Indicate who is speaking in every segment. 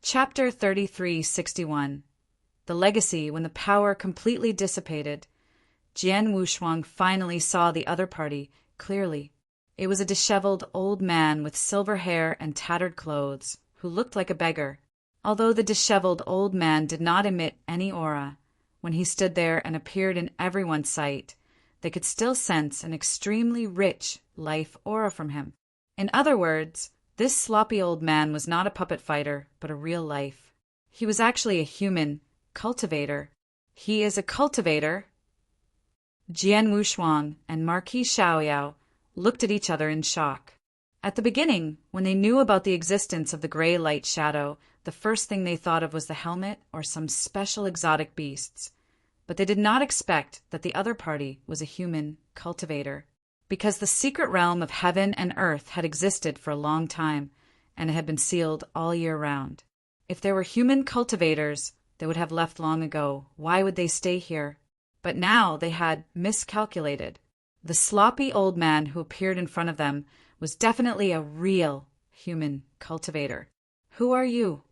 Speaker 1: Chapter 3361. The Legacy When the Power Completely Dissipated. Jian Wushuang finally saw the other party clearly. It was a disheveled old man with silver hair and tattered clothes, who looked like a beggar. Although the disheveled old man did not emit any aura, when he stood there and appeared in everyone's sight, they could still sense an extremely rich life aura from him. In other words, this sloppy old man was not a puppet fighter, but a real life. He was actually a human cultivator. He is a cultivator. Jian Wushuang and Marquis Xiaoyao looked at each other in shock. At the beginning, when they knew about the existence of the gray light shadow, the first thing they thought of was the helmet or some special exotic beasts. But they did not expect that the other party was a human cultivator, because the secret realm of heaven and earth had existed for a long time, and it had been sealed all year round. If there were human cultivators, they would have left long ago. Why would they stay here? But now they had miscalculated. The sloppy old man who appeared in front of them was definitely a real human cultivator. Who are you?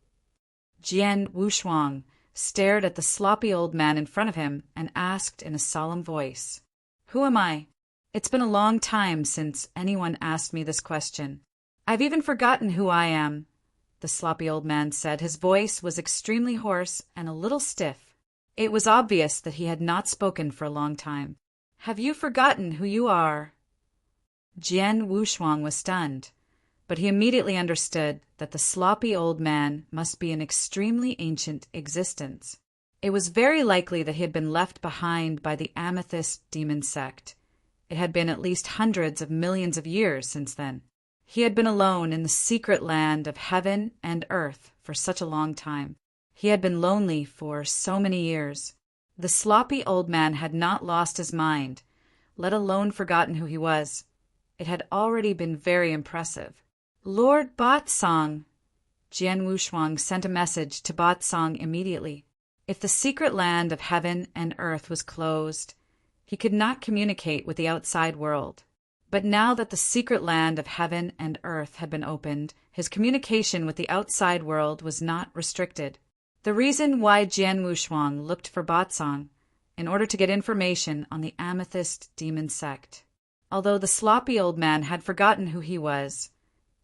Speaker 1: Jian Wushuang stared at the sloppy old man in front of him and asked in a solemn voice, "Who am I? It's been a long time since anyone asked me this question. I've even forgotten who I am," the sloppy old man said. His voice was extremely hoarse and a little stiff. It was obvious that he had not spoken for a long time. "Have you forgotten who you are?" Jian Wushuang was stunned, but he immediately understood that the sloppy old man must be an extremely ancient existence. It was very likely that he had been left behind by the Amethyst demon sect. It had been at least hundreds of millions of years since then. He had been alone in the secret land of heaven and earth for such a long time. He had been lonely for so many years. The sloppy old man had not lost his mind, let alone forgotten who he was. It had already been very impressive. "Lord Batsang!" Jian Wushuang sent a message to Batsang immediately. If the secret land of heaven and earth was closed, he could not communicate with the outside world. But now that the secret land of heaven and earth had been opened, his communication with the outside world was not restricted. The reason why Jian Wushuang looked for Batsang in order to get information on the Amethyst demon sect. Although the sloppy old man had forgotten who he was,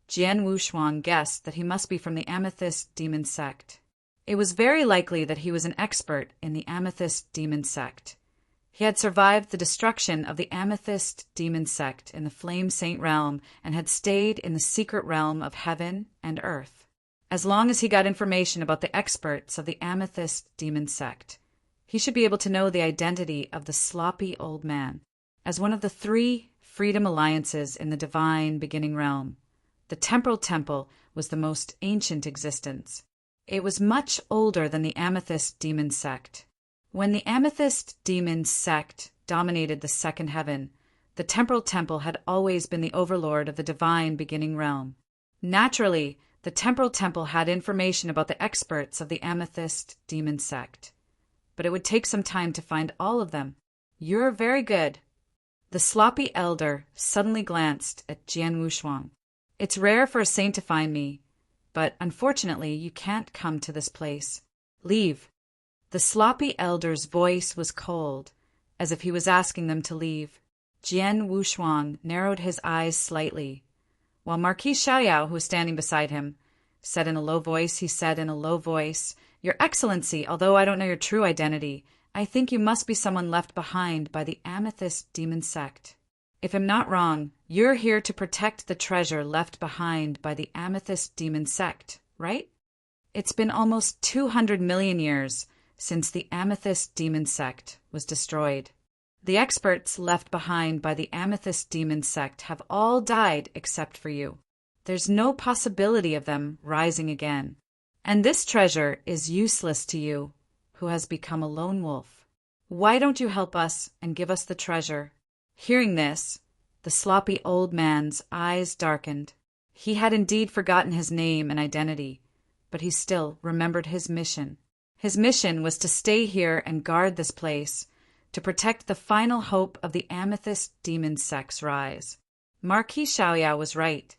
Speaker 1: Jian Wushuang guessed that he must be from the Amethyst demon sect. It was very likely that he was an expert in the Amethyst demon sect. He had survived the destruction of the Amethyst demon sect in the Flame Saint realm and had stayed in the secret realm of heaven and earth. As long as he got information about the experts of the Amethyst demon sect, he should be able to know the identity of the sloppy old man. As one of the 3 freedom alliances in the divine beginning realm, the Temporal Temple was the most ancient existence. It was much older than the Amethyst demon sect. When the Amethyst demon sect dominated the second heaven, the Temporal Temple had always been the overlord of the divine beginning realm. Naturally, the Temporal Temple had information about the experts of the Amethyst demon sect, but it would take some time to find all of them. "You're very good." The sloppy elder suddenly glanced at Jian Wushuang. "It's rare for a saint to find me, but unfortunately you can't come to this place. Leave." The sloppy elder's voice was cold, as if he was asking them to leave. Jian Wushuang narrowed his eyes slightly, while Marquis Xiaoyao, who was standing beside him, said in a low voice, "Your Excellency, although I don't know your true identity, I think you must be someone left behind by the Amethyst demon sect. If I'm not wrong, you're here to protect the treasure left behind by the Amethyst demon sect, right? It's been almost 200 million years since the Amethyst demon sect was destroyed. The experts left behind by the Amethyst demon sect have all died except for you. There's no possibility of them rising again. And this treasure is useless to you, who has become a lone wolf. Why don't you help us and give us the treasure?" Hearing this, the sloppy old man's eyes darkened. He had indeed forgotten his name and identity, but he still remembered his mission. His mission was to stay here and guard this place, to protect the final hope of the Amethyst demon sect's rise. Marquis Xiaoyao was right.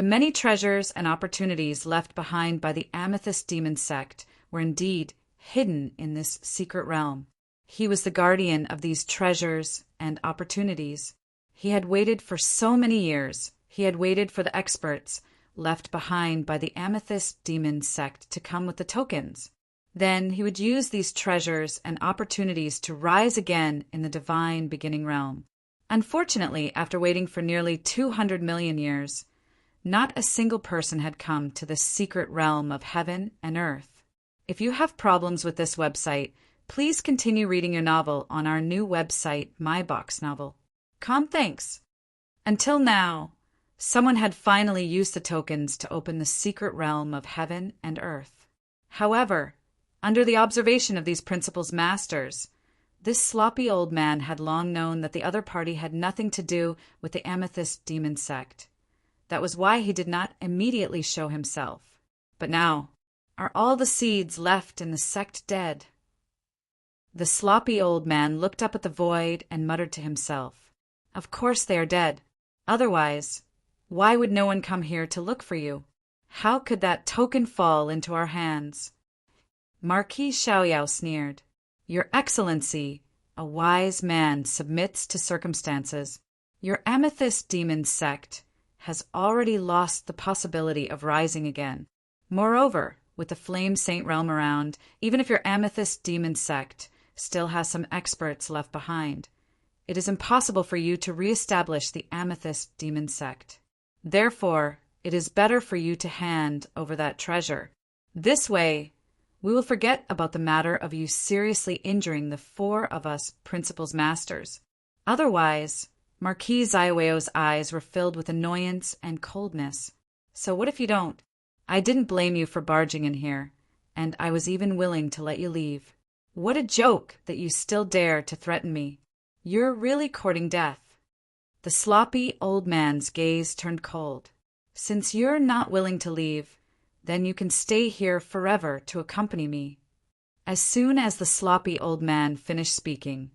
Speaker 1: The many treasures and opportunities left behind by the Amethyst Demon sect were indeed hidden in this secret realm. He was the guardian of these treasures and opportunities. He had waited for so many years. He had waited for the experts left behind by the Amethyst Demon sect to come with the tokens. Then he would use these treasures and opportunities to rise again in the divine beginning realm. Unfortunately, after waiting for nearly 200 million years, not a single person had come to this secret realm of heaven and earth. If you have problems with this website, please continue reading your novel on our new website, myboxnovel.com. Thanks. Until now, someone had finally used the tokens to open the secret realm of heaven and earth. However, under the observation of these principal's masters, this sloppy old man had long known that the other party had nothing to do with the Amethyst Demon sect. That was why he did not immediately show himself. But now, are all the seeds left in the sect dead? The sloppy old man looked up at the void and muttered to himself, "Of course they are dead. Otherwise, why would no one come here to look for you? How could that token fall into our hands?" Marquis Xiaoyao sneered. "Your Excellency, a wise man submits to circumstances. Your Amethyst Demon sect has already lost the possibility of rising again. Moreover, with the Flame Saint realm around, even if your Amethyst Demon sect still has some experts left behind, it is impossible for you to re-establish the Amethyst Demon sect. Therefore, it is better for you to hand over that treasure. This way, we will forget about the matter of you seriously injuring the 4 of us principal's masters. Otherwise," Marquis Zaiweo's eyes were filled with annoyance and coldness. "So what if you don't? I didn't blame you for barging in here, and I was even willing to let you leave. What a joke that you still dare to threaten me. You're really courting death." The sloppy old man's gaze turned cold. "Since you're not willing to leave, then you can stay here forever to accompany me." As soon as the sloppy old man finished speaking,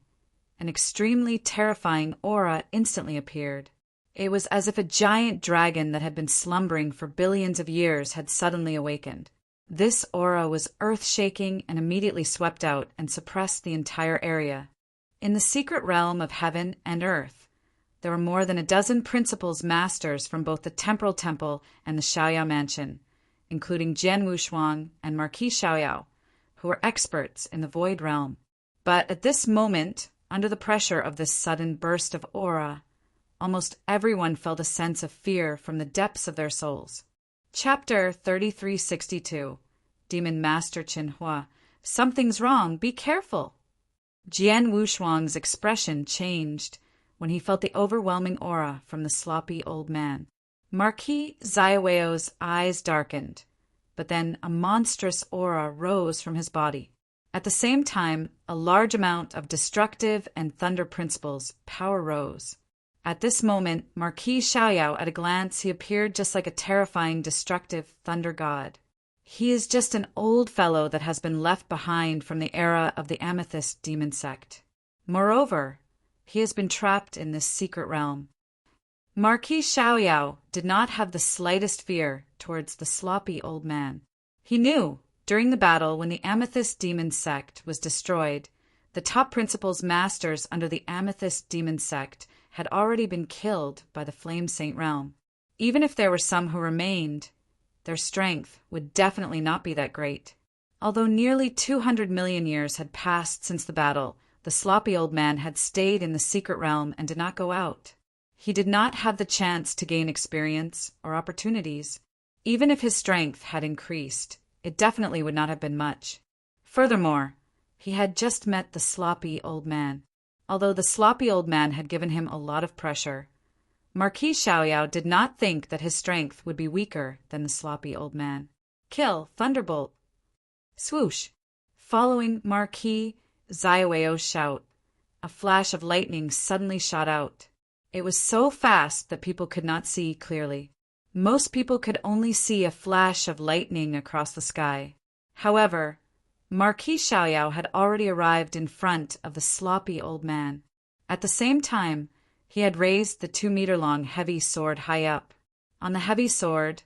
Speaker 1: an extremely terrifying aura instantly appeared. It was as if a giant dragon that had been slumbering for billions of years had suddenly awakened. This aura was earth-shaking and immediately swept out and suppressed the entire area. In the secret realm of heaven and earth, there were more than a dozen principals masters from both the Temporal Temple and the Xiaoyao Mansion, including Jian Wushuang and Marquis Xiaoyao, who were experts in the Void Realm. But at this moment, under the pressure of this sudden burst of aura, almost everyone felt a sense of fear from the depths of their souls. Chapter 3362. Demon Master Qinhua. "Something's wrong. Be careful." Jian Wushuang's expression changed when he felt the overwhelming aura from the sloppy old man. Marquis Zaiweo's eyes darkened, but then a monstrous aura rose from his body. At the same time, a large amount of destructive and thunder principles power rose. At this moment, Marquis Xiaoyao, at a glance, he appeared just like a terrifying, destructive thunder god. He is just an old fellow that has been left behind from the era of the Amethyst Demon sect. Moreover, he has been trapped in this secret realm. Marquis Xiaoyao did not have the slightest fear towards the sloppy old man. He knew, during the battle when the Amethyst Demon sect was destroyed, the top principals masters under the Amethyst Demon sect had already been killed by the Flame Saint realm. Even if there were some who remained, their strength would definitely not be that great. Although nearly 200 million years had passed since the battle, the sloppy old man had stayed in the secret realm and did not go out. He did not have the chance to gain experience or opportunities. Even if his strength had increased, it definitely would not have been much. Furthermore, he had just met the sloppy old man. Although the sloppy old man had given him a lot of pressure, Marquis Xiaoyao did not think that his strength would be weaker than the sloppy old man. "Kill, Thunderbolt!" Swoosh! Following Marquis Zaiweo's shout, a flash of lightning suddenly shot out. It was so fast that people could not see clearly. Most people could only see a flash of lightning across the sky. However, Marquis Xiaoyao had already arrived in front of the sloppy old man. At the same time, he had raised the 2-meter-long heavy sword high up. On the heavy sword,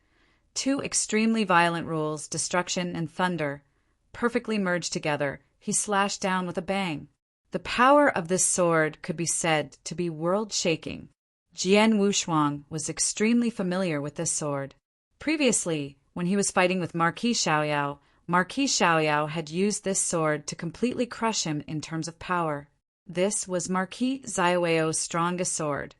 Speaker 1: two extremely violent rules, destruction and thunder, perfectly merged together, he slashed down with a bang. The power of this sword could be said to be world-shaking. Jian Wushuang was extremely familiar with this sword. Previously, when he was fighting with Marquis Xiaoyao had used this sword to completely crush him in terms of power. This was Marquis Xiaoyao's strongest sword,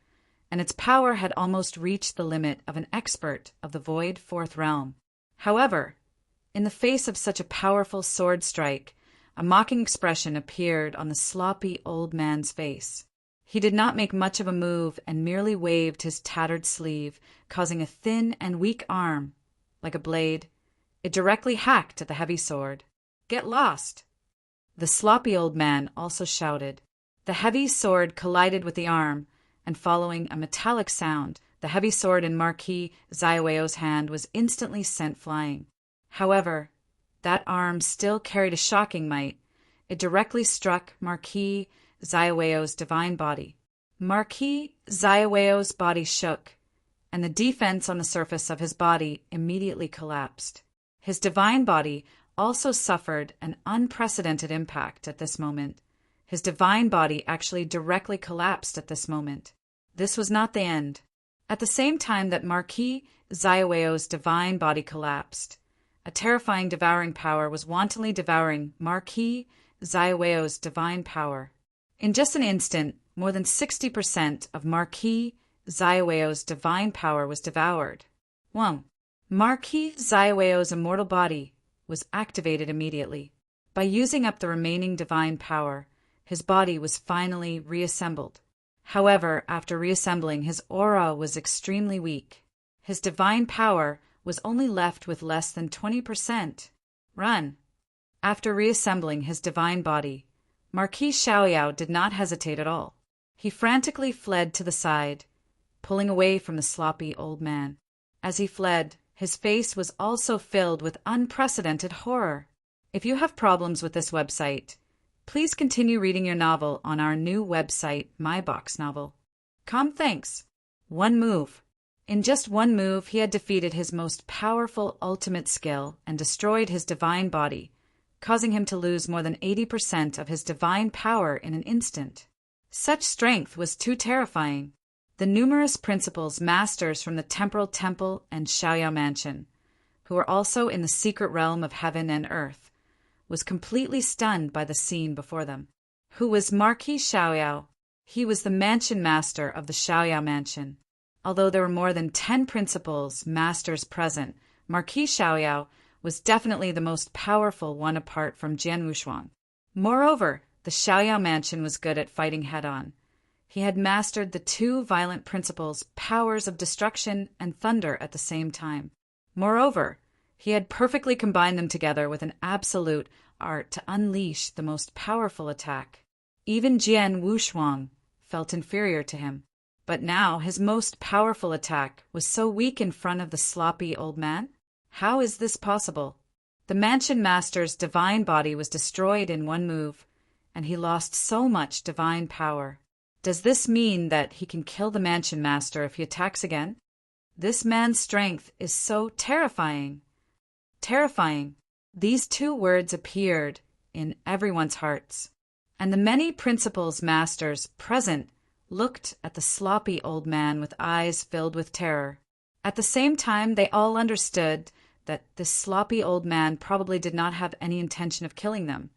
Speaker 1: and its power had almost reached the limit of an expert of the Void Fourth Realm. However, in the face of such a powerful sword strike, a mocking expression appeared on the sloppy old man's face. He did not make much of a move and merely waved his tattered sleeve, causing a thin and weak arm, like a blade. It directly hacked at the heavy sword. "Get lost!" The sloppy old man also shouted. The heavy sword collided with the arm, and following a metallic sound, the heavy sword in Marquis Xiaoyao's hand was instantly sent flying. However, that arm still carried a shocking might. It directly struck Marquis Xiaoyao's divine body. Marquis Xiaoyao's body shook, and the defense on the surface of his body immediately collapsed. His divine body also suffered an unprecedented impact at this moment. His divine body actually directly collapsed at this moment. This was not the end. At the same time that Marquis Xiaoyao's divine body collapsed, a terrifying devouring power was wantonly devouring Marquis Xiaoyao's divine power. In just an instant, more than 60% of Marquis Xiaoyao's divine power was devoured. 1. Marquis Xiaoyao's immortal body was activated immediately. By using up the remaining divine power, his body was finally reassembled. However, after reassembling, his aura was extremely weak. His divine power was only left with less than 20%. Run! After reassembling his divine body, Marquis Xiaoyao did not hesitate at all. He frantically fled to the side, pulling away from the sloppy old man. As he fled, his face was also filled with unprecedented horror. If you have problems with this website, please continue reading your novel on our new website, My Box Novel. Thanks. One move. In just one move, he had defeated his most powerful ultimate skill and destroyed his divine body, causing him to lose more than 80% of his divine power in an instant. Such strength was too terrifying. The numerous principals, masters from the Temporal Temple and Xiaoyao Mansion, who were also in the secret realm of heaven and earth, was completely stunned by the scene before them. Who was Marquis Xiaoyao? He was the mansion master of the Xiaoyao Mansion. Although there were more than 10 principals, masters present, Marquis Xiaoyao was definitely the most powerful one apart from Jian Wushuang. Moreover, the Xiaoyao Mansion was good at fighting head-on. He had mastered the two violent principles, powers of destruction and thunder at the same time. Moreover, he had perfectly combined them together with an absolute art to unleash the most powerful attack. Even Jian Wushuang felt inferior to him. But now his most powerful attack was so weak in front of the sloppy old man? How is this possible? The mansion master's divine body was destroyed in one move, and he lost so much divine power. Does this mean that he can kill the mansion master if he attacks again? This man's strength is so terrifying. Terrifying. These two words appeared in everyone's hearts, and the many principals masters present looked at the sloppy old man with eyes filled with terror. At the same time, they all understood that this sloppy old man probably did not have any intention of killing them,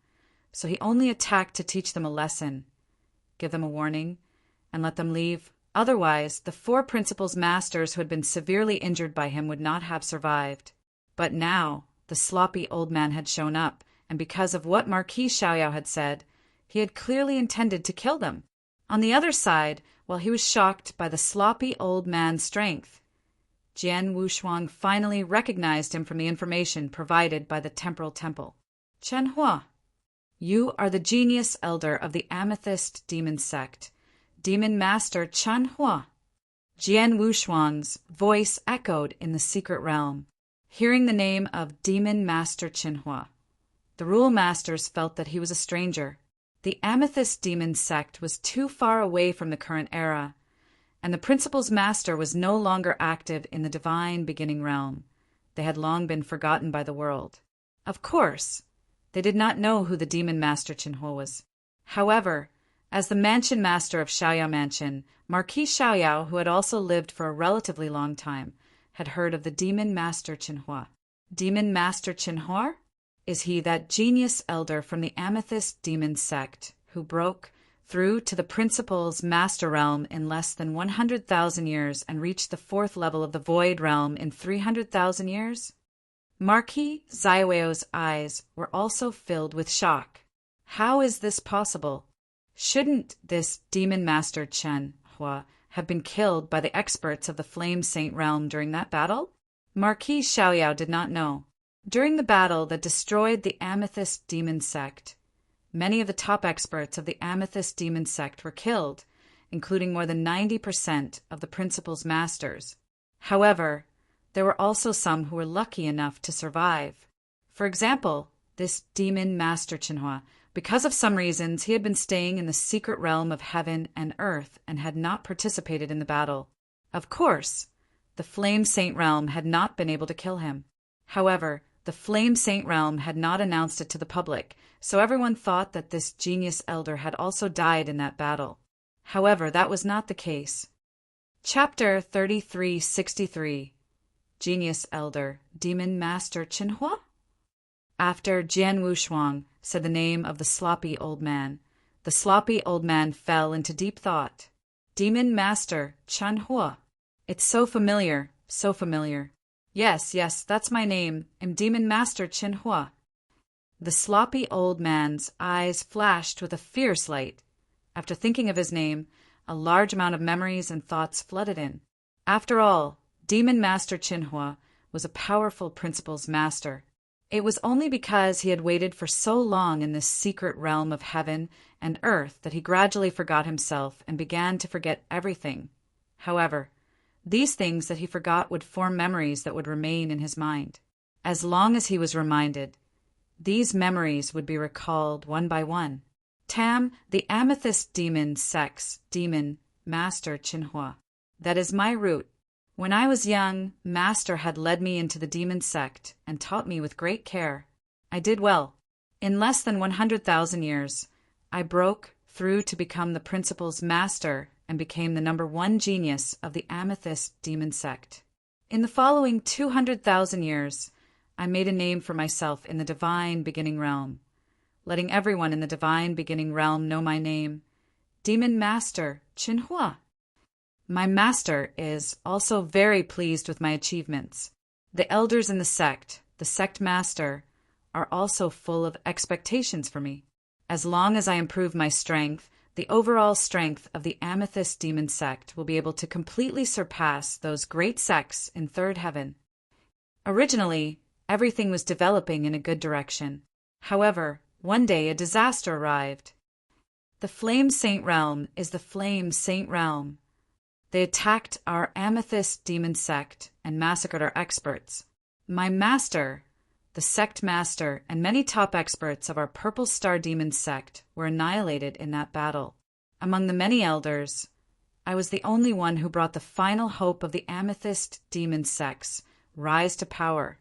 Speaker 1: so he only attacked to teach them a lesson, give them a warning, and let them leave. Otherwise, the 4 principals masters who had been severely injured by him would not have survived. But now, the sloppy old man had shown up, and because of what Marquis Xiaoyao had said, he had clearly intended to kill them. On the other side, while he was shocked by the sloppy old man's strength, Jian Wushuang finally recognized him from the information provided by the Temporal Temple. Chen Hua, you are the genius elder of the Amethyst Demon Sect, Demon Master Chen Hua. Jian Wushuang's voice echoed in the secret realm. Hearing the name of Demon Master Chen Hua, the Rule Masters felt that he was a stranger. The Amethyst Demon Sect was too far away from the current era, and the principal's master was no longer active in the divine beginning realm. They had long been forgotten by the world. Of course, they did not know who the demon master Chinhua was. However, as the mansion master of Xiaoyao Mansion, Marquis Xiaoyao, who had also lived for a relatively long time, had heard of the demon master Chinhua. Demon master Chinhua? Is he that genius elder from the Amethyst demon sect who broke through to the principal's master realm in less than 100,000 years and reached the 4th level of the void realm in 300,000 years? Marquis Zaiweo's eyes were also filled with shock. How is this possible? Shouldn't this demon master Chen Hua have been killed by the experts of the Flame Saint realm during that battle? Marquis Xiaoyao did not know. During the battle that destroyed the Amethyst demon sect, many of the top experts of the Amethyst demon sect were killed, including more than 90% of the principal's masters. However, there were also some who were lucky enough to survive. For example, this demon master Chinhua. Because of some reasons, he had been staying in the secret realm of heaven and earth and had not participated in the battle. Of course, the Flame Saint realm had not been able to kill him. However, the Flame Saint realm had not announced it to the public, so everyone thought that this genius elder had also died in that battle. However, that was not the case. Chapter 3363. Genius Elder, Demon Master Chinhua? After Jian Wushuang said the name of the sloppy old man, the sloppy old man fell into deep thought. Demon Master Chinhua. It's so familiar, so familiar. Yes, that's my name. I'm Demon Master Chinhua. The sloppy old man's eyes flashed with a fierce light. After thinking of his name, a large amount of memories and thoughts flooded in. After all, Demon Master Chinhua was a powerful principal's master. It was only because he had waited for so long in this secret realm of heaven and earth that he gradually forgot himself and began to forget everything. However, these things that he forgot would form memories that would remain in his mind. As long as he was reminded, these memories would be recalled one by one. Tam, the Amethyst demon sex, Demon Master Chinhua. That is my root. When I was young, Master had led me into the demon sect and taught me with great care. I did well. In less than 100,000 years, I broke through to become the principal's master and became the #1 genius of the Amethyst demon sect. In the following 200,000 years, I made a name for myself in the divine beginning realm, letting everyone in the divine beginning realm know my name, Demon Master Chinhua. My master is also very pleased with my achievements. The elders in the sect master, are also full of expectations for me. As long as I improve my strength, the overall strength of the Amethyst demon sect will be able to completely surpass those great sects in third heaven. Originally, everything was developing in a good direction. However, one day a disaster arrived. The Flame Saint realm is the Flame Saint realm. They attacked our Amethyst demon sect and massacred our experts. My master, the sect master, and many top experts of our Purple Star demon sect were annihilated in that battle. Among the many elders, I was the only one who brought the final hope of the Amethyst demon sects rise to power.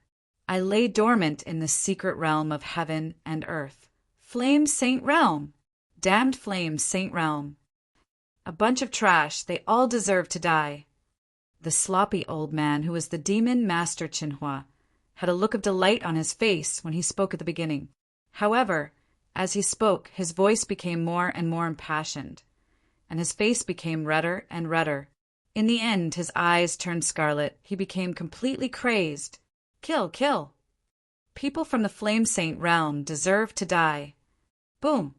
Speaker 1: I lay dormant in the secret realm of heaven and earth. Flame Saint realm! Damned Flame Saint realm! A bunch of trash, they all deserve to die. The sloppy old man, who was the Demon Master Chinhua, had a look of delight on his face when he spoke at the beginning. However, as he spoke, his voice became more and more impassioned, and his face became redder and redder. In the end, his eyes turned scarlet. He became completely crazed. Kill, kill! People from the Flame Saint realm deserve to die. Boom!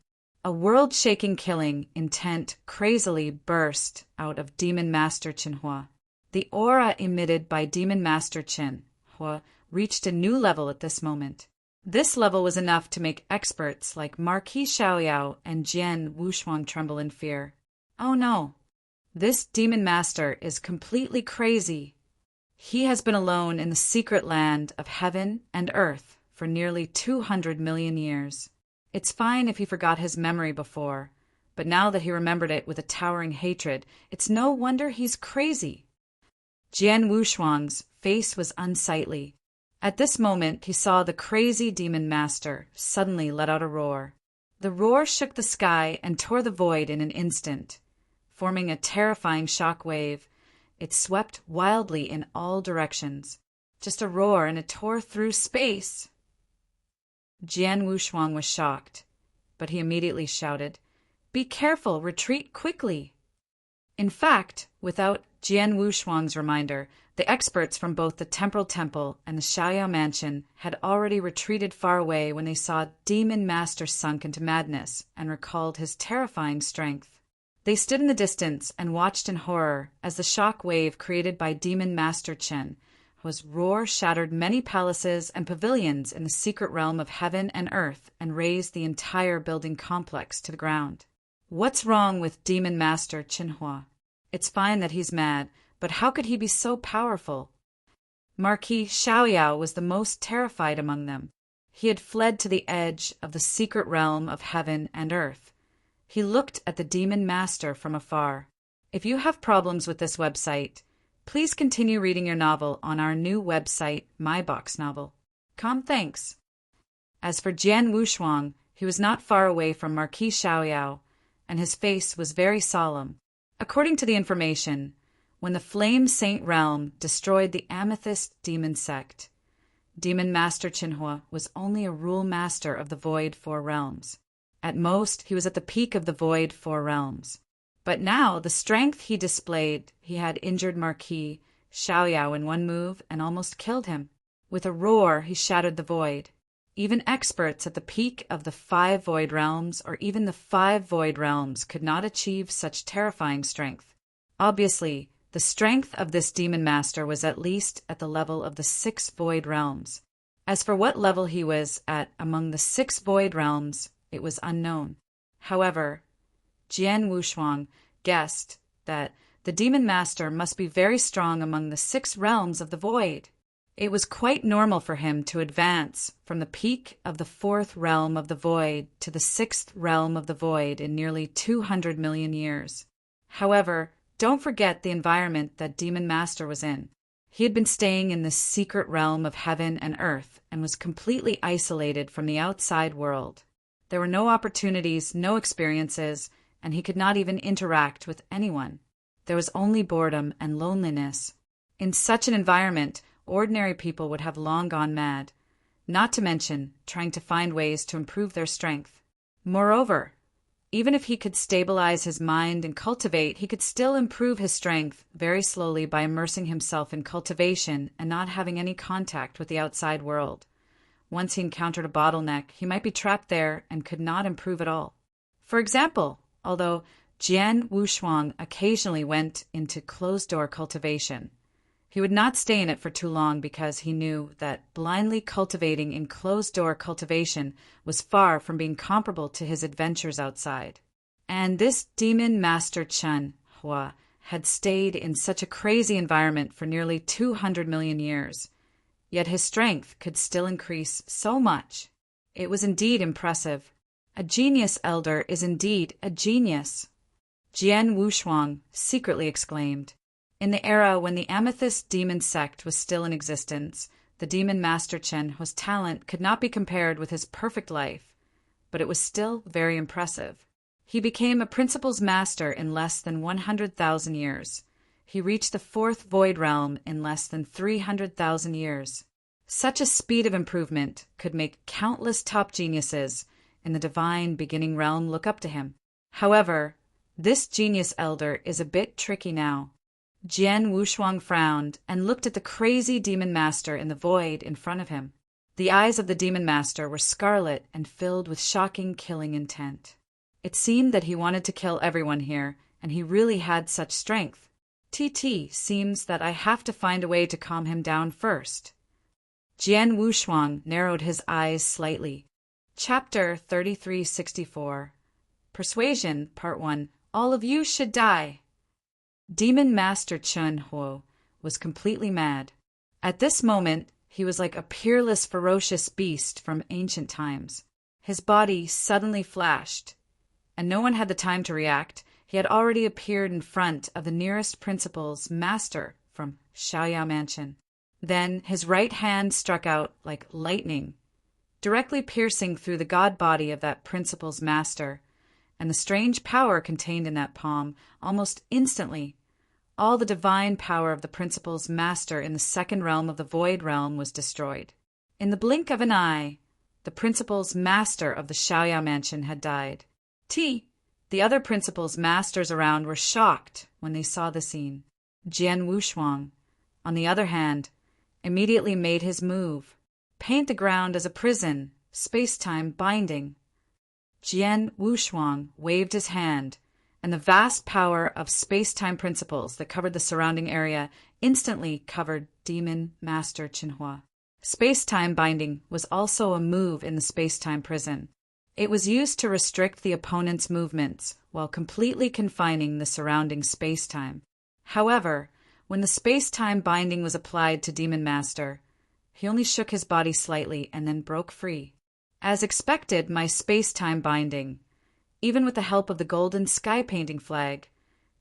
Speaker 1: A world-shaking killing intent crazily burst out of Demon Master Chinhua. The aura emitted by Demon Master Chinhua reached a new level at this moment. This level was enough to make experts like Marquis Xiaoyao and Jian Wushuang tremble in fear. Oh no! This Demon Master is completely crazy. He has been alone in the secret land of heaven and earth for nearly 200 million years. It's fine if he forgot his memory before, but now that he remembered it with a towering hatred, it's no wonder he's crazy. Jian Wushuang's face was unsightly. At this moment, he saw the crazy demon master suddenly let out a roar. The roar shook the sky and tore the void in an instant. Forming a terrifying shock wave, it swept wildly in all directions. Just a roar and it tore through space. Jian Wushuang was shocked, but he immediately shouted, "Be careful, retreat quickly!" In fact, without Jian Wushuang's reminder, the experts from both the Temporal Temple and the Xiaoyao Mansion had already retreated far away when they saw Demon Master sunk into madness and recalled his terrifying strength. They stood in the distance and watched in horror as the shock wave created by Demon Master Chen whose roar shattered many palaces and pavilions in the secret realm of heaven and earth and razed the entire building complex to the ground. What's wrong with Demon Master Qinhua? It's fine that he's mad, but how could he be so powerful? Marquis Xiaoyao was the most terrified among them. He had fled to the edge of the secret realm of heaven and earth. He looked at the Demon Master from afar. If you have problems with this website, please continue reading your novel on our new website, My Box Novel. Thanks. As for Jian Wushuang, he was not far away from Marquis Xiaoyao, and his face was very solemn. According to the information, when the Flame Saint Realm destroyed the Amethyst Demon Sect, Demon Master Qinhua was only a rule master of the Void Four Realms. At most, he was at the peak of the Void Four Realms. But now, the strength he displayed, he had injured Marquis Xiaoyao in one move and almost killed him. With a roar, he shattered the void. Even experts at the peak of the 5 Void Realms or even the 5 Void Realms could not achieve such terrifying strength. Obviously, the strength of this Demon Master was at least at the level of the 6 Void Realms. As for what level he was at among the 6 Void Realms, it was unknown. However, Jian Wushuang guessed that the Demon Master must be very strong among the 6 realms of the void. It was quite normal for him to advance from the peak of the 4th realm of the void to the 6th realm of the void in nearly 200 million years. However, don't forget the environment that Demon Master was in. He had been staying in the secret realm of heaven and earth and was completely isolated from the outside world. There were no opportunities, no experiences, and he could not even interact with anyone. There was only boredom and loneliness. In such an environment, ordinary people would have long gone mad, not to mention trying to find ways to improve their strength. Moreover, even if he could stabilize his mind and cultivate, he could still improve his strength very slowly by immersing himself in cultivation and not having any contact with the outside world. Once he encountered a bottleneck, he might be trapped there and could not improve at all. For example, although Jian Wushuang occasionally went into closed-door cultivation, he would not stay in it for too long because he knew that blindly cultivating in closed-door cultivation was far from being comparable to his adventures outside. And this Demon Master Qinhua had stayed in such a crazy environment for nearly 200 million years, yet his strength could still increase so much. It was indeed impressive. A genius elder is indeed a genius, Jian Wushuang secretly exclaimed. In the era when the Amethyst Demon Sect was still in existence, the Demon Master Qinhua's talent could not be compared with his perfect life, but it was still very impressive. He became a Principal's Master in less than 100,000 years. He reached the 4th Void Realm in less than 300,000 years. Such a speed of improvement could make countless top geniuses in the divine beginning realm look up to him. However, this genius elder is a bit tricky now. Jian Wushuang frowned and looked at the crazy Demon Master in the void in front of him. The eyes of the Demon Master were scarlet and filled with shocking killing intent. It seemed that he wanted to kill everyone here, and he really had such strength. Seems that I have to find a way to calm him down first. Jian Wushuang narrowed his eyes slightly. Chapter 3364 Persuasion, Part 1. All of you should die. Demon Master Qinhua was completely mad. At this moment, he was like a peerless, ferocious beast from ancient times. His body suddenly flashed. and no one had the time to react. He had already appeared in front of the nearest principal's master from Xiaoyao Mansion. Then his right hand struck out like lightning, directly piercing through the god body of that principal's master, and the strange power contained in that palm. Almost instantly, all the divine power of the principal's master in the second realm of the void realm was destroyed. In the blink of an eye, the principal's master of the Xiaoyao Mansion had died. The other principal's masters around were shocked when they saw the scene. Jian Wushuang, on the other hand, immediately made his move. Paint the ground as a prison, space-time binding. Jian Wushuang waved his hand, and the vast power of space-time principles that covered the surrounding area instantly covered Demon Master Qinhua. Space-time binding was also a move in the space-time prison. It was used to restrict the opponent's movements while completely confining the surrounding space-time. However, when the space-time binding was applied to Demon Master, he only shook his body slightly and then broke free. As expected, my space-time binding, even with the help of the golden sky painting flag,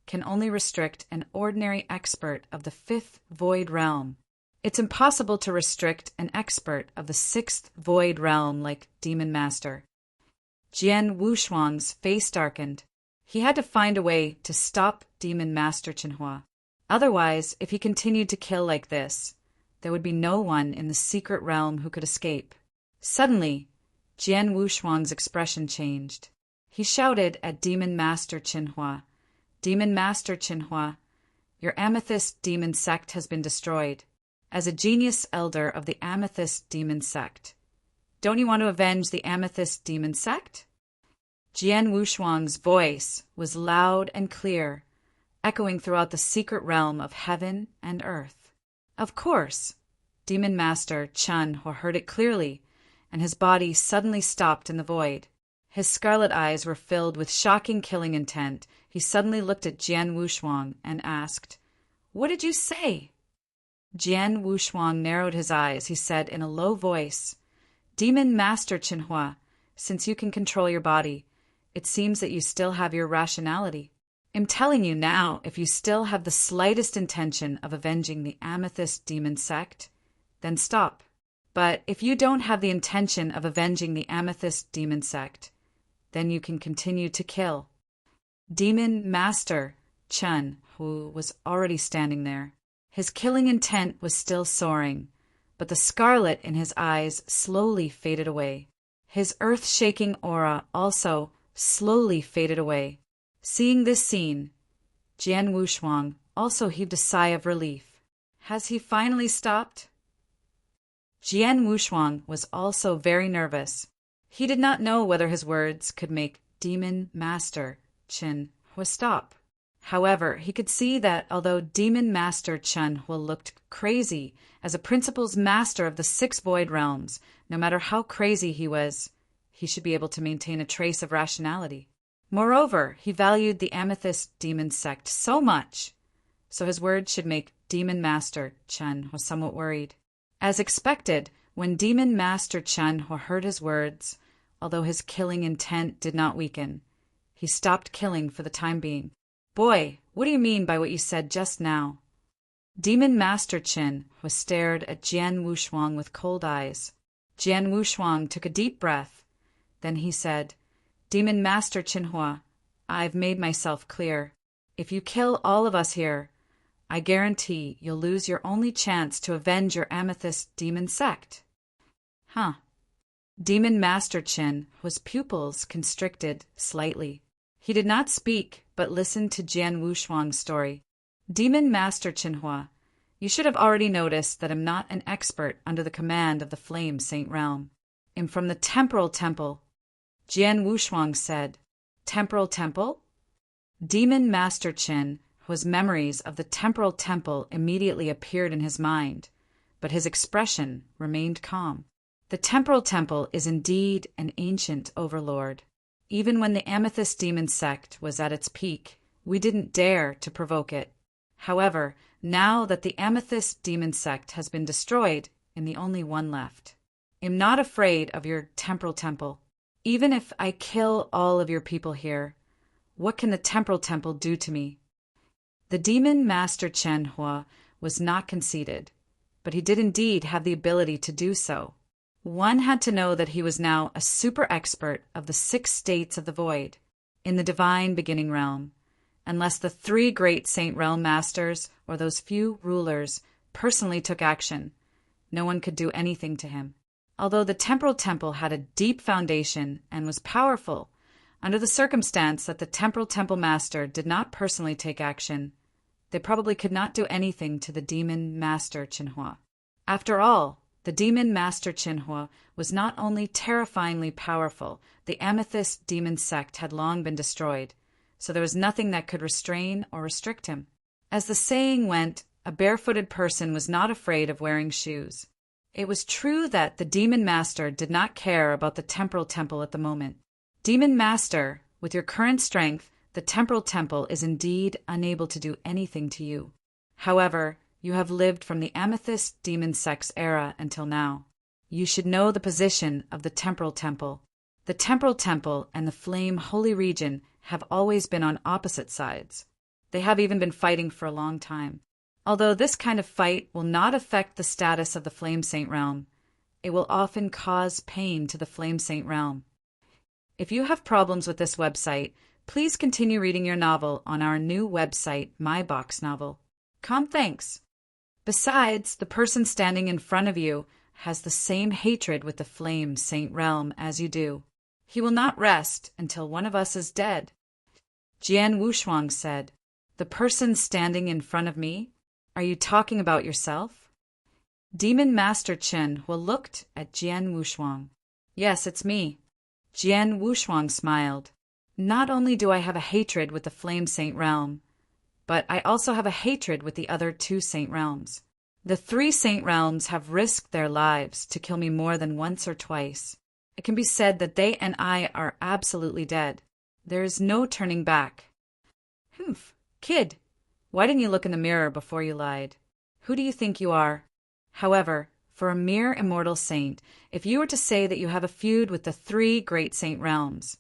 Speaker 1: can only restrict an ordinary expert of the 5th void realm. It's impossible to restrict an expert of the 6th void realm like Demon Master. Jian Wushuang's face darkened. He had to find a way to stop Demon Master Qinhua. Otherwise, if he continued to kill like this, there would be no one in the secret realm who could escape. Suddenly, Jian Wushuang's expression changed. He shouted at Demon Master Qinhua, "Demon Master Qinhua, your Amethyst Demon Sect has been destroyed. As a genius elder of the Amethyst Demon Sect, don't you want to avenge the Amethyst Demon Sect?" Jian Wushuang's voice was loud and clear, echoing throughout the secret realm of heaven and earth. Of course, Demon Master Qinhua heard it clearly, and his body suddenly stopped in the void. His scarlet eyes were filled with shocking killing intent. He suddenly looked at Jian Wushuang and asked, "What did you say?" Jian Wushuang narrowed his eyes. He said in a low voice, "Demon Master Qinhua, since you can control your body, it seems that you still have your rationality. I'm telling you now, if you still have the slightest intention of avenging the Amethyst Demon Sect, then stop. But if you don't have the intention of avenging the Amethyst Demon Sect, then you can continue to kill." Demon Master Chen, who was already standing there, his killing intent was still soaring, but the scarlet in his eyes slowly faded away. His earth-shaking aura also slowly faded away. Seeing this scene, Jian Wushuang also heaved a sigh of relief. Has he finally stopped? Jian Wushuang was also very nervous. He did not know whether his words could make Demon Master Qinhua stop. However, he could see that although Demon Master Qinhua looked crazy as a principal's master of the 6 void realms, no matter how crazy he was, he should be able to maintain a trace of rationality. Moreover, he valued the Amethyst Demon Sect so much, so his words should make Demon Master Qinhua somewhat worried. As expected, when Demon Master Qinhua heard his words, although his killing intent did not weaken, he stopped killing for the time being. "Boy, what do you mean by what you said just now?" Demon Master Qinhua stared at Jian Wushuang with cold eyes. Jian Wushuang took a deep breath. Then he said, "Demon Master Qinhua, I've made myself clear. If you kill all of us here, I guarantee you'll lose your only chance to avenge your Amethyst Demon Sect." Huh. Demon Master Qinhua's pupils constricted slightly. He did not speak, but listened to Jian Wushuang's story. "Demon Master Qinhua, you should have already noticed that I'm not an expert under the command of the Flame Saint Realm. I'm from the Temporal Temple." Jian Wushuang said, "Temporal Temple?" Demon Master Qinhua's memories of the Temporal Temple immediately appeared in his mind, but his expression remained calm. The Temporal Temple is indeed an ancient overlord. Even when the Amethyst Demon Sect was at its peak, we didn't dare to provoke it. However, now that the Amethyst Demon Sect has been destroyed, I'm the only one left. I'm not afraid of your Temporal Temple. Even if I kill all of your people here, what can the temporal temple do to me? The demon master Chen Hua was not conceited, but he did indeed have the ability to do so. One had to know that he was now a super expert of the 6 states of the void, in the divine beginning realm. Unless the 3 great Saint Realm Masters or those few rulers personally took action, no one could do anything to him. Although the temporal temple had a deep foundation and was powerful, under the circumstance that the temporal temple master did not personally take action, they probably could not do anything to the demon master Qinhua. After all, the demon master Qinhua was not only terrifyingly powerful, the amethyst demon sect had long been destroyed, so there was nothing that could restrain or restrict him. As the saying went, a barefooted person was not afraid of wearing shoes. It was true that the demon master did not care about the temporal temple at the moment. Demon master, with your current strength, the temporal temple is indeed unable to do anything to you. However, you have lived from the amethyst demon sect's era until now. You should know the position of the temporal temple. The temporal temple and the flame holy region have always been on opposite sides. They have even been fighting for a long time. Although this kind of fight will not affect the status of the Flame Saint realm, it will often cause pain to the Flame Saint realm. If you have problems with this website, please continue reading your novel on our new website, My Box Novel. Thanks. Besides, the person standing in front of you has the same hatred with the Flame Saint realm as you do. He will not rest until one of us is dead. Jian Wushuang said, "The person standing in front of me? Are you talking about yourself?" Demon Master Chen looked at Jian Wushuang. "Yes, it's me." Jian Wushuang smiled. "Not only do I have a hatred with the Flame Saint realm, but I also have a hatred with the other 2 Saint realms. The 3 Saint realms have risked their lives to kill me more than once or twice. It can be said that they and I are absolutely dead. There is no turning back." "Humph, kid, why didn't you look in the mirror before you lied? Who do you think you are? However, for a mere immortal saint, if you were to say that you have a feud with the 3 great saint realms,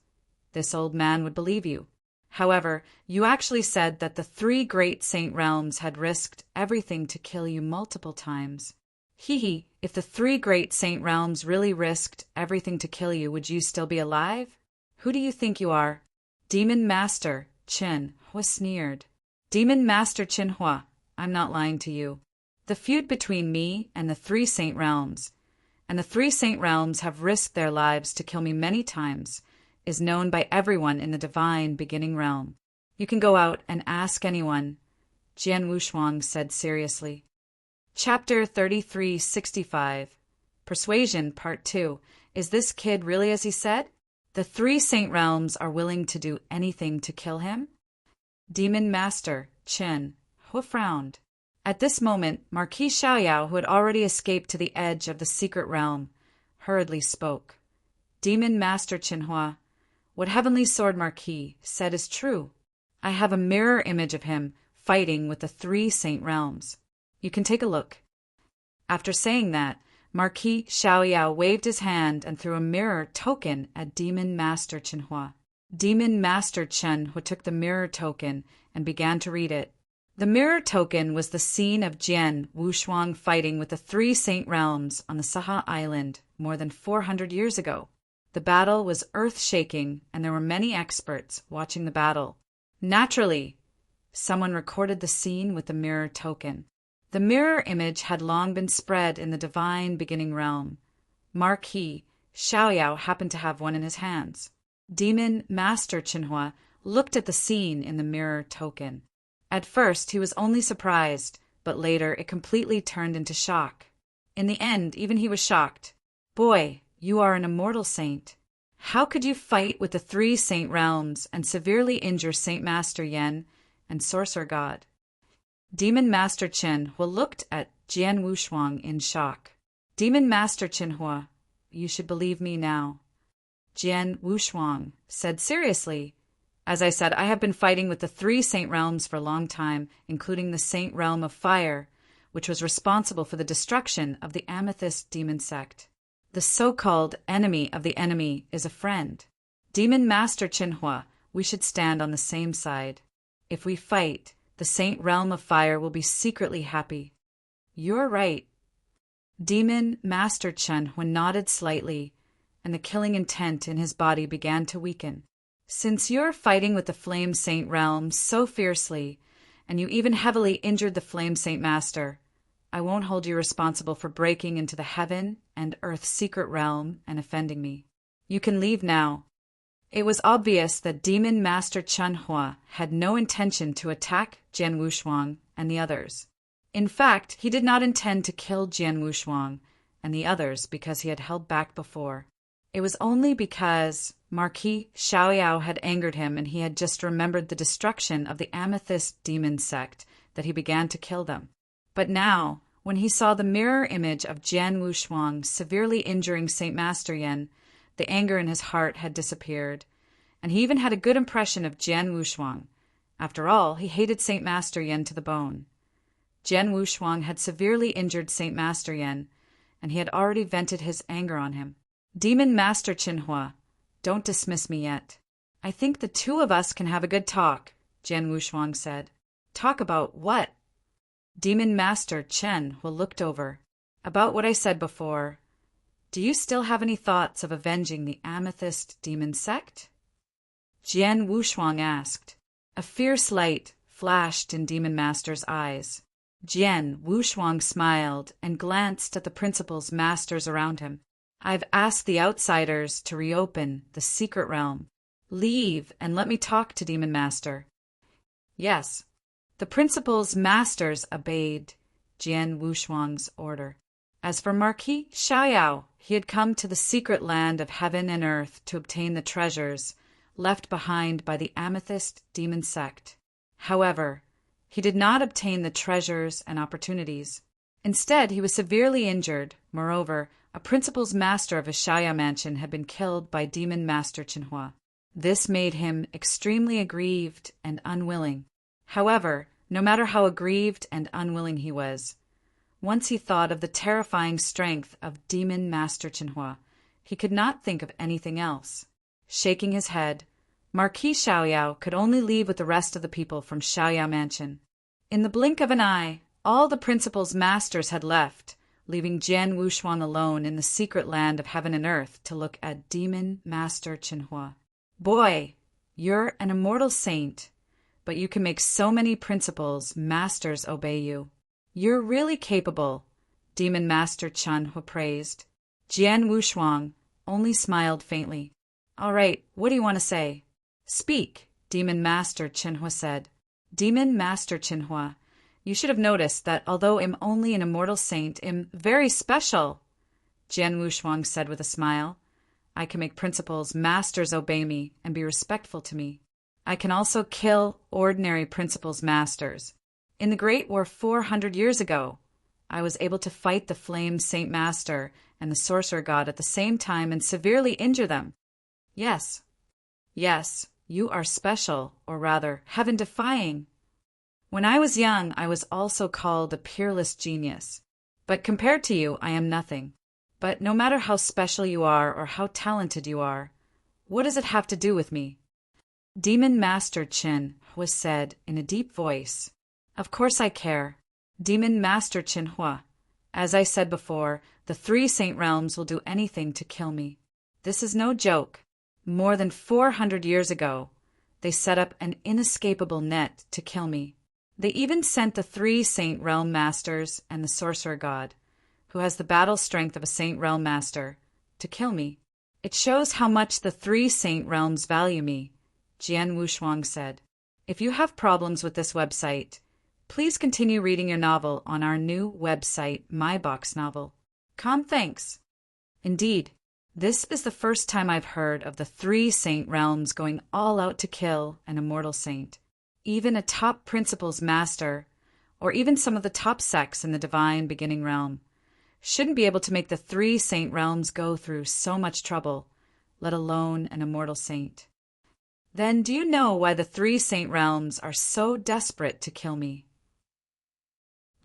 Speaker 1: this old man would believe you. However, you actually said that the 3 great saint realms had risked everything to kill you multiple times. Hee, if the 3 great saint realms really risked everything to kill you, would you still be alive? Who do you think you are?" Demon Master Chen Hua sneered. "Demon Master Chen Hua, I'm not lying to you. The feud between me and the 3 Saint Realms, and the 3 Saint Realms have risked their lives to kill me many times, is known by everyone in the divine beginning realm. You can go out and ask anyone," Jian Wushuang said seriously. Chapter 3365 Persuasion Part 2. Is this kid really as he said? The 3 Saint Realms are willing to do anything to kill him? Demon Master Chen Hua frowned. At this moment, Marquis Xiaoyao, who had already escaped to the edge of the secret realm, hurriedly spoke. "Demon Master Qinhua, what Heavenly Sword Marquis said is true. I have a mirror image of him fighting with the 3 Saint Realms. You can take a look." After saying that, Marquis Xiaoyao waved his hand and threw a mirror token at Demon Master Qinhua. Demon Master Chen took the mirror token and began to read it. The mirror token was the scene of Jian Wushuang fighting with the 3 Saint Realms on the Saha Island more than 400 years ago. The battle was earth-shaking, and there were many experts watching the battle. Naturally, someone recorded the scene with the mirror token. The mirror image had long been spread in the divine beginning realm. Marquis Xiaoyao happened to have one in his hands. Demon Master Qinhua looked at the scene in the mirror token. At first, he was only surprised, but later it completely turned into shock. In the end, even he was shocked. "Boy, you are an immortal saint. How could you fight with the 3 Saint Realms and severely injure Saint Master Yen and Sorcerer God?" Demon Master Chen looked at Jian Wushuang in shock. "Demon Master Qinhua, you should believe me now." Jian Wushuang said seriously, "As I said, I have been fighting with the 3 Saint Realms for a long time, including the Saint Realm of Fire, which was responsible for the destruction of the Amethyst Demon Sect. The so-called enemy of the enemy is a friend. Demon Master Qinhua, we should stand on the same side. If we fight, the Saint Realm of Fire will be secretly happy. You're right. Demon Master Qinhua nodded slightly, and the killing intent in his body began to weaken. Since you're fighting with the Flame Saint Realm so fiercely, and you even heavily injured the Flame Saint Master, I won't hold you responsible for breaking into the Heaven and Earth secret realm and offending me. You can leave now. It was obvious that Demon Master Qinhua had no intention to attack Jian Wushuang and the others. In fact, he did not intend to kill Jian Wushuang and the others because he had held back before. It was only because Marquis Xiaoyao had angered him and he had just remembered the destruction of the Amethyst demon sect that he began to kill them. But now, when he saw the mirror image of Jian Wushuang severely injuring Saint Master Yen, the anger in his heart had disappeared, and he even had a good impression of Jian Wushuang. After all, he hated Saint Master Yen to the bone. Jian Wushuang had severely injured Saint Master Yen, and he had already vented his anger on him. Demon Master Qinhua, don't dismiss me yet. I think the two of us can have a good talk, Jian Wushuang said. Talk about what? Demon Master Qinhua looked over. About what I said before. Do you still have any thoughts of avenging the Amethyst demon sect? Jian Wushuang asked. A fierce light flashed in Demon Master's eyes. Jian Wushuang smiled and glanced at the principals masters around him. I've asked the outsiders to reopen the secret realm. Leave and let me talk to Demon Master. Yes. The principal's masters obeyed Jian Wushuang's order. As for Marquis Xiaoyao, he had come to the secret land of heaven and earth to obtain the treasures left behind by the Amethyst demon sect. However, he did not obtain the treasures and opportunities. Instead, he was severely injured. Moreover, a principal's master of a Xiaoya mansion had been killed by Demon Master Qinhua. This made him extremely aggrieved and unwilling. However, no matter how aggrieved and unwilling he was, once he thought of the terrifying strength of Demon Master Qinhua, he could not think of anything else. Shaking his head, Marquis Xiaoyao could only leave with the rest of the people from Xiaoya Mansion. In the blink of an eye, all the principal's masters had left, leaving Jian Wushuang alone in the secret land of heaven and earth to look at Demon Master Qinhua. Boy, you're an immortal saint, but you can make so many principals masters obey you. You're really capable, Demon Master Qinhua praised. Jian Wushuang only smiled faintly. All right, what do you want to say? Speak, Demon Master Qinhua said. Demon Master Qinhua, you should have noticed that although I'm only an immortal saint, I'm very special, Jian Wushuang said with a smile. I can make principals masters obey me and be respectful to me. I can also kill ordinary principals masters. In the Great War 400 years ago, I was able to fight the Flame Saint Master and the Sorcerer God at the same time and severely injure them. Yes, you are special, or rather, heaven-defying. When I was young, I was also called a peerless genius. But compared to you, I am nothing. But no matter how special you are or how talented you are, what does it have to do with me? Demon Master Qinhua said in a deep voice. Of course I care. Demon Master Qinhua. As I said before, the 3 Saint Realms will do anything to kill me. This is no joke. More than 400 years ago, they set up an inescapable net to kill me. They even sent the 3 Saint Realm Masters and the Sorcerer God, who has the battle strength of a Saint Realm Master, to kill me. It shows how much the 3 Saint Realms value me, Jian Wushuang said. If you have problems with this website, please continue reading your novel on our new website, My Box Novel. Thanks. Indeed, this is the first time I've heard of the 3 Saint Realms going all out to kill an immortal saint. Even a top principal's master, or even some of the top sects in the divine beginning realm, shouldn't be able to make the 3 Saint Realms go through so much trouble, let alone an immortal saint. Then do you know why the 3 Saint Realms are so desperate to kill me?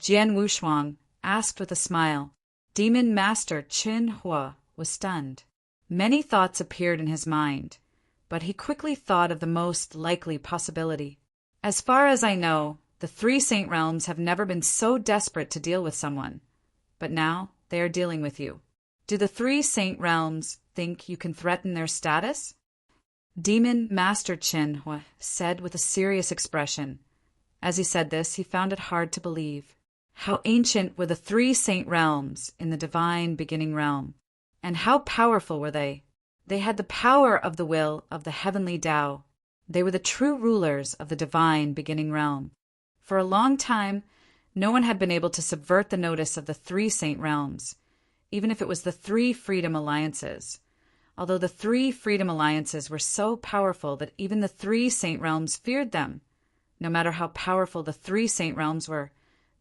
Speaker 1: Jian Wushuang asked with a smile. Demon Master Qinhua was stunned. Many thoughts appeared in his mind, but he quickly thought of the most likely possibility. As far as I know, the 3 Saint Realms have never been so desperate to deal with someone, but now they are dealing with you. Do the 3 Saint Realms think you can threaten their status? Demon Master Chen Hua said with a serious expression. As he said this, he found it hard to believe. How ancient were the 3 Saint Realms in the divine beginning realm, and how powerful were they? They had the power of the will of the heavenly Tao. They were the true rulers of the divine beginning realm. For a long time, no one had been able to subvert the notice of the 3 Saint Realms, even if it was the 3 Freedom Alliances. Although the 3 Freedom Alliances were so powerful that even the 3 Saint Realms feared them. No matter how powerful the 3 Saint Realms were,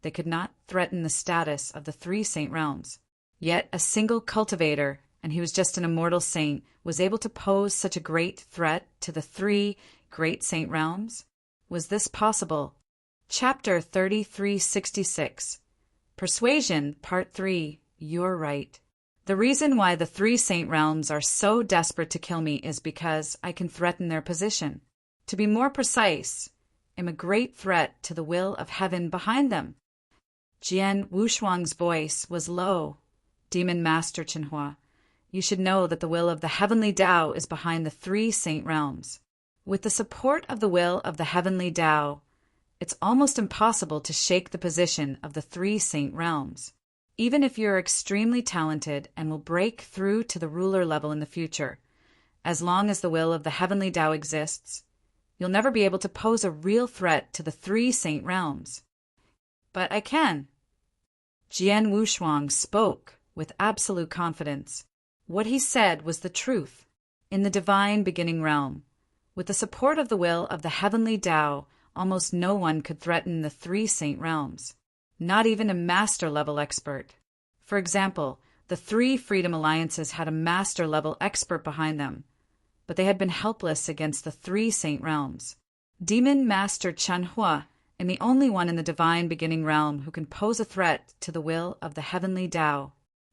Speaker 1: they could not threaten the status of the 3 Saint Realms. Yet a single cultivator, and he was just an immortal saint, was able to pose such a great threat to the 3 Great Saint Realms? Was this possible? Chapter 3366. Persuasion, Part 3. You're right. The reason why the 3 Saint Realms are so desperate to kill me is because I can threaten their position. To be more precise, am a great threat to the will of heaven behind them. Jian Wushuang's voice was low. Demon Master Chenhua, you should know that the will of the heavenly Tao is behind the 3 Saint Realms. With the support of the will of the heavenly Tao, it's almost impossible to shake the position of the 3 Saint Realms. Even if you're extremely talented and will break through to the ruler level in the future, as long as the will of the heavenly Tao exists, you'll never be able to pose a real threat to the 3 Saint Realms. But I can. Jian Wushuang spoke with absolute confidence. What he said was the truth. In the divine beginning realm, with the support of the will of the heavenly Tao, almost no one could threaten the 3 Saint Realms. Not even a master-level expert. For example, the 3 Freedom Alliances had a master-level expert behind them, but they had been helpless against the 3 Saint Realms. Demon Master Chen Hua am the only one in the divine beginning realm who can pose a threat to the will of the heavenly Tao.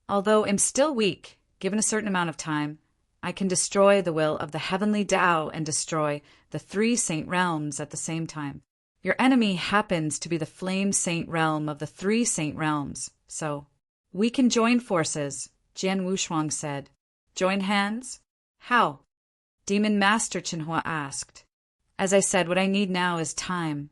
Speaker 1: Although I'm still weak, given a certain amount of time, I can destroy the will of the heavenly Tao and destroy the 3 Saint Realms at the same time. Your enemy happens to be the Flame Saint Realm of the 3 Saint Realms, so we can join forces, Jian Wushuang said. Join hands? How? Demon Master Chenhua asked. As I said, what I need now is time,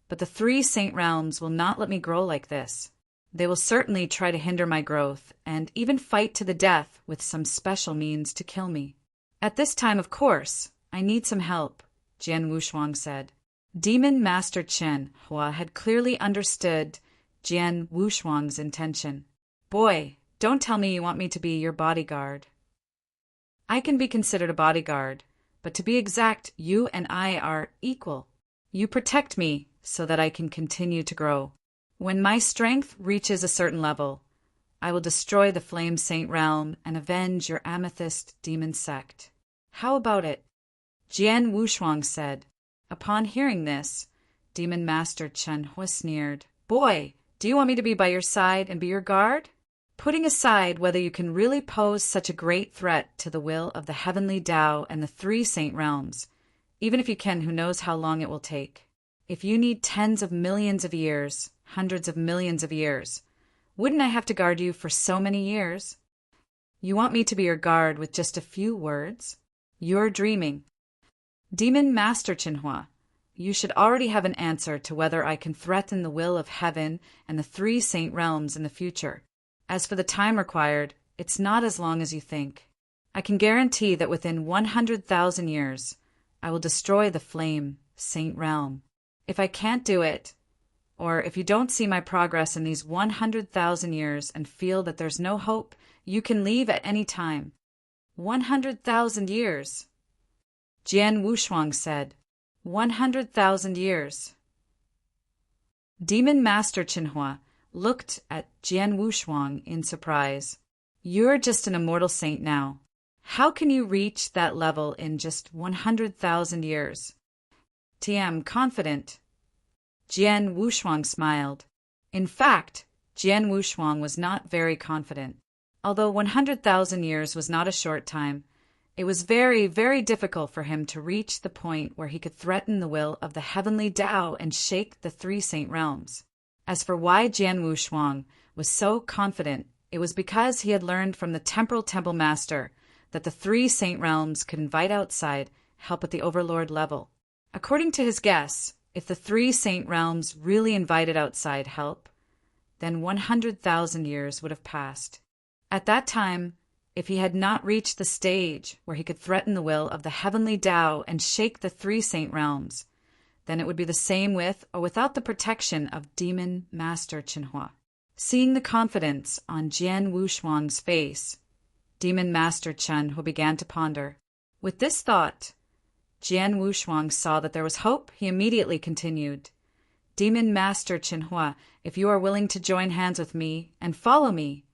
Speaker 1: but the 3 Saint Realms will not let me grow like this. They will certainly try to hinder my growth and even fight to the death with some special means to kill me. At this time, of course, I need some help, Jian Wushuang said. Demon Master Chen Hua had clearly understood Jian Wushuang's intention. Boy, don't tell me you want me to be your bodyguard. I can be considered a bodyguard, but to be exact, you and I are equal. You protect me so that I can continue to grow. When my strength reaches a certain level, I will destroy the Flame Saint Realm and avenge your Amethyst Demon Sect. How about it? Jian Wushuang said. Upon hearing this, Demon Master Chen Hua sneered. Boy, do you want me to be by your side and be your guard? Putting aside whether you can really pose such a great threat to the will of the heavenly Tao and the 3 Saint Realms, even if you can, who knows how long it will take. If you need tens of millions of years, hundreds of millions of years, wouldn't I have to guard you for so many years? You want me to be your guard with just a few words? You're dreaming. Demon Master Chenhua, you should already have an answer to whether I can threaten the will of heaven and the 3 Saint Realms in the future. As for the time required, it's not as long as you think. I can guarantee that within 100,000 years, I will destroy the Flame Saint Realm. If I can't do it, or if you don't see my progress in these 100,000 years and feel that there's no hope, you can leave at any time. 100,000 years. Jian Wushuang said. 100,000 years. Demon Master Chenhua looked at Jian Wushuang in surprise. You're just an immortal saint now. How can you reach that level in just 100,000 years? TM confident. Jian Wushuang smiled. In fact, Jian Wushuang was not very confident. Although 100,000 years was not a short time, it was very, very difficult for him to reach the point where he could threaten the will of the heavenly Tao and shake the three saint realms. As for why Jian Wushuang was so confident, it was because he had learned from the temporal temple master that the three saint realms could invite outside help at the overlord level. According to his guess, if the three saint realms really invited outside help, then 100,000 years would have passed. At that time, if he had not reached the stage where he could threaten the will of the heavenly Tao and shake the three saint realms, then it would be the same with or without the protection of Demon Master Qinhua. Seeing the confidence on Jian Wushuang's face, Demon Master Qinhua began to ponder. With this thought, Jian Wushuang saw that there was hope. He immediately continued, Demon Master Qinhua, if you are willing to join hands with me and follow me,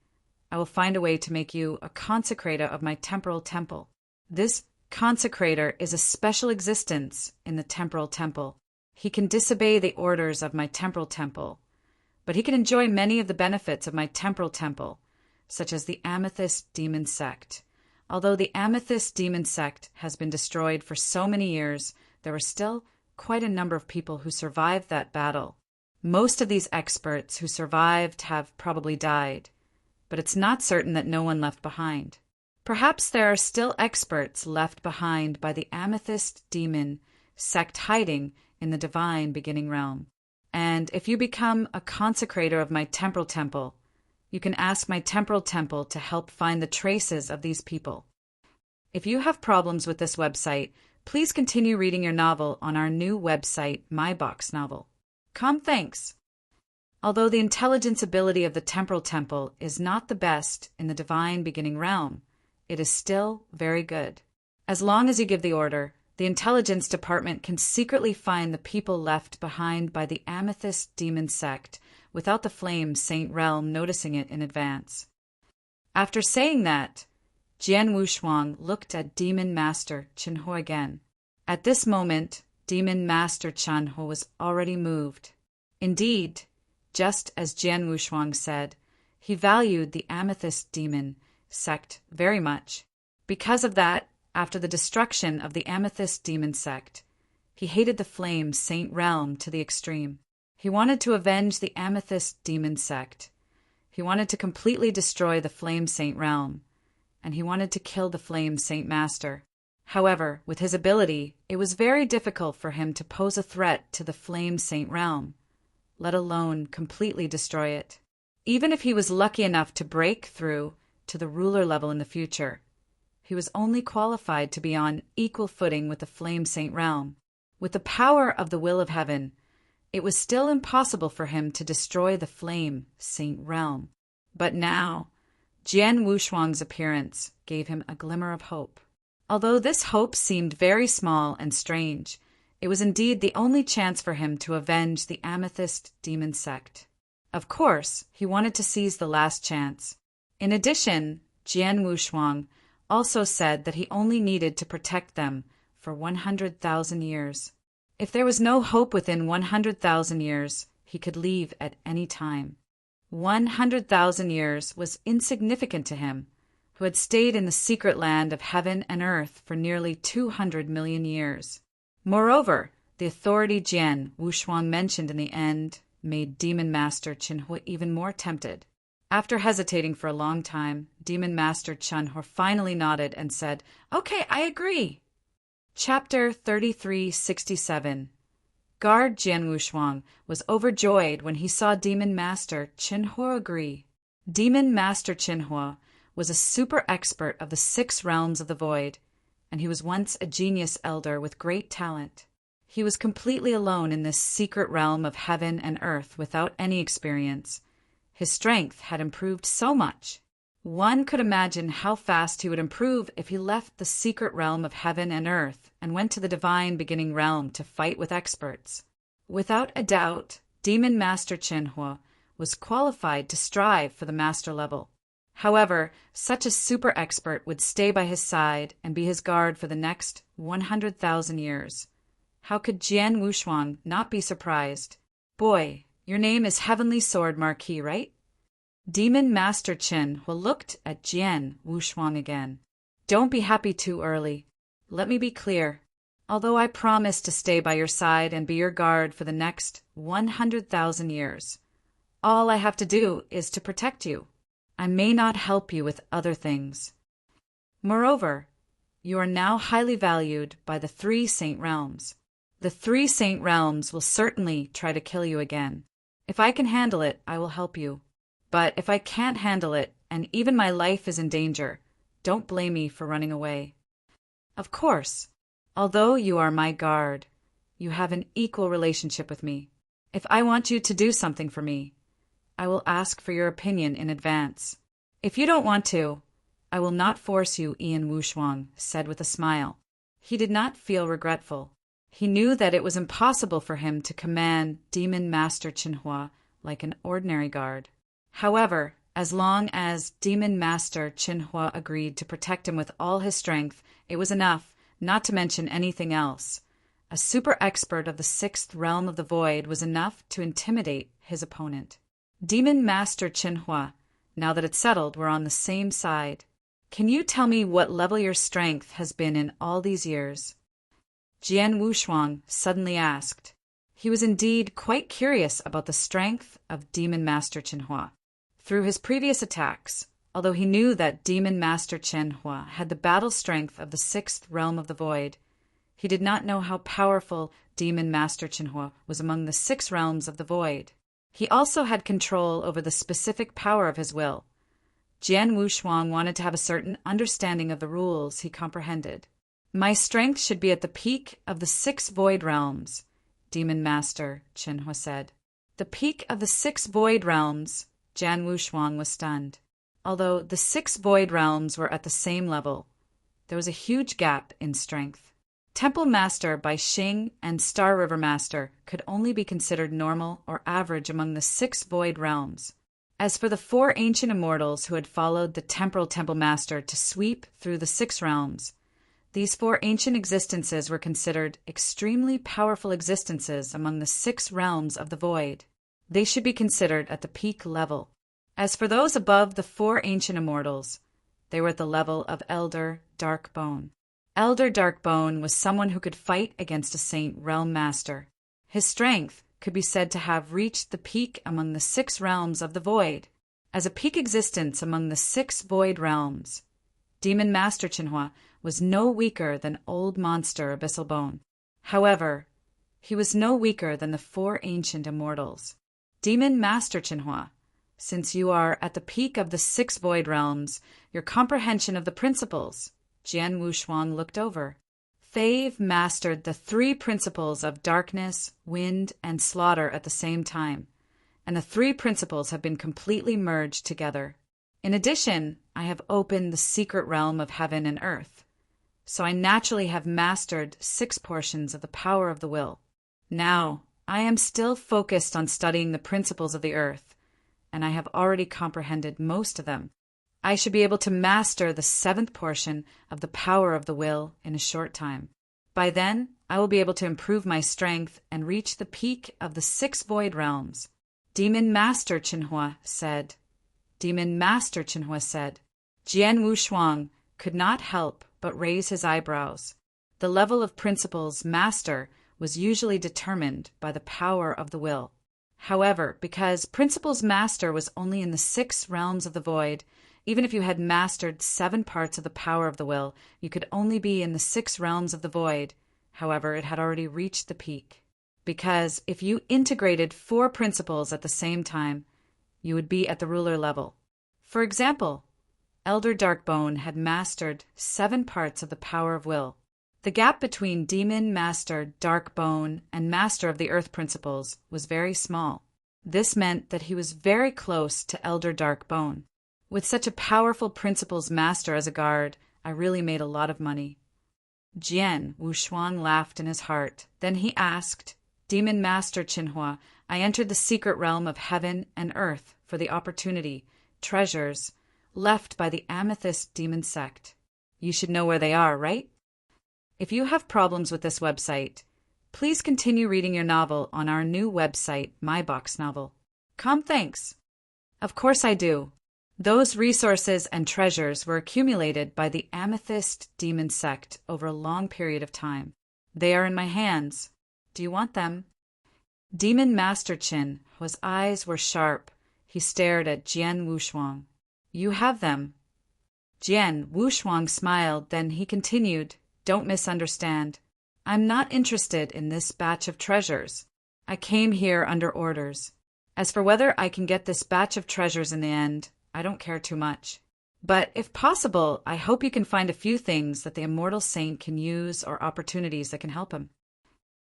Speaker 1: I will find a way to make you a consecrator of my temporal temple. This consecrator is a special existence in the temporal temple. He can disobey the orders of my temporal temple, but he can enjoy many of the benefits of my temporal temple, such as the Amethyst Demon Sect. Although the Amethyst Demon Sect has been destroyed for so many years, there are still quite a number of people who survived that battle. Most of these experts who survived have probably died, but it's not certain that no one left behind. Perhaps there are still experts left behind by the Amethyst Demon Sect hiding in the divine beginning realm. And if you become a consecrator of my temporal temple, you can ask my temporal temple to help find the traces of these people. If you have problems with this website, please continue reading your novel on our new website, myboxnovel.com. Thanks. Although the intelligence ability of the temporal temple is not the best in the divine beginning realm, it is still very good. As long as you give the order, the intelligence department can secretly find the people left behind by the Amethyst Demon Sect without the Flame Saint Realm noticing it in advance. After saying that, Jian Wushuang looked at Demon Master Qinhua again. At this moment, Demon Master Qinhua was already moved. Indeed, just as Jian Wushuang said, he valued the Amethyst Demon Sect very much. Because of that, after the destruction of the Amethyst Demon Sect, he hated the Flame Saint Realm to the extreme. He wanted to avenge the Amethyst Demon Sect. He wanted to completely destroy the Flame Saint Realm, and he wanted to kill the Flame Saint Master. However, with his ability, it was very difficult for him to pose a threat to the Flame Saint Realm, let alone completely destroy it. Even if he was lucky enough to break through to the ruler level in the future, he was only qualified to be on equal footing with the Flame Saint Realm. With the power of the will of heaven, it was still impossible for him to destroy the Flame Saint Realm. But now, Jian Wushuang's appearance gave him a glimmer of hope. Although this hope seemed very small and strange, it was indeed the only chance for him to avenge the Amethyst Demon Sect. Of course, he wanted to seize the last chance. In addition, Jian Wushuang also said that he only needed to protect them for 100,000 years. If there was no hope within 100,000 years, he could leave at any time. 100,000 years was insignificant to him, who had stayed in the secret land of heaven and earth for nearly 200 million years. Moreover, the authority Jian Wushuang mentioned in the end made Demon Master Qinhua even more tempted. After hesitating for a long time, Demon Master Qinhua finally nodded and said, "Okay, I agree." Chapter 3367. Guard Jian Wushuang was overjoyed when he saw Demon Master Qinhua agree. Demon Master Qinhua was a super expert of the 6 realms of the void, and he was once a genius elder with great talent. He was completely alone in this secret realm of heaven and earth without any experience. His strength had improved so much. One could imagine how fast he would improve if he left the secret realm of heaven and earth and went to the divine beginning realm to fight with experts. Without a doubt, Demon Master Qinhua was qualified to strive for the master level. However, such a super expert would stay by his side and be his guard for the next 100,000 years. How could Jian Wushuang not be surprised? "Boy, your name is Heavenly Sword Marquis, right?" Demon Master Chinhua looked at Jian Wushuang again. Don't be happy too early. Let me be clear. Although I promise to stay by your side and be your guard for the next 100,000 years, all I have to do is to protect you. I may not help you with other things. Moreover, you are now highly valued by the 3 Saint Realms. The 3 Saint Realms will certainly try to kill you again. If I can handle it, I will help you. But if I can't handle it, and even my life is in danger, don't blame me for running away. Of course, although you are my guard, you have an equal relationship with me. If I want you to do something for me, I will ask for your opinion in advance. If you don't want to, I will not force you, Ian Wushuang said with a smile. He did not feel regretful. He knew that it was impossible for him to command Demon Master Chinhua like an ordinary guard. However, as long as Demon Master Chinhua agreed to protect him with all his strength, it was enough, not to mention anything else. A super expert of the 6th realm of the void was enough to intimidate his opponent. Demon Master Chinhua, now that it's settled, we're on the same side. Can you tell me what level your strength has been in all these years? Jian Wushuang suddenly asked. He was indeed quite curious about the strength of Demon Master Chinhua. Through his previous attacks, although he knew that Demon Master Chinhua had the battle strength of the 6th realm of the void, he did not know how powerful Demon Master Chinhua was among the 6 realms of the void. He also had control over the specific power of his will. Jian Wushuang wanted to have a certain understanding of the rules he comprehended. My strength should be at the peak of the 6 void realms, Demon Master Chinhua said. The peak of the 6 void realms. Jian Wushuang was stunned. Although the 6 void realms were at the same level, there was a huge gap in strength. Temple Master by Xing and Star River Master could only be considered normal or average among the 6 void realms. As for the 4 ancient immortals who had followed the temporal Temple Master to sweep through the 6 realms, these 4 ancient existences were considered extremely powerful existences among the 6 realms of the void. They should be considered at the peak level. As for those above the 4 ancient immortals, they were at the level of Elder Darkbone. Elder Darkbone was someone who could fight against a Saint Realm Master. His strength could be said to have reached the peak among the 6 realms of the void. As a peak existence among the 6 void realms, Demon Master Chinhua was no weaker than Old Monster Abyssal Bone. However, he was no weaker than the 4 ancient immortals. Demon Master Chinhua, since you are at the peak of the 6 void realms, your comprehension of the principles, Jian Wushuang looked over. They've mastered the 3 principles of darkness, wind, and slaughter at the same time, and the 3 principles have been completely merged together. In addition, I have opened the secret realm of heaven and earth, so I naturally have mastered 6 portions of the power of the will. Now, I am still focused on studying the principles of the earth, and I have already comprehended most of them. I should be able to master the 7th portion of the power of the will in a short time. By then, I will be able to improve my strength and reach the peak of the 6 void realms. Demon Master Chinhua said. Demon Master Chinhua said. Jian Wushuang could not help but raise his eyebrows. The level of principles master was usually determined by the power of the will. However, because Principles Master was only in the 6 realms of the void, even if you had mastered 7 parts of the power of the will, you could only be in the 6 realms of the void. However, it had already reached the peak. Because if you integrated 4 principles at the same time, you would be at the ruler level. For example, Elder Darkbone had mastered 7 parts of the power of will. The gap between Demon Master Darkbone and Master of the Earth Principles was very small. This meant that he was very close to Elder Darkbone. With such a powerful Principles Master as a guard, I really made a lot of money. Jian Wushuang laughed in his heart. Then he asked, Demon Master Chinhua, I entered the secret realm of heaven and earth for the opportunity, treasures, left by the Amethyst Demon Sect. You should know where they are, right? If you have problems with this website, please continue reading your novel on our new website, My Box Novel. Thanks. Of course I do. Those resources and treasures were accumulated by the Amethyst Demon Sect over a long period of time. They are in my hands. Do you want them? Demon Master Qin, whose eyes were sharp, he stared at Jian Wushuang. You have them. Jian Wushuang smiled, then he continued, Don't misunderstand. I'm not interested in this batch of treasures. I came here under orders. As for whether I can get this batch of treasures in the end, I don't care too much. But if possible, I hope you can find a few things that the Immortal Saint can use or opportunities that can help him.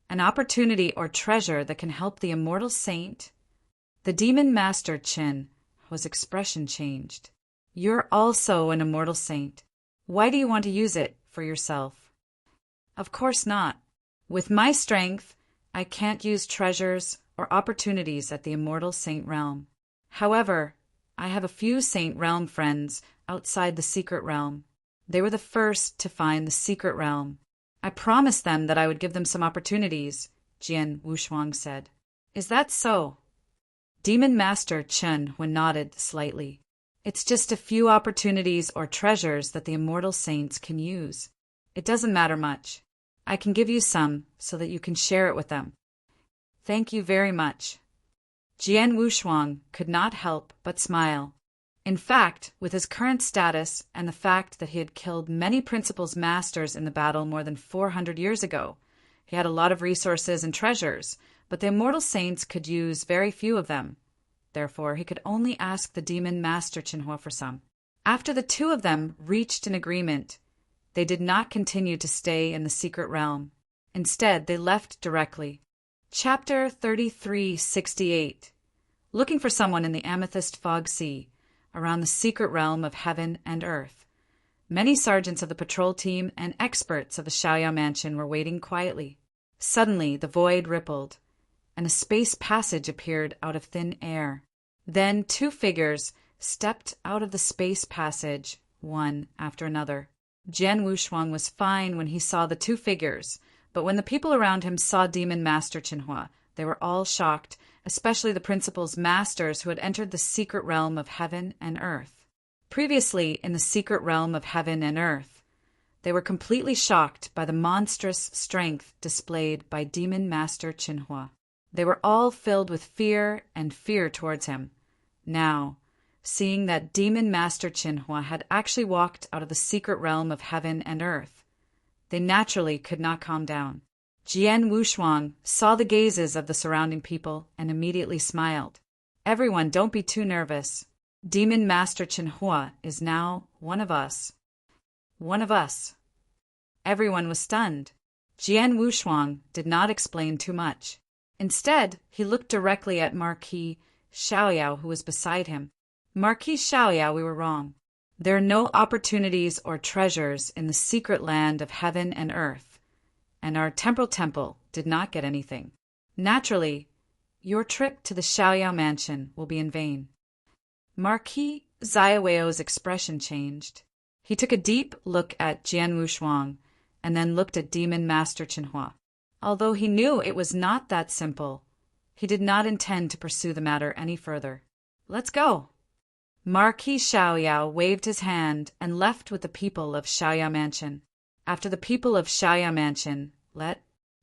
Speaker 1: An opportunity or treasure that can help the Immortal Saint? The Demon Master Qin, whose expression changed. You're also an Immortal Saint. Why do you want to use it for yourself? Of course not. With my strength, I can't use treasures or opportunities at the Immortal Saint Realm. However, I have a few Saint Realm friends outside the Secret Realm. They were the first to find the Secret Realm. I promised them that I would give them some opportunities, Jian Wushuang said. Is that so? Demon Master Chen nodded slightly. It's just a few opportunities or treasures that the Immortal Saints can use. It doesn't matter much. I can give you some so that you can share it with them. Thank you very much. Jian Wushuang could not help but smile. In fact, with his current status and the fact that he had killed many Principal's masters in the battle more than 400 years ago, he had a lot of resources and treasures, but the Immortal Saints could use very few of them. Therefore, he could only ask the Demon Master Qinhua for some. After the two of them reached an agreement, they did not continue to stay in the Secret Realm. Instead, they left directly. Chapter 3368. Looking for someone in the Amethyst Fog Sea, around the Secret Realm of Heaven and Earth. Many sergeants of the patrol team and experts of the Xiaoyao Mansion were waiting quietly. Suddenly, the void rippled, and a space passage appeared out of thin air. Then two figures stepped out of the space passage, one after another. Jian Wushuang was fine when he saw the two figures, but when the people around him saw Demon Master Qinhua, they were all shocked, especially the Principal's masters who had entered the Secret Realm of Heaven and Earth. Previously, in the Secret Realm of Heaven and Earth, they were completely shocked by the monstrous strength displayed by Demon Master Qinhua. They were all filled with fear and fear towards him. Now, seeing that Demon Master Qinhua had actually walked out of the Secret Realm of Heaven and Earth, they naturally could not calm down. Jian Wushuang saw the gazes of the surrounding people and immediately smiled. Everyone, don't be too nervous. Demon Master Qinhua is now one of us. One of us. Everyone was stunned. Jian Wushuang did not explain too much. Instead, he looked directly at Marquis Xiaoyao, who was beside him. Marquis Xiaoyao, we were wrong. There are no opportunities or treasures in the secret land of heaven and earth, and our temporal temple did not get anything. Naturally, your trip to the Xiaoyao Mansion will be in vain. Marquis Xiaoyao's expression changed. He took a deep look at Jian Wushuang and then looked at Demon Master Qinhua. Although he knew it was not that simple, he did not intend to pursue the matter any further. Let's go. Marquis Xiaoyao waved his hand and left with the people of Xiaoyao Mansion. After the people of Xiaoyao Mansion,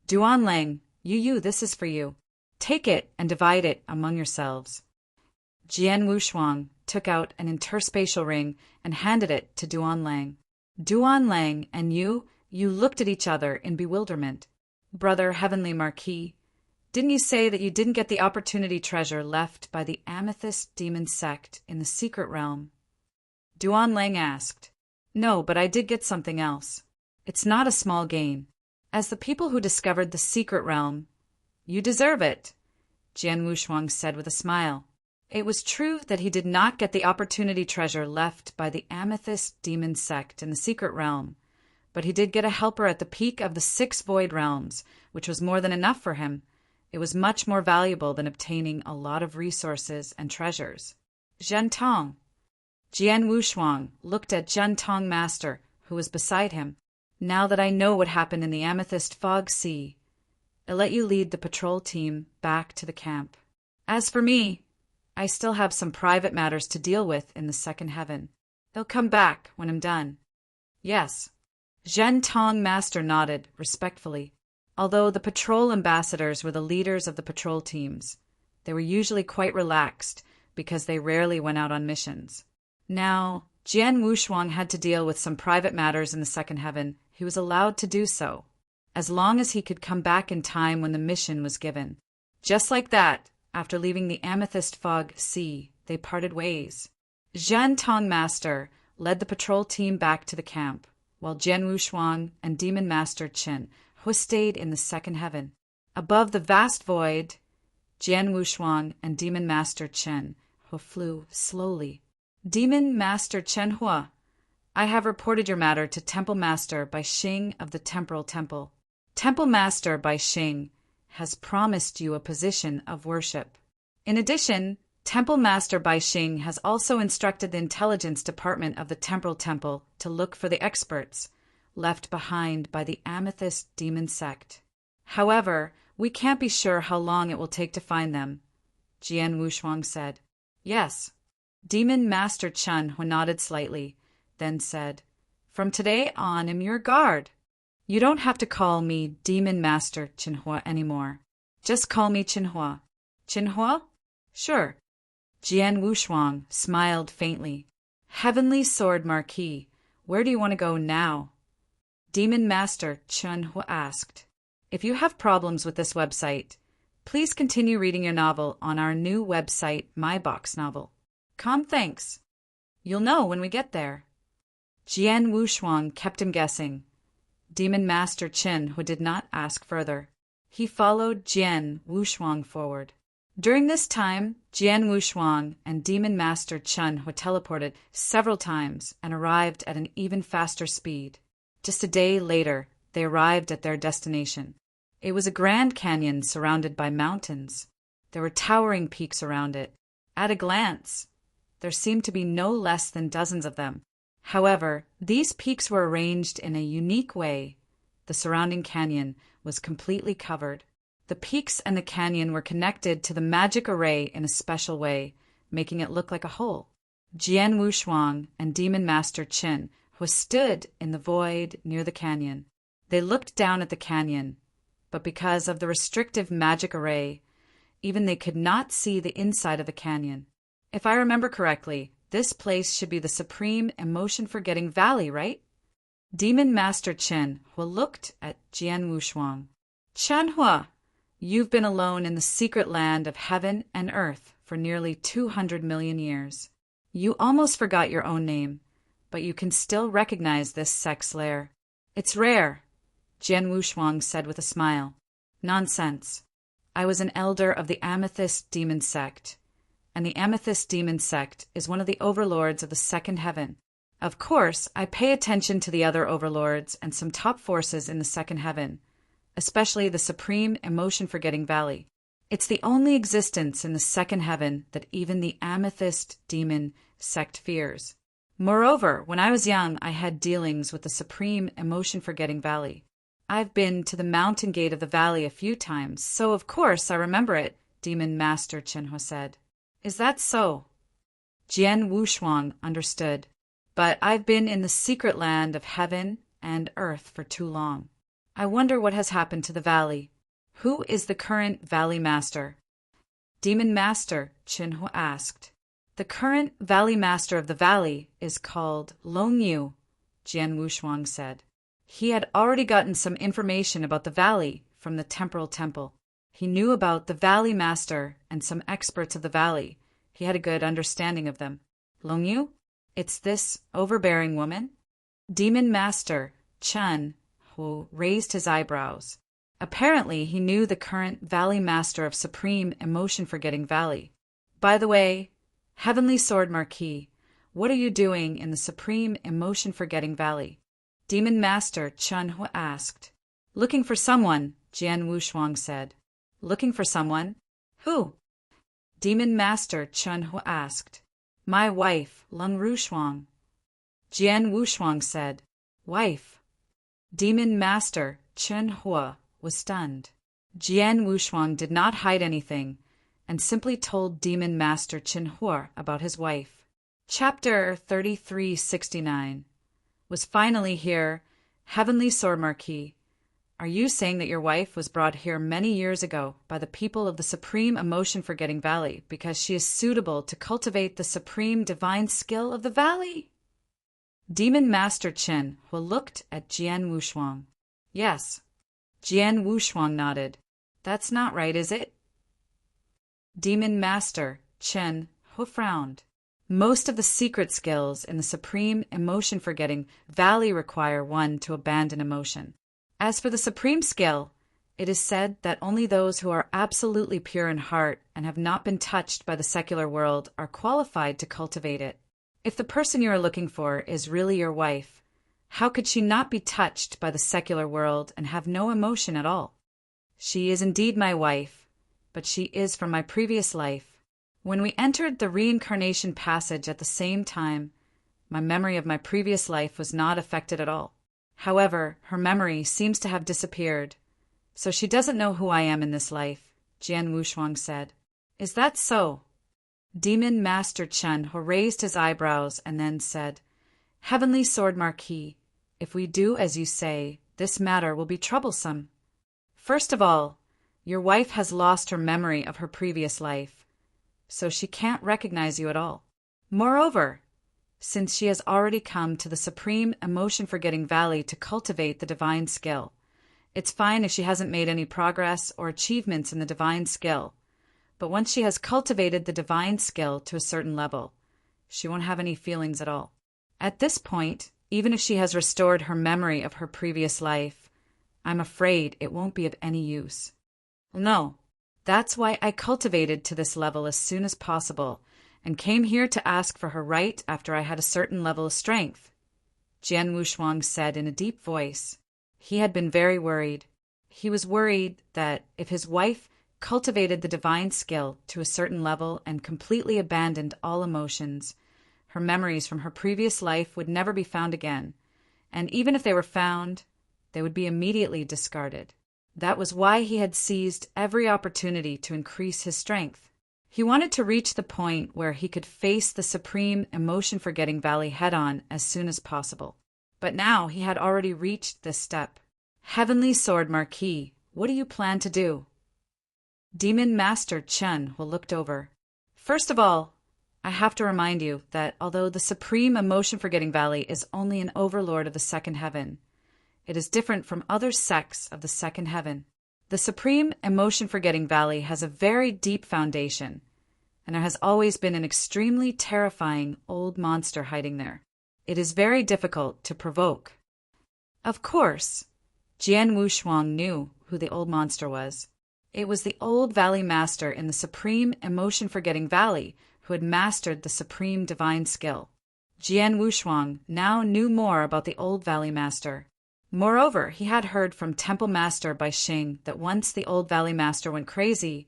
Speaker 1: Duanlang, this is for you. Take it and divide it among yourselves. Jian Wushuang took out an interspatial ring and handed it to Duanlang. Duanlang and you looked at each other in bewilderment. Brother Heavenly Marquis, didn't you say that you didn't get the opportunity treasure left by the Amethyst Demon Sect in the Secret Realm? Duanlang asked. No, but I did get something else. It's not a small gain. As the people who discovered the Secret Realm, you deserve it, Jian Wushuang said with a smile. It was true that he did not get the opportunity treasure left by the Amethyst Demon Sect in the Secret Realm, but he did get a helper at the peak of the 6 Void Realms, which was more than enough for him. It was much more valuable than obtaining a lot of resources and treasures. Zhentong. Jian Wushuang looked at Zhentong Master, who was beside him. Now that I know what happened in the Amethyst Fog Sea, I'll let you lead the patrol team back to the camp. As for me, I still have some private matters to deal with in the second heaven. They'll come back when I'm done. Yes. Zhen Tong Master nodded respectfully. Although the patrol ambassadors were the leaders of the patrol teams, they were usually quite relaxed because they rarely went out on missions. Now, Jian Wushuang had to deal with some private matters in the second heaven. He was allowed to do so, as long as he could come back in time when the mission was given. Just like that, after leaving the Amethyst Fog Sea, they parted ways. Zhen Tong Master led the patrol team back to the camp, while Jian Wushuang and Demon Master Chen stayed in the second heaven. Above the vast void, Jian Wushuang and Demon Master Chen flew slowly. Demon Master Chen Hua, I have reported your matter to Temple Master Bai Xing of the Temporal Temple. Temple Master Bai Xing has promised you a position of worship. In addition, Temple Master Bai Xing has also instructed the intelligence department of the Temporal Temple to look for the experts left behind by the Amethyst Demon Sect. However, we can't be sure how long it will take to find them, Jian Wushuang said. Yes. Demon Master Chen nodded slightly, then said, From today on, I'm your guard. You don't have to call me Demon Master Chenhua anymore. Just call me Chenhua. Chenhua? Sure. Jian Wushuang smiled faintly. Heavenly Sword Marquis, where do you want to go now? Demon Master Chenhua asked. If you have problems with this website, please continue reading your novel on our new website, My Box Novel. Thanks. You'll know when we get there. Jian Wushuang kept him guessing. Demon Master Chen did not ask further. He followed Jian Wushuang forward. During this time, Jian Wushuang and Demon Master Chen teleported several times and arrived at an even faster speed. Just a day later, they arrived at their destination. It was a grand canyon surrounded by mountains. There were towering peaks around it. At a glance, there seemed to be no less than dozens of them. However, these peaks were arranged in a unique way. The surrounding canyon was completely covered. The peaks and the canyon were connected to the magic array in a special way, making it look like a whole. Jian Wushuang and Demon Master Chen stood in the void near the canyon. They looked down at the canyon, but because of the restrictive magic array, even they could not see the inside of the canyon. If I remember correctly, this place should be the supreme emotion-forgetting valley, right? Demon Master Chen looked at Jian Wushuang. Chen Hua, you've been alone in the secret land of heaven and earth for nearly 200 million years. You almost forgot your own name, but you can still recognize this sex lair. It's rare, Jian Wushuang said with a smile. Nonsense. I was an elder of the Amethyst Demon Sect, and the Amethyst Demon Sect is one of the overlords of the second heaven. Of course, I pay attention to the other overlords and some top forces in the second heaven, especially the supreme emotion-forgetting valley. It's the only existence in the second heaven that even the Amethyst Demon Sect fears. Moreover, when I was young, I had dealings with the supreme emotion-forgetting valley. I've been to the mountain gate of the valley a few times, so of course I remember it, Demon Master Chenhua said. Is that so? Jian Wushuang understood. But I've been in the secret land of heaven and earth for too long. I wonder what has happened to the valley. Who is the current valley master? Demon Master Chenhua asked. The current valley master of the valley is called Long Yu, Jian Wushuang said. He had already gotten some information about the valley from the Temporal Temple. He knew about the valley master and some experts of the valley. He had a good understanding of them. Long Yu? It's this overbearing woman? Demon Master Chen raised his eyebrows. Apparently, he knew the current valley master of Supreme Emotion-Forgetting Valley. By the way, Heavenly Sword Marquis, what are you doing in the Supreme Emotion-Forgetting Valley? Demon Master Chen asked. Looking for someone, Jian Wushuang said. Looking for someone? Who? Demon Master Chen asked. My wife, Lung Rushuang. Jian Wushuang said. Wife. Demon Master Chen was stunned. Jian Wushuang did not hide anything, and simply told Demon Master Chen Huo about his wife. Chapter 3369 was finally here. Heavenly Sword Marquis, are you saying that your wife was brought here many years ago by the people of the Supreme Emotion-Forgetting Valley because she is suitable to cultivate the supreme divine skill of the valley? Demon Master Chen Huo looked at Jian Wushuang. Yes. Jian Wushuang nodded. That's not right, is it? Demon Master Chen Huo frowned. Most of the secret skills in the Supreme Emotion-Forgetting Valley require one to abandon emotion. As for the supreme skill, it is said that only those who are absolutely pure in heart and have not been touched by the secular world are qualified to cultivate it. If the person you are looking for is really your wife, how could she not be touched by the secular world and have no emotion at all? She is indeed my wife, but she is from my previous life. When we entered the reincarnation passage at the same time, my memory of my previous life was not affected at all. However, her memory seems to have disappeared, so she doesn't know who I am in this life, Jian Wushuang said. Is that so? Demon Master Chen Huo raised his eyebrows and then said, Heavenly Sword Marquis, if we do as you say, this matter will be troublesome. First of all, your wife has lost her memory of her previous life, so she can't recognize you at all. Moreover, since she has already come to the Supreme Emotion-Forgetting Valley to cultivate the divine skill, it's fine if she hasn't made any progress or achievements in the divine skill, but once she has cultivated the divine skill to a certain level, she won't have any feelings at all. At this point, even if she has restored her memory of her previous life, I'm afraid it won't be of any use. No, that's why I cultivated to this level as soon as possible, and came here to ask for her right after I had a certain level of strength, Jian Wushuang said in a deep voice. He had been very worried. He was worried that if his wife cultivated the divine skill to a certain level and completely abandoned all emotions, her memories from her previous life would never be found again, and even if they were found, they would be immediately discarded. That was why he had seized every opportunity to increase his strength. He wanted to reach the point where he could face the Supreme Emotion-Forgetting Valley head-on as soon as possible. But now he had already reached this step. Heavenly Sword Marquis, what do you plan to do? Demon Master Chen Huo looked over. First of all, I have to remind you that although the Supreme Emotion-Forgetting Valley is only an overlord of the second heaven, it is different from other sects of the second heaven. The Supreme Emotion-Forgetting Valley has a very deep foundation, and there has always been an extremely terrifying old monster hiding there. It is very difficult to provoke. Of course, Jian Wushuang knew who the old monster was. It was the old Valley Master in the Supreme Emotion-Forgetting Valley who had mastered the supreme divine skill. Jian Wushuang now knew more about the old Valley Master. Moreover, he had heard from Temple Master Bai Xing that once the old Valley Master went crazy,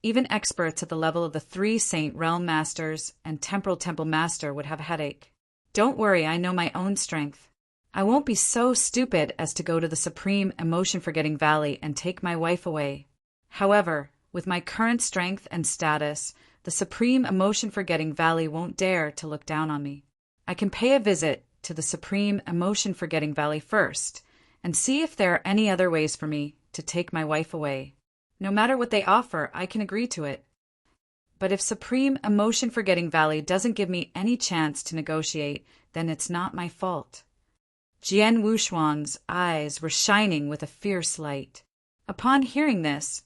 Speaker 1: even experts at the level of the 3 Saint Realm Masters and Temporal Temple Master would have a headache. Don't worry, I know my own strength. I won't be so stupid as to go to the Supreme Emotion-Forgetting Valley and take my wife away. However, with my current strength and status, the Supreme Emotion-Forgetting Valley won't dare to look down on me. I can pay a visit to the Supreme Emotion-Forgetting Valley first, and see if there are any other ways for me to take my wife away. No matter what they offer, I can agree to it. But if Supreme Emotion-Forgetting Valley doesn't give me any chance to negotiate, then it's not my fault. Jian Wushuang's eyes were shining with a fierce light. Upon hearing this,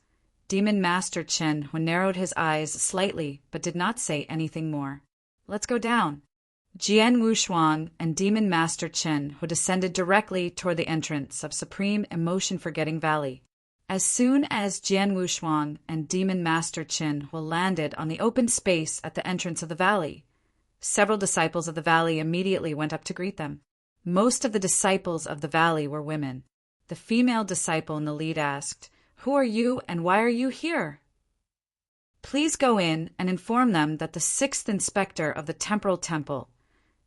Speaker 1: Demon Master Chen Huo narrowed his eyes slightly but did not say anything more. Let's go down. Jian Wushuang and Demon Master Chen Huo descended directly toward the entrance of Supreme Emotion-Forgetting Valley. As soon as Jian Wushuang and Demon Master Chen Huo landed on the open space at the entrance of the valley, several disciples of the valley immediately went up to greet them. Most of the disciples of the valley were women. The female disciple in the lead asked, "Who are you and why are you here?" "Please go in and inform them that the 6th Inspector of the Temporal Temple,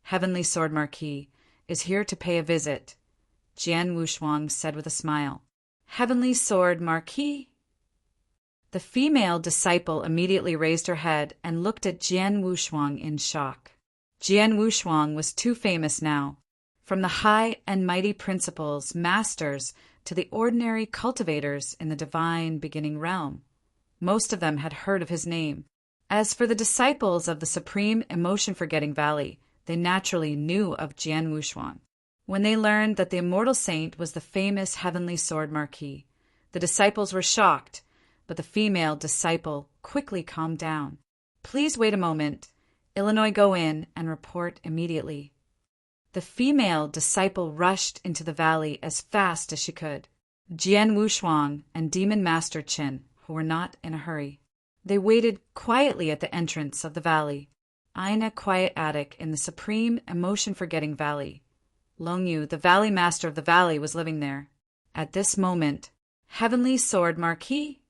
Speaker 1: Heavenly Sword Marquis, is here to pay a visit," Jian Wushuang said with a smile. Heavenly Sword Marquis? The female disciple immediately raised her head and looked at Jian Wushuang in shock. Jian Wushuang was too famous now. From the high and mighty principles, masters, to the ordinary cultivators in the divine beginning realm, most of them had heard of his name. As for the disciples of the Supreme Emotion-Forgetting Valley, they naturally knew of Jian Wushuang. When they learned that the immortal saint was the famous Heavenly Sword Marquis, the disciples were shocked, but the female disciple quickly calmed down. "Please wait a moment. Illinois, go in and report immediately." The female disciple rushed into the valley as fast as she could. Jian Wushuang and Demon Master Qin, who were not in a hurry. They waited quietly at the entrance of the valley, in a quiet attic in the Supreme Emotion-Forgetting Valley. Long Yu, the valley master of the valley, was living there. At this moment, Heavenly Sword Marquis?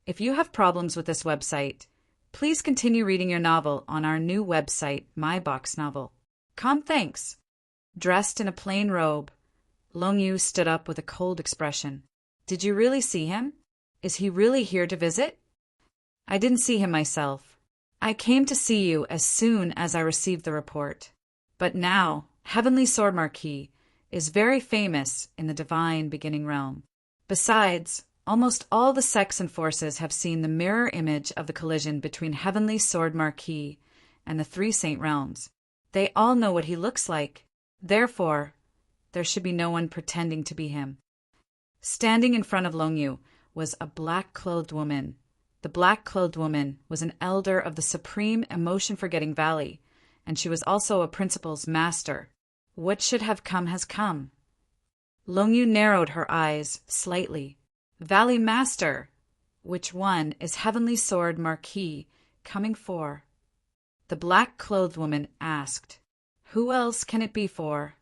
Speaker 1: If you have problems with this website, please continue reading your novel on our new website, My Box Novel. Thanks. Dressed in a plain robe, Long Yu stood up with a cold expression. "Did you really see him? Is he really here to visit?" "I didn't see him myself. I came to see you as soon as I received the report. But now, Heavenly Sword Marquis is very famous in the divine beginning realm. Besides, almost all the sects and forces have seen the mirror image of the collision between Heavenly Sword Marquis and the three saint realms. They all know what he looks like. Therefore, there should be no one pretending to be him." Standing in front of Long Yu was a black-clothed woman. The black-clothed woman was an elder of the Supreme Emotion-Forgetting Valley, and she was also a principal's master. What should have come has come. Long Yu narrowed her eyes slightly. "Valley Master, which one is Heavenly Sword Marquis coming for?" The black-clothed woman asked. "Who else can it be for?"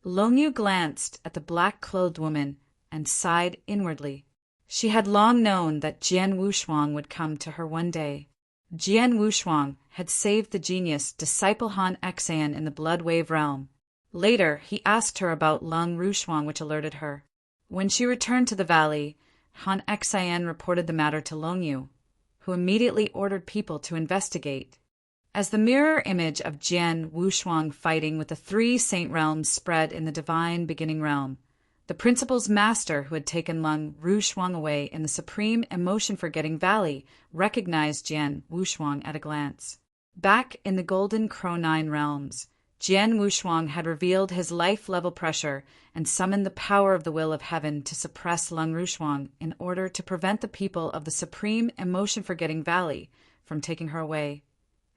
Speaker 1: Long Yu glanced at the black-clothed woman and sighed inwardly. She had long known that Jian Wushuang would come to her one day. Jian Wushuang had saved the genius Disciple Han Xan in the Blood Wave realm. Later, he asked her about Lung Rushuang, which alerted her. When she returned to the valley, Han Xan reported the matter to Long Yu, who immediately ordered people to investigate. As the mirror image of Jian Wushuang fighting with the three saint realms spread in the divine beginning realm, the principal's master who had taken Lung Rushuang away in the Supreme Emotion-Forgetting Valley recognized Jian Wushuang at a glance. Back in the Golden Crow Nine realms, Jian Wushuang had revealed his life-level pressure and summoned the power of the will of heaven to suppress Lung Rushuang in order to prevent the people of the Supreme Emotion-Forgetting Valley from taking her away.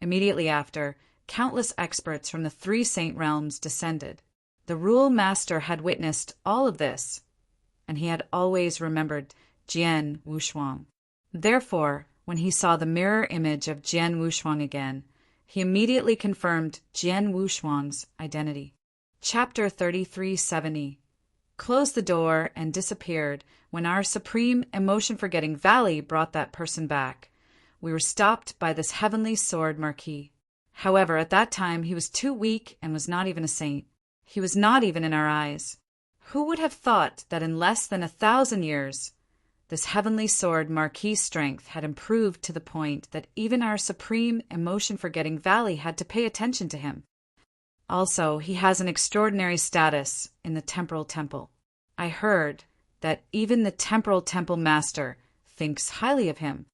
Speaker 1: Immediately after, countless experts from the three saint realms descended. The Rule Master had witnessed all of this, and he had always remembered Jian Wushuang. Therefore, when he saw the mirror image of Jian Wushuang again, he immediately confirmed Jian Wushuang's identity. Chapter 3370. Closed the door and disappeared when our Supreme Emotion-Forgetting Valley brought that person back. We were stopped by this Heavenly Sword Marquis. However, at that time he was too weak and was not even a saint. He was not even in our eyes. Who would have thought that in less than 1,000 years, this Heavenly Sword Marquis' strength had improved to the point that even our Supreme Emotion-Forgetting Valley had to pay attention to him. Also, he has an extraordinary status in the Temporal Temple. I heard that even the Temporal Temple Master thinks highly of him.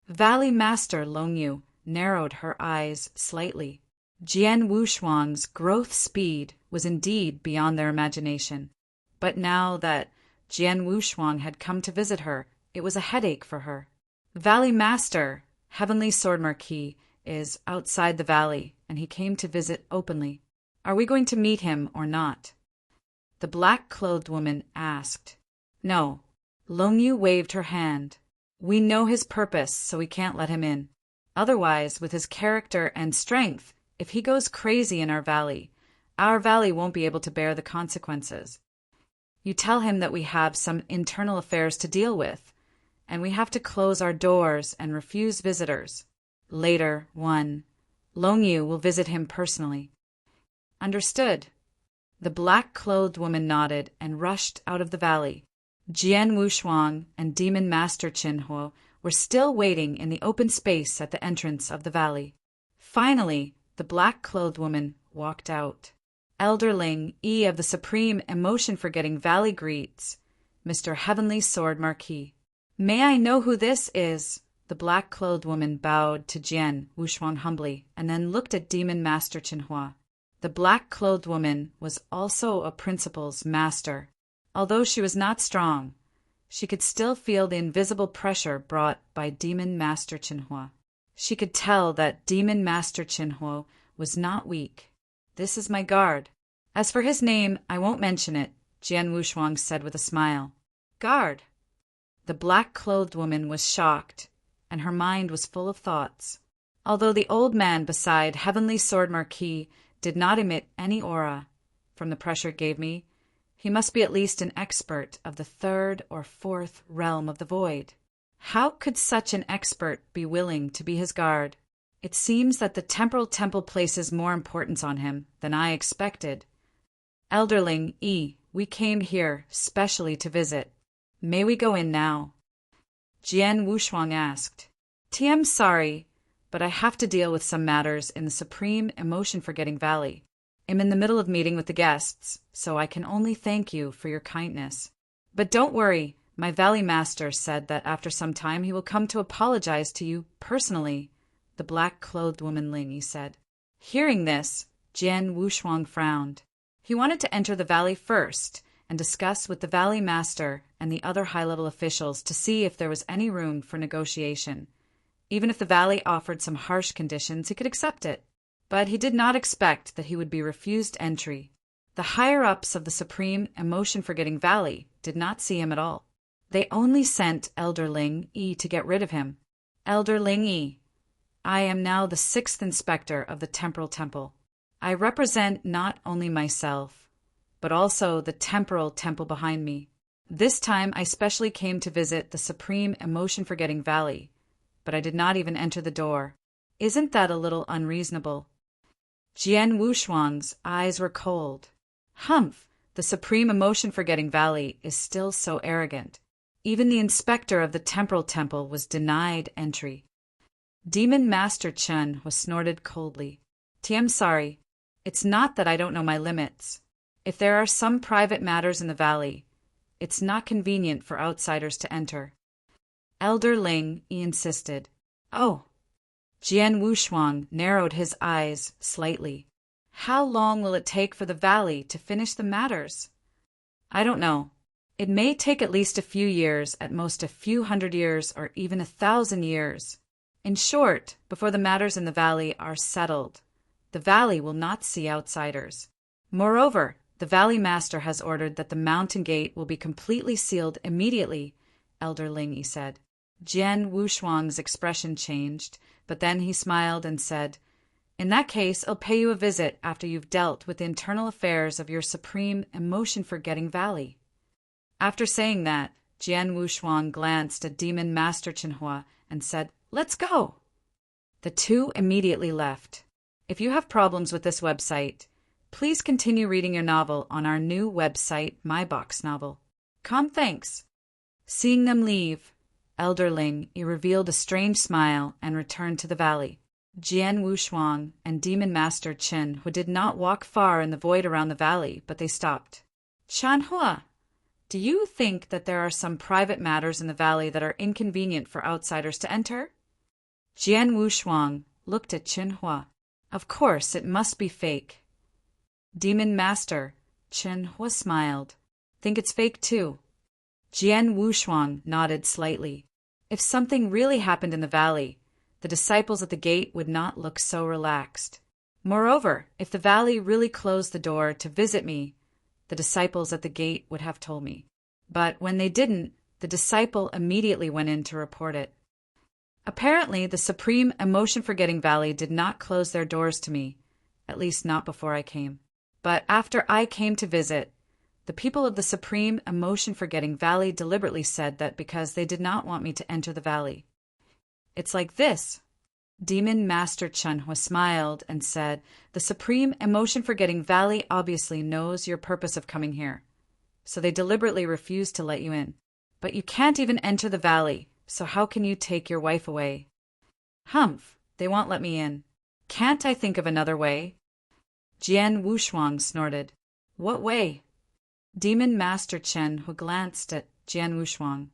Speaker 1: Valley Master Long Yu narrowed her eyes slightly. Jian Wushuang's growth speed was indeed beyond their imagination. But now that Jian Wushuang had come to visit her, it was a headache for her. Valley Master, Heavenly Sword Marquis, is outside the valley, and he came to visit openly. Are we going to meet him or not? The black-clothed woman asked. No. Long Yu waved her hand. We know his purpose, so we can't let him in. Otherwise, with his character and strength, if he goes crazy in our valley won't be able to bear the consequences. You tell him that we have some internal affairs to deal with, and we have to close our doors and refuse visitors. Later, Long Yu will visit him personally. Understood. The black-clothed woman nodded and rushed out of the valley. Jian Wushuang and Demon Master Qinhuo were still waiting in the open space at the entrance of the valley. Finally, the black-clothed woman walked out. Elderling E of the Supreme Emotion-Forgetting Valley greets Mr. Heavenly Sword Marquis. May I know who this is? The black-clothed woman bowed to Jian Wushuang humbly and then looked at Demon Master Qinhuo. The black-clothed woman was also a principal's master. Although she was not strong, she could still feel the invisible pressure brought by Demon Master Qinhuo. She could tell that Demon Master Qinhuo was not weak. This is my guard. As for his name, I won't mention it, Jian Wushuang said with a smile. Guard. The black-clothed woman was shocked, and her mind was full of thoughts. Although the old man beside Heavenly Sword Marquis did not emit any aura from the pressure it gave me, he must be at least an expert of the third or fourth realm of the void. How could such an expert be willing to be his guard? It seems that the temporal temple places more importance on him than I expected. Elderling E, we came here specially to visit. May we go in now? Jian Wushuang asked. TM sorry, but I have to deal with some matters in the Supreme Emotion-Forgetting Valley. I'm in the middle of meeting with the guests, so I can only thank you for your kindness. But don't worry, my Valley Master said that after some time he will come to apologize to you personally, the black-clothed woman Ling said. Hearing this, Jian Wushuang frowned. He wanted to enter the valley first and discuss with the Valley Master and the other high-level officials to see if there was any room for negotiation. Even if the valley offered some harsh conditions, he could accept it. But he did not expect that he would be refused entry. The higher-ups of the Supreme Emotion-Forgetting Valley did not see him at all. They only sent Elder Ling Yi to get rid of him. Elder Ling Yi, I am now the 6th inspector of the Temporal Temple. I represent not only myself, but also the Temporal Temple behind me. This time I specially came to visit the Supreme Emotion-Forgetting Valley, but I did not even enter the door. Isn't that a little unreasonable? Jian Wushuang's eyes were cold. Humph! The Supreme Emotion-Forgetting Valley is still so arrogant. Even the inspector of the Temporal Temple was denied entry. Demon Master Chen was snorted coldly. TM sorry. It's not that I don't know my limits. If there are some private matters in the valley, it's not convenient for outsiders to enter. Elder Ling insisted. Oh! Jian Wushuang narrowed his eyes slightly. How long will it take for the valley to finish the matters? I don't know. It may take at least a few years, at most a few hundred years, or even 1,000 years. In short, before the matters in the valley are settled, the valley will not see outsiders. Moreover, the Valley Master has ordered that the mountain gate will be completely sealed immediately, Elder Ling Yi said. Jian Wushuang's expression changed, but then he smiled and said, In that case, I'll pay you a visit after you've dealt with the internal affairs of your Supreme Emotion-Forgetting Valley. After saying that, Jian Wushuang glanced at Demon Master Qinhuo and said, Let's go! The two immediately left. If you have problems with this website, please continue reading your novel on our new website, My Box Novel. Thanks. Seeing them leave, Elder Ling revealed a strange smile and returned to the valley. Jian Wushuang and Demon Master Qin, who did not walk far in the void around the valley, but they stopped. Chanhua, do you think that there are some private matters in the valley that are inconvenient for outsiders to enter? Jian Wushuang looked at Qinhua. Of course, it must be fake. Demon Master Qinhua smiled. Think it's fake too. Jian Wushuang nodded slightly. If something really happened in the valley, the disciples at the gate would not look so relaxed. Moreover, if the valley really closed the door to visit me, the disciples at the gate would have told me. But when they didn't, the disciple immediately went in to report it. Apparently, the Supreme Emotion-Forgetting Valley did not close their doors to me, at least not before I came. But after I came to visit, the people of the Supreme Emotion-Forgetting Valley deliberately said that because they did not want me to enter the valley. It's like this. Demon Master Qinhua smiled and said, The Supreme Emotion-Forgetting Valley obviously knows your purpose of coming here. so they deliberately refuse to let you in. But you can't even enter the valley, so how can you take your wife away? Humph, they won't let me in. Can't I think of another way? Jian Wushuang snorted. What way? Demon Master Chen Hu glanced at Jian Wushuang.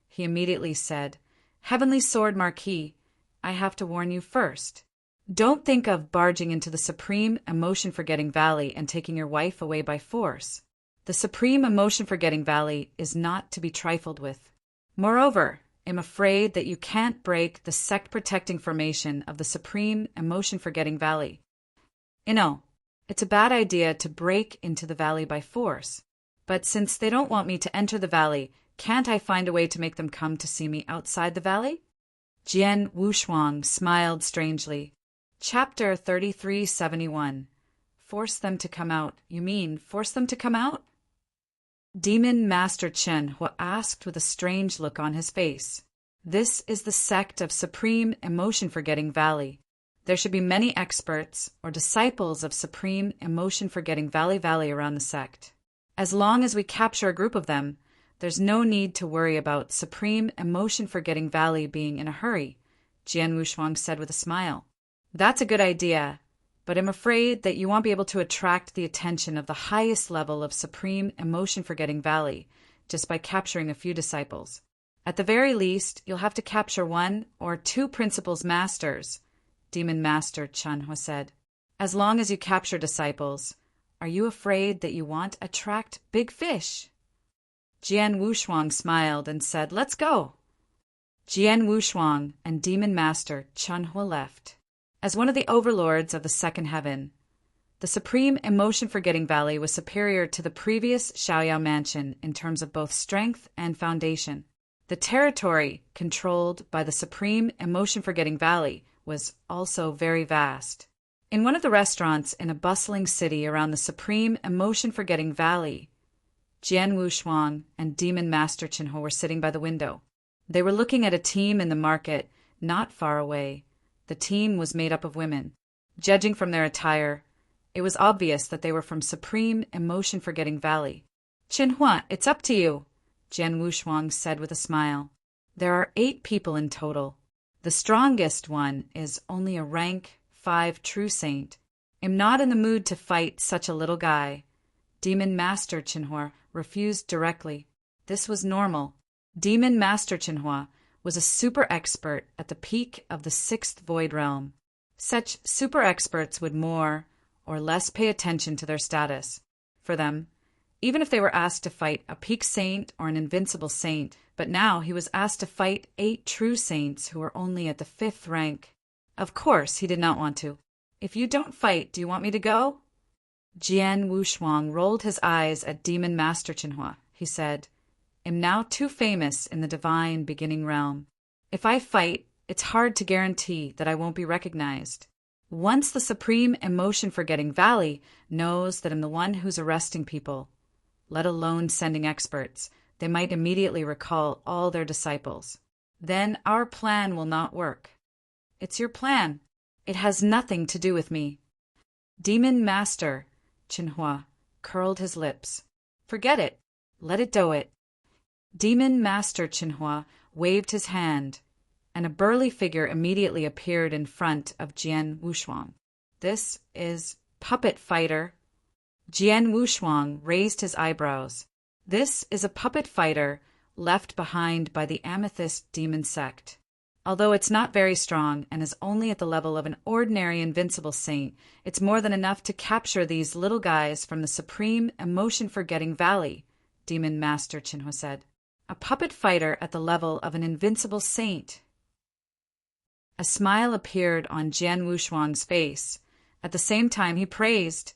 Speaker 1: He immediately said, Heavenly Sword Marquis, I have to warn you first. Don't think of barging into the Supreme Emotion-Forgetting Valley and taking your wife away by force. The Supreme Emotion-Forgetting Valley is not to be trifled with. Moreover, I'm afraid that you can't break the sect-protecting formation of the Supreme Emotion-Forgetting Valley. It's a bad idea to break into the valley by force. But since they don't want me to enter the valley, can't I find a way to make them come to see me outside the valley? Jian Wushuang smiled strangely. Chapter 3371. Force them to come out. You mean force them to come out? Demon Master Chen Hu asked with a strange look on his face. This is the sect of Supreme Emotion-Forgetting Valley. There should be many experts or disciples of Supreme Emotion-Forgetting Valley around the sect. As long as we capture a group of them, there's no need to worry about Supreme Emotion-Forgetting Valley being in a hurry, Jian Wushuang said with a smile. That's a good idea, but I'm afraid that you won't be able to attract the attention of the highest level of Supreme Emotion-Forgetting Valley just by capturing a few disciples. At the very least, you'll have to capture 1 or 2 principals masters, Demon Master Chen Hu said. As long as you capture disciples, are you afraid that you won't attract big fish? Jian Wushuang smiled and said, Let's go. Jian Wushuang and Demon Master Chen Hu left. As one of the overlords of the second heaven, the Supreme Emotion-Forgetting Valley was superior to the previous Xiaoyao Mansion in terms of both strength and foundation. The territory controlled by the Supreme Emotion-Forgetting Valley was also very vast. In one of the restaurants in a bustling city around the Supreme Emotion-Forgetting Valley, Jian Wushuang and Demon Master Chen Hu were sitting by the window. They were looking at a team in the market not far away. The team was made up of women. Judging from their attire, it was obvious that they were from Supreme Emotion-Forgetting Valley. Chen Hua, it's up to you, Jian Wushuang said with a smile. There are 8 people in total. The strongest one is only a rank 5 true saint. I'm not in the mood to fight such a little guy. Demon Master Chen Hua refused directly. This was normal. Demon Master Chen Hua was a super expert at the peak of the 6th Void Realm. Such super experts would more or less pay attention to their status. For them, even if they were asked to fight a peak saint or an invincible saint, but now he was asked to fight 8 true saints who were only at the 5th rank. Of course, he did not want to. If you don't fight, do you want me to go? Jian Wushuang rolled his eyes at Demon Master Chen Hua. He said, I'm now too famous in the divine beginning realm. If I fight, it's hard to guarantee that I won't be recognized. Once the Supreme Emotion-Forgetting Valley knows that I'm the one who's arresting people, let alone sending experts, they might immediately recall all their disciples. Then our plan will not work. It's your plan. It has nothing to do with me. Demon Master Chen Hua curled his lips. Forget it. Let it do it. Demon Master Chen Hua waved his hand, and a burly figure immediately appeared in front of Jian Wushuang. This is Puppet Fighter. Jian Wushuang raised his eyebrows. This is a puppet fighter left behind by the Amethyst Demon Sect. Although it's not very strong and is only at the level of an ordinary invincible saint, it's more than enough to capture these little guys from the Supreme Emotion-Forgetting Valley, Demon Master Chen Hua said. A puppet fighter at the level of an invincible saint. A smile appeared on Jian Wushuang's face. At the same time, he praised,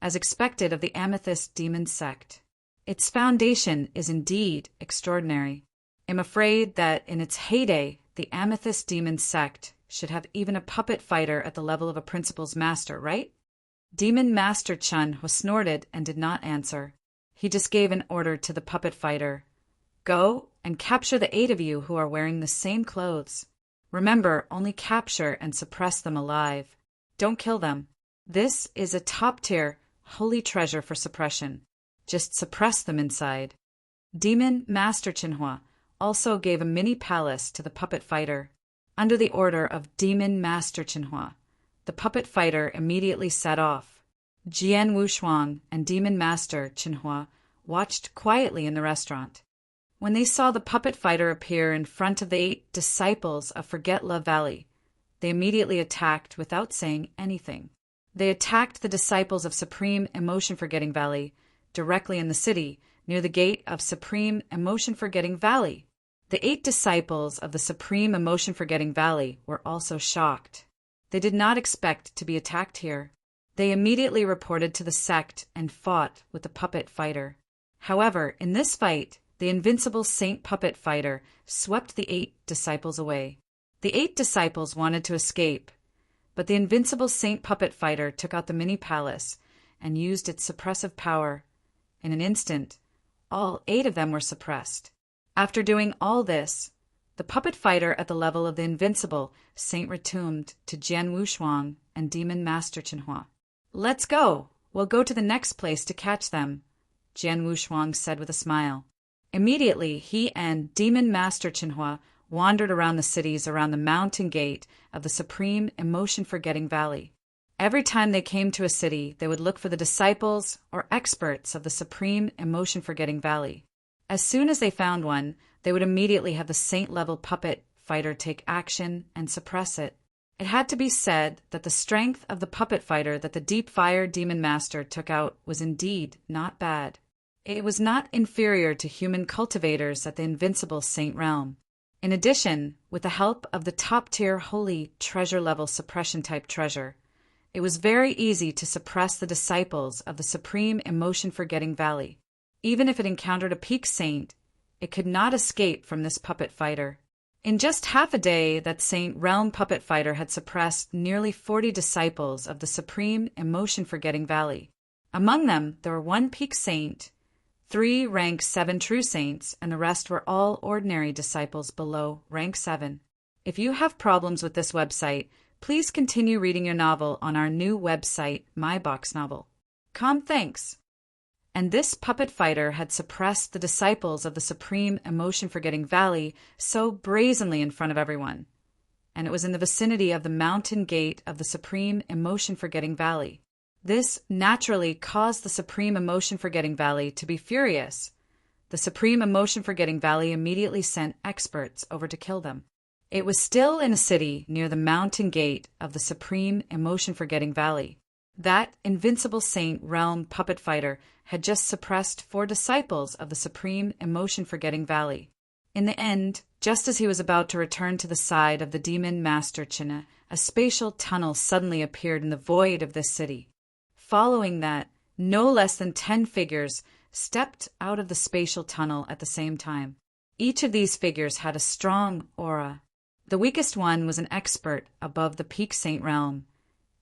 Speaker 1: as expected of the Amethyst Demon Sect. Its foundation is indeed extraordinary. I'm afraid that in its heyday, the Amethyst Demon Sect should have even a puppet fighter at the level of a principal's master, right? Demon Master Chen Hua snorted and did not answer. He just gave an order to the puppet fighter. Go and capture the 8 of you who are wearing the same clothes. Remember, only capture and suppress them alive. Don't kill them. This is a top-tier, holy treasure for suppression. just suppress them inside. Demon Master Chinhua also gave a mini palace to the puppet fighter. Under the order of Demon Master Chinhua, the puppet fighter immediately set off. Jian Wushuang and Demon Master Chinhua watched quietly in the restaurant. When they saw the puppet fighter appear in front of the 8 disciples of Forget Love Valley, they immediately attacked without saying anything. They attacked the disciples of Supreme Emotion Forgetting Valley directly in the city, near the gate of Supreme Emotion Forgetting Valley. The 8 disciples of the Supreme Emotion Forgetting Valley were also shocked. They did not expect to be attacked here. They immediately reported to the sect and fought with the puppet fighter. However, in this fight, the invincible Saint Puppet Fighter swept the 8 disciples away. The 8 disciples wanted to escape, but the invincible Saint Puppet Fighter took out the mini palace and used its suppressive power. In an instant, all 8 of them were suppressed. After doing all this, the puppet fighter at the level of the invincible Saint returned to Jian Wushuang and Demon Master Chinhua. "Let's go! We'll go to the next place to catch them," Jian Wushuang said with a smile. Immediately, he and Demon Master Chinhua wandered around the cities around the mountain gate of the Supreme Emotion Forgetting Valley. Every time they came to a city, they would look for the disciples or experts of the Supreme Emotion Forgetting Valley. As soon as they found one, they would immediately have the saint-level puppet fighter take action and suppress it. It had to be said that the strength of the puppet fighter that the Deep Fire Demon Master took out was indeed not bad. It was not inferior to human cultivators at the invincible Saint Realm. In addition, with the help of the top-tier holy treasure-level suppression-type treasure, it was very easy to suppress the disciples of the Supreme Emotion Forgetting Valley. Even if it encountered a peak saint, it could not escape from this puppet fighter. In just half a day, that Saint Realm puppet fighter had suppressed nearly 40 disciples of the Supreme Emotion Forgetting Valley. Among them, there were 1 peak saint, 3 rank 7 true saints, and the rest were all ordinary disciples below rank 7. If you have problems with this website, please continue reading your novel on our new website, myboxnovel.com. Thanks. And this puppet fighter had suppressed the disciples of the Supreme Emotion Forgetting Valley so brazenly in front of everyone. And it was in the vicinity of the mountain gate of the Supreme Emotion Forgetting Valley. This naturally caused the Supreme Emotion Forgetting Valley to be furious. The Supreme Emotion Forgetting Valley immediately sent experts over to kill them. It was still in a city near the mountain gate of the Supreme Emotion Forgetting Valley. That invincible Saint Realm puppet fighter had just suppressed 4 disciples of the Supreme Emotion Forgetting Valley. In the end, just as he was about to return to the side of the Demon Master Chinhua, a spatial tunnel suddenly appeared in the void of this city. Following that, no less than 10 figures stepped out of the spatial tunnel at the same time. Each of these figures had a strong aura. The weakest one was an expert above the peak Saint Realm,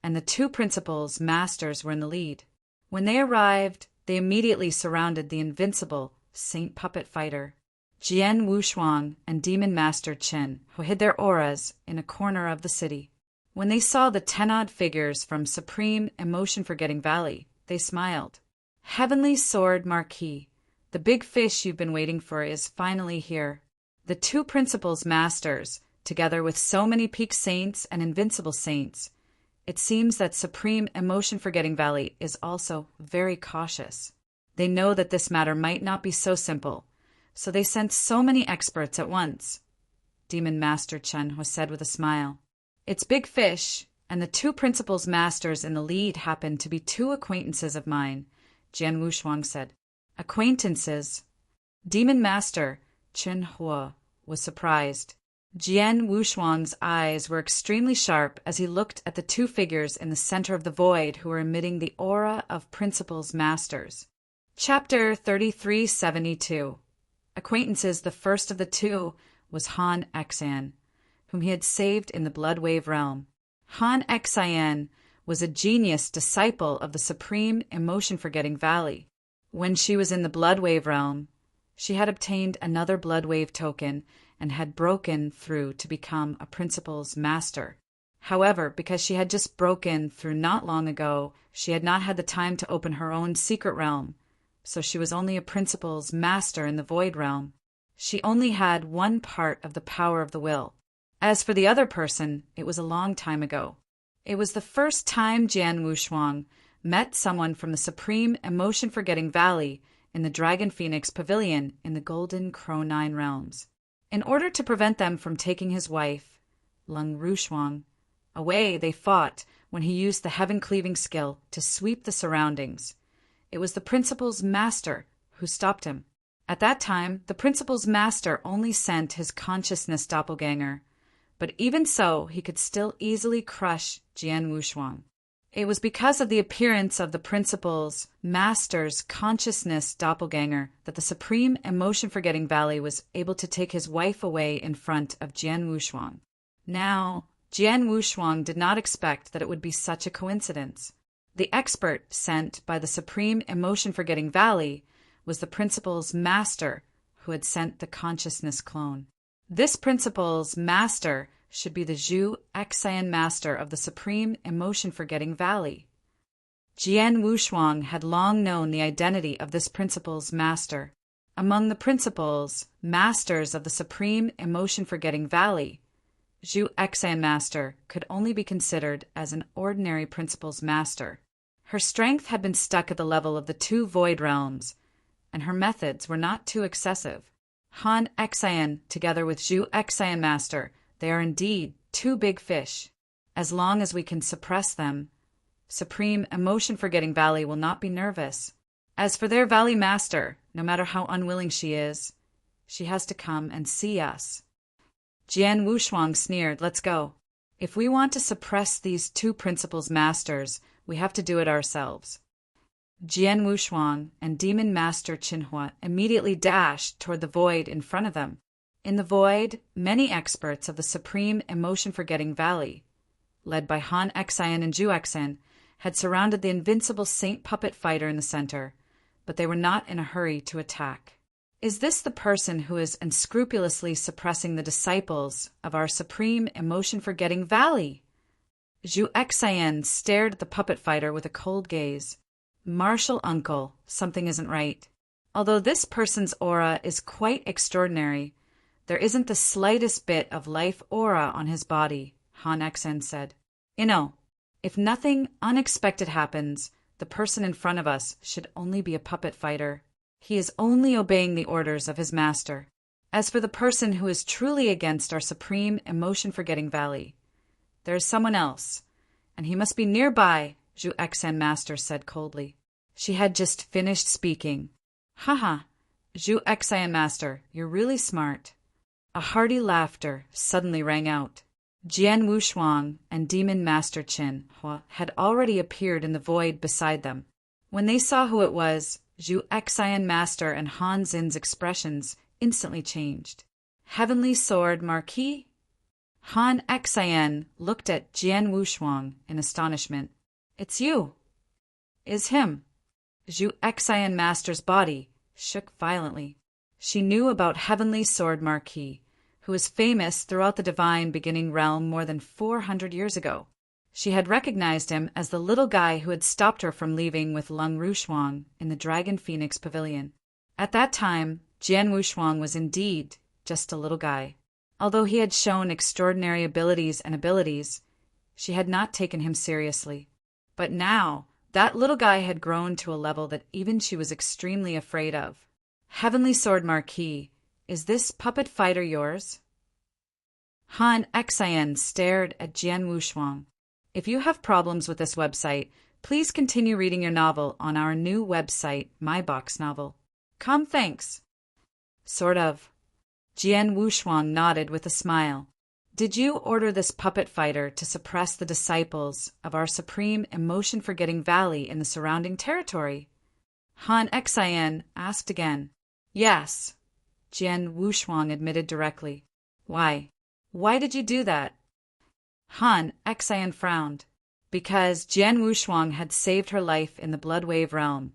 Speaker 1: and the 2 principals masters were in the lead. When they arrived, they immediately surrounded the invincible Saint Puppet Fighter, Jian Wushuang and Demon Master Chen, who hid their auras in a corner of the city. When they saw the 10-odd figures from Supreme Emotion Forgetting Valley, they smiled. "Heavenly Sword Marquis, the big fish you've been waiting for is finally here." The 2 principals masters, together with so many peak saints and invincible saints, it seems that Supreme Emotion Forgetting Valley is also very cautious. They know that this matter might not be so simple, so they sent so many experts at once. Demon Master Chen was said with a smile. "It's big fish, and the 2 principals masters in the lead happen to be 2 acquaintances of mine," Jian Wushuang said. "Acquaintances?" Demon Master Chinhua was surprised. Jian Wushuang's eyes were extremely sharp as he looked at the 2 figures in the center of the void who were emitting the aura of principals masters. Chapter 3372. Acquaintances. The first of the 2 was Han Xan, whom he had saved in the Bloodwave realm. Han Xan was a genius disciple of the Supreme Emotion Forgetting Valley. When she was in the Bloodwave realm, she had obtained another Bloodwave token and had broken through to become a principal's master. However, because she had just broken through not long ago, she had not had the time to open her own secret realm, so she was only a principal's master in the void realm. She only had one part of the power of the will. As for the other person, it was a long time ago. It was the first time Jian Wushuang met someone from the supreme emotion-forgetting valley in the Dragon Phoenix Pavilion in the Golden Crow Nine Realms. In order to prevent them from taking his wife, Lung Rushuang, away, they fought when he used the heaven-cleaving skill to sweep the surroundings. It was the principal's master who stopped him. At that time, the principal's master only sent his consciousness doppelganger, but even so, he could still easily crush Jian Wushuang. It was because of the appearance of the principal's master's consciousness doppelganger that the supreme emotion-forgetting valley was able to take his wife away in front of Jian Wushuang. Now, Jian Wushuang did not expect that it would be such a coincidence. The expert sent by the supreme emotion-forgetting valley was the principal's master who had sent the consciousness clone. This principal's master should be the Zhu Xian master of the supreme emotion-forgetting valley. Jian Wushuang had long known the identity of this principal's master. Among the principals, masters of the supreme emotion-forgetting valley, Zhu Xian master could only be considered as an ordinary principal's master. Her strength had been stuck at the level of the two void realms, and her methods were not too excessive. Han Xian, together with Zhu Xian master, they are indeed two big fish. As long as we can suppress them, supreme emotion-forgetting valley will not be nervous. As for their valley master, no matter how unwilling she is, she has to come and see us. Jian Wushuang sneered, "Let's go. If we want to suppress these two principals' masters, we have to do it ourselves." Jian Wushuang and Demon Master Qinhua immediately dashed toward the void in front of them. In the void, many experts of the supreme emotion-forgetting valley, led by Han Xian and Zhu Xian, had surrounded the invincible saint puppet fighter in the center, but they were not in a hurry to attack. Is this the person who is unscrupulously suppressing the disciples of our supreme emotion-forgetting valley? Zhu Xian stared at the puppet fighter with a cold gaze. Martial uncle, something isn't right. Although this person's aura is quite extraordinary, there isn't the slightest bit of life aura on his body, Han Xian said. If nothing unexpected happens, the person in front of us should only be a puppet fighter. He is only obeying the orders of his master. As for the person who is truly against our supreme emotion-forgetting valley, there is someone else, and he must be nearby, Zhu Xian master said coldly. She had just finished speaking. Haha, Zhu Xian master, you're really smart. A hearty laughter suddenly rang out. Jian Wushuang and Demon Master Qinhua had already appeared in the void beside them. When they saw who it was, Zhu Xian master and Han Xin's expressions instantly changed. Heavenly Sword Marquis? Han Xian looked at Jian Wushuang in astonishment. It's you. Is him. Zhu Xian master's body shook violently. She knew about Heavenly Sword Marquis, who was famous throughout the divine beginning realm more than 400 years ago. She had recognized him as the little guy who had stopped her from leaving with Lung Rushuang in the Dragon Phoenix Pavilion. At that time, Jian Wushuang was indeed just a little guy. Although he had shown extraordinary abilities, she had not taken him seriously. But now, that little guy had grown to a level that even she was extremely afraid of. Heavenly Sword Marquis, is this puppet fighter yours? Han Xian stared at Jian Wushuang. If you have problems with this website, please continue reading your novel on our new website, My Box Novel. Come, thanks. Sort of. Jian Wushuang nodded with a smile. Did you order this puppet fighter to suppress the disciples of our supreme emotion-forgetting valley in the surrounding territory? Han Xian asked again. Yes, Jian Wushuang admitted directly. Why? Why did you do that? Han Xian frowned. Because Jian Wushuang had saved her life in the Bloodwave realm.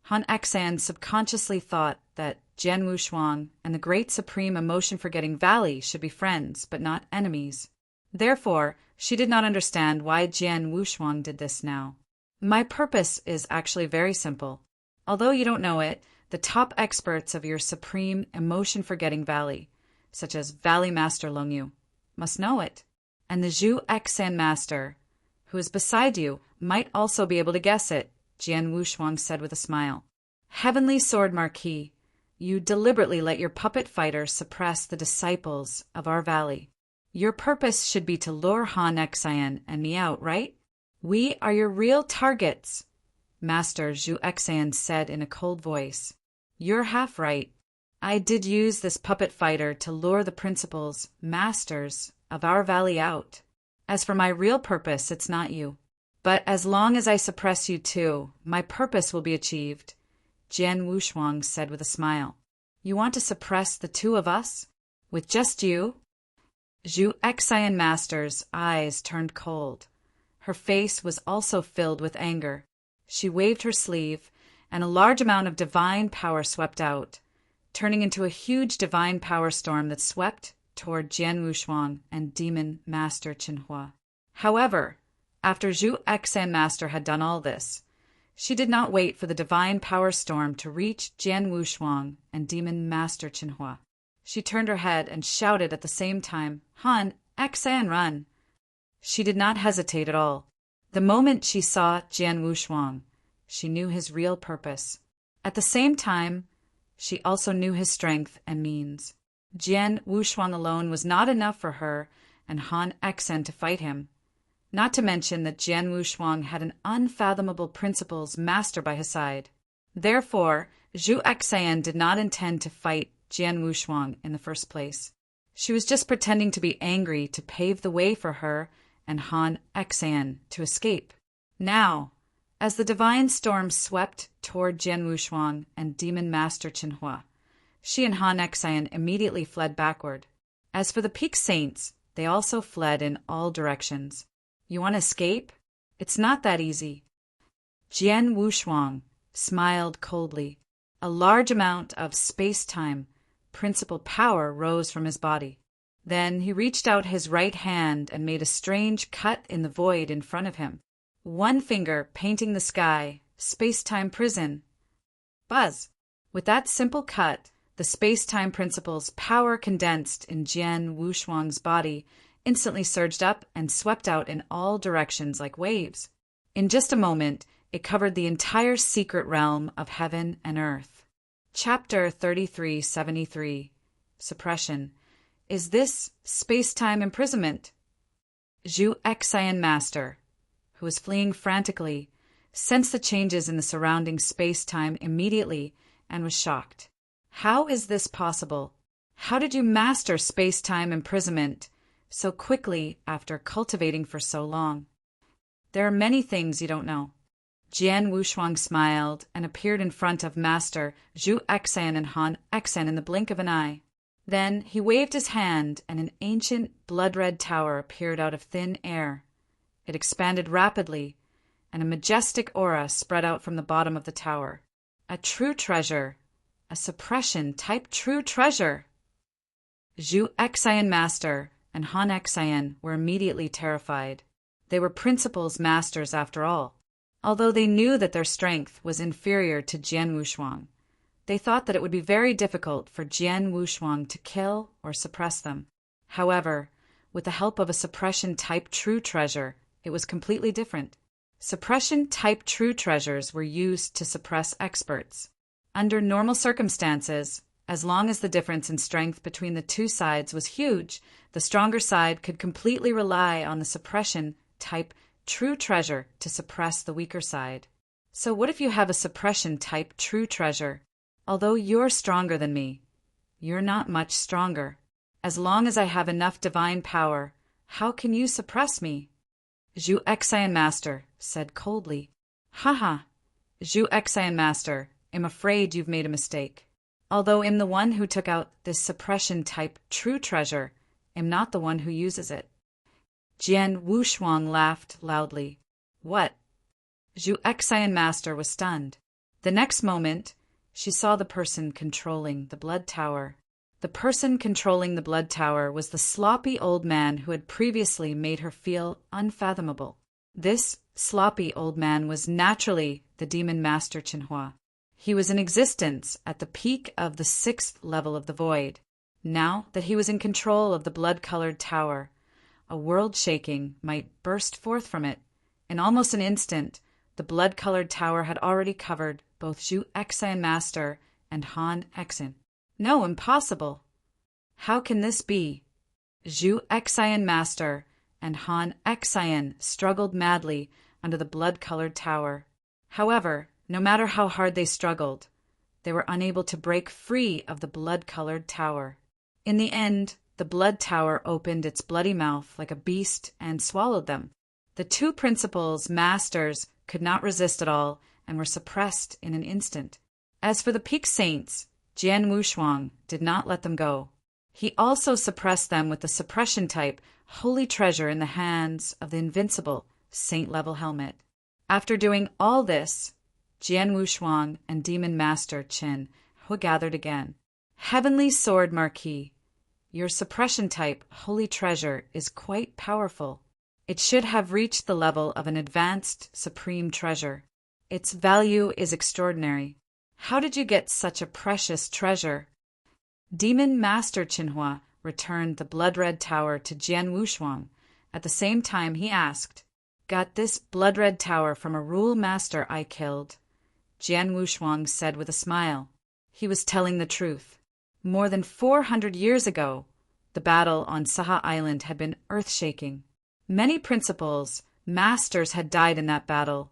Speaker 1: Han Xian subconsciously thought that Jian Wushuang and the great supreme emotion-forgetting valley should be friends, but not enemies. Therefore, she did not understand why Jian Wushuang did this now. My purpose is actually very simple. Although you don't know it, the top experts of your supreme emotion-forgetting valley, such as Valley Master Longyu, must know it. And the Zhu Xan Master, who is beside you, might also be able to guess it, Jian Wushuang said with a smile. Heavenly Sword Marquis, you deliberately let your puppet fighter suppress the disciples of our valley. Your purpose should be to lure Han Xian and me out, right? We are your real targets, Master Zhu Xan said in a cold voice. You're half right. I did use this puppet fighter to lure the principals, masters, of our valley out. As for my real purpose, it's not you. But as long as I suppress you too, my purpose will be achieved, Jian Wushuang said with a smile. You want to suppress the two of us? With just you? Zhu Xian Master's eyes turned cold. Her face was also filled with anger. She waved her sleeve, and a large amount of divine power swept out, turning into a huge divine power storm that swept toward Jian Wushuang and Demon Master Qinhua. However, after Zhu Xan Master had done all this, she did not wait for the divine power storm to reach Jian Wushuang and Demon Master Qinhua. She turned her head and shouted at the same time, Han, Xan, run! She did not hesitate at all. The moment she saw Jian Wushuang, she knew his real purpose. At the same time, she also knew his strength and means. Jian Wushuang alone was not enough for her and Han Xan to fight him. Not to mention that Jian Wushuang had an unfathomable principles master by his side. Therefore, Zhu Xan did not intend to fight Jian Wushuang in the first place. She was just pretending to be angry to pave the way for her and Han Xan to escape. Now, as the divine storm swept toward Jian Wushuang and Demon Master Qinhua, she and Han Xan immediately fled backward. As for the Peak Saints, they also fled in all directions. You want to escape? It's not that easy. Jian Wushuang smiled coldly. A large amount of space-time principal power rose from his body. Then he reached out his right hand and made a strange cut in the void in front of him. One finger painting the sky, space-time prison. Buzz! With that simple cut, the space-time principle's power condensed in Jian Wushuang's body instantly surged up and swept out in all directions like waves. In just a moment, it covered the entire secret realm of heaven and earth. Chapter 3373. Suppression. Is this space-time imprisonment? Zhu Xan Master, who was fleeing frantically, sensed the changes in the surrounding space-time immediately and was shocked. How is this possible? How did you master space-time imprisonment so quickly after cultivating for so long? There are many things you don't know. Jian Wushuang smiled and appeared in front of Master Zhu Xan and Han Xan in the blink of an eye. Then he waved his hand and an ancient blood-red tower appeared out of thin air. It expanded rapidly, and a majestic aura spread out from the bottom of the tower. A true treasure. A suppression-type true treasure. Zhu Xan Master and Han Xan were immediately terrified. They were principles masters after all. Although they knew that their strength was inferior to Jian Wushuang, they thought that it would be very difficult for Jian Wushuang to kill or suppress them. However, with the help of a suppression-type true treasure, it was completely different. Suppression-type true treasures were used to suppress experts. Under normal circumstances, as long as the difference in strength between the two sides was huge, the stronger side could completely rely on the suppression-type true treasure to suppress the weaker side. So what if you have a suppression-type true treasure? Although you're stronger than me, you're not much stronger. As long as I have enough divine power, how can you suppress me? Zhu Xan Master said coldly. Haha, Zhu Xan Master, I'm afraid you've made a mistake. Although I'm the one who took out this suppression-type true treasure, I'm not the one who uses it. Jian Wushuang laughed loudly. What? Zhu Xan Master was stunned. The next moment, she saw the person controlling the blood tower. The person controlling the blood tower was the sloppy old man who had previously made her feel unfathomable. This sloppy old man was naturally the Demon Master Qinhua. He was in existence at the peak of the 6th level of the void. Now that he was in control of the blood-colored tower, a world-shaking might burst forth from it. In almost an instant, the blood-colored tower had already covered both Zhu Exan Master and Han Exan. No, impossible. How can this be? Zhu Exan Master and Han Exan struggled madly under the blood-colored tower. However, no matter how hard they struggled, they were unable to break free of the blood-colored tower. In the end, the blood tower opened its bloody mouth like a beast and swallowed them. The two principals, masters, could not resist at all and were suppressed in an instant. As for the peak saints, Jian Wushuang did not let them go. He also suppressed them with the suppression type holy treasure in the hands of the invincible saint-level helmet. After doing all this, Jian Wushuang and Demon Master Qin were gathered again. Heavenly Sword Marquis, your suppression type holy treasure is quite powerful. It should have reached the level of an advanced supreme treasure. Its value is extraordinary. How did you get such a precious treasure? Demon Master Qinhua returned the blood-red tower to Jian Wushuang. At the same time, he asked, "Got this blood-red tower from a rule master I killed." Jian Wushuang said with a smile. He was telling the truth. More than 400 years ago, the battle on Saha Island had been earth-shaking. Many principals, masters had died in that battle,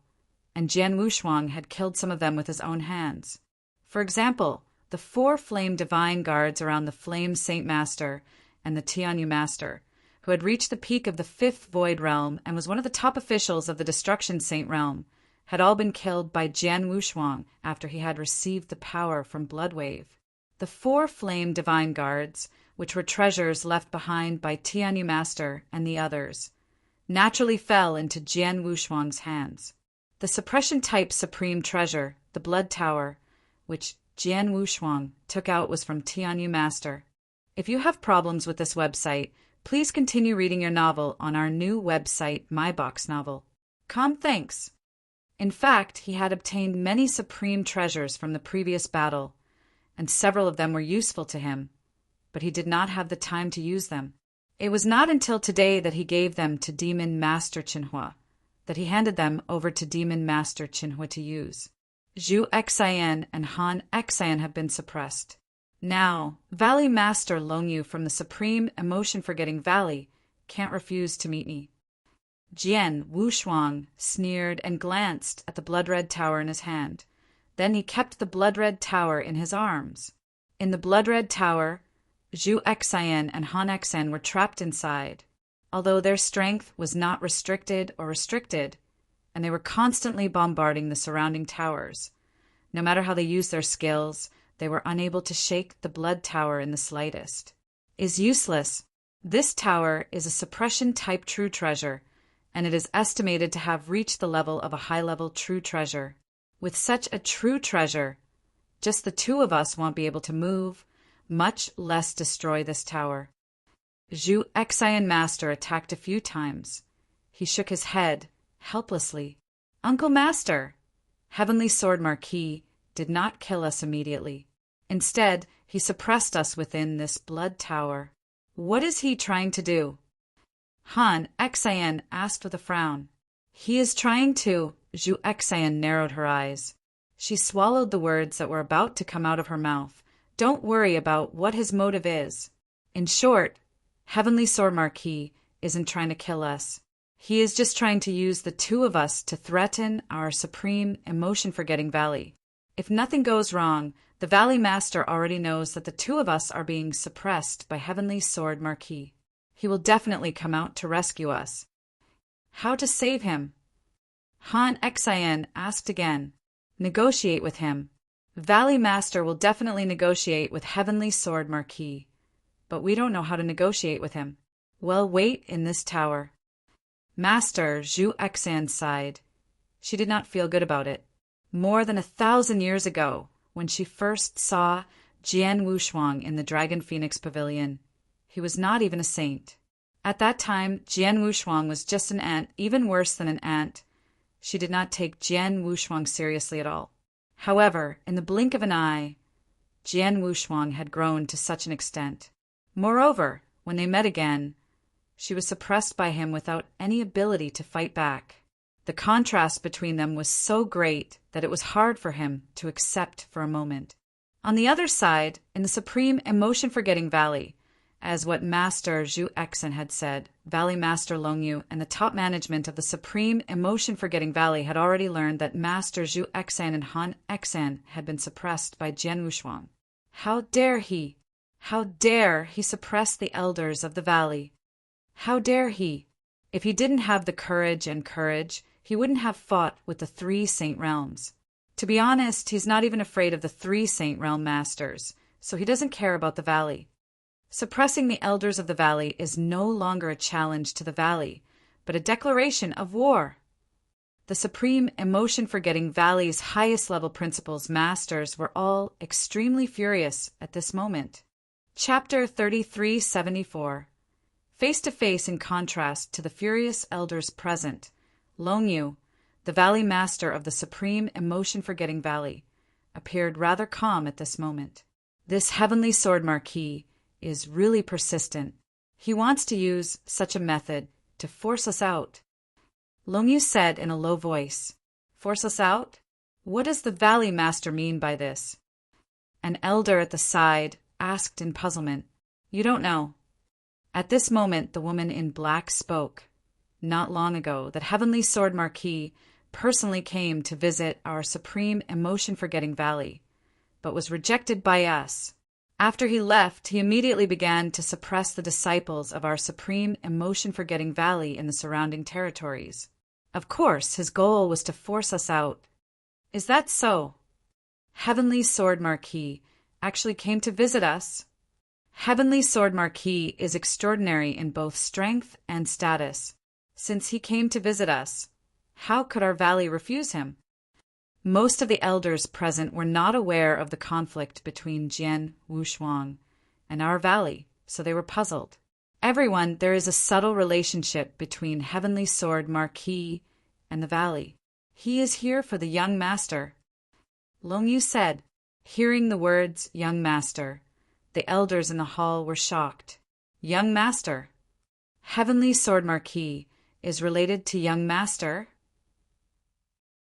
Speaker 1: and Jian Wushuang had killed some of them with his own hands. For example, the 4 flame divine guards around the Flame Saint Master and the Tianyu Master, who had reached the peak of the 5th Void Realm and was one of the top officials of the Destruction Saint Realm, had all been killed by Jian Wushuang after he had received the power from Bloodwave. The 4 flame divine guards, which were treasures left behind by Tianyu Master and the others, naturally fell into Jian Wushuang's hands. The suppression-type supreme treasure, the Blood Tower, which Jian Wushuang took out, was from Tianyu Master. If you have problems with this website, please continue reading your novel on our new website, My Box Novel. Thanks. In fact, he had obtained many supreme treasures from the previous battle, and several of them were useful to him, but he did not have the time to use them. It was not until today that he gave them to Demon Master Qinhua, that he handed them over to Demon Master Qinhua to use. Zhu Exan and Han Exan have been suppressed. Now, Valley Master Longyu from the Supreme Emotion-Forgetting Valley can't refuse to meet me. Jian Wushuang sneered and glanced at the blood-red tower in his hand. Then he kept the blood-red tower in his arms. In the blood-red tower, Zhu Exan and Han Exan were trapped inside. Although their strength was not restricted, and they were constantly bombarding the surrounding towers. No matter how they used their skills, they were unable to shake the blood tower in the slightest. Is useless. This tower is a suppression-type true treasure, and it is estimated to have reached the level of a high-level true treasure. With such a true treasure, just the 2 of us won't be able to move, much less destroy this tower. Zhu Exan Master attacked a few times. He shook his head, helplessly. Uncle Master, Heavenly Sword Marquis did not kill us immediately. Instead, he suppressed us within this blood tower. What is he trying to do? Han Exan asked with a frown. He is trying to... Zhu Exan narrowed her eyes. She swallowed the words that were about to come out of her mouth. Don't worry about what his motive is. In short, Heavenly Sword Marquis isn't trying to kill us. He is just trying to use the 2 of us to threaten our supreme emotion-forgetting valley. If nothing goes wrong, the Valley Master already knows that the 2 of us are being suppressed by Heavenly Sword Marquis. He will definitely come out to rescue us. How to save him? Han Exan asked again. Negotiate with him. Valley Master will definitely negotiate with Heavenly Sword Marquis, but we don't know how to negotiate with him. Well, wait in this tower. Master Zhu Exan sighed. She did not feel good about it. More than 1,000 years ago, when she first saw Jian Wushuang in the Dragon Phoenix Pavilion, he was not even a saint. At that time, Jian Wushuang was just an ant, even worse than an ant. She did not take Jian Wushuang seriously at all. However, in the blink of an eye, Jian Wushuang had grown to such an extent. Moreover, when they met again, she was suppressed by him without any ability to fight back. The contrast between them was so great that it was hard for him to accept for a moment. On the other side, in the supreme emotion-forgetting valley, as what Master Zhu Exen had said, Valley Master Longyu and the top management of the supreme emotion-forgetting valley had already learned that Master Zhu Exen and Han Exen had been suppressed by Jian Wushuang. How dare he suppress the elders of the valley? How dare he? If he didn't have the courage, he wouldn't have fought with the 3 Saint Realms. To be honest, he's not even afraid of the 3 Saint Realm Masters, so he doesn't care about the valley. Suppressing the elders of the valley is no longer a challenge to the valley, but a declaration of war. The supreme emotion-forgetting valley's highest-level principles masters were all extremely furious at this moment. Chapter 3374. Face-to-face in contrast to the furious elders present, Longyu, the valley master of the supreme emotion-forgetting valley, appeared rather calm at this moment. This heavenly sword marquis is really persistent. He wants to use such a method to force us out. Longyu said in a low voice, "Force us out? What does the valley master mean by this?" An elder at the side asked in puzzlement, "You don't know." At this moment the woman in black spoke. Not long ago, that heavenly sword marquis personally came to visit our supreme emotion-forgetting valley, but was rejected by us. After he left, he immediately began to suppress the disciples of our supreme emotion-forgetting valley in the surrounding territories. Of course, his goal was to force us out. Is that so? Heavenly Sword Marquis actually came to visit us? Heavenly Sword Marquis is extraordinary in both strength and status. Since he came to visit us, how could our valley refuse him? Most of the elders present were not aware of the conflict between Jian Wushuang and our valley, so they were puzzled. Everyone, there is a subtle relationship between Heavenly Sword Marquis and the valley. He is here for the young master. Longyu said. Hearing the words young master, the elders in the hall were shocked. Young master? Heavenly Sword Marquis is related to young master?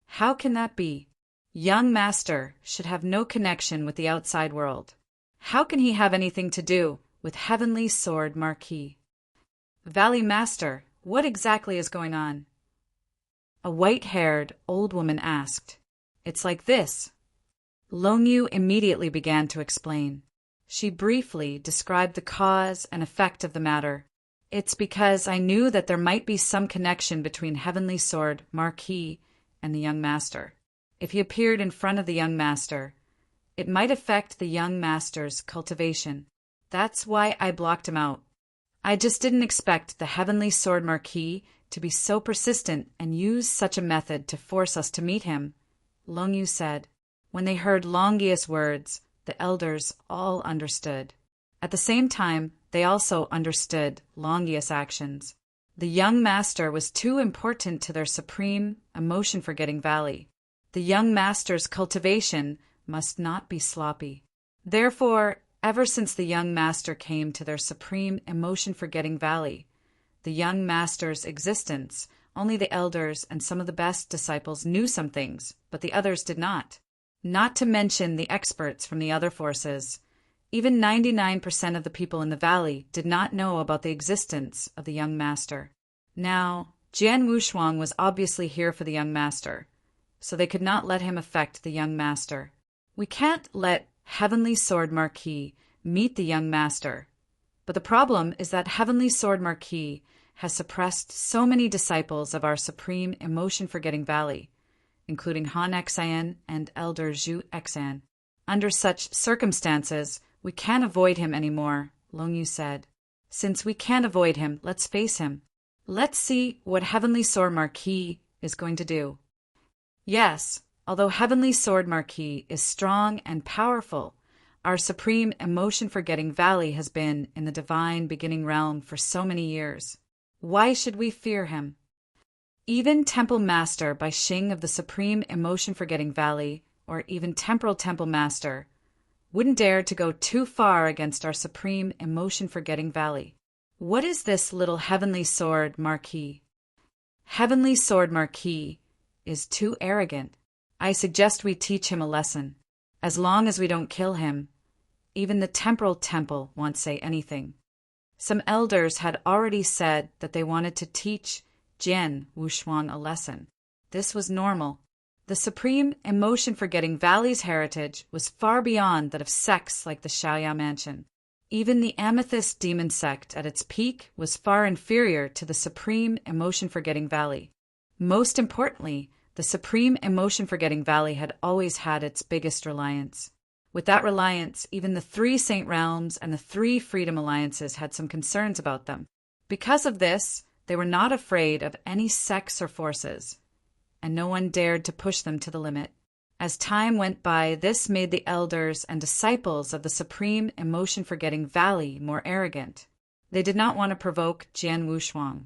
Speaker 1: How can that be? Young master should have no connection with the outside world. How can he have anything to do with Heavenly Sword Marquis? Valley master, what exactly is going on? A white-haired old woman asked. It's like this. Longyu immediately began to explain. She briefly described the cause and effect of the matter. It's because I knew that there might be some connection between Heavenly Sword Marquis and the young master. If he appeared in front of the young master, it might affect the young master's cultivation. That's why I blocked him out. I just didn't expect the Heavenly Sword Marquis to be so persistent and use such a method to force us to meet him, Longyu said. When they heard Longius' words, the elders all understood. At the same time, they also understood Longius' actions. The young master was too important to their supreme emotion-forgetting valley. The young master's cultivation must not be sloppy. Therefore, ever since the young master came to their supreme emotion-forgetting valley, the young master's existence, only the elders and some of the best disciples knew some things, but the others did not. Not to mention the experts from the other forces. Even 99% of the people in the valley did not know about the existence of the young master. Now, Jian Wushuang was obviously here for the young master, so they could not let him affect the young master. We can't let Heavenly Sword Marquis meet the young master. But the problem is that Heavenly Sword Marquis has suppressed so many disciples of our supreme emotion-forgetting valley, including Han Xan and Elder Zhu Exan. Under such circumstances, we can't avoid him anymore, Longyu said. Since we can't avoid him, let's face him. Let's see what Heavenly Sword Marquis is going to do. Yes, although Heavenly Sword Marquis is strong and powerful, our supreme emotion-forgetting valley has been in the divine beginning realm for so many years. Why should we fear him? Even Temple Master Bai Xing of the supreme emotion-forgetting valley, or even temporal temple master wouldn't dare to go too far against our supreme emotion-forgetting valley. What is this little heavenly sword marquis? Heavenly sword marquis is too arrogant. I suggest we teach him a lesson. As long as we don't kill him, even the temporal temple won't say anything. Some elders had already said that they wanted to teach Jian Wushuang a lesson. This was normal. The supreme emotion-forgetting valley's heritage was far beyond that of sects like the Xiaoya Mansion. Even the Amethyst Demon sect at its peak was far inferior to the supreme emotion-forgetting valley. Most importantly, the supreme emotion-forgetting valley had always had its biggest reliance. With that reliance, even the 3 Saint Realms and the 3 Freedom Alliances had some concerns about them. Because of this, they were not afraid of any sects or forces, and no one dared to push them to the limit. As time went by, this made the elders and disciples of the supreme emotion-forgetting valley more arrogant. They did not want to provoke Jian Wushuang,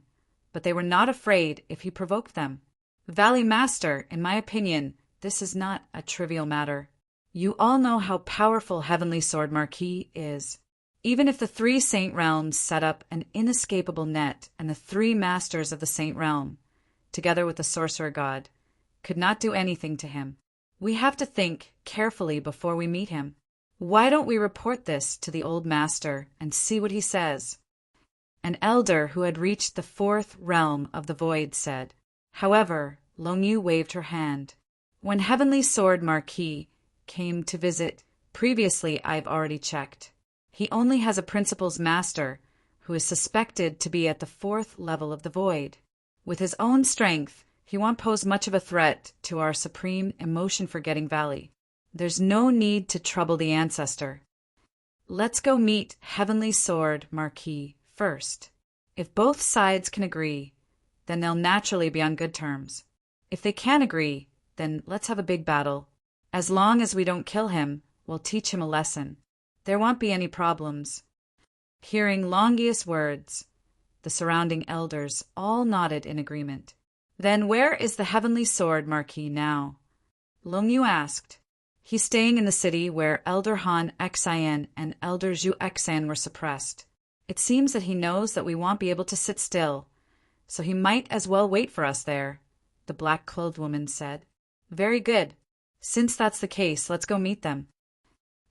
Speaker 1: but they were not afraid if he provoked them. Valley Master, in my opinion, this is not a trivial matter. You all know how powerful Heavenly Sword Marquis is. Even if the 3 Saint Realms set up an inescapable net and the 3 Masters of the Saint Realm, together with the Sorcerer God, could not do anything to him. We have to think carefully before we meet him. Why don't we report this to the old master and see what he says? An elder who had reached the 4th realm of the void said. However, Longyu waved her hand. When Heavenly Sword Marquis came to visit, previously I've already checked. He only has a principal's master who is suspected to be at the 4th level of the void. With his own strength, he won't pose much of a threat to our supreme emotion-forgetting valley. There's no need to trouble the ancestor. Let's go meet Heavenly Sword Marquis first. If both sides can agree, then they'll naturally be on good terms. If they can't agree, then let's have a big battle. As long as we don't kill him, we'll teach him a lesson. There won't be any problems. Hearing Longius' words, the surrounding elders all nodded in agreement. Then where is the Heavenly Sword Marquis now? Longyu asked. He's staying in the city where Elder Han Xian and Elder Zhu Xian were suppressed. It seems that he knows that we won't be able to sit still, so he might as well wait for us there, the black-clothed woman said. Very good. Since that's the case, let's go meet them.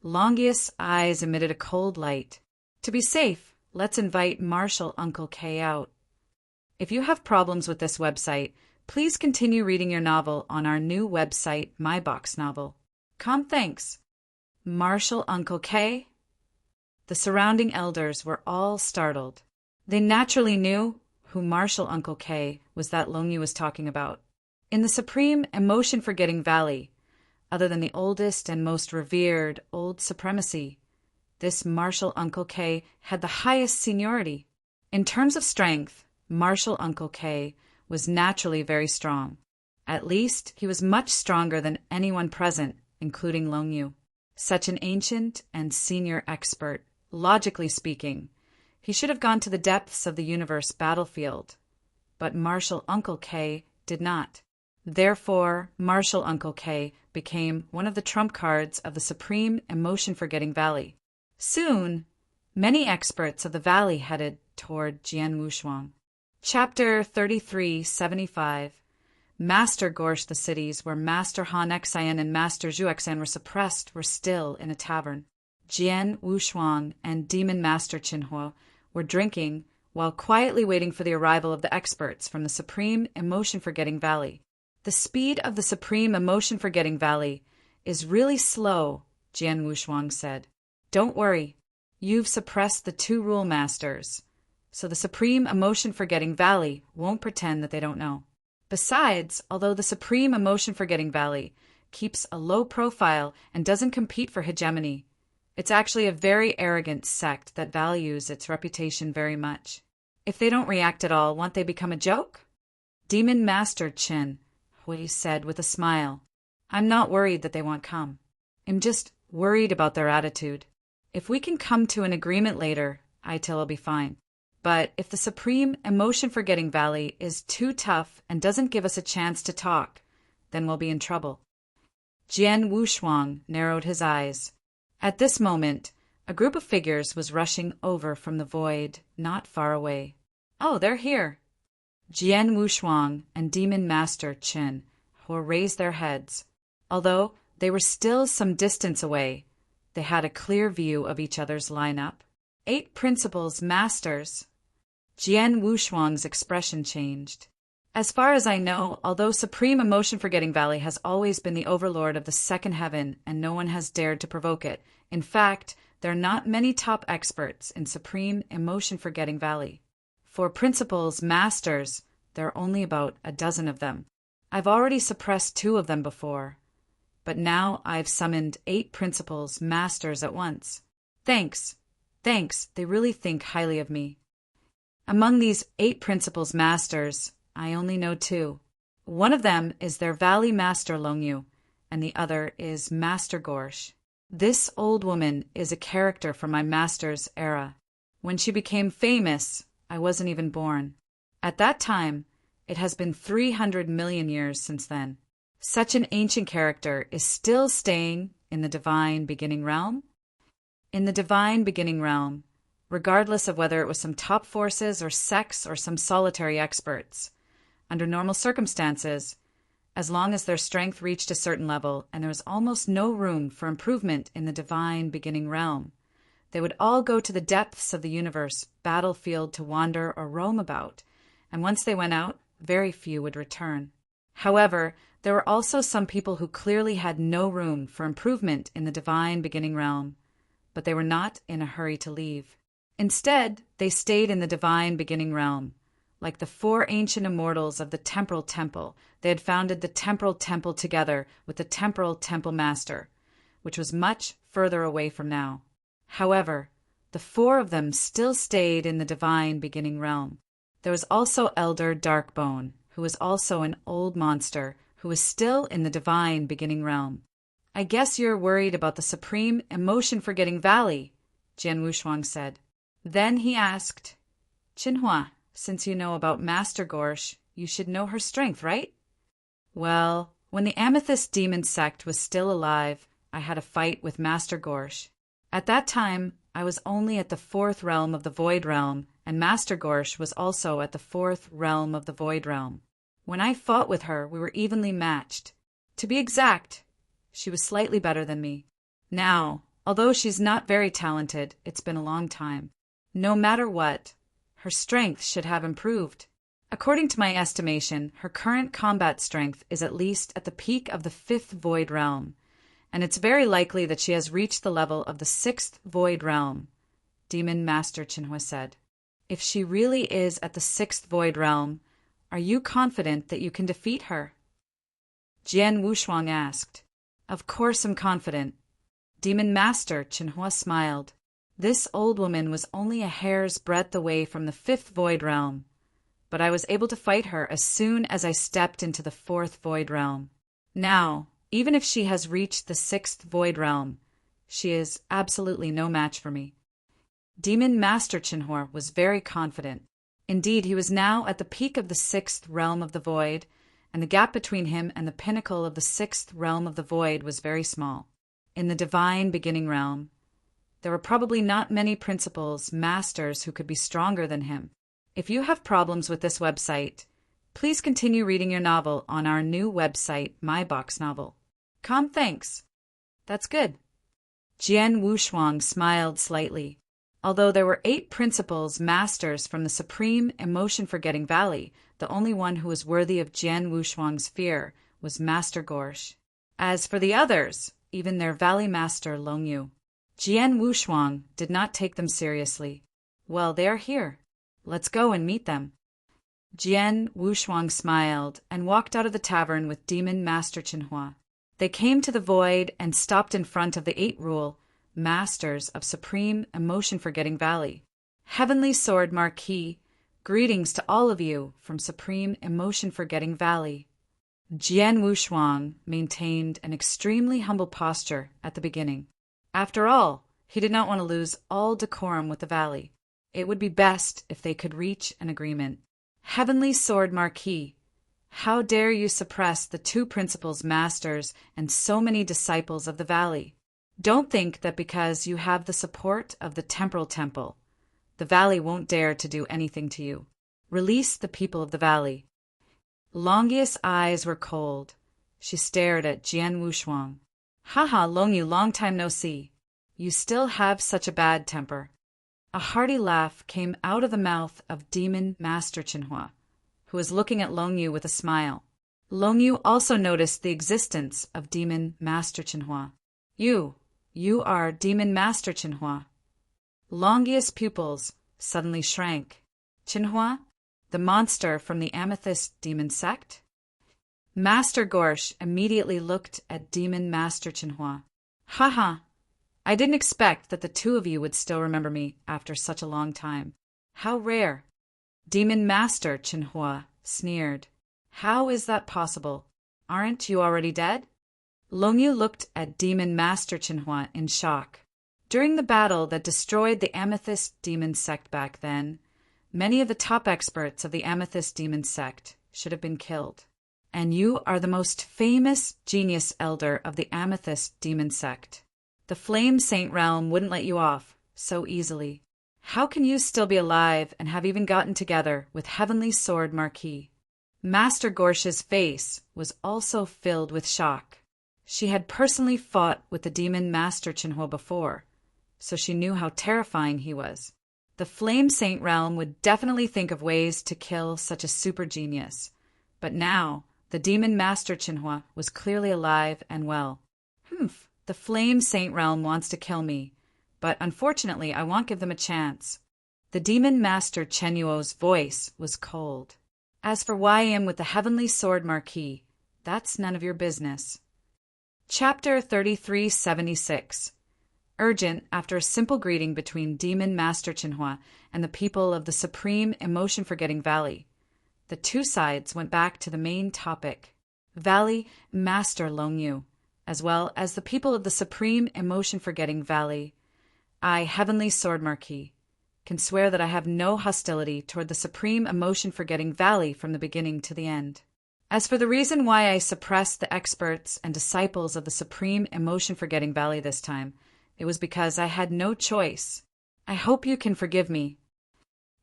Speaker 1: Longius' eyes emitted a cold light. To be safe, let's invite Marshal Uncle K out. If you have problems with this website, please continue reading your novel on our new website, My Box Novel. Thanks. Marshal Uncle K? The surrounding elders were all startled. They naturally knew who Marshal Uncle K was that Longyu was talking about. In the supreme emotion-forgetting valley, other than the oldest and most revered old supremacy, this Marshal Uncle K had the highest seniority. In terms of strength, Marshal Uncle K was naturally very strong. At least, he was much stronger than anyone present, including Longyu. Such an ancient and senior expert, logically speaking, he should have gone to the depths of the universe battlefield. But Marshal Uncle K did not. Therefore, Marshal Uncle K became one of the trump cards of the supreme emotion-forgetting valley. Soon, many experts of the valley headed toward Jian Wushuang. Chapter 3375. Master Gorsh, the cities where Master Han Xian and Master Zhu Xian were suppressed, were still in a tavern. Jian Wushuang and Demon Master Qinhuo were drinking while quietly waiting for the arrival of the experts from the Supreme Emotion-Forgetting Valley. The speed of the Supreme Emotion-Forgetting Valley is really slow, Jian Wushuang said. Don't worry, you've suppressed the 2 Rule Masters, so the Supreme Emotion-Forgetting Valley won't pretend that they don't know. Besides, although the Supreme Emotion-Forgetting Valley keeps a low profile and doesn't compete for hegemony, it's actually a very arrogant sect that values its reputation very much. If they don't react at all, won't they become a joke? Demon Master Qin Hui said with a smile. I'm not worried that they won't come. I'm just worried about their attitude. If we can come to an agreement later, I'll be fine. But if the Supreme Emotion-Forgetting Valley is too tough and doesn't give us a chance to talk, then we'll be in trouble. Jian Wushuang narrowed his eyes. At this moment, a group of figures was rushing over from the void, not far away. Oh, they're here. Jian Wushuang and Demon Master Qin Hua raised their heads. Although they were still some distance away, they had a clear view of each other's lineup. 8 principals masters. Jian Wushuang's expression changed. As far as I know, although Supreme Emotion Forgetting Valley has always been the overlord of the second heaven and no one has dared to provoke it, in fact, there are not many top experts in Supreme Emotion Forgetting Valley. For principals masters, there are only about a dozen of them. I've already suppressed 2 of them before, but now I've summoned 8 principals masters at once. Thanks, they really think highly of me. Among these 8 principals masters, I only know 2. One of them is their Valley Master Longyu, and the other is Master Gorsh. This old woman is a character from my master's era. When she became famous, I wasn't even born. At that time, it has been 300 million years since then. Such an ancient character is still staying in the Divine Beginning Realm? In the Divine Beginning Realm, regardless of whether it was some top forces or sects or some solitary experts. Under normal circumstances, as long as their strength reached a certain level and there was almost no room for improvement in the Divine Beginning Realm, they would all go to the depths of the universe, battlefield to wander or roam about, and once they went out, very few would return. However, there were also some people who clearly had no room for improvement in the Divine Beginning Realm, but they were not in a hurry to leave. Instead, they stayed in the Divine Beginning Realm. Like the 4 ancient immortals of the Temporal Temple, they had founded the Temporal Temple together with the Temporal Temple Master, which was much further away from now. However, the 4 of them still stayed in the Divine Beginning Realm. There was also Elder Darkbone, who was also an old monster, who was still in the Divine Beginning Realm. I guess you're worried about the Supreme Emotion Forgetting Valley, Jian Wushuang said. Then he asked, Qinhua, since you know about Master Gorsh, you should know her strength, right? Well, when the Amethyst Demon Sect was still alive, I had a fight with Master Gorsh. At that time, I was only at the 4th realm of the Void Realm, and Master Gorsh was also at the 4th realm of the Void Realm. When I fought with her, we were evenly matched. To be exact, she was slightly better than me. Now, although she's not very talented, it's been a long time. No matter what, her strength should have improved. According to my estimation, her current combat strength is at least at the peak of the 5th Void Realm, and it's very likely that she has reached the level of the 6th Void Realm, Demon Master Qinhua said. If she really is at the 6th Void Realm, are you confident that you can defeat her? Jian Wushuang asked. Of course I'm confident. Demon Master Qinhua smiled. This old woman was only a hair's breadth away from the 5th Void Realm, but I was able to fight her as soon as I stepped into the 4th Void Realm. Now, even if she has reached the 6th Void Realm, she is absolutely no match for me. Demon Master Qinhua was very confident. Indeed, he was now at the peak of the 6th Realm of the Void, and the gap between him and the pinnacle of the 6th Realm of the Void was very small. In the Divine Beginning Realm, there were probably not many principals, masters who could be stronger than him. If you have problems with this website, please continue reading your novel on our new website, My Box Novel. Thanks. That's good. Jian Wushuang smiled slightly. Although there were 8 principals, masters from the Supreme Emotion Forgetting Valley, the only one who was worthy of Jian Wushuang's fear was Master Gorsh. As for the others, even their Valley Master Longyu, Jian Wushuang did not take them seriously. Well, they are here. Let's go and meet them. Jian Wushuang smiled and walked out of the tavern with Demon Master Qinhua. They came to the void and stopped in front of the 8 rule masters of Supreme Emotion Forgetting Valley. Heavenly Sword Marquis, greetings to all of you from Supreme Emotion Forgetting Valley. Jian Wushuang maintained an extremely humble posture at the beginning. After all, he did not want to lose all decorum with the valley. It would be best if they could reach an agreement. Heavenly Sword Marquis, How dare you suppress the two principals, masters, and so many disciples of the valley? Don't think that because you have the support of the temporal temple, the valley won't dare to do anything to you. Release the people of the valley. Longyi's eyes were cold. She stared at Jian Wushuang. Haha, Longyu, long time no see. You still have such a bad temper. A hearty laugh came out of the mouth of Demon Master Qinhua, who was looking at Longyu with a smile. Longyu also noticed the existence of Demon Master Qinhua. You are Demon Master Qinhua. Longyi's pupils suddenly shrank. Qinhua, the monster from the Amethyst Demon Sect? Master Gorsh immediately looked at Demon Master Qinhua. Haha, I didn't expect that the two of you would still remember me after such a long time. How rare. Demon Master Qinhua sneered. How is that possible? Aren't you already dead? Longyu looked at Demon Master Qinhua in shock. During the battle that destroyed the Amethyst Demon Sect back then, many of the top experts of the Amethyst Demon Sect should have been killed. And you are the most famous genius elder of the Amethyst Demon Sect. The Flame Saint Realm wouldn't let you off so easily. How can you still be alive and have even gotten together with Heavenly Sword Marquis? Master Gorsh's face was also filled with shock. She had personally fought with the Demon Master Qinhua before, so she knew how terrifying he was. The Flame Saint Realm would definitely think of ways to kill such a super genius. But now, the Demon Master Qinhua was clearly alive and well. The Flame Saint Realm wants to kill me, but unfortunately I won't give them a chance. The Demon Master Chenyuo's voice was cold. As for why I am with the Heavenly Sword Marquis, that's none of your business. Chapter 3376. Urgent after a simple greeting between Demon Master Qinhua and the people of the Supreme Emotion-Forgetting Valley. The two sides went back to the main topic. Valley Master Longyu, as well as the people of the Supreme Emotion-Forgetting Valley. I, Heavenly Sword Marquis, can swear that I have no hostility toward the Supreme Emotion-Forgetting Valley from the beginning to the end. As for the reason why I suppressed the experts and disciples of the Supreme Emotion-Forgetting Valley this time, it was because I had no choice. I hope you can forgive me.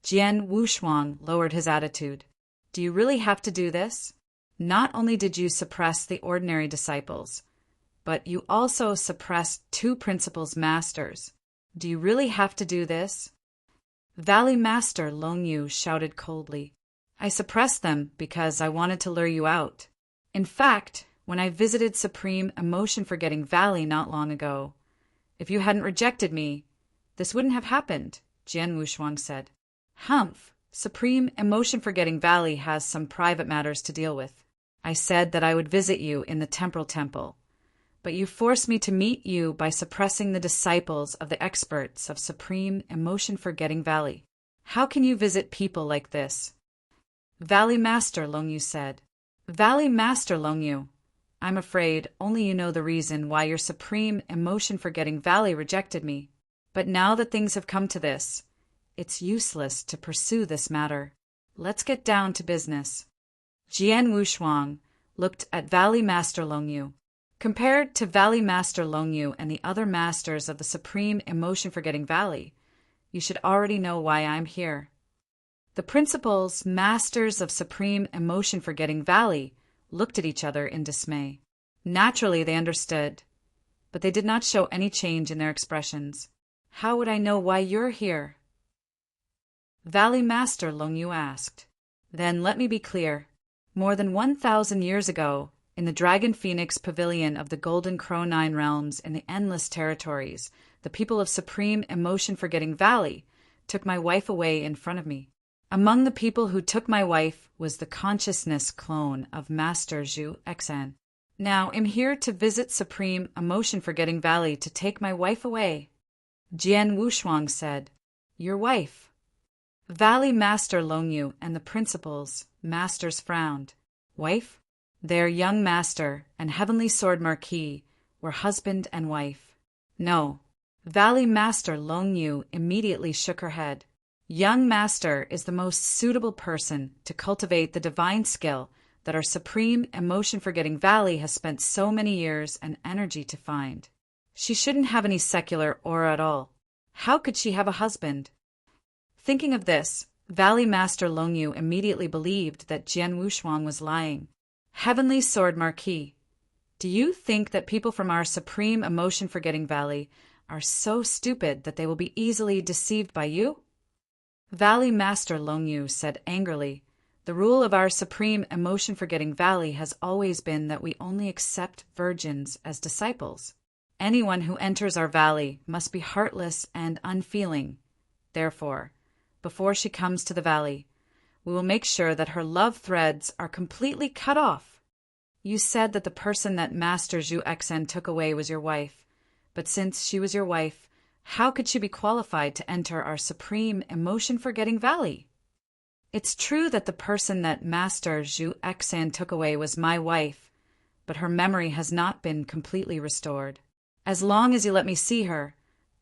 Speaker 1: Jian Wushuang lowered his attitude. Do you really have to do this? Not only did you suppress the ordinary disciples, but you also suppressed two principals masters. Do you really have to do this? Valley Master Longyu shouted coldly. I suppressed them because I wanted to lure you out. In fact, when I visited Supreme Emotion-Forgetting Valley not long ago, if you hadn't rejected me, this wouldn't have happened, Jian Wushuang said. Humph, Supreme Emotion-Forgetting Valley has some private matters to deal with. I said that I would visit you in the Temporal Temple, but you forced me to meet you by suppressing the disciples of the experts of Supreme Emotion-Forgetting Valley. How can you visit people like this? Valley Master Longyu said. Valley Master Longyu, I'm afraid only you know the reason why your Supreme Emotion-Forgetting Valley rejected me. But now that things have come to this, it's useless to pursue this matter. Let's get down to business. Jian Wushuang looked at Valley Master Longyu. Compared to Valley Master Longyu and the other masters of the Supreme Emotion-Forgetting Valley, you should already know why I'm here. The principals, masters of Supreme Emotion-Forgetting Valley, looked at each other in dismay. Naturally, they understood, but they did not show any change in their expressions. How would I know why you're here? Valley Master Longyu asked. Then let me be clear. More than 1,000 years ago, in the Dragon Phoenix Pavilion of the Golden Crow Nine Realms in the Endless Territories, the people of Supreme Emotion-Forgetting Valley took my wife away in front of me. Among the people who took my wife was the consciousness clone of Master Zhu Exan. Now I'm here to visit Supreme Emotion-Forgetting Valley to take my wife away. Jian Wushuang said, Your wife. Valley Master Longyu and the principals, masters frowned. Wife? Their young master and Heavenly Sword Marquis were husband and wife. No. Valley Master Longyu immediately shook her head. Young master is the most suitable person to cultivate the divine skill that our supreme emotion-forgetting valley has spent so many years and energy to find. She shouldn't have any secular aura at all. How could she have a husband? Thinking of this, Valley Master Longyu immediately believed that Jian Wushuang was lying. Heavenly Sword Marquis, do you think that people from our supreme emotion-forgetting valley are so stupid that they will be easily deceived by you? Valley Master Longyu said angrily, the rule of our supreme emotion-forgetting valley has always been that we only accept virgins as disciples. Anyone who enters our valley must be heartless and unfeeling. Therefore, before she comes to the valley, we will make sure that her love threads are completely cut off. You said that the person that Master Zhu Exen took away was your wife, but since she was your wife, how could she be qualified to enter our supreme emotion-forgetting valley? It's true that the person that Master Zhu Exen took away was my wife, but her memory has not been completely restored. As long as you let me see her,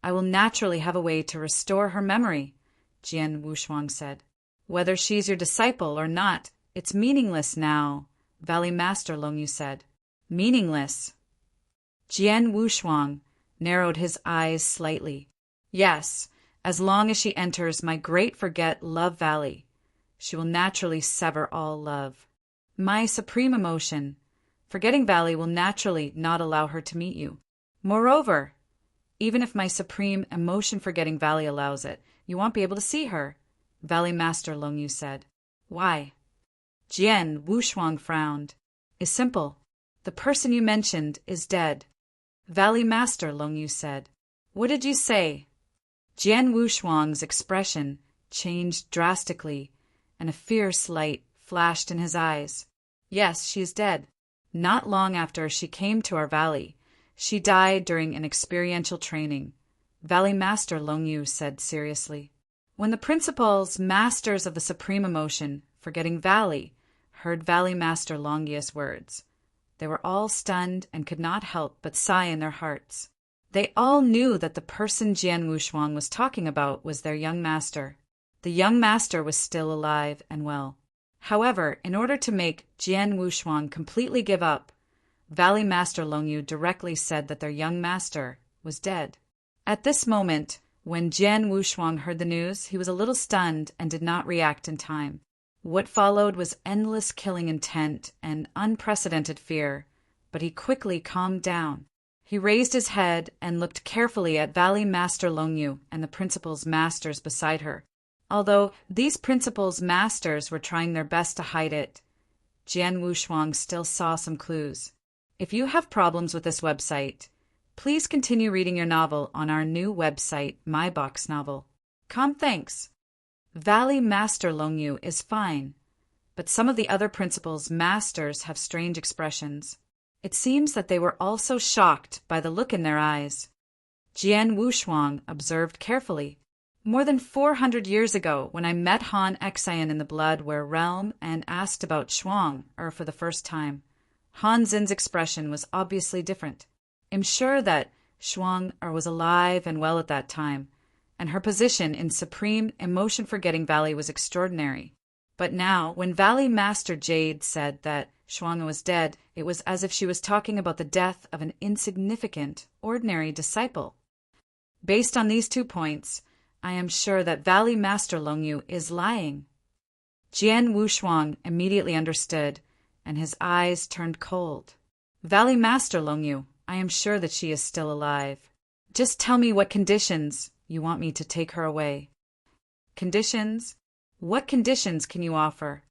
Speaker 1: I will naturally have a way to restore her memory, Jian Wushuang said. Whether she's your disciple or not, it's meaningless now, Valley Master Longyu said. Meaningless? Jian Wushuang narrowed his eyes slightly. Yes, as long as she enters my great forget love valley, she will naturally sever all love. My supreme emotion, forgetting valley, will naturally not allow her to meet you. Moreover, even if my supreme emotion-forgetting valley allows it, you won't be able to see her, Valley Master Longyu said. Why? Jian Wushuang frowned. It's simple. The person you mentioned is dead. Valley Master Longyu said. What did you say? Jian Wushuang's expression changed drastically, and a fierce light flashed in his eyes. Yes, she is dead. Not long after she came to our valley, she died during an experiential training, Valley Master Longyu said seriously. When the principals, masters of the supreme emotion, forgetting valley, heard Valley Master Longyu's words, they were all stunned and could not help but sigh in their hearts. They all knew that the person Jian Wushuang was talking about was their young master. The young master was still alive and well. However, in order to make Jian Wushuang completely give up, Valley Master Longyu directly said that their young master was dead. At this moment, when Jian Wushuang heard the news, he was a little stunned and did not react in time. What followed was endless killing intent and unprecedented fear, but he quickly calmed down. He raised his head and looked carefully at Valley Master Longyu and the principal's masters beside her. Although these principal's masters were trying their best to hide it, Jian Wushuang still saw some clues. If you have problems with this website, please continue reading your novel on our new website, My Box Novel. Thanks. Valley Master Longyu is fine, but some of the other principals' masters have strange expressions. It seems that they were also shocked by the look in their eyes. Jian Wushuang observed carefully. More than 400 years ago, when I met Han Xian in the Blood-Ware realm and asked about Shuang for the first time, Han Xin's expression was obviously different. I'm sure that Shuang was alive and well at that time, and her position in Supreme Emotion-Forgetting Valley was extraordinary. But now, when Valley Master Jade said that Shuang was dead, it was as if she was talking about the death of an insignificant, ordinary disciple. Based on these 2 points, I am sure that Valley Master Longyu is lying. Jian Wushuang immediately understood, and his eyes turned cold. Valley Master Longyu, I am sure that she is still alive. Just tell me what conditions you want me to take her away. Conditions? What conditions can you offer?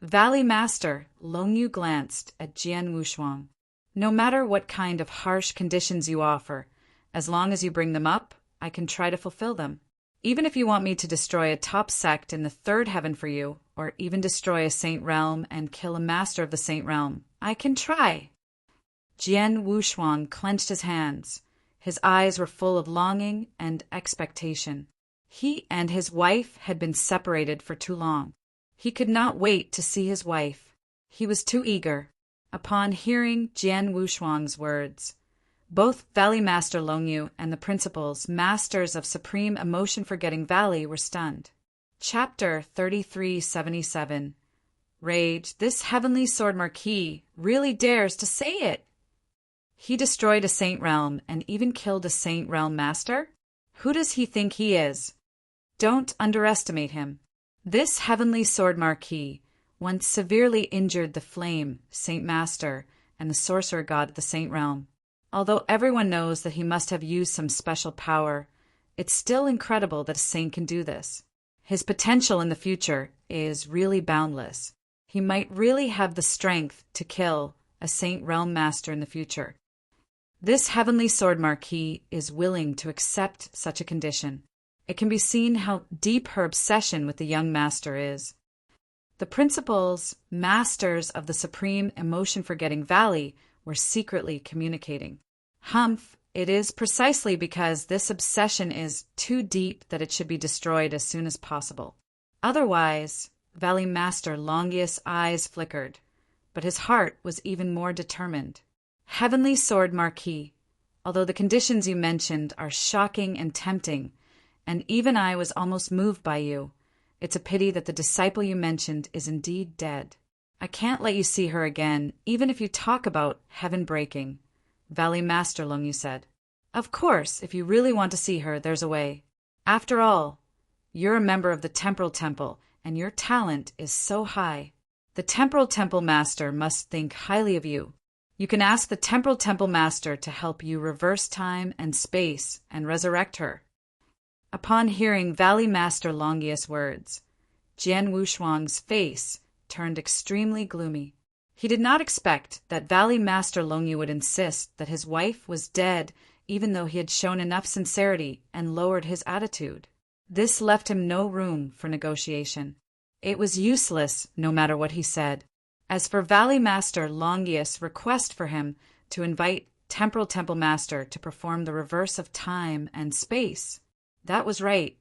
Speaker 1: Valley Master Longyu glanced at Jian Wushuang. No matter what kind of harsh conditions you offer, as long as you bring them up, I can try to fulfill them. Even if you want me to destroy a top sect in the 3rd heaven for you, or even destroy a saint realm and kill a master of the saint realm, I can try. Jian Wushuang clenched his hands. His eyes were full of longing and expectation. He and his wife had been separated for too long. He could not wait to see his wife. He was too eager. Upon hearing Jian Wushuang's words, both Valley Master Longyu and the principals, masters of Supreme Emotion-Forgetting Valley, were stunned. Chapter 3377. Rage, this heavenly sword marquis really dares to say it. He destroyed a Saint Realm and even killed a Saint Realm Master? Who does he think he is? Don't underestimate him. This heavenly sword marquis once severely injured the Flame, Saint Master, and the sorcerer god of the Saint Realm. Although everyone knows that he must have used some special power, it's still incredible that a saint can do this. His potential in the future is really boundless. He might really have the strength to kill a Saint Realm Master in the future. This heavenly sword marquis is willing to accept such a condition. It can be seen how deep her obsession with the young master is. The principals, masters of the supreme emotion-forgetting valley, were secretly communicating. Humph, it is precisely because this obsession is too deep that it should be destroyed as soon as possible. Otherwise, Valley Master Longius' eyes flickered, but his heart was even more determined. Heavenly Sword Marquis, although the conditions you mentioned are shocking and tempting, and even I was almost moved by you, it's a pity that the disciple you mentioned is indeed dead. I can't let you see her again, even if you talk about heaven breaking. Valley Master Longu said. Of course, if you really want to see her, there's a way. After all, you're a member of the Temporal Temple, and your talent is so high. The Temporal Temple Master must think highly of you. You can ask the Temporal Temple Master to help you reverse time and space and resurrect her. Upon hearing Valley Master Longius' words, Jian Wushuang's face turned extremely gloomy. He did not expect that Valley Master Longu would insist that his wife was dead even though he had shown enough sincerity and lowered his attitude. This left him no room for negotiation. It was useless, no matter what he said. As for Valley Master Longius' request for him to invite Temporal Temple Master to perform the reverse of time and space, that was right.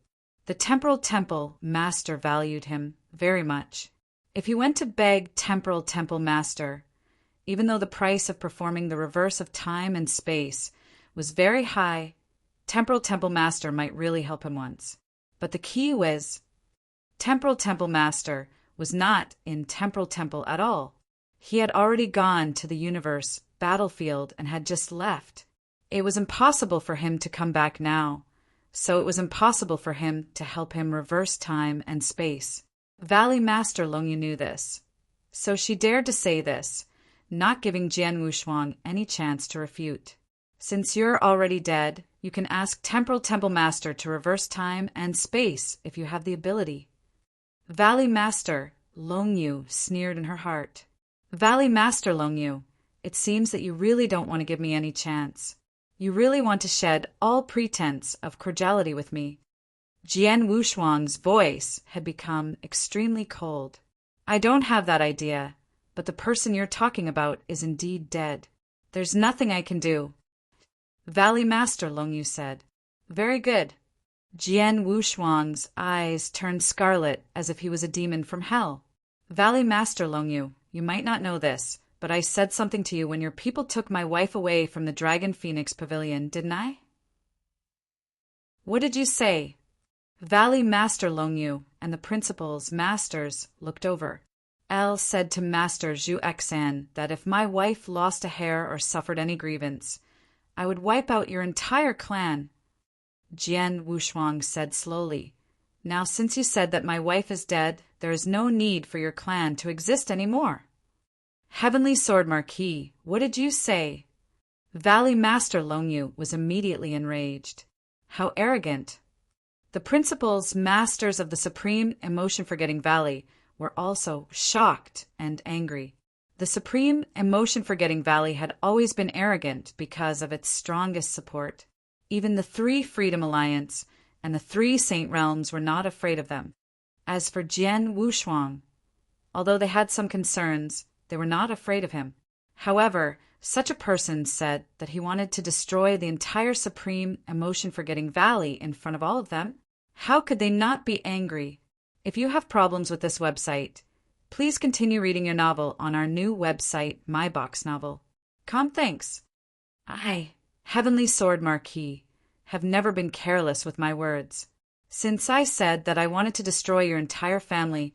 Speaker 1: The Temporal Temple Master valued him very much. If he went to beg Temporal Temple Master, even though the price of performing the reverse of time and space was very high, Temporal Temple Master might really help him once. But the key was, Temporal Temple Master was not in Temporal Temple at all. He had already gone to the universe battlefield and had just left. It was impossible for him to come back now, so it was impossible for him to help him reverse time and space. Valley Master Longu knew this, so she dared to say this, not giving Jian Wushuang any chance to refute. Since you're already dead, you can ask Temporal Temple Master to reverse time and space if you have the ability. Valley Master Longu sneered in her heart. Valley Master Longu, it seems that you really don't want to give me any chance. You really want to shed all pretense of cordiality with me. Jian Wushuang's voice had become extremely cold. I don't have that idea, but the person you're talking about is indeed dead. There's nothing I can do. Valley Master Longu said. Very good. Jian Wushuang's eyes turned scarlet as if he was a demon from hell. Valley Master Longu, you might not know this, but I said something to you when your people took my wife away from the Dragon Phoenix Pavilion, didn't I? What did you say? Valley Master Longu and the principal's masters looked over. El said to Master Zhu Exan that if my wife lost a hair or suffered any grievance, I would wipe out your entire clan. Jian Wushuang said slowly, Now since you said that my wife is dead, there is no need for your clan to exist anymore. Heavenly Sword Marquis, what did you say? Valley Master Longu was immediately enraged. How arrogant! The principals, masters of the supreme emotion-forgetting valley, were also shocked and angry. The supreme emotion-forgetting valley had always been arrogant because of its strongest support. Even the 3 Freedom Alliance and the 3 Saint Realms were not afraid of them. As for Jian Wushuang, although they had some concerns, they were not afraid of him. However, such a person said that he wanted to destroy the entire supreme emotion-forgetting valley in front of all of them. How could they not be angry? If you have problems with this website, please continue reading your novel on our new website, My Box Novel. Thanks. I, Heavenly Sword Marquis, have never been careless with my words. Since I said that I wanted to destroy your entire family,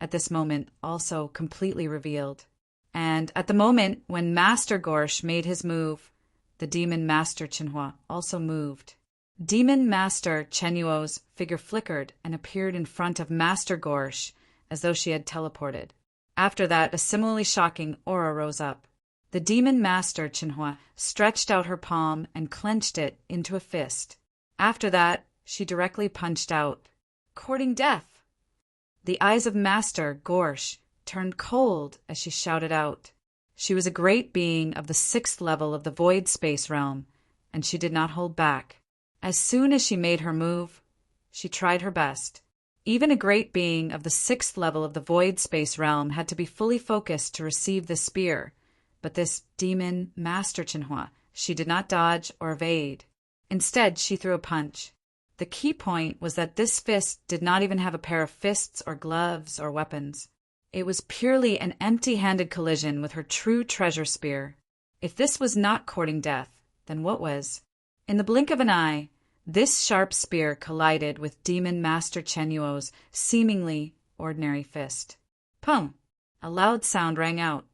Speaker 1: at this moment also completely revealed. And at the moment when Master Gorsh made his move, the Demon Master Chenhua also moved. Demon Master Chenyuo's figure flickered and appeared in front of Master Gorsh as though she had teleported. After that, a similarly shocking aura rose up. The Demon Master Chenhua stretched out her palm and clenched it into a fist. After that, she directly punched out, courting death. The eyes of Master Gorsh turned cold as she shouted out. She was a great being of the 6th level of the void space realm, and she did not hold back. As soon as she made her move, she tried her best. Even a great being of the 6th level of the void space realm had to be fully focused to receive the spear, but this Demon Master Chenhua, she did not dodge or evade. Instead, she threw a punch. The key point was that this fist did not even have a pair of fists or gloves or weapons. It was purely an empty-handed collision with her true treasure spear. If this was not courting death, then what was? In the blink of an eye, this sharp spear collided with Demon Master Chenyuo's seemingly ordinary fist. Pum! A loud sound rang out.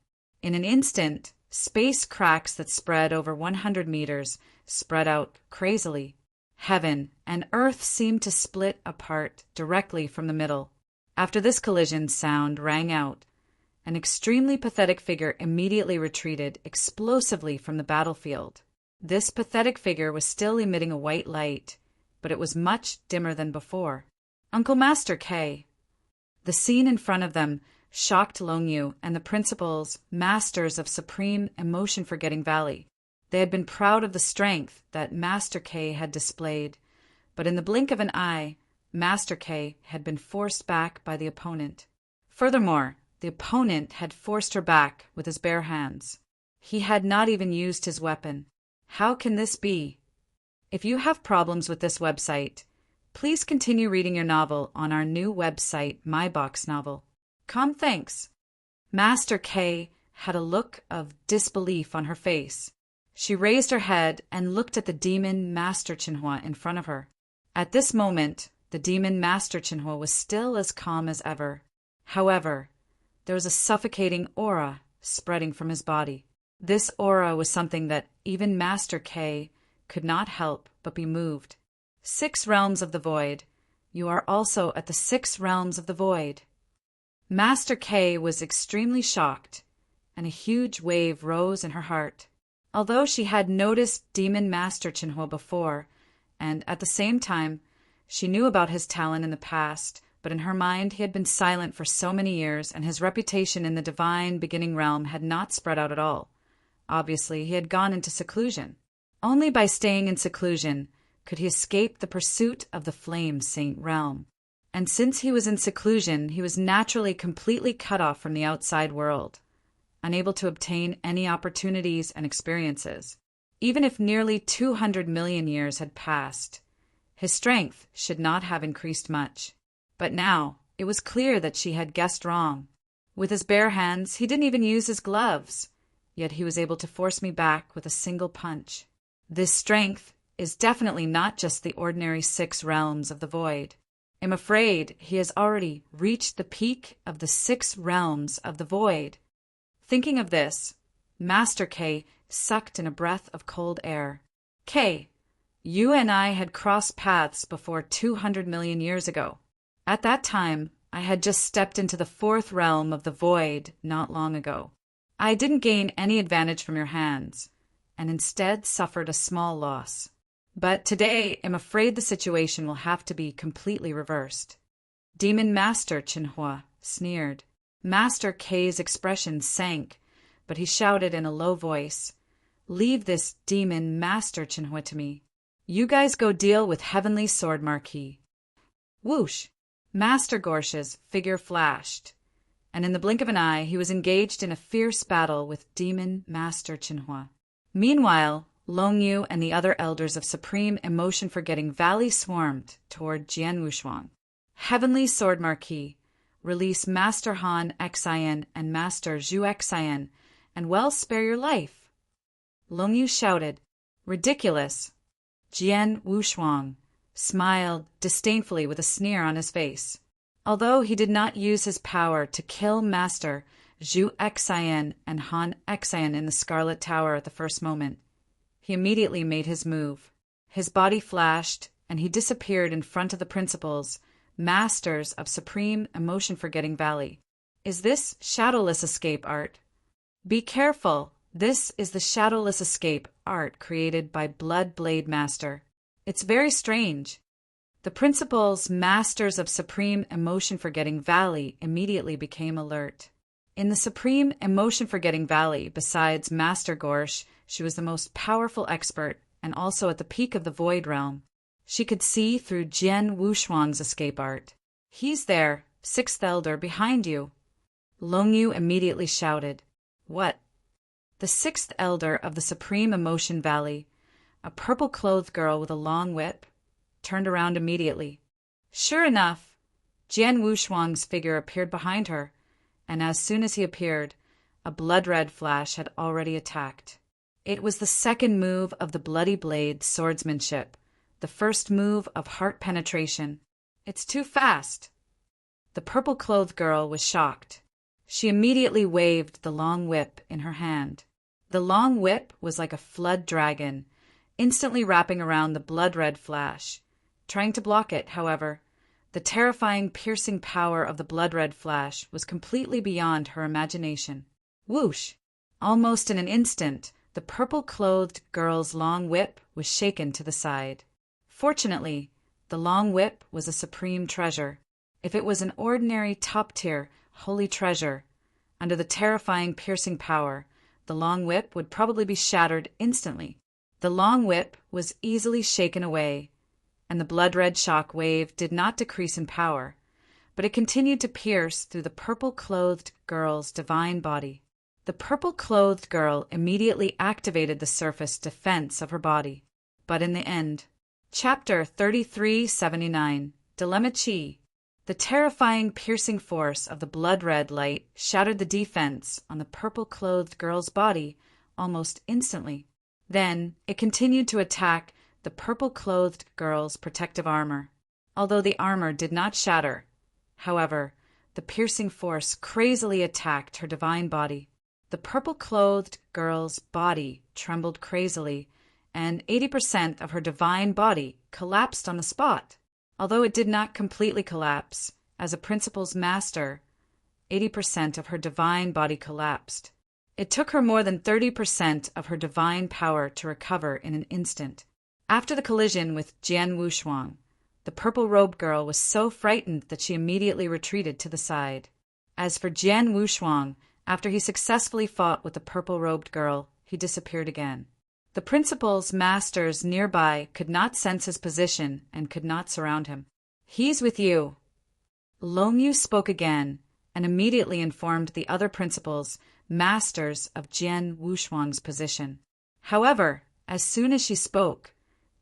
Speaker 1: In an instant, space cracks that spread over 100 meters spread out crazily. Heaven and earth seemed to split apart directly from the middle. After this collision, sound rang out. An extremely pathetic figure immediately retreated explosively from the battlefield. This pathetic figure was still emitting a white light, but it was much dimmer than before. Uncle Master K. The scene in front of them shocked Longyu and the principals, masters of Supreme Emotion Forgetting Valley. They had been proud of the strength that Master K had displayed, but in the blink of an eye, Master K had been forced back by the opponent. Furthermore, the opponent had forced her back with his bare hands. He had not even used his weapon. How can this be? If you have problems with this website, please continue reading your novel on our new website, My Box Novel. Thanks. Master K had a look of disbelief on her face. She raised her head and looked at the Demon Master Chenhua in front of her. At this moment, the Demon Master Chenhua was still as calm as ever. However, there was a suffocating aura spreading from his body. This aura was something that even Master K could not help but be moved. 6 realms of the void. You are also at the 6 realms of the void. Master K was extremely shocked, and a huge wave rose in her heart. Although she had noticed Demon Master Chenhua before, and at the same time, she knew about his talent in the past, but in her mind he had been silent for so many years, and his reputation in the divine beginning realm had not spread out at all. Obviously, he had gone into seclusion. Only by staying in seclusion could he escape the pursuit of the Flame Saint realm. And since he was in seclusion, he was naturally completely cut off from the outside world, unable to obtain any opportunities and experiences. Even if nearly 200 million years had passed, his strength should not have increased much. But now, it was clear that she had guessed wrong. With his bare hands, he didn't even use his gloves, yet he was able to force me back with a single punch. This strength is definitely not just the ordinary 6 realms of the void. I'm afraid he has already reached the peak of the 6 realms of the void. Thinking of this, Master K sucked in a breath of cold air. K, you and I had crossed paths before 200 million years ago. At that time, I had just stepped into the 4th realm of the void not long ago. I didn't gain any advantage from your hands, and instead suffered a small loss. But today, I'm afraid the situation will have to be completely reversed. Demon Master Chenhua sneered. Master K's expression sank, but he shouted in a low voice, "Leave this Demon Master Chenhua to me. You guys go deal with Heavenly Sword Marquis." Whoosh! Master Gorsh's figure flashed, and in the blink of an eye he was engaged in a fierce battle with Demon Master Chenhua. Meanwhile, Longyu and the other elders of Supreme Emotion Forgetting Valley swarmed toward Jian Wushuang. Heavenly Sword Marquis, release Master Han Xian and Master Zhu Xian, and well spare your life. Longyu shouted, "Ridiculous!" Jian Wushuang smiled disdainfully with a sneer on his face. Although he did not use his power to kill Master Zhu Xian and Han Xian in the Scarlet Tower at the first moment, he immediately made his move. His body flashed, and he disappeared in front of the principals, masters of Supreme Emotion-Forgetting Valley. Is this shadowless escape art? Be careful! This is the shadowless escape art created by Blood Blade Master. It's very strange. The principals, masters of Supreme Emotion-Forgetting Valley, immediately became alert. In the Supreme Emotion-Forgetting Valley, besides Master Gorsh, she was the most powerful expert and also at the peak of the Void Realm. She could see through Jian Wushuang's escape art. He's there, Sixth Elder, behind you. Longyu immediately shouted. What? The Sixth Elder of the Supreme Emotion Valley, a purple-clothed girl with a long whip, turned around immediately. Sure enough, Jian Wushuang's figure appeared behind her, and as soon as he appeared, a blood-red flash had already attacked. It was the second move of the Bloody Blade swordsmanship, the first move of heart penetration. It's too fast. The purple-clothed girl was shocked. She immediately waved the long whip in her hand. The long whip was like a flood dragon, instantly wrapping around the blood-red flash. Trying to block it, however, the terrifying, piercing power of the blood-red flash was completely beyond her imagination. Whoosh! Almost in an instant, the purple-clothed girl's long whip was shaken to the side. Fortunately, the long whip was a supreme treasure. If it was an ordinary top-tier holy treasure, under the terrifying, piercing power, the long whip would probably be shattered instantly. The long whip was easily shaken away, and the blood-red shock wave did not decrease in power, but it continued to pierce through the purple-clothed girl's divine body. The purple-clothed girl immediately activated the surface defense of her body. But in the end, Chapter 3379, Dilemma Chi. The terrifying, piercing force of the blood-red light shattered the defense on the purple-clothed girl's body almost instantly. Then it continued to attack the purple-clothed girl's protective armor. Although the armor did not shatter, however, the piercing force crazily attacked her divine body. The purple-clothed girl's body trembled crazily, and 80% of her divine body collapsed on the spot. Although it did not completely collapse, as a principal's master, 80% of her divine body collapsed. It took her more than 30% of her divine power to recover in an instant. After the collision with Jian Wushuang, the purple-robed girl was so frightened that she immediately retreated to the side. As for Jian Wushuang, after he successfully fought with the purple-robed girl, he disappeared again. The principal's masters nearby could not sense his position and could not surround him. He's with you. Longyu spoke again and immediately informed the other principals, masters of Jian Wushuang's position. However, as soon as she spoke,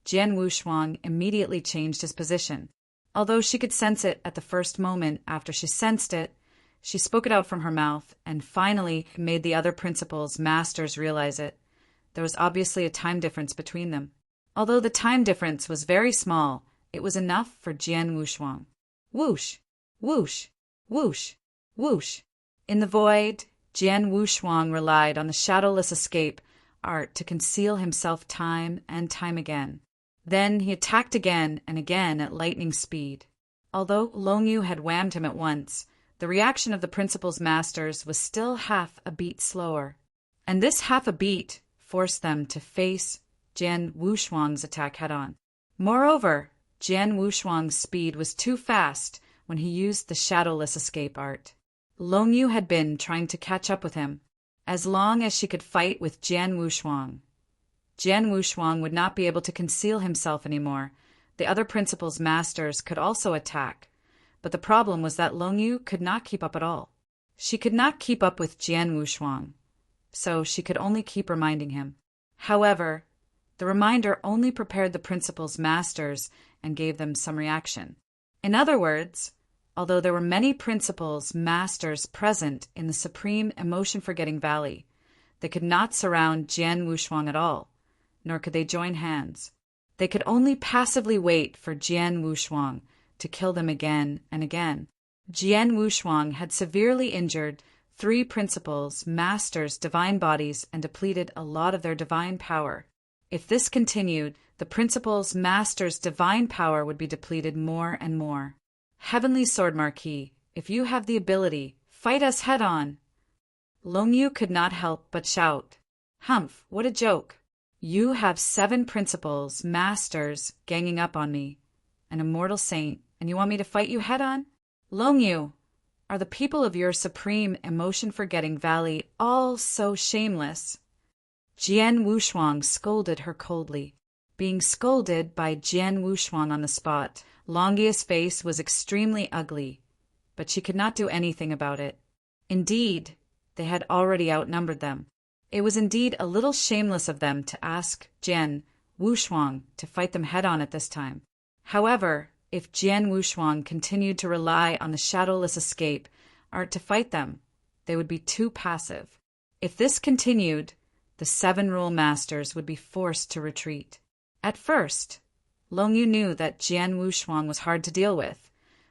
Speaker 1: Jian Wushuang immediately changed his position. Although she could sense it at the first moment after she sensed it, she spoke it out from her mouth and finally made the other principals, masters, realize it. There was obviously a time difference between them. Although the time difference was very small, it was enough for Jian Wushuang. Whoosh! Whoosh! Whoosh! Whoosh! In the void, Jian Wushuang relied on the shadowless escape art to conceal himself time and time again. Then he attacked again and again at lightning speed. Although Longyu had whammed him at once, the reaction of the principal's masters was still half a beat slower. And this half a beat forced them to face Jian Wushuang's attack head-on. Moreover, Jian Wushuang's speed was too fast when he used the shadowless escape art. Longyu had been trying to catch up with him. As long as she could fight with Jian Wushuang would not be able to conceal himself anymore. The other principal's masters could also attack, but the problem was that Longyu could not keep up at all. She could not keep up with Jian Wushuang, so she could only keep reminding him. However, the reminder only prepared the principal's masters and gave them some reaction. In other words, although there were many principals, masters present in the Supreme Emotion-Forgetting Valley, they could not surround Jian Wushuang at all, nor could they join hands. They could only passively wait for Jian Wushuang to kill them again and again. Jian Wushuang had severely injured 3 principals, masters, divine bodies, and depleted a lot of their divine power. If this continued, the principals, masters, divine power would be depleted more and more. Heavenly Sword Marquis, if you have the ability, fight us head-on. Long Yu could not help but shout. Humph, what a joke. You have 7 principals, masters, ganging up on me, an immortal saint, and you want me to fight you head-on? Long Yu, are the people of your supreme emotion-forgetting valley all so shameless? Jian Wushuang scolded her coldly. Being scolded by Jian Wushuang on the spot, Longia's face was extremely ugly, but she could not do anything about it. Indeed, they had already outnumbered them. It was indeed a little shameless of them to ask Jian Wushuang to fight them head-on at this time. However, if Jian Wushuang continued to rely on the shadowless escape art to fight them, they would be too passive. If this continued, the 7 rule masters would be forced to retreat. At first, Long Yu knew that Jian Wushuang was hard to deal with,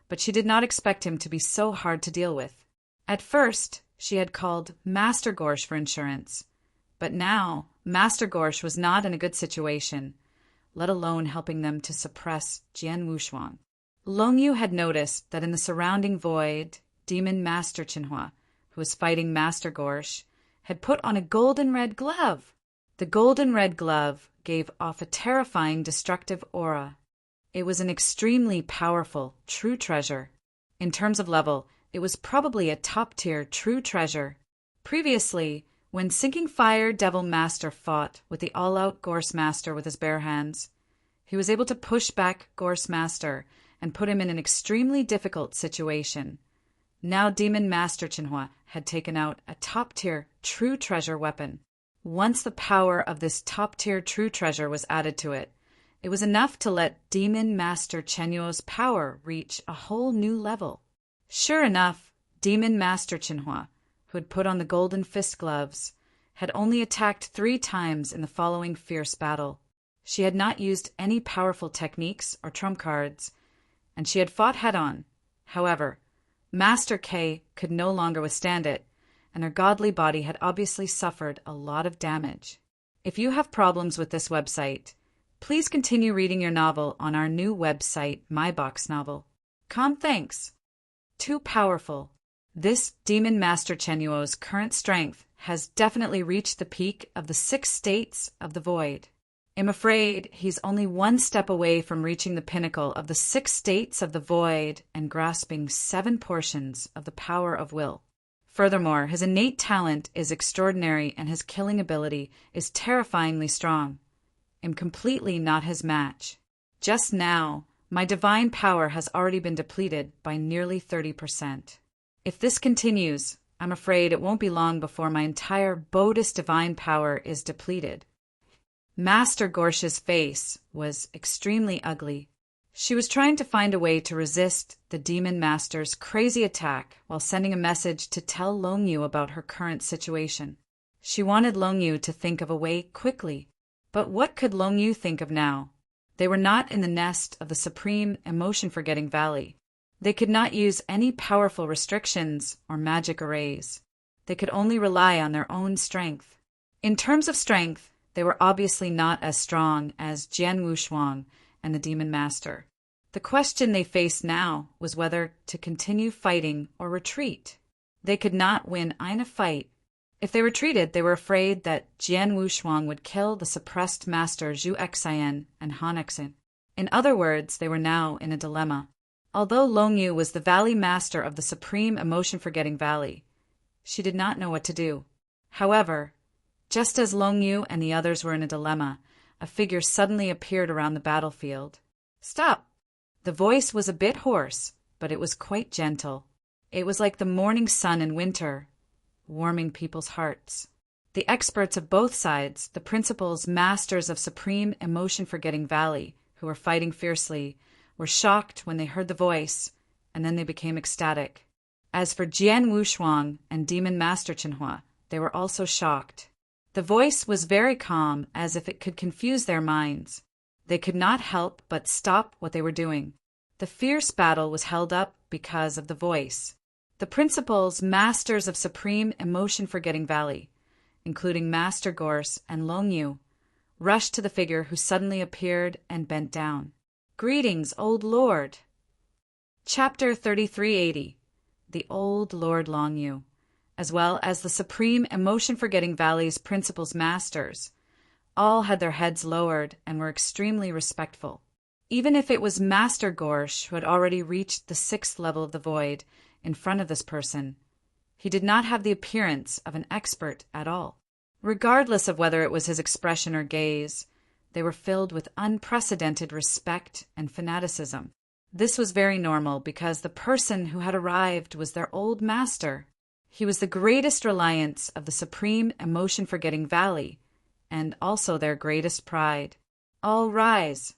Speaker 1: but she did not expect him to be so hard to deal with. At first, she had called Master Gorsh for insurance, but now Master Gorsh was not in a good situation, let alone helping them to suppress Jian Wushuang. Long Yu had noticed that in the surrounding void, Demon Master Qinhua, who was fighting Master Gorsh, had put on a golden red glove. The golden red glove gave off a terrifying destructive aura. It was an extremely powerful true treasure. In terms of level, it was probably a top-tier true treasure. Previously, when Sinking Fire Devil Master fought with the all-out Gorse Master with his bare hands, he was able to push back Gorse Master and put him in an extremely difficult situation. Now Demon Master Qinhua had taken out a top-tier true treasure weapon. Once the power of this top-tier true treasure was added to it, it was enough to let Demon Master Chenyuo's power reach a whole new level. Sure enough, Demon Master Qinhua, who had put on the golden fist gloves, had only attacked 3 times in the following fierce battle. She had not used any powerful techniques or trump cards, and she had fought head-on. However, Master K could no longer withstand it, and her godly body had obviously suffered a lot of damage. If you have problems with this website, please continue reading your novel on our new website, MyBoxNovel. Thanks. Too powerful. This Demon Master Chenyuo's current strength has definitely reached the peak of the 6 states of the void. I'm afraid he's only 1 step away from reaching the pinnacle of the 6 states of the void and grasping 7 portions of the power of will. Furthermore, his innate talent is extraordinary and his killing ability is terrifyingly strong. I'm completely not his match. Just now, my divine power has already been depleted by nearly 30%. If this continues, I'm afraid it won't be long before my entire Bodhist divine power is depleted. Master Gorsh's face was extremely ugly. She was trying to find a way to resist the Demon Master's crazy attack while sending a message to tell Long Yu about her current situation. She wanted Long Yu to think of a way quickly. But what could Long Yu think of now? They were not in the nest of the supreme emotion-forgetting valley. They could not use any powerful restrictions or magic arrays. They could only rely on their own strength. In terms of strength, they were obviously not as strong as Jian Wushuang and the Demon Master. The question they faced now was whether to continue fighting or retreat. They could not win in a fight. If they retreated, they were afraid that Jian Wushuang would kill the suppressed master Zhu Xian and Han Xin. In other words, they were now in a dilemma. Although Long Yu was the valley master of the supreme emotion-forgetting valley, she did not know what to do. However, just as Long Yu and the others were in a dilemma, a figure suddenly appeared around the battlefield. Stop! The voice was a bit hoarse, but it was quite gentle. It was like the morning sun in winter, warming people's hearts. The experts of both sides, the principals, masters of supreme emotion-forgetting valley, who were fighting fiercely, were shocked when they heard the voice, and then they became ecstatic. As for Jian Wushuang and Demon Master Qinhua, they were also shocked. The voice was very calm, as if it could confuse their minds. They could not help but stop what they were doing. The fierce battle was held up because of the voice. The principals, masters of Supreme Emotion Forgetting Valley, including Master Gorse and Longyu, rushed to the figure who suddenly appeared and bent down. "Greetings, old lord." Chapter 3380. The Old Lord Longyu, as well as the Supreme Emotion Forgetting Valley's principals masters, all had their heads lowered and were extremely respectful. Even if it was Master Gorsh who had already reached the 6th level of the void in front of this person, he did not have the appearance of an expert at all. Regardless of whether it was his expression or gaze, they were filled with unprecedented respect and fanaticism. This was very normal because the person who had arrived was their old master. He was the greatest reliance of the Supreme Emotion Forgetting Valley, and also their greatest pride. "All rise."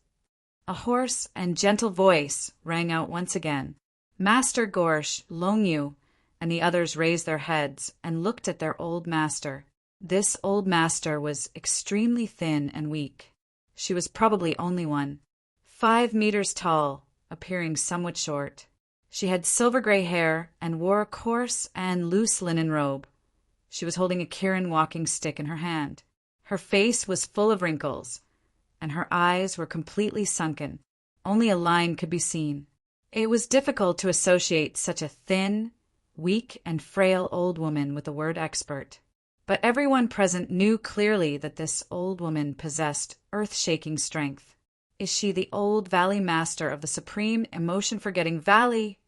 Speaker 1: A hoarse and gentle voice rang out once again. Master Gorsh, Longyu, and the others raised their heads and looked at their old master. This old master was extremely thin and weak. She was probably only 5 meters tall, appearing somewhat short. She had silver-gray hair and wore a coarse and loose linen robe. She was holding a Kirin walking stick in her hand. Her face was full of wrinkles, and her eyes were completely sunken. Only a line could be seen. It was difficult to associate such a thin, weak, and frail old woman with the word expert. But everyone present knew clearly that this old woman possessed earth-shaking strength. Is she the old Valley Master of the Supreme Emotion Forgetting Valley?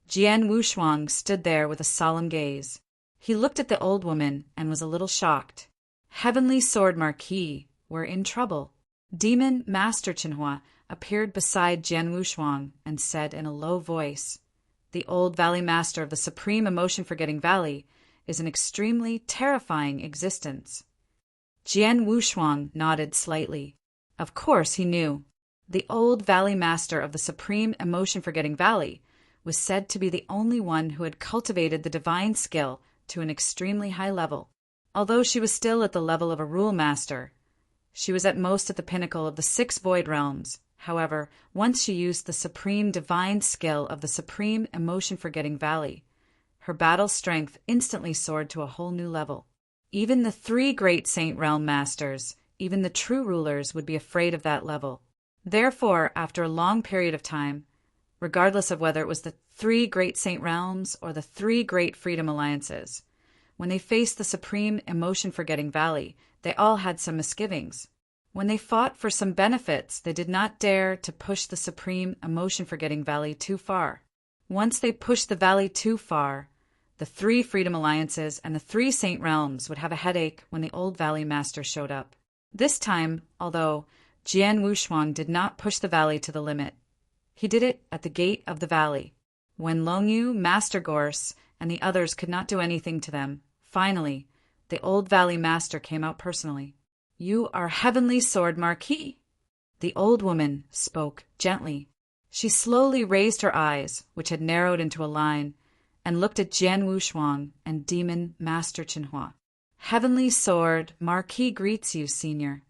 Speaker 1: Jian Wushuang stood there with a solemn gaze. He looked at the old woman and was a little shocked. Heavenly Sword Marquis were in trouble. Demon Master Qinhua appeared beside Jian Wushuang and said in a low voice, "The old Valley Master of the Supreme Emotion Forgetting Valley is an extremely terrifying existence." Jian Wushuang nodded slightly. Of course he knew. The old Valley Master of the Supreme Emotion Forgetting Valley was said to be the only one who had cultivated the divine skill to an extremely high level. Although she was still at the level of a rule master, she was at most at the pinnacle of the 6 void realms. However, once she used the supreme divine skill of the Supreme Emotion Forgetting Valley, her battle strength instantly soared to a whole new level. Even the 3 great Saint Realm Masters, even the true rulers, would be afraid of that level. Therefore, after a long period of time, regardless of whether it was the 3 great Saint Realms or the 3 great Freedom Alliances, when they faced the Supreme Emotion Forgetting Valley, they all had some misgivings. When they fought for some benefits, they did not dare to push the Supreme Emotion Forgetting Valley too far. Once they pushed the valley too far, the 3 Freedom Alliances and the 3 Saint Realms would have a headache when the old Valley Master showed up. This time, although Jian Wushuang did not push the valley to the limit, he did it at the gate of the valley. When Longyu, Master Gorse, and the others could not do anything to them, finally, the old Valley Master came out personally. "You are Heavenly Sword Marquis." The old woman spoke gently. She slowly raised her eyes, which had narrowed into a line, and looked at Jian Wushuang and Demon Master Qinhua. "Heavenly Sword Marquis greets you, Senior."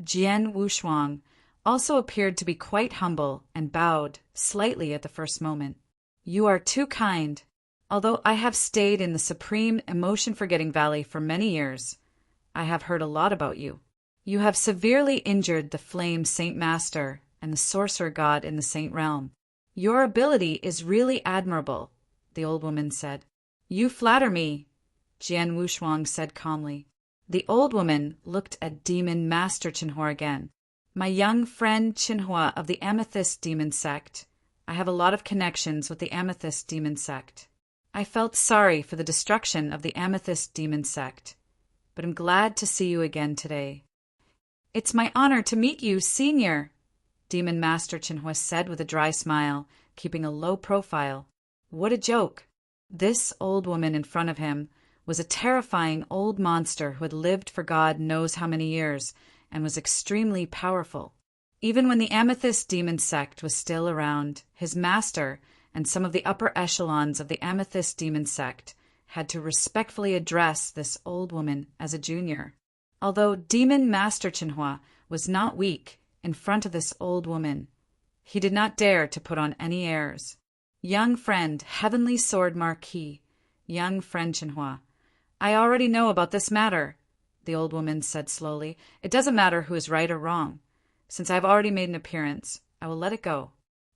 Speaker 1: Jian Wushuang also appeared to be quite humble and bowed slightly at the first moment. "You are too kind. Although I have stayed in the Supreme Emotion Forgetting Valley for many years, I have heard a lot about you. You have severely injured the Flame Saint Master and the Sorcerer God in the Saint Realm. Your ability is really admirable," the old woman said. "You flatter me," Jian Wushuang said calmly. The old woman looked at Demon Master Qinhua again. "My young friend Qinhua of the Amethyst Demon Sect. I have a lot of connections with the Amethyst Demon Sect. I felt sorry for the destruction of the Amethyst Demon Sect, but I'm glad to see you again today." "It's my honor to meet you, Senior," Demon Master Qinhua said with a dry smile, keeping a low profile. What a joke! This old woman in front of him was a terrifying old monster who had lived for God knows how many years and was extremely powerful. Even when the Amethyst Demon Sect was still around, his master and some of the upper echelons of the Amethyst Demon Sect had to respectfully address this old woman as a junior. Although Demon Master Qinhua was not weak in front of this old woman, he did not dare to put on any airs. Young friend, Heavenly Sword Marquis, young friend Chenhua. I already know about this matter, the old woman said slowly. It doesn't matter who is right or wrong. Since I've already made an appearance, I will let it go.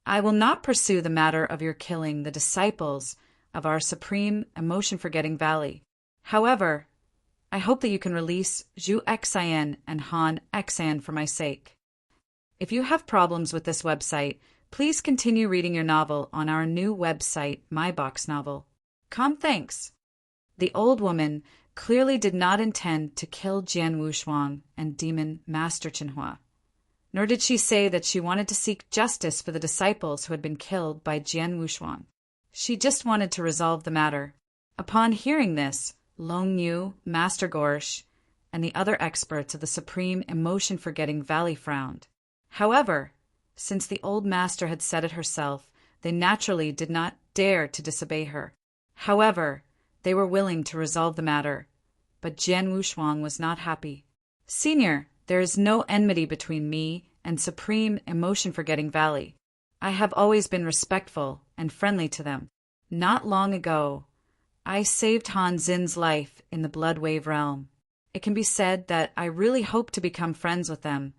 Speaker 1: I will not pursue the matter of your killing the disciples of our supreme emotion-forgetting valley. However, I hope that you can release Zhu Xian and Han Xian for my sake. If you have problems with this website, please continue reading your novel on our new website, My Box Novel. Thanks. The old woman clearly did not intend to kill Jian Wushuang and Demon Master Chenhua. Nor did she say that she wanted to seek justice for the disciples who had been killed by Jian Wushuang. She just wanted to resolve the matter. Upon hearing this, Long Yu, Master Gorsh, and the other experts of the Supreme Emotion-Forgetting Valley frowned. However, since the old master had said it herself, they naturally did not dare to disobey her. However, they were willing to resolve the matter, but Jian Wushuang was not happy. Senior, there is no enmity between me and Supreme Emotion-Forgetting Valley. I have always been respectful and friendly to them. Not long ago, I saved Han Xin's life in the Blood Wave realm. It can be said that I really hope to become friends with them,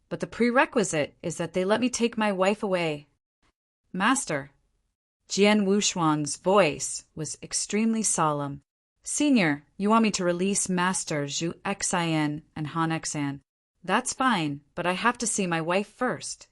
Speaker 1: but the prerequisite is that they let me take my wife away. Master. Jian Wushuang's voice was extremely solemn. Senior, you want me to release Master Zhu Xian and Han Xian. That's fine, but I have to see my wife first.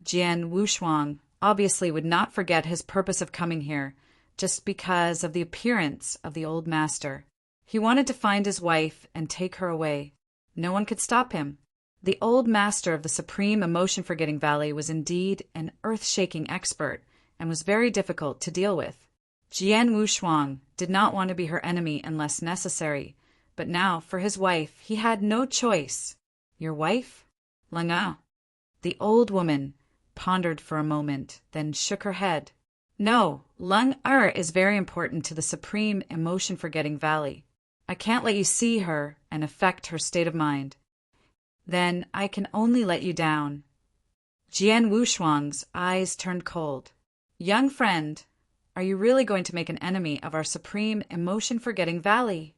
Speaker 1: Jian Wushuang obviously would not forget his purpose of coming here, just because of the appearance of the old master. He wanted to find his wife and take her away. No one could stop him. The old master of the Supreme Emotion-Forgetting Valley was indeed an earth-shaking expert and was very difficult to deal with. Jian Wushuang did not want to be her enemy unless necessary, but now, for his wife, he had no choice. Your wife? Langa. The old woman pondered for a moment, then shook her head. No, Lung Er is very important to the Supreme Emotion-Forgetting Valley. I can't let you see her and affect her state of mind. Then I can only let you down. Jian Wushuang's eyes turned cold. Young friend, are you really going to make an enemy of our Supreme Emotion-Forgetting Valley?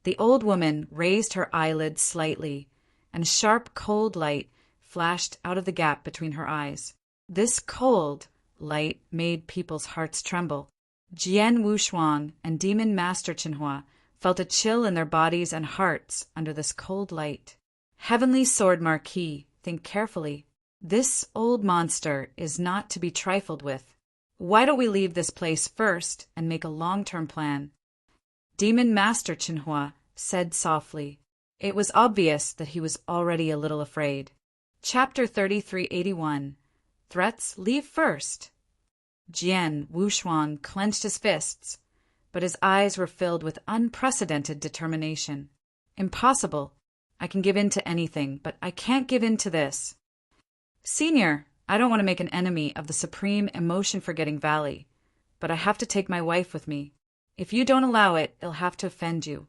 Speaker 1: The old woman raised her eyelids slightly, and sharp, cold light flashed out of the gap between her eyes. This cold light made people's hearts tremble. Jian Wushuang and Demon Master Chenhua felt a chill in their bodies and hearts under this cold light. Heavenly Sword Marquis, think carefully. This old monster is not to be trifled with. Why don't we leave this place first and make a long-term plan? Demon Master Chenhua said softly. It was obvious that he was already a little afraid. Chapter 3381. Threats leave first. Jian Wushuang clenched his fists, but his eyes were filled with unprecedented determination. Impossible. I can give in to anything, but I can't give in to this. Senior, I don't want to make an enemy of the Supreme Emotion-Forgetting Valley, but I have to take my wife with me. If you don't allow it, it'll have to offend you.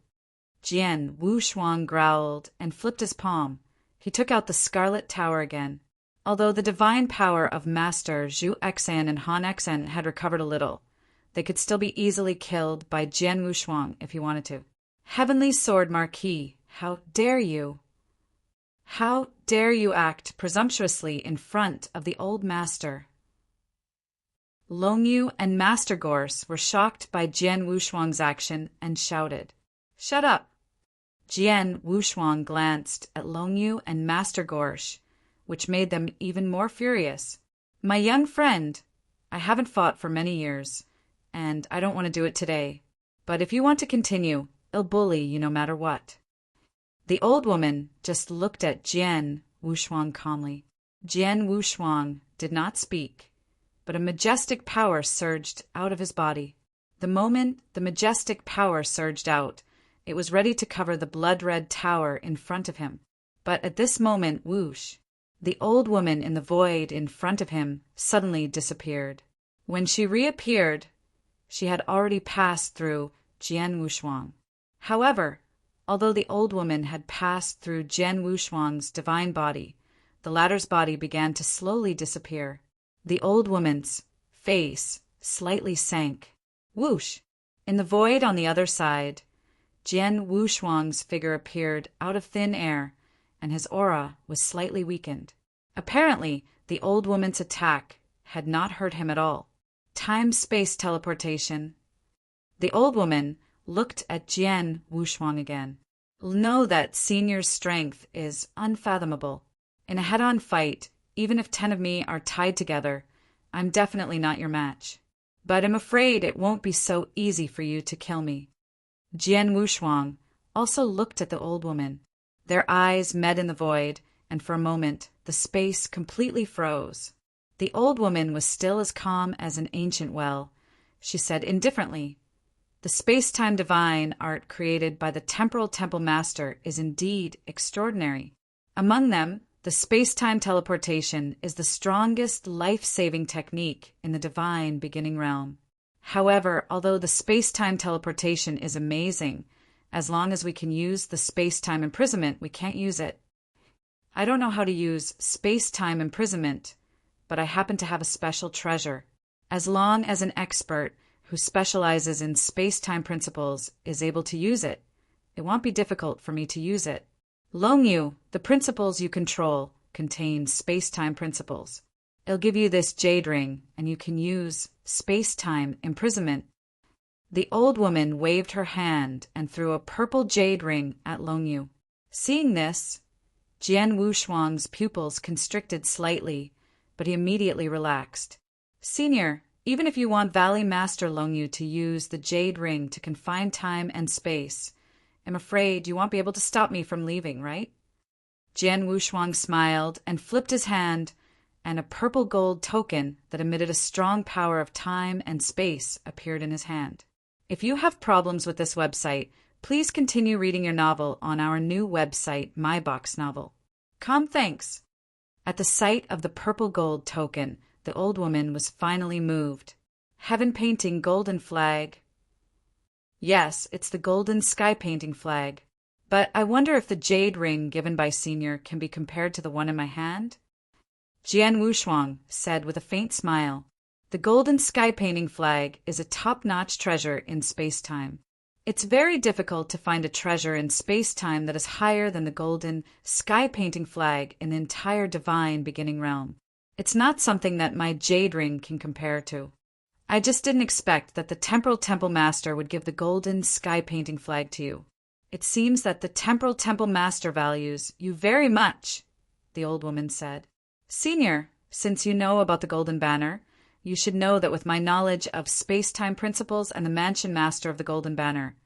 Speaker 1: Jian Wushuang growled and flipped his palm. He took out the Scarlet Tower again. Although the divine power of Master Zhu Xian and Han Xian had recovered a little, they could still be easily killed by Jian Wushuang if he wanted to. Heavenly Sword Marquis, how dare you? How dare you act presumptuously in front of the old master? Long Yu and Master Gorsh were shocked by Jian Wushuang's action and shouted, "Shut up!" Jian Wushuang glanced at Long Yu and Master Gorsh, which made them even more furious. My young friend, I haven't fought for many years, and I don't want to do it today. But if you want to continue, I'll bully you no matter what. The old woman just looked at Jian Wushuang calmly. Jian Wushuang did not speak, but a majestic power surged out of his body. The moment the majestic power surged out, it was ready to cover the blood-red tower in front of him. But at this moment, whoosh, the old woman in the void in front of him suddenly disappeared. When she reappeared, she had already passed through Jian Wushuang. However, although the old woman had passed through Jian Wushuang's divine body, the latter's body began to slowly disappear. The old woman's face slightly sank. Whoosh! In the void on the other side, Jian Wushuang's figure appeared out of thin air, and his aura was slightly weakened. Apparently, the old woman's attack had not hurt him at all. Time-space teleportation. The old woman looked at Jian Wushuang again. Know that Senior's strength is unfathomable. In a head-on fight, even if 10 of me are tied together, I'm definitely not your match. But I'm afraid it won't be so easy for you to kill me. Jian Wushuang also looked at the old woman. Their eyes met in the void, and for a moment, the space completely froze. The old woman was still as calm as an ancient well. She said indifferently, "The space-time divine art created by the Temporal Temple Master is indeed extraordinary. Among them, the space-time teleportation is the strongest life-saving technique in the divine beginning realm. However, although the space-time teleportation is amazing, as long as we can use the space-time imprisonment, we can't use it. I don't know how to use space-time imprisonment, but I happen to have a special treasure. As long as an expert who specializes in space-time principles is able to use it, it won't be difficult for me to use it. Longyu, the principles you control, contain space-time principles. It'll give you this jade ring, and you can use space-time imprisonment." The old woman waved her hand and threw a purple jade ring at Longyu. Seeing this, Jian Wushuang's pupils constricted slightly, but he immediately relaxed. "Senior, even if you want Valley Master Longyu to use the jade ring to confine time and space, I'm afraid you won't be able to stop me from leaving, right?" Jian Wushuang smiled and flipped his hand, and a purple gold token that emitted a strong power of time and space appeared in his hand. If you have problems with this website, please continue reading your novel on our new website, My Box Novel. Thanks. At the sight of the purple gold token, the old woman was finally moved. "Heaven painting golden flag." "Yes, it's the golden sky painting flag. But I wonder if the jade ring given by Senior can be compared to the one in my hand?" Jian Wushuang said with a faint smile, "The golden sky painting flag is a top-notch treasure in space-time. It's very difficult to find a treasure in space-time that is higher than the golden sky painting flag in the entire divine beginning realm. It's not something that my jade ring can compare to. I just didn't expect that the Temporal Temple Master would give the golden sky painting flag to you. It seems that the Temporal Temple Master values you very much," the old woman said. "Senior, since you know about the Golden Banner, you should know that with my knowledge of space-time principles and the Mansion Master of the Golden Banner,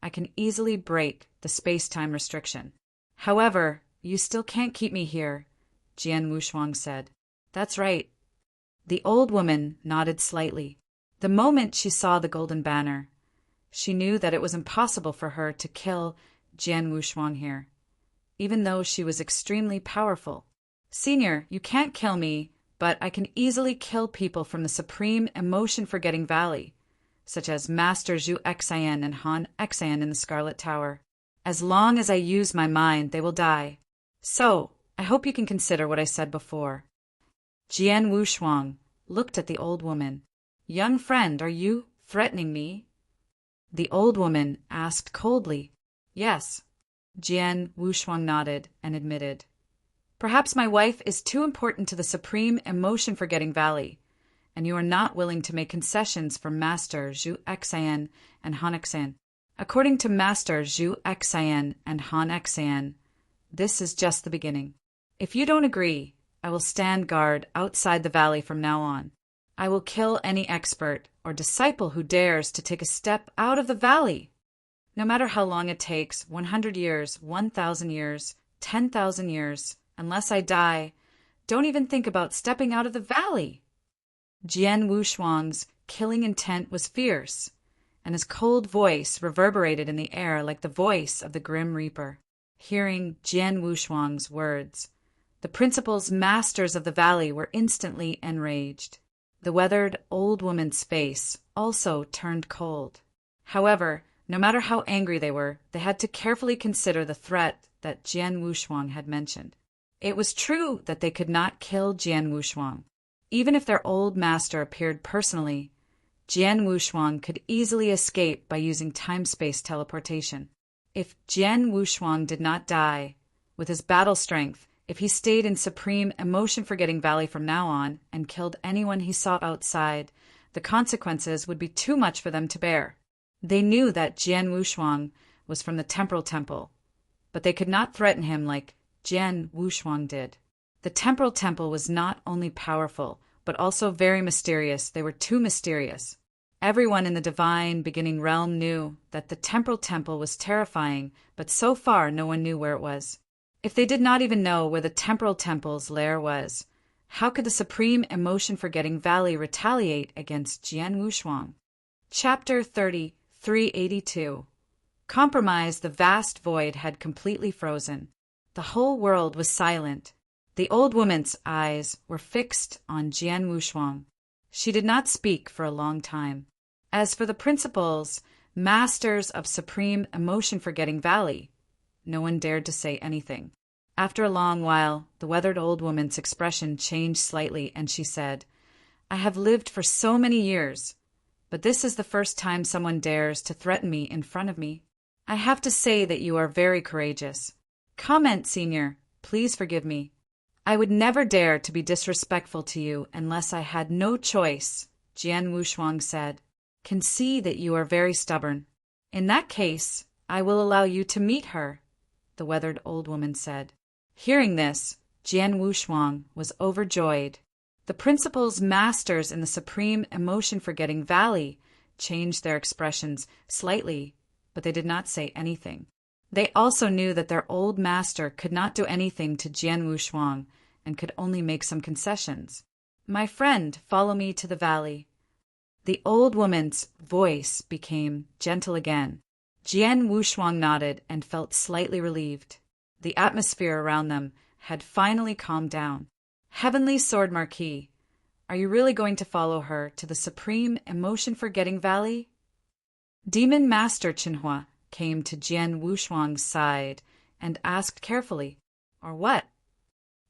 Speaker 1: I can easily break the space-time restriction. However, you still can't keep me here," Jian Wushuang said. "That's right." The old woman nodded slightly. The moment she saw the Golden Banner, she knew that it was impossible for her to kill Jian Wushuang here, even though she was extremely powerful. "Senior, you can't kill me, but I can easily kill people from the Supreme Emotion-Forgetting Valley, such as Master Zhu Xian and Han Xian in the Scarlet Tower. As long as I use my mind, they will die. So, I hope you can consider what I said before." Jian Wushuang looked at the old woman. "Young friend, are you threatening me?" The old woman asked coldly. "Yes." Jian Wushuang nodded and admitted. "Perhaps my wife is too important to the Supreme Emotion-Forgetting Valley, and you are not willing to make concessions for Master Zhu Xian and Han Xian. According to Master Zhu Xian and Han Xian, this is just the beginning. If you don't agree, I will stand guard outside the valley from now on. I will kill any expert or disciple who dares to take a step out of the valley. No matter how long it takes, 100 years, 1,000 years, 10,000 years, unless I die, don't even think about stepping out of the valley." Jian Wushuang's killing intent was fierce, and his cold voice reverberated in the air like the voice of the Grim Reaper. Hearing Jian Wushuang's words, the principal's masters of the valley were instantly enraged. The weathered old woman's face also turned cold. However, no matter how angry they were, they had to carefully consider the threat that Jian Wushuang had mentioned. It was true that they could not kill Jian Wushuang, Even if their old master appeared personally, Jian Wushuang could easily escape by using time-space teleportation. If Jian Wushuang did not die, with his battle strength, if he stayed in Supreme Emotion-Forgetting Valley from now on and killed anyone he saw outside, the consequences would be too much for them to bear. They knew that Jian Wushuang was from the Temporal Temple, but they could not threaten him like Jian Wushuang did. The Temporal Temple was not only powerful, but also very mysterious. They were too mysterious. Everyone in the divine beginning realm knew that the Temporal Temple was terrifying, but so far no one knew where it was. If they did not even know where the Temporal Temple's lair was, how could the Supreme Emotion-Forgetting Valley retaliate against Jian Wushuang? Chapter 30, 382. Compromise. The vast void had completely frozen. The whole world was silent. The old woman's eyes were fixed on Jian Wushuang. She did not speak for a long time. As for the principals, masters of Supreme Emotion-Forgetting Valley, no one dared to say anything. After a long while, the weathered old woman's expression changed slightly, and she said, "I have lived for so many years, but this is the first time someone dares to threaten me in front of me. I have to say that you are very courageous. Comment, Senior. Please forgive me. I would never dare to be disrespectful to you unless I had no choice," Jian Wushuang said. "Can see that you are very stubborn. In that case, I will allow you to meet her," the weathered old woman said. Hearing this, Jian Wushuang was overjoyed. The principals masters in the Supreme Emotion-Forgetting Valley changed their expressions slightly, but they did not say anything. They also knew that their old master could not do anything to Jian Wushuang and could only make some concessions. "My friend, follow me to the valley." The old woman's voice became gentle again. Jian Wushuang nodded and felt slightly relieved. The atmosphere around them had finally calmed down. "Heavenly Sword Marquis, are you really going to follow her to the Supreme Emotion-Forgetting Valley?" Demon Master Qinhua came to Jian Wushuang's side and asked carefully, "Or what?"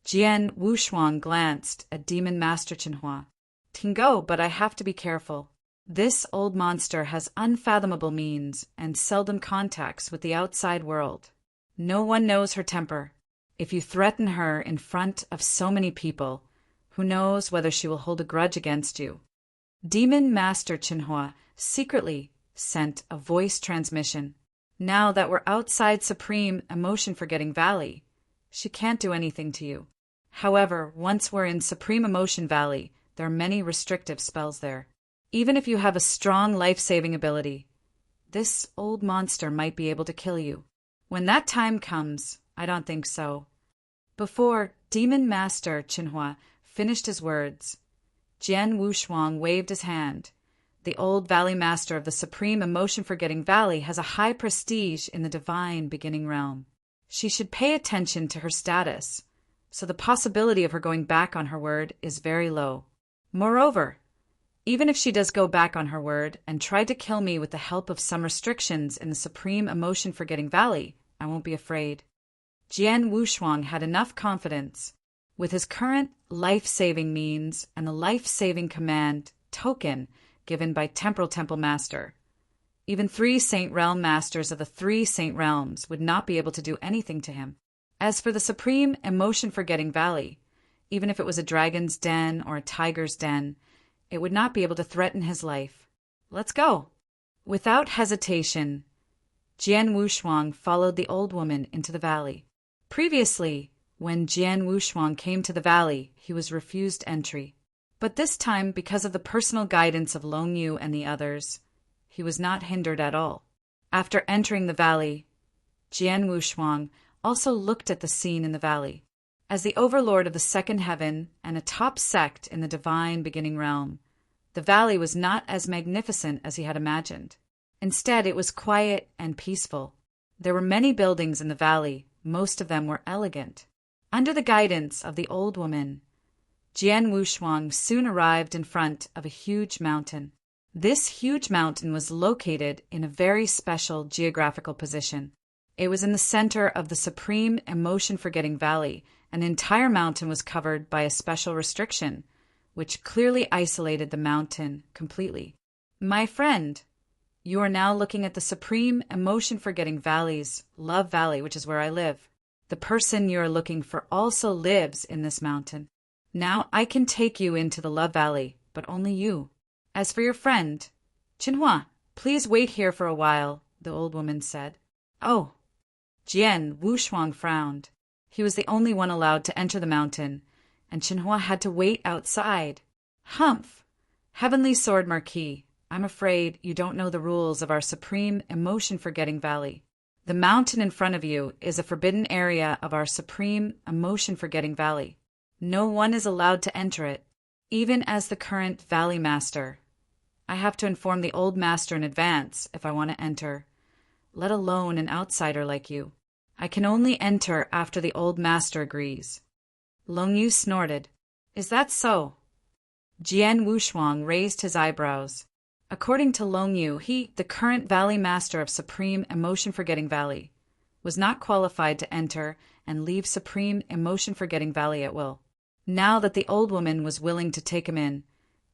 Speaker 1: Jian Wushuang glanced at Demon Master Qinhua. "Can go, but I have to be careful. This old monster has unfathomable means and seldom contacts with the outside world. No one knows her temper. If you threaten her in front of so many people, who knows whether she will hold a grudge against you?" Demon Master Qinhua secretly sent a voice transmission. "Now that we're outside Supreme Emotion-Forgetting Valley, she can't do anything to you. However, once we're in Supreme Emotion Valley, there are many restrictive spells there. Even if you have a strong life-saving ability, this old monster might be able to kill you. When that time comes, I don't think so." Before Demon Master Qinhua finished his words, Jian Wushuang waved his hand. "The old Valley Master of the Supreme Emotion-Forgetting Valley has a high prestige in the divine beginning realm. She should pay attention to her status, so the possibility of her going back on her word is very low. Moreover, even if she does go back on her word and try to kill me with the help of some restrictions in the Supreme Emotion-Forgetting Valley, I won't be afraid." Jian Wushuang had enough confidence. With his current life-saving means and the life-saving command token given by Temporal Temple Master, even 3 Saint Realm Masters of the 3 Saint Realms would not be able to do anything to him. As for the Supreme Emotion-Forgetting Valley, even if it was a dragon's den or a tiger's den, it would not be able to threaten his life. "Let's go." Without hesitation, Jian Wushuang followed the old woman into the valley. Previously, when Jian Wushuang came to the valley, he was refused entry. But this time, because of the personal guidance of Long Yu and the others, he was not hindered at all. After entering the valley, Jian Wushuang also looked at the scene in the valley. As the overlord of the second heaven and a top sect in the divine beginning realm, the valley was not as magnificent as he had imagined. Instead, it was quiet and peaceful. There were many buildings in the valley. Most of them were elegant. Under the guidance of the old woman, Jian Wushuang soon arrived in front of a huge mountain. This huge mountain was located in a very special geographical position. It was in the center of the Supreme Emotion-Forgetting Valley. An entire mountain was covered by a special restriction, which clearly isolated the mountain completely. My friend, you are now looking at the supreme emotion-forgetting valleys, Love Valley, which is where I live. The person you are looking for also lives in this mountain. Now I can take you into the Love Valley, but only you. As for your friend, Qinhua, please wait here for a while, the old woman said. Oh. Jian Wushuang frowned. He was the only one allowed to enter the mountain, and Qinhua had to wait outside. Humph! Heavenly Sword Marquis, I'm afraid you don't know the rules of our supreme emotion-forgetting valley. The mountain in front of you is a forbidden area of our supreme emotion-forgetting valley. No one is allowed to enter it, even as the current valley master. I have to inform the old master in advance if I want to enter, let alone an outsider like you. I can only enter after the old master agrees. Long Yu snorted. Is that so? Jian Wushuang raised his eyebrows. According to Long Yu, he, the current valley master of Supreme Emotion-Forgetting Valley, was not qualified to enter and leave Supreme Emotion-Forgetting Valley at will. Now that the old woman was willing to take him in,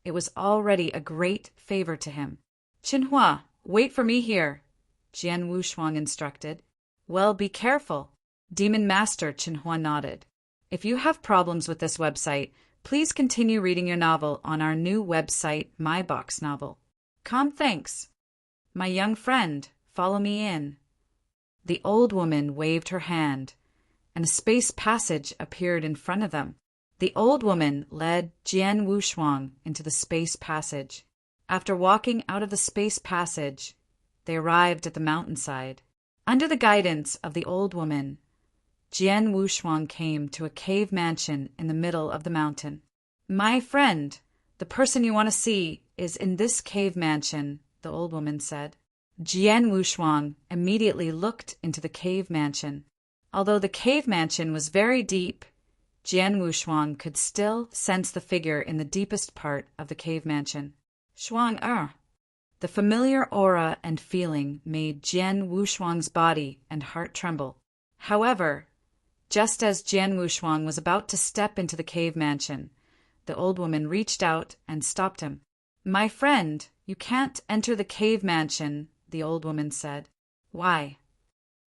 Speaker 1: it was already a great favor to him. Qinhua, wait for me here, Jian Wushuang instructed. Well, be careful. Demon Master Qinhua nodded. If you have problems with this website, please continue reading your novel on our new website, My Box Novel. Thanks. My young friend, follow me in. The old woman waved her hand, and a space passage appeared in front of them. The old woman led Jian Wushuang into the space passage. After walking out of the space passage, they arrived at the mountainside. Under the guidance of the old woman, Jian Wushuang came to a cave mansion in the middle of the mountain. My friend, the person you want to see is in this cave mansion, the old woman said. Jian Wushuang immediately looked into the cave mansion. Although the cave mansion was very deep, Jian Wushuang could still sense the figure in the deepest part of the cave mansion. Shuang. The familiar aura and feeling made Jian Wushuang's body and heart tremble. However, just as Jian Wushuang was about to step into the cave mansion, the old woman reached out and stopped him. My friend, you can't enter the cave mansion, the old woman said. Why?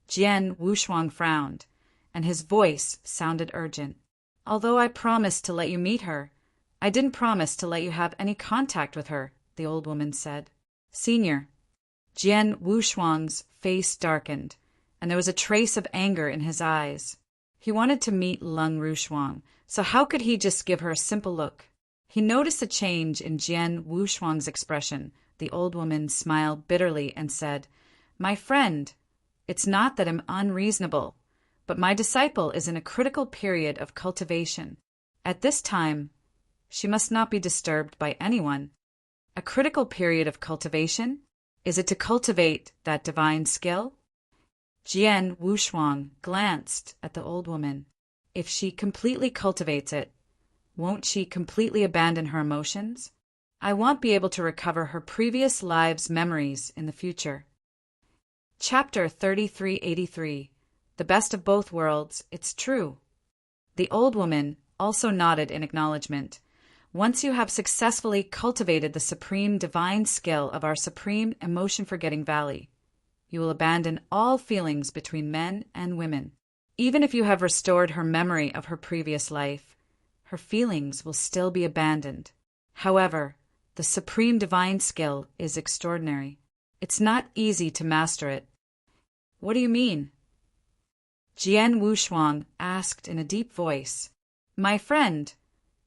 Speaker 1: Jian Wushuang frowned, and his voice sounded urgent. Although I promised to let you meet her, I didn't promise to let you have any contact with her, the old woman said. Senior. Jian Wushuang's face darkened, and there was a trace of anger in his eyes. He wanted to meet Lung Wushuang, so how could he just give her a simple look? He noticed a change in Jian Wushuang's expression. The old woman smiled bitterly and said, My friend, it's not that I'm unreasonable, but my disciple is in a critical period of cultivation. At this time, she must not be disturbed by anyone. A critical period of cultivation? Is it to cultivate that divine skill? Jian Wushuang glanced at the old woman. If she completely cultivates it, won't she completely abandon her emotions? I won't be able to recover her previous lives' memories in the future. Chapter 3383. The Best of Both Worlds, It's True. The old woman also nodded in acknowledgement. Once you have successfully cultivated the supreme divine skill of our supreme emotion-forgetting valley, you will abandon all feelings between men and women. Even if you have restored her memory of her previous life, her feelings will still be abandoned. However, the supreme divine skill is extraordinary. It's not easy to master it. What do you mean? Jian Wushuang asked in a deep voice. My friend,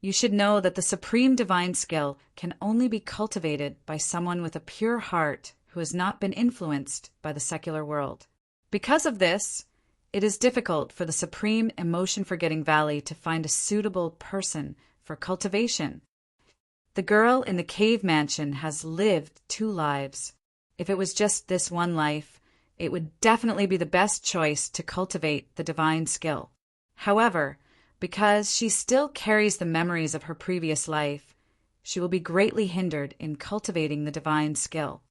Speaker 1: you should know that the supreme divine skill can only be cultivated by someone with a pure heart who has not been influenced by the secular world. Because of this, it is difficult for the supreme emotion-forgetting valley to find a suitable person for cultivation. The girl in the cave mansion has lived 2 lives. If it was just this one life, it would definitely be the best choice to cultivate the divine skill. However, because she still carries the memories of her previous life, she will be greatly hindered in cultivating the divine skill.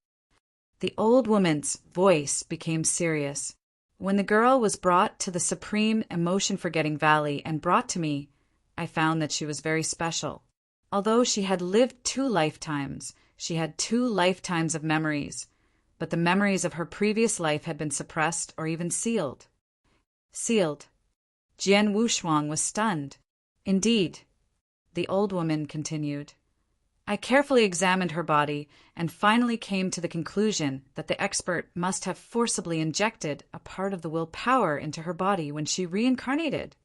Speaker 1: The old woman's voice became serious. When the girl was brought to the supreme emotion-forgetting valley and brought to me, I found that she was very special. Although she had lived 2 lifetimes, she had 2 lifetimes of memories, but the memories of her previous life had been suppressed or even sealed. Sealed. Jian Wushuang was stunned. Indeed, the old woman continued. I carefully examined her body and finally came to the conclusion that the expert must have forcibly injected a part of the will power into her body when she reincarnated.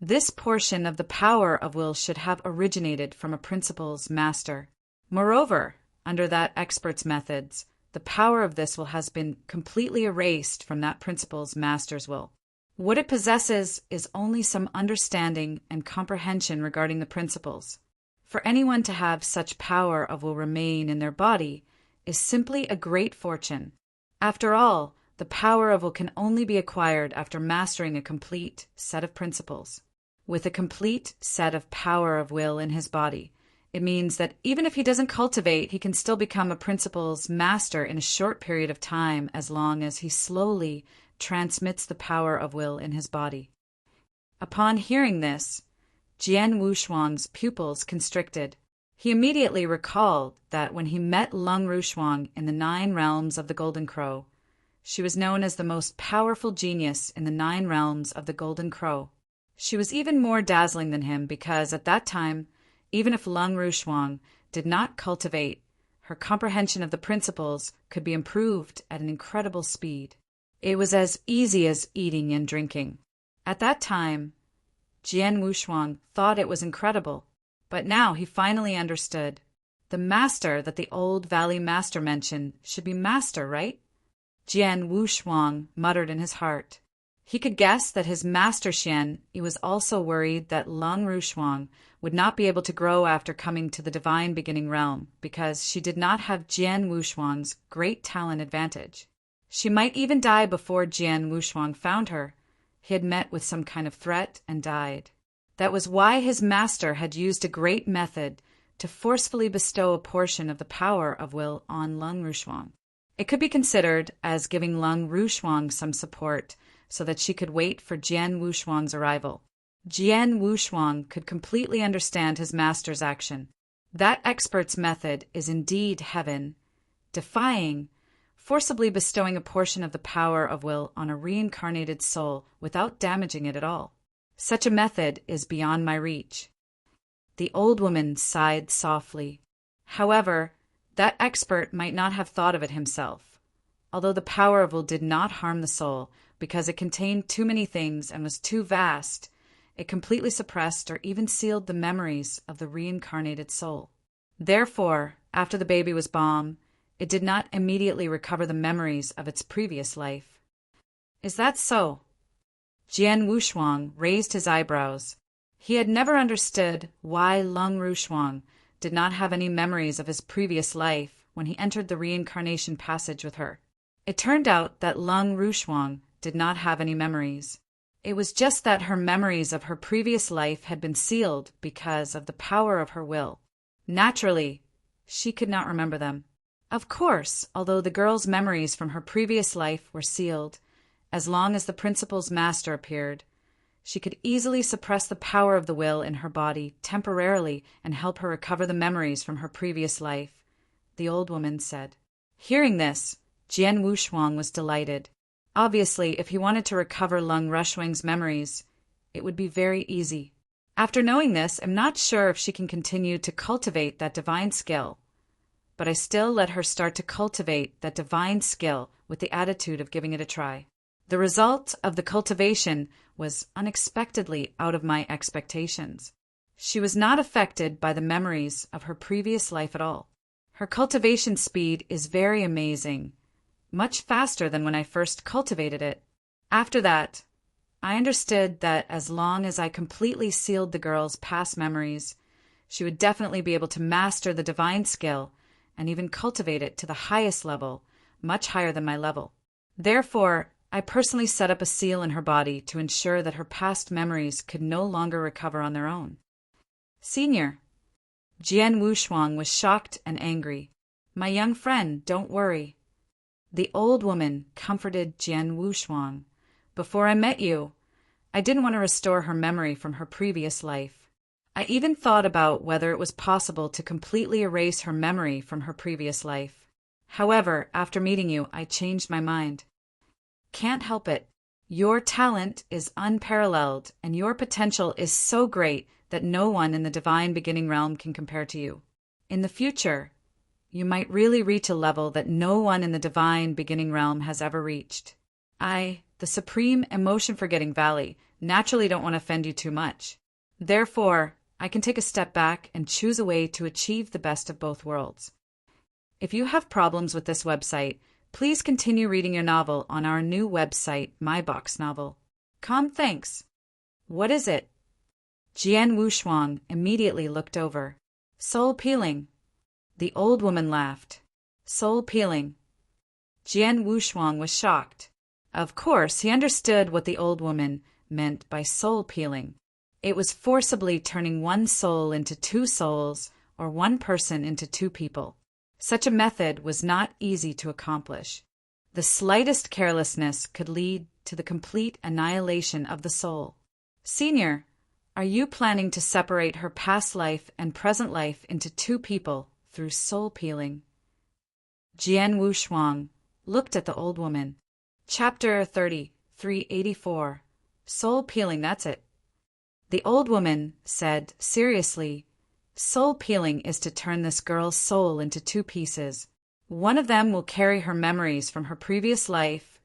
Speaker 1: This portion of the power of will should have originated from a principal's master. Moreover, under that expert's methods, the power of this will has been completely erased from that principal's master's will. What it possesses is only some understanding and comprehension regarding the principles. For anyone to have such power of will remain in their body is simply a great fortune. After all, the power of will can only be acquired after mastering a complete set of principles. With a complete set of power of will in his body, it means that even if he doesn't cultivate, he can still become a principle's master in a short period of time as long as he slowly transmits the power of will in his body. Upon hearing this, Jian Wushuang's pupils constricted. He immediately recalled that when he met Lung Rushuang in the 9 realms of the Golden Crow, she was known as the most powerful genius in the 9 realms of the Golden Crow. She was even more dazzling than him because at that time, even if Lung Rushuang did not cultivate, her comprehension of the principles could be improved at an incredible speed. It was as easy as eating and drinking. At that time, Jian Wushuang thought it was incredible, but now he finally understood. The master that the old valley master mentioned should be master, right? Jian Wushuang muttered in his heart. He could guess that his master Xian, he was also worried that Lung Rushuang would not be able to grow after coming to the divine beginning realm because she did not have Jian Wushuang's great talent advantage. She might even die before Jian Wushuang found her. He had met with some kind of threat and died. That was why his master had used a great method to forcefully bestow a portion of the power of will on Lung Rushuang. It could be considered as giving Lung Rushuang some support so that she could wait for Jian Wushuang's arrival. Jian Wushuang could completely understand his master's action. That expert's method is indeed heaven, defying, forcibly bestowing a portion of the power of will on a reincarnated soul without damaging it at all. Such a method is beyond my reach. The old woman sighed softly. However, that expert might not have thought of it himself. Although the power of will did not harm the soul because it contained too many things and was too vast, it completely suppressed or even sealed the memories of the reincarnated soul. Therefore, after the baby was born, it did not immediately recover the memories of its previous life. Is that so? Jian Wushuang raised his eyebrows. He had never understood why Lung Rushuang did not have any memories of his previous life when he entered the reincarnation passage with her. It turned out that Lung Rushuang did not have any memories. It was just that her memories of her previous life had been sealed because of the power of her will. Naturally, she could not remember them. Of course, although the girl's memories from her previous life were sealed, as long as the principal's master appeared, she could easily suppress the power of the will in her body temporarily and help her recover the memories from her previous life, the old woman said. Hearing this, Jian Wushuang was delighted. Obviously, if he wanted to recover Lung Rushuang's memories, it would be very easy. After knowing this, I'm not sure if she can continue to cultivate that divine skill, but I still let her start to cultivate that divine skill with the attitude of giving it a try. The result of the cultivation was unexpectedly out of my expectations. She was not affected by the memories of her previous life at all. Her cultivation speed is very amazing, much faster than when I first cultivated it. After that, I understood that as long as I completely sealed the girl's past memories, she would definitely be able to master the divine skill and even cultivate it to the highest level, much higher than my level. Therefore, I personally set up a seal in her body to ensure that her past memories could no longer recover on their own. Senior, Jian Wushuang was shocked and angry. My young friend, don't worry. The old woman comforted Jian Wushuang. Before I met you, I didn't want to restore her memory from her previous life. I even thought about whether it was possible to completely erase her memory from her previous life. However, after meeting you, I changed my mind. Can't help it. Your talent is unparalleled, and your potential is so great that no one in the divine beginning realm can compare to you. In the future, you might really reach a level that no one in the divine beginning realm has ever reached. I, the Supreme Emotion Forgetting Valley, naturally don't want to offend you too much. Therefore, I can take a step back and choose a way to achieve the best of both worlds. If you have problems with this website, please continue reading your novel on our new website, My Box Novel. Thanks. What is it? Jian Wushuang immediately looked over. Soul peeling. The old woman laughed. Soul peeling. Jian Wushuang was shocked. Of course, he understood what the old woman meant by soul peeling. It was forcibly turning one soul into two souls or one person into two people. Such a method was not easy to accomplish. The slightest carelessness could lead to the complete annihilation of the soul. Senior, are you planning to separate her past life and present life into two people through soul peeling? Jian Wushuang looked at the old woman. Chapter 30, 384. Soul peeling, that's it. The old woman said seriously, soul peeling is to turn this girl's soul into two pieces. One of them will carry her memories from her previous life,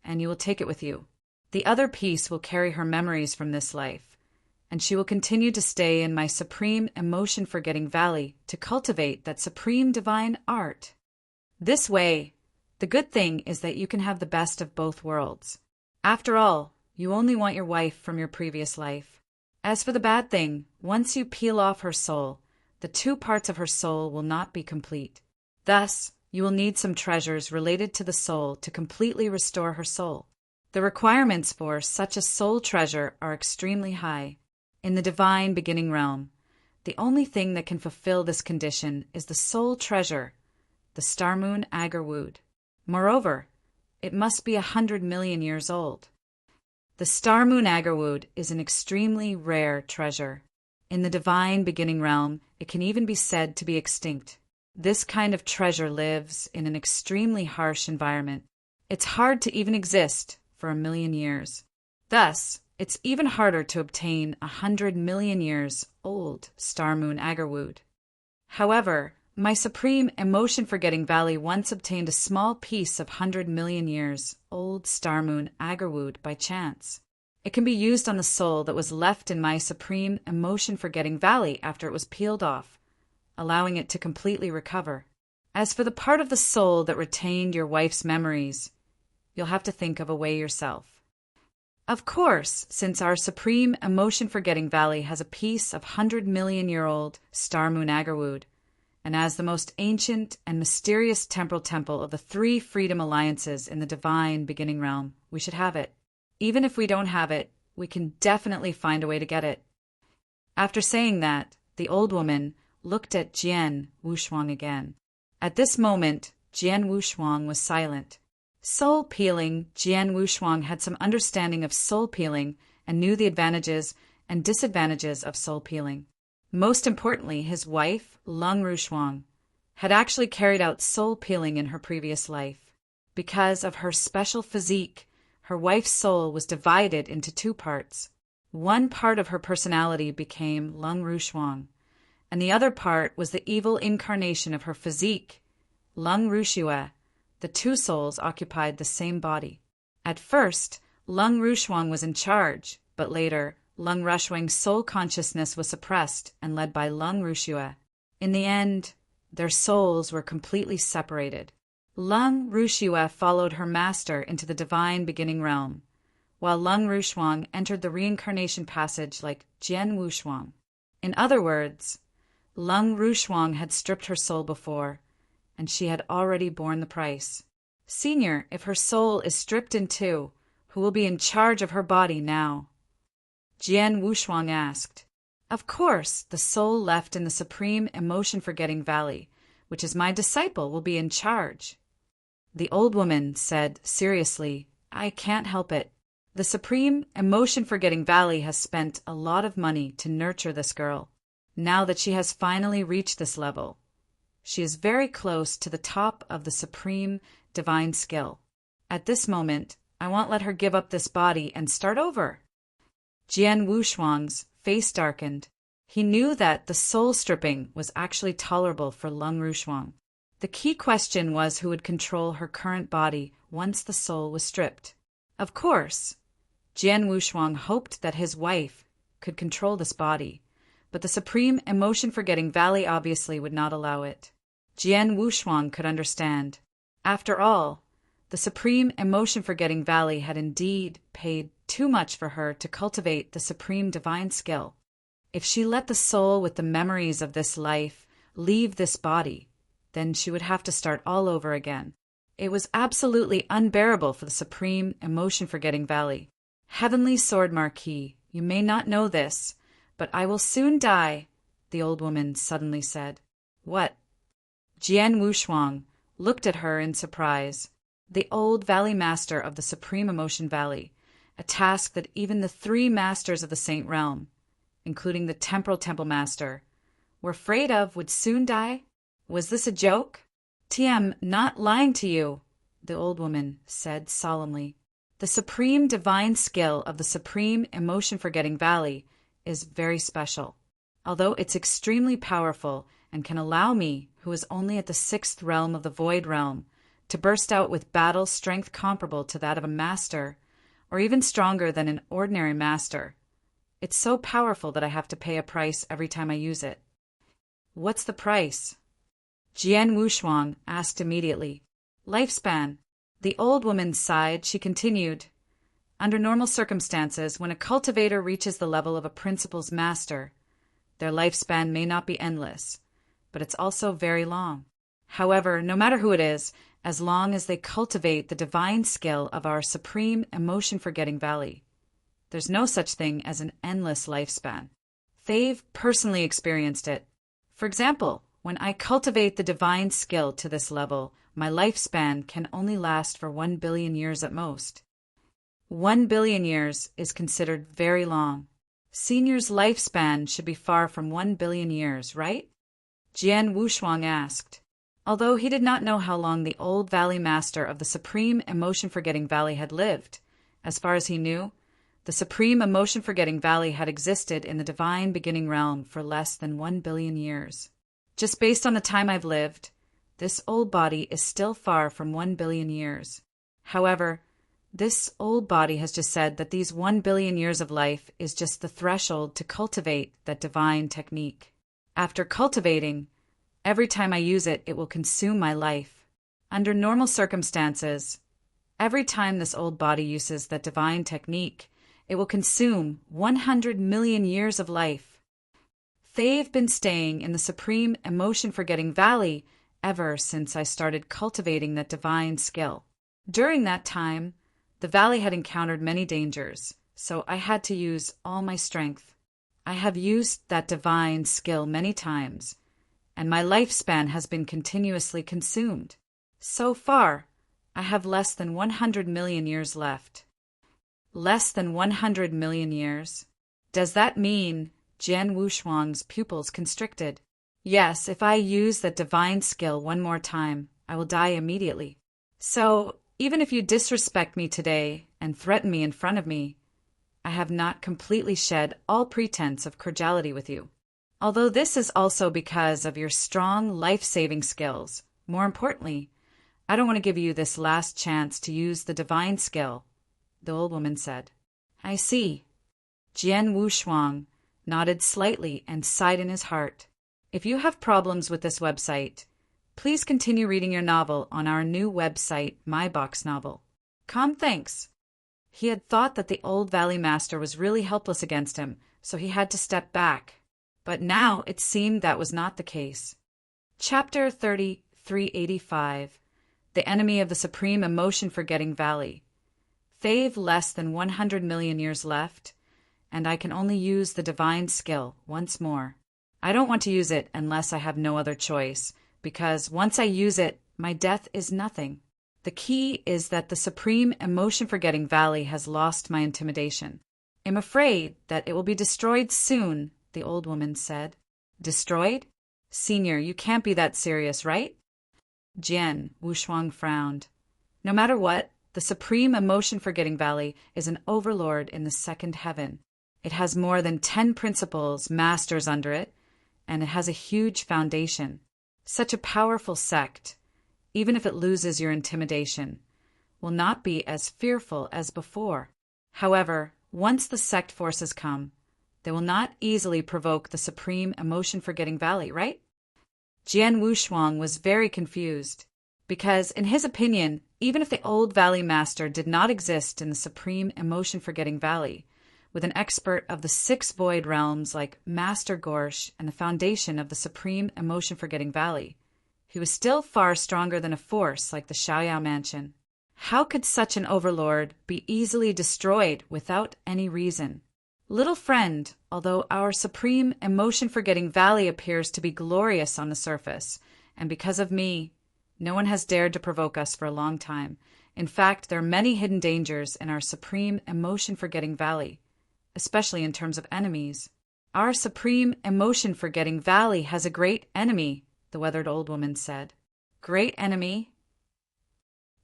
Speaker 1: and you will take it with you. The other piece will carry her memories from this life, and she will continue to stay in my Supreme Emotion Forgetting Valley to cultivate that supreme divine art. This way, the good thing is that you can have the best of both worlds. After all, you only want your wife from your previous life. As for the bad thing, once you peel off her soul, the two parts of her soul will not be complete. Thus, you will need some treasures related to the soul to completely restore her soul. The requirements for such a soul treasure are extremely high. In the divine beginning realm, the only thing that can fulfill this condition is the soul treasure, the star moon agarwood. Moreover, it must be 100 million years old. The star moon agarwood is an extremely rare treasure. In the divine beginning realm, it can even be said to be extinct. This kind of treasure lives in an extremely harsh environment. It's hard to even exist for 1 million years. Thus, it's even harder to obtain 100 million years old star moon agarwood. However, my Supreme Emotion Forgetting Valley once obtained a small piece of 100 million years old star moon agarwood by chance. It can be used on the soul that was left in my Supreme Emotion Forgetting Valley after it was peeled off, allowing it to completely recover. As for the part of the soul that retained your wife's memories, you'll have to think of a way yourself. Of course, since our Supreme Emotion Forgetting Valley has a piece of 100 million year old star moon agarwood, and as the most ancient and mysterious temporal temple of the 3 freedom alliances in the divine beginning realm, we should have it. Even if we don't have it, we can definitely find a way to get it. After saying that, the old woman looked at Jian Wushuang again. At this moment, Jian Wushuang was silent. Soul peeling, Jian Wushuang had some understanding of soul peeling and knew the advantages and disadvantages of soul peeling. Most importantly, his wife, Lung Wushuang, had actually carried out soul peeling in her previous life. Because of her special physique, her wife's soul was divided into 2 parts. One part of her personality became Lung Wushuang, and the other part was the evil incarnation of her physique, Lung Wushue. The 2 souls occupied the same body. At first, Lung Wushuang was in charge, but later, Lung Wushuang's soul consciousness was suppressed and led by Lung Wushue. In the end, their souls were completely separated. Lung Wushue followed her master into the divine beginning realm, while Lung Wushuang entered the reincarnation passage like Jian Wushuang. In other words, Lung Wushuang had stripped her soul before, and she had already borne the price. Senior, if her soul is stripped in 2, who will be in charge of her body now? Jian Wushuang asked. Of course, the soul left in the Supreme Emotion Forgetting Valley, which is my disciple, will be in charge. The old woman said seriously, I can't help it. The Supreme Emotion Forgetting Valley has spent a lot of money to nurture this girl. now that she has finally reached this level. She is very close to the top of the supreme divine skill. At this moment, I won't let her give up this body and start over. Jian Wushuang's face darkened. He knew that the soul stripping was actually tolerable for Lung Rushuang. The key question was who would control her current body once the soul was stripped. Of course, Jian Wushuang hoped that his wife could control this body, but the Supreme Emotion-Forgetting Valley obviously would not allow it. Jian Wushuang could understand. After all, the Supreme Emotion-Forgetting Valley had indeed paid too much for her to cultivate the supreme divine skill. If she let the soul with the memories of this life leave this body, then she would have to start all over again. It was absolutely unbearable for the Supreme Emotion-Forgetting Valley. Heavenly Sword Marquis, you may not know this, but I will soon die, the old woman suddenly said. What? Jian Wushuang looked at her in surprise. The old Valley Master of the Supreme Emotion Valley, a task that even the 3 Masters of the Saint Realm, including the Temporal Temple Master, were afraid of would soon die? Was this a joke? TM, not lying to you, the old woman said solemnly. The supreme divine skill of the Supreme Emotion-Forgetting Valley is very special. Although it's extremely powerful and can allow me, who is only at the 6th realm of the Void Realm, to burst out with battle strength comparable to that of a master, or even stronger than an ordinary master. It's so powerful that I have to pay a price every time I use it. What's the price? Jian Wushuang asked immediately. Lifespan. The old woman sighed. She continued. Under normal circumstances, when a cultivator reaches the level of a principal's master, their lifespan may not be endless, but it's also very long. However, no matter who it is, as long as they cultivate the divine skill of our Supreme Emotion-Forgetting Valley, there's no such thing as an endless lifespan. They've personally experienced it. For example, when I cultivate the divine skill to this level, my lifespan can only last for 1 billion years at most. 1 billion years is considered very long. Senior's lifespan should be far from 1 billion years, right? Jian Wushuang asked. Although he did not know how long the old Valley Master of the Supreme Emotion-Forgetting Valley had lived, as far as he knew, the Supreme Emotion-Forgetting Valley had existed in the Divine Beginning Realm for less than 1 billion years. Just based on the time I've lived, this old body is still far from 1 billion years. However, this old body has just said that these 1 billion years of life is just the threshold to cultivate that divine technique. After cultivating, every time I use it, it will consume my life. Under normal circumstances, every time this old body uses that divine technique, it will consume 100 million years of life. They've been staying in the Supreme Emotion-Forgetting Valley ever since I started cultivating that divine skill. During that time, the valley had encountered many dangers, so I had to use all my strength. I have used that divine skill many times, and my lifespan has been continuously consumed. So far, I have less than 100 million years left. Less than 100 million years? Does that mean Jian Wushuang's pupils constricted? Yes, if I use that divine skill one more time, I will die immediately. So, even if you disrespect me today and threaten me in front of me, I have not completely shed all pretense of cordiality with you. Although this is also because of your strong life-saving skills, more importantly, I don't want to give you this last chance to use the divine skill, the old woman said. I see. Jian Wushuang nodded slightly and sighed in his heart. If you have problems with this website, please continue reading your novel on our new website, My Box Novel. Thanks. He had thought that the old Valley Master was really helpless against him, so he had to step back. But now it seemed that was not the case. Chapter 3385. The Enemy of the Supreme Emotion-Forgetting Valley. They've less than 100 million years left, and I can only use the divine skill once more. I don't want to use it unless I have no other choice, because once I use it, my death is nothing. The key is that the Supreme Emotion-Forgetting Valley has lost my intimidation. I'm afraid that it will be destroyed soon, the old woman said. Destroyed? Senior, you can't be that serious, right? Jian Wushuang frowned. No matter what, the Supreme Emotion Forgetting Valley is an overlord in the second heaven. It has more than 10 principles, masters under it, and it has a huge foundation. Such a powerful sect, even if it loses your intimidation, will not be as fearful as before. However, once the sect forces come, they will not easily provoke the Supreme Emotion Forgetting Valley, right? Jian Wushuang was very confused, because, in his opinion, even if the old Valley Master did not exist in the Supreme Emotion Forgetting Valley, with an expert of the 6 void realms like Master Gorsh and the foundation of the Supreme Emotion Forgetting Valley, he was still far stronger than a force like the Xiaoyao Mansion. How could such an overlord be easily destroyed without any reason? Little friend, although our Supreme Emotion Forgetting Valley appears to be glorious on the surface, and because of me, no one has dared to provoke us for a long time. In fact, there are many hidden dangers in our Supreme Emotion Forgetting Valley, especially in terms of enemies. Our Supreme Emotion Forgetting Valley has a great enemy, the weathered old woman said. Great enemy?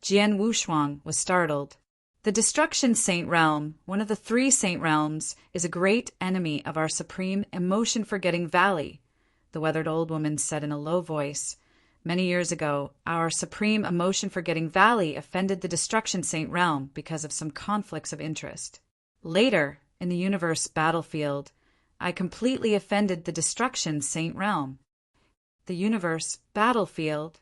Speaker 1: Jian Wushuang was startled. The Destruction Saint Realm, one of the 3 Saint Realms, is a great enemy of our Supreme Emotion Forgetting Valley, the weathered old woman said in a low voice. Many years ago, our Supreme Emotion Forgetting Valley offended the Destruction Saint Realm because of some conflicts of interest. Later, in the universe battlefield, I completely offended the Destruction Saint Realm. The universe battlefield?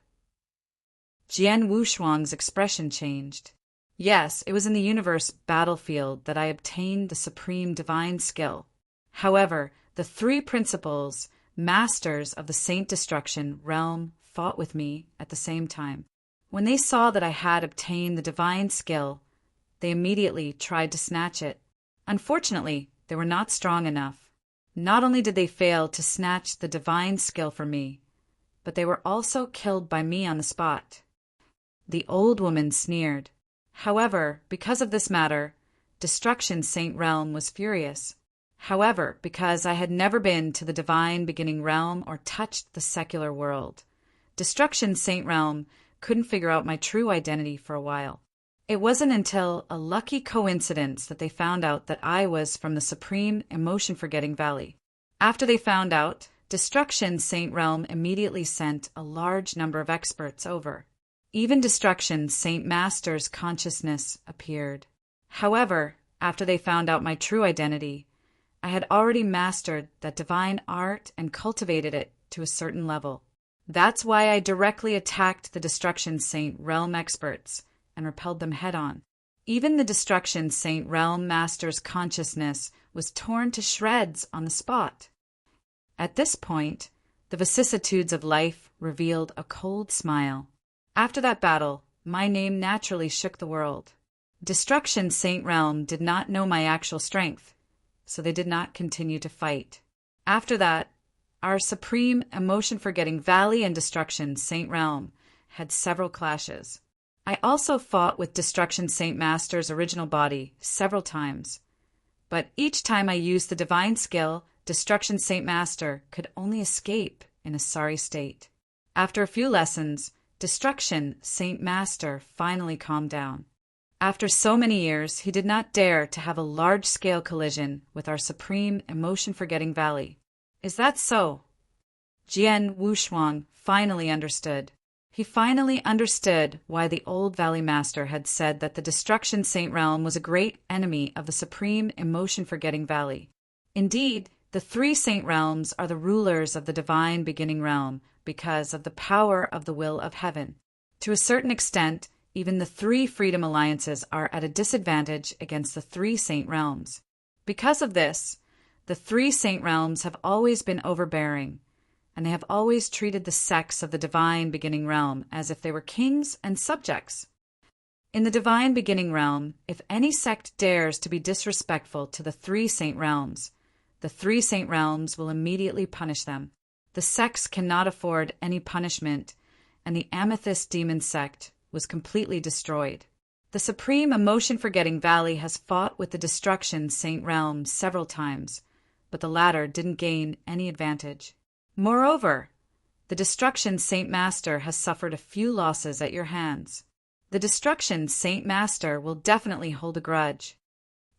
Speaker 1: Jian Wushuang's expression changed. Yes, it was in the universe battlefield that I obtained the supreme divine skill. However, the 3 principles, masters of the Saint Destruction realm, fought with me at the same time. When they saw that I had obtained the divine skill, they immediately tried to snatch it. Unfortunately, they were not strong enough. Not only did they fail to snatch the divine skill from me, but they were also killed by me on the spot. The old woman sneered. However, because of this matter, Destruction Saint Realm was furious. However, because I had never been to the divine beginning realm or touched the secular world, Destruction Saint Realm couldn't figure out my true identity for a while. It wasn't until a lucky coincidence that they found out that I was from the Supreme Emotion Forgetting Valley. After they found out, Destruction Saint Realm immediately sent a large number of experts over. Even Destruction Saint Master's consciousness appeared. However, after they found out my true identity, I had already mastered that divine art and cultivated it to a certain level. That's why I directly attacked the Destruction Saint Realm experts and repelled them head-on. Even the Destruction Saint Realm Master's consciousness was torn to shreds on the spot. At this point, the vicissitudes of life revealed a cold smile. After that battle, my name naturally shook the world. Destruction Saint Realm did not know my actual strength, so they did not continue to fight. After that, our Supreme Emotion Forgetting Valley and Destruction Saint Realm had several clashes. I also fought with Destruction Saint Master's original body several times, but each time I used the divine skill, Destruction Saint Master could only escape in a sorry state. After a few lessons, Destruction Saint Master finally calmed down. After so many years, he did not dare to have a large-scale collision with our Supreme Emotion Forgetting Valley. Is that so? Jian Wushuang finally understood. He finally understood why the old Valley Master had said that the Destruction Saint Realm was a great enemy of the Supreme Emotion Forgetting Valley. Indeed, the 3 Saint Realms are the rulers of the Divine Beginning Realm because of the power of the will of heaven. To a certain extent, even the 3 Freedom Alliances are at a disadvantage against the 3 Saint Realms. Because of this, the 3 Saint Realms have always been overbearing, and they have always treated the sects of the Divine Beginning Realm as if they were kings and subjects. In the Divine Beginning Realm, if any sect dares to be disrespectful to the 3 Saint Realms, the 3 Saint Realms will immediately punish them. The sects cannot afford any punishment, and the Amethyst Demon sect was completely destroyed. The Supreme Emotion Forgetting Valley has fought with the Destruction Saint Realm several times, but the latter didn't gain any advantage. Moreover, the Destruction Saint Master has suffered a few losses at your hands. The Destruction Saint Master will definitely hold a grudge.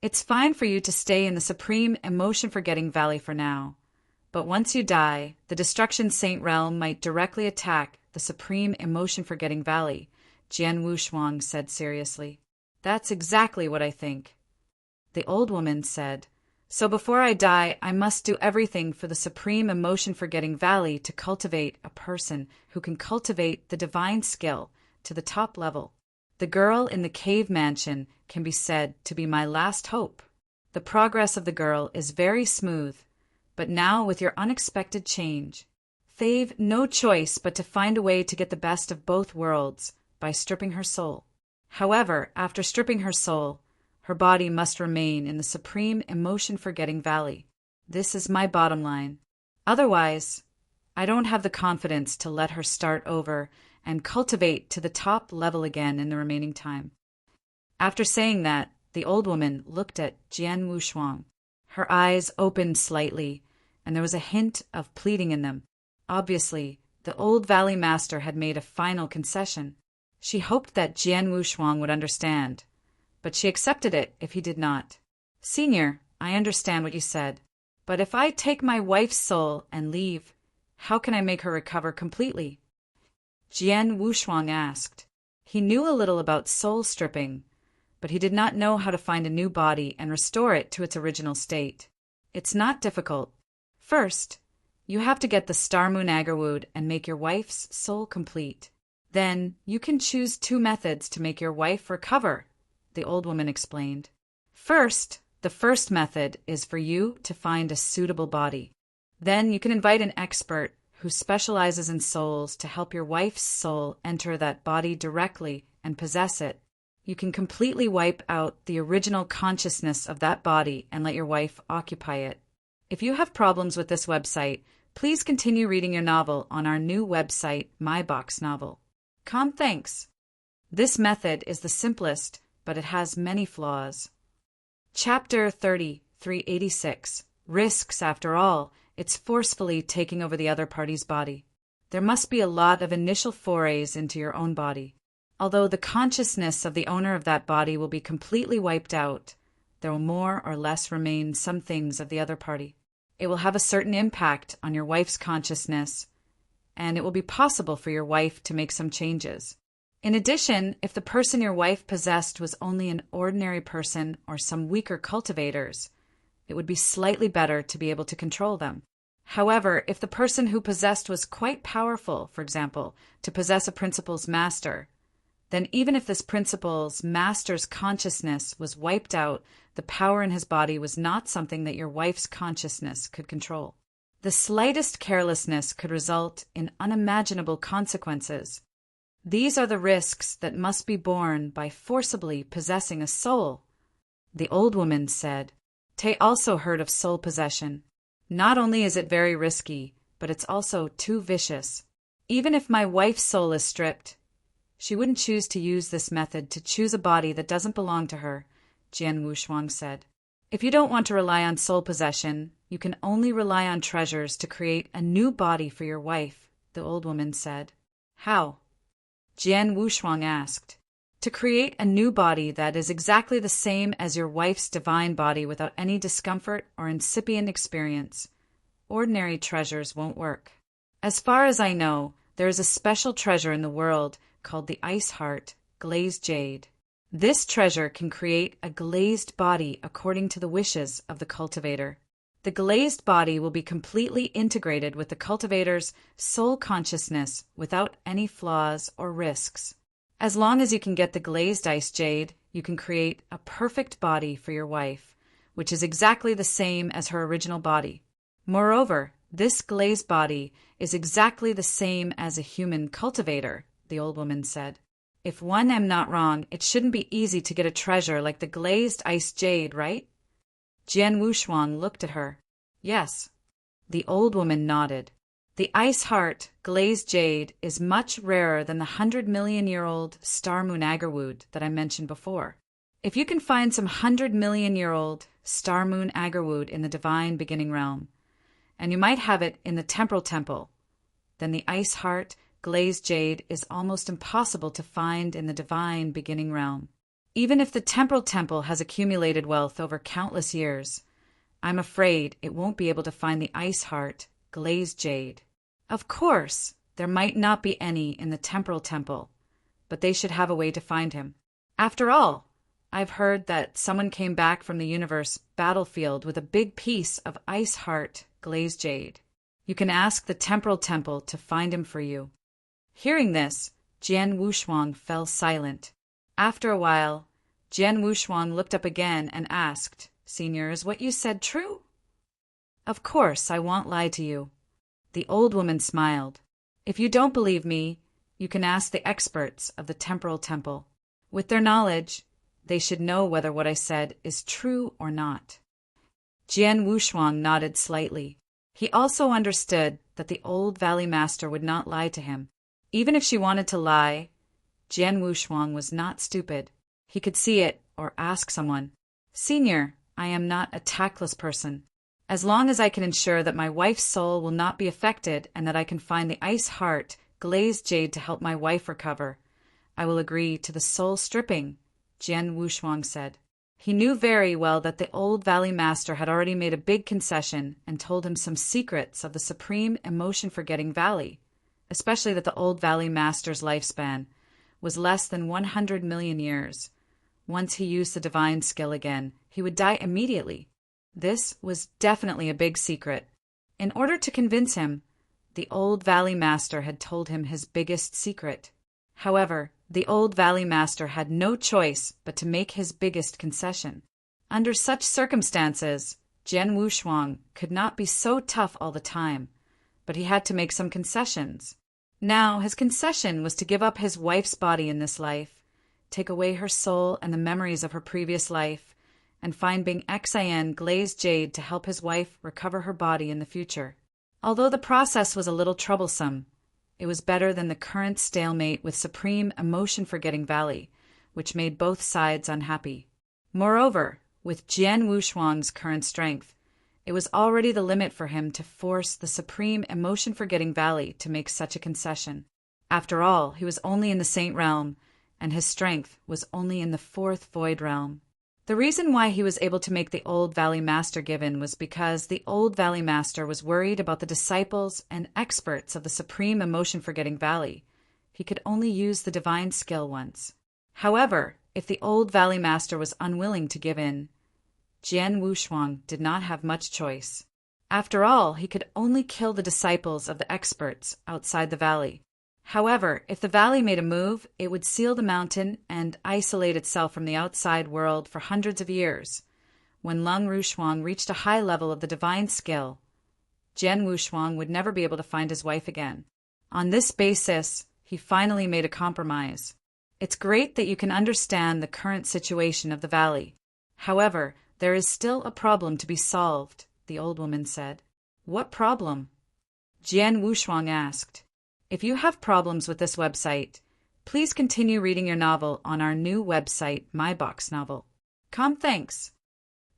Speaker 1: It's fine for you to stay in the Supreme Emotion-Forgetting Valley for now, but once you die, the Destruction Saint Realm might directly attack the Supreme Emotion-Forgetting Valley, Jian Wushuang said seriously. That's exactly what I think. The old woman said, so before I die, I must do everything for the Supreme Emotion-Forgetting Valley to cultivate a person who can cultivate the divine skill to the top level. The girl in the cave mansion can be said to be my last hope. The progress of the girl is very smooth, but now with your unexpected change, they've no choice but to find a way to get the best of both worlds by stripping her soul. However, after stripping her soul, her body must remain in the Supreme Emotion-Forgetting Valley. This is my bottom line. Otherwise, I don't have the confidence to let her start over and cultivate to the top level again in the remaining time. After saying that, the old woman looked at Jian Wushuang. Her eyes opened slightly, and there was a hint of pleading in them. Obviously, the old valley master had made a final concession. She hoped that Jian Wushuang would understand, but she accepted it if he did not. Senior, I understand what you said, but if I take my wife's soul and leave, how can I make her recover completely? Jian Wushuang asked. He knew a little about soul stripping, but he did not know how to find a new body and restore it to its original state. It's not difficult. First, you have to get the Star Moon Agarwood and make your wife's soul complete. Then, you can choose 2 methods to make your wife recover, the old woman explained. First, the first method is for you to find a suitable body. Then you can invite an expert who specializes in souls to help your wife's soul enter that body directly and possess it. You can completely wipe out the original consciousness of that body and let your wife occupy it. If you have problems with this website, please continue reading your novel on our new website, My Box Novel. Thanks. This method is the simplest, but it has many flaws. Chapter 386. Risks, after all. It's forcefully taking over the other party's body. There must be a lot of initial forays into your own body. Although the consciousness of the owner of that body will be completely wiped out, there will more or less remain some things of the other party. It will have a certain impact on your wife's consciousness, and it will be possible for your wife to make some changes. In addition, if the person your wife possessed was only an ordinary person or some weaker cultivators, it would be slightly better to be able to control them. However, if the person who possessed was quite powerful, for example, to possess a principal's master, then even if this principal's master's consciousness was wiped out, the power in his body was not something that your wife's consciousness could control. The slightest carelessness could result in unimaginable consequences. These are the risks that must be borne by forcibly possessing a soul, the old woman said. Tay also heard of soul possession. Not only is it very risky, but it's also too vicious. Even if my wife's soul is stripped, she wouldn't choose to use this method to choose a body that doesn't belong to her, Jian Wushuang said. If you don't want to rely on soul possession, you can only rely on treasures to create a new body for your wife, the old woman said. How? Jian Wushuang asked. To create a new body that is exactly the same as your wife's divine body without any discomfort or incipient experience. Ordinary treasures won't work. As far as I know, there is a special treasure in the world called the Ice Heart, glazed jade. This treasure can create a glazed body according to the wishes of the cultivator. The glazed body will be completely integrated with the cultivator's soul consciousness without any flaws or risks. As long as you can get the glazed ice jade, you can create a perfect body for your wife, which is exactly the same as her original body. Moreover, this glazed body is exactly the same as a human cultivator, the old woman said. If one am not wrong, it shouldn't be easy to get a treasure like the glazed ice jade, right? Jian Wushuang looked at her. Yes. The old woman nodded. The Ice Heart, glazed jade, is much rarer than the 100-million-year-old Star Moon Agarwood that I mentioned before. If you can find some 100-million-year-old Star Moon Agarwood in the divine beginning realm, and you might have it in the temporal temple. Then the ice heart, glazed jade, is almost impossible to find in the divine beginning realm. Even if the temporal temple has accumulated wealth over countless years, I'm afraid it won't be able to find the ice heart, glazed jade. Of course, there might not be any in the temporal temple, but they should have a way to find him. After all, I've heard that someone came back from the universe battlefield with a big piece of ice heart, glazed jade. You can ask the temporal temple to find him for you. Hearing this, Jian Wushuang fell silent. After a while, Jian Wushuang looked up again and asked, "Senior, is what you said true?" "Of course, I won't lie to you." The old woman smiled. "If you don't believe me, you can ask the experts of the temporal temple. With their knowledge, they should know whether what I said is true or not." Jian Wushuang nodded slightly. He also understood that the old Valley Master would not lie to him. Even if she wanted to lie, Jian Wushuang was not stupid. He could see it or ask someone. "Senior, I am not a tactless person. As long as I can ensure that my wife's soul will not be affected and that I can find the ice heart, glazed jade to help my wife recover, I will agree to the soul stripping," Jian Wushuang said. He knew very well that the old Valley Master had already made a big concession and told him some secrets of the supreme emotion-forgetting valley, especially that the old Valley Master's lifespan was less than 100 million years. Once he used the divine skill again, he would die immediately. This was definitely a big secret. In order to convince him, the old Valley Master had told him his biggest secret. However, the old Valley Master had no choice but to make his biggest concession. Under such circumstances, Jian Wushuang could not be so tough all the time, but he had to make some concessions. Now, his concession was to give up his wife's body in this life, take away her soul and the memories of her previous life, and find Bing Xin glazed jade to help his wife recover her body in the future. Although the process was a little troublesome, it was better than the current stalemate with supreme emotion-forgetting valley, which made both sides unhappy. Moreover, with Jian Wushuang's current strength, it was already the limit for him to force the supreme emotion-forgetting valley to make such a concession. After all, he was only in the Saint realm, and his strength was only in the fourth void realm. The reason why he was able to make the old Valley Master give in was because the old Valley Master was worried about the disciples and experts of the supreme emotion-forgetting valley. He could only use the divine skill once. However, if the old Valley Master was unwilling to give in, Jian Wushuang did not have much choice. After all, he could only kill the disciples of the experts outside the valley. However, if the valley made a move, it would seal the mountain and isolate itself from the outside world for hundreds of years. When Lung Rushuang reached a high level of the divine skill, Jian Wushuang would never be able to find his wife again. On this basis, he finally made a compromise. It's great that you can understand the current situation of the valley. However, there is still a problem to be solved, the old woman said. What problem? Jian Wushuang asked. If you have problems with this website, please continue reading your novel on our new website, My Box Novel. Thanks.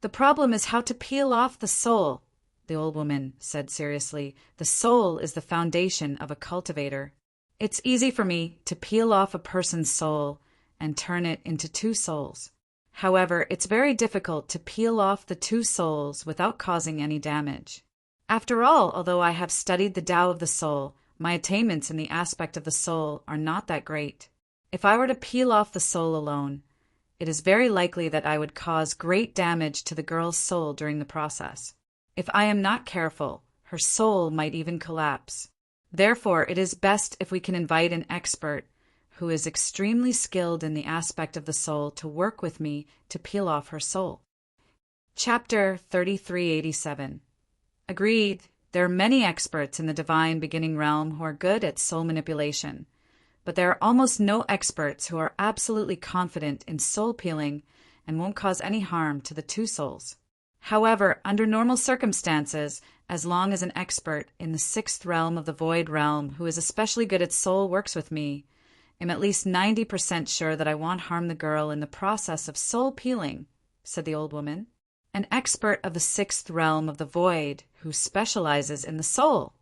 Speaker 1: The problem is how to peel off the soul, the old woman said seriously. The soul is the foundation of a cultivator. It's easy for me to peel off a person's soul and turn it into two souls. However, it's very difficult to peel off the two souls without causing any damage. After all, although I have studied the Tao of the soul, my attainments in the aspect of the soul are not that great. If I were to peel off the soul alone, it is very likely that I would cause great damage to the girl's soul during the process. If I am not careful, her soul might even collapse. Therefore, it is best if we can invite an expert who is extremely skilled in the aspect of the soul to work with me to peel off her soul. Chapter 3387. Agreed. There are many experts in the divine beginning realm who are good at soul manipulation, but there are almost no experts who are absolutely confident in soul peeling and won't cause any harm to the two souls. However, under normal circumstances, as long as an expert in the sixth realm of the void realm who is especially good at soul works with me, I'm at least 90% sure that I won't harm the girl in the process of soul peeling, said the old woman. an expert of the sixth realm of the void who specializes in the soul.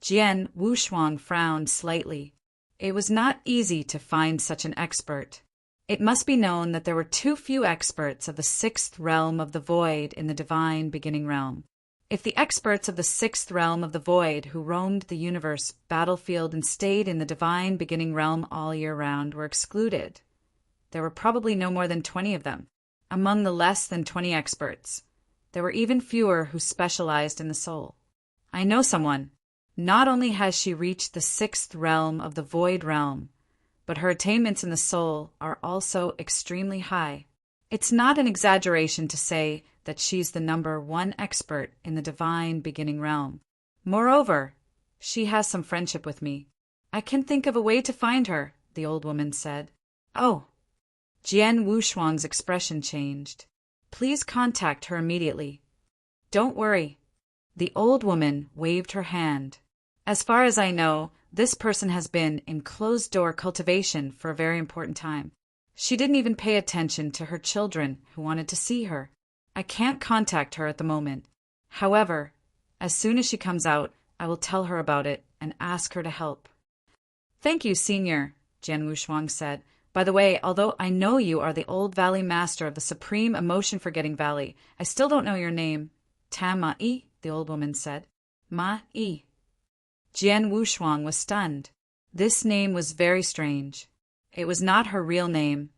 Speaker 1: Jian Wushuang frowned slightly. It was not easy to find such an expert. It must be known that there were too few experts of the sixth realm of the void in the divine beginning realm. If the experts of the sixth realm of the void who roamed the universe battlefield and stayed in the divine beginning realm all year round were excluded, there were probably no more than 20 of them. Among the less than 20 experts, there were even fewer who specialized in the soul. I know someone. Not only has she reached the sixth realm of the void realm, but her attainments in the soul are also extremely high. It's not an exaggeration to say that she's the number one expert in the divine beginning realm. Moreover, she has some friendship with me. I can think of a way to find her, the old woman said. Oh. Jian Wushuang's expression changed. Please contact her immediately. Don't worry. The old woman waved her hand. As far as I know, this person has been in closed-door cultivation for a very important time. She didn't even pay attention to her children who wanted to see her. I can't contact her at the moment. However, as soon as she comes out, I will tell her about it and ask her to help. Thank you, Senior, Jian Wushuang said. By the way, although I know you are the old valley master of the supreme emotion-forgetting valley, I still don't know your name. Ma-I, the old woman said. Ma-I. Jian Wushuang was stunned. This name was very strange. It was not her real name,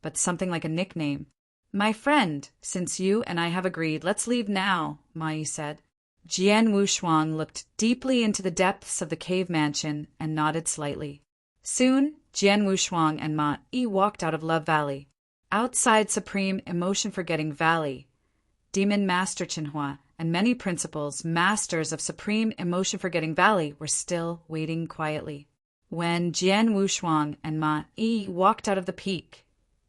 Speaker 1: but something like a nickname. My friend, since you and I have agreed, let's leave now, Ma-I said. Jian Wushuang looked deeply into the depths of the cave mansion and nodded slightly. Soon, Jian Wushuang and Ma-I walked out of Love Valley. Outside Supreme Emotion-Forgetting Valley, Demon Master Qinhua and many principals, masters of Supreme Emotion-Forgetting Valley, were still waiting quietly. When Jian Wushuang and Ma-I walked out of the peak,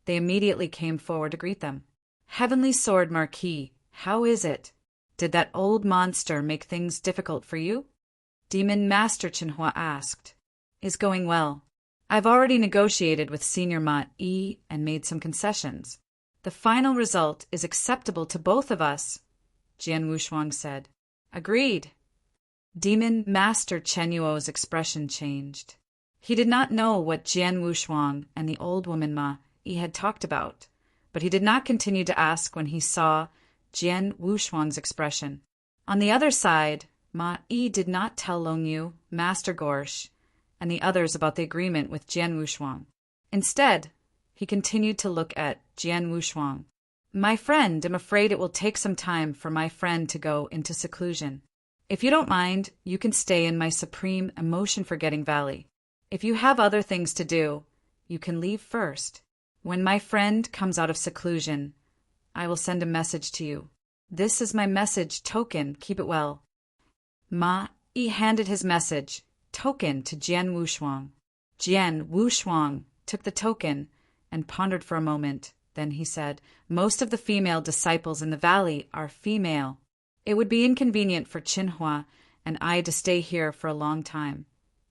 Speaker 1: they immediately came forward to greet them. Heavenly Sword Marquis, how is it? Did that old monster make things difficult for you? Demon Master Qinhua asked. Is going well. I've already negotiated with Senior Ma-I and made some concessions. The final result is acceptable to both of us, Jian Wushuang said. Agreed. Demon Master Chen Yuo's expression changed. He did not know what Jian Wushuang and the old woman Ma-I had talked about, but he did not continue to ask when he saw Jian Wushuang's expression. On the other side, Ma-I did not tell Long Yu, Master Gorsh, and the others about the agreement with Jian Wushuang. Instead, he continued to look at Jian Wushuang. My friend, I'm afraid it will take some time for my friend to go into seclusion. If you don't mind, you can stay in my Supreme Emotion-Forgetting Valley. If you have other things to do, you can leave first. When my friend comes out of seclusion, I will send a message to you. This is my message token, keep it well. Ma-I handed his message token to Jian Wushuang. Jian Wushuang took the token and pondered for a moment. Then he said, most of the female disciples in the valley are female. It would be inconvenient for Qinhua and I to stay here for a long time,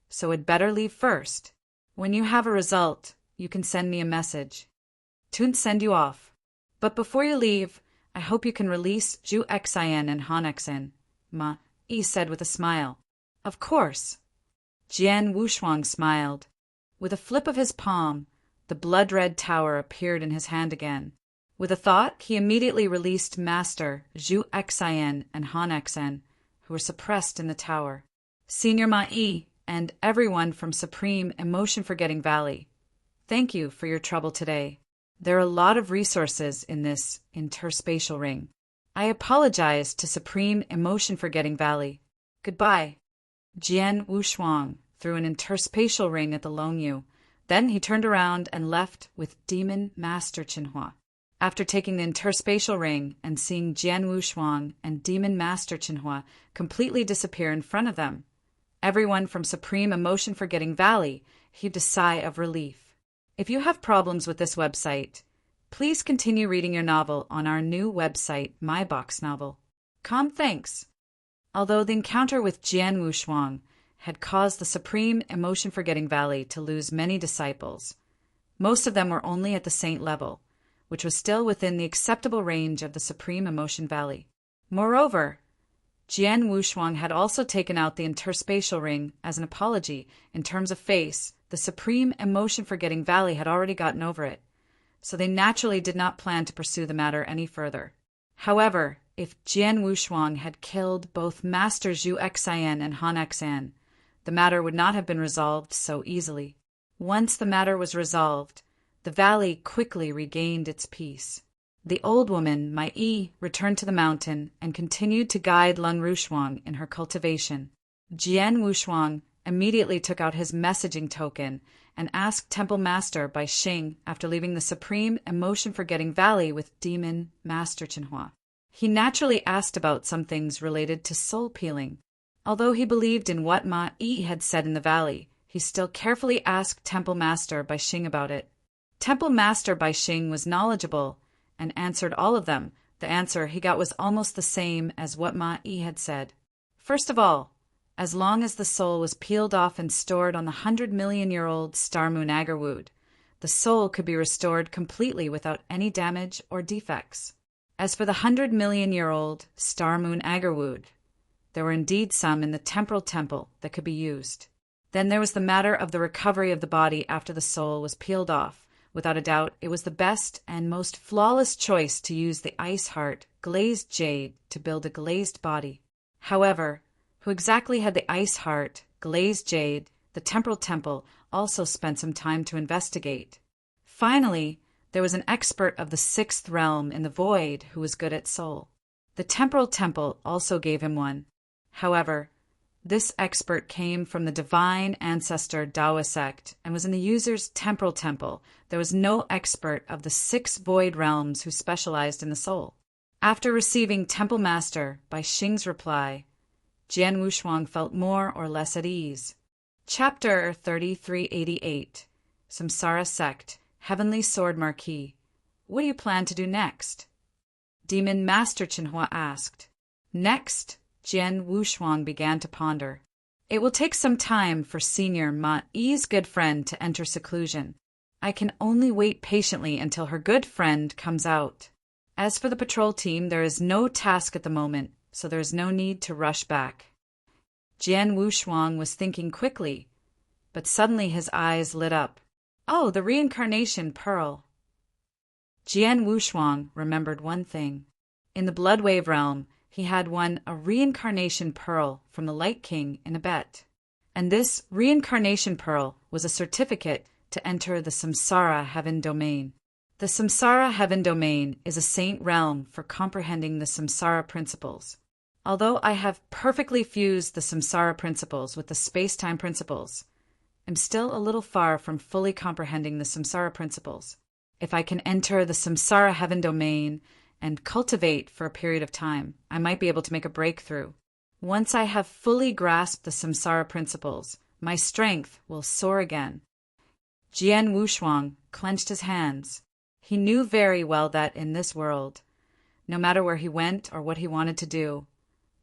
Speaker 1: so I'd better leave first. When you have a result, you can send me a message. Tun send you off. But before you leave, I hope you can release Zhu Xian and Han Xen, Ma-I said with a smile. Of course. Jian Wushuang smiled. With a flip of his palm, the blood-red tower appeared in his hand again. With a thought, he immediately released Master Zhu Xian and Han Xen, who were suppressed in the tower. Senior Ma-I and everyone from Supreme Emotion-Forgetting Valley, thank you for your trouble today. There are a lot of resources in this interspatial ring. I apologize to Supreme Emotion-Forgetting Valley. Goodbye. Jian Wushuang threw an interspatial ring at the Long Yu. Then he turned around and left with Demon Master Qinhua. After taking the interspatial ring and seeing Jian Wushuang and Demon Master Qinhua completely disappear in front of them, everyone from Supreme Emotion-Forgetting Valley heaved a sigh of relief. If you have problems with this website, please continue reading your novel on our new website, My Box Novel. Thanks. Although the encounter with Jian Wushuang had caused the Supreme Emotion-Forgetting Valley to lose many disciples, most of them were only at the saint level, which was still within the acceptable range of the Supreme Emotion Valley. Moreover, Jian Wushuang had also taken out the interspatial ring as an apology. In terms of face, the Supreme Emotion Forgetting Valley had already gotten over it, so they naturally did not plan to pursue the matter any further. However, if Jian Wushuang had killed both Master Zhu Xian and Han Xian, the matter would not have been resolved so easily. Once the matter was resolved, the valley quickly regained its peace. The old woman, Mai Yi, returned to the mountain and continued to guide Lun Rushuang in her cultivation. Jian Wushuang immediately took out his messaging token and asked Temple Master Bai Xing after leaving the Supreme Emotion Forgetting Valley with Demon Master Qinhua. He naturally asked about some things related to soul peeling. Although he believed in what Ma Yi had said in the valley, he still carefully asked Temple Master Bai Xing about it. Temple Master Bai Xing was knowledgeable and answered all of them. The answer he got was almost the same as what Ma Yi had said. First of all, as long as the soul was peeled off and stored on the 100-million-year-old star moon Agarwood, the soul could be restored completely without any damage or defects. As for the 100-million-year-old star moon Agarwood, there were indeed some in the temporal temple that could be used. Then there was the matter of the recovery of the body after the soul was peeled off. Without a doubt, it was the best and most flawless choice to use the ice heart, glazed jade, to build a glazed body. However, who exactly had the ice heart, glazed jade, the temporal temple also spent some time to investigate. Finally, there was an expert of the sixth realm in the void who was good at soul. The temporal temple also gave him one. However, this expert came from the divine ancestor Dawa sect and was in the user's temporal temple. There was no expert of the six void realms who specialized in the soul. After receiving Temple Master Bai Xing's reply, Jian Wushuang felt more or less at ease. Chapter 3388, Samsara Sect, Heavenly Sword Marquis. What do you plan to do next? Demon Master Qinhua asked. Next, Jian Wushuang began to ponder. It will take some time for Senior Ma Yi's good friend to enter seclusion. I can only wait patiently until her good friend comes out. As for the patrol team, there is no task at the moment, so there is no need to rush back. Jian Wushuang was thinking quickly, but suddenly his eyes lit up. Oh, the reincarnation pearl. Jian Wushuang remembered one thing. In the Bloodwave realm, he had won a reincarnation pearl from the Light King in a bet. And this reincarnation pearl was a certificate to enter the Samsara Heaven Domain. The Samsara Heaven Domain is a saint realm for comprehending the Samsara principles. Although I have perfectly fused the Samsara principles with the space-time principles, I'm still a little far from fully comprehending the Samsara principles. If I can enter the Samsara Heaven Domain and cultivate for a period of time, I might be able to make a breakthrough. Once I have fully grasped the Samsara principles, my strength will soar again. Jian Wushuang clenched his hands. He knew very well that in this world, no matter where he went or what he wanted to do,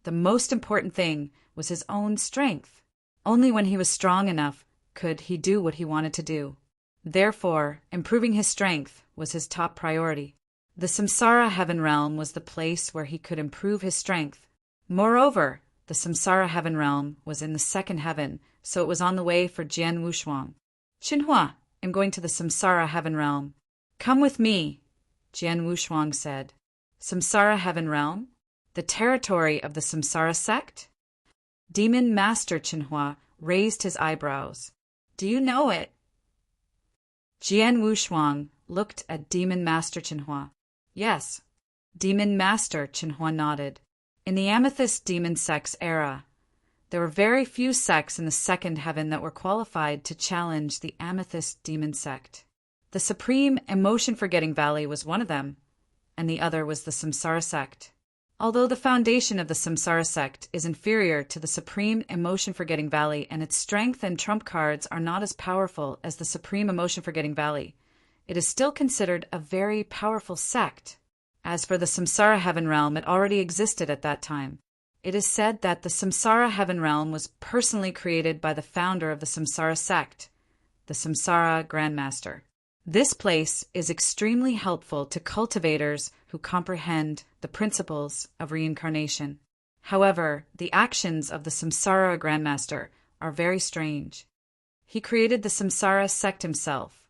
Speaker 1: the most important thing was his own strength. Only when he was strong enough could he do what he wanted to do. Therefore, improving his strength was his top priority. The Samsara Heaven Realm was the place where he could improve his strength. Moreover, the Samsara Heaven Realm was in the second heaven, so it was on the way for Jian Wushuang. Qinhua, I'm going to the Samsara Heaven Realm. Come with me, Jian Wushuang said. Samsara Heaven Realm? The territory of the Samsara sect? Demon Master Qinhua raised his eyebrows. Do you know it? Jian Wushuang looked at Demon Master Qinhua. Yes. Demon Master Qinhua nodded. In the Amethyst Demon Sect's era, there were very few sects in the second heaven that were qualified to challenge the Amethyst Demon Sect. The Supreme Emotion Forgetting Valley was one of them, and the other was the Samsara Sect. Although the foundation of the Samsara Sect is inferior to the Supreme Emotion Forgetting Valley and its strength and trump cards are not as powerful as the Supreme Emotion Forgetting Valley, it is still considered a very powerful sect. As for the Samsara Heaven Realm, it already existed at that time. It is said that the Samsara Heaven Realm was personally created by the founder of the Samsara Sect, the Samsara Grandmaster. This place is extremely helpful to cultivators who comprehend the principles of reincarnation. However, the actions of the Samsara Grandmaster are very strange. He created the Samsara sect himself,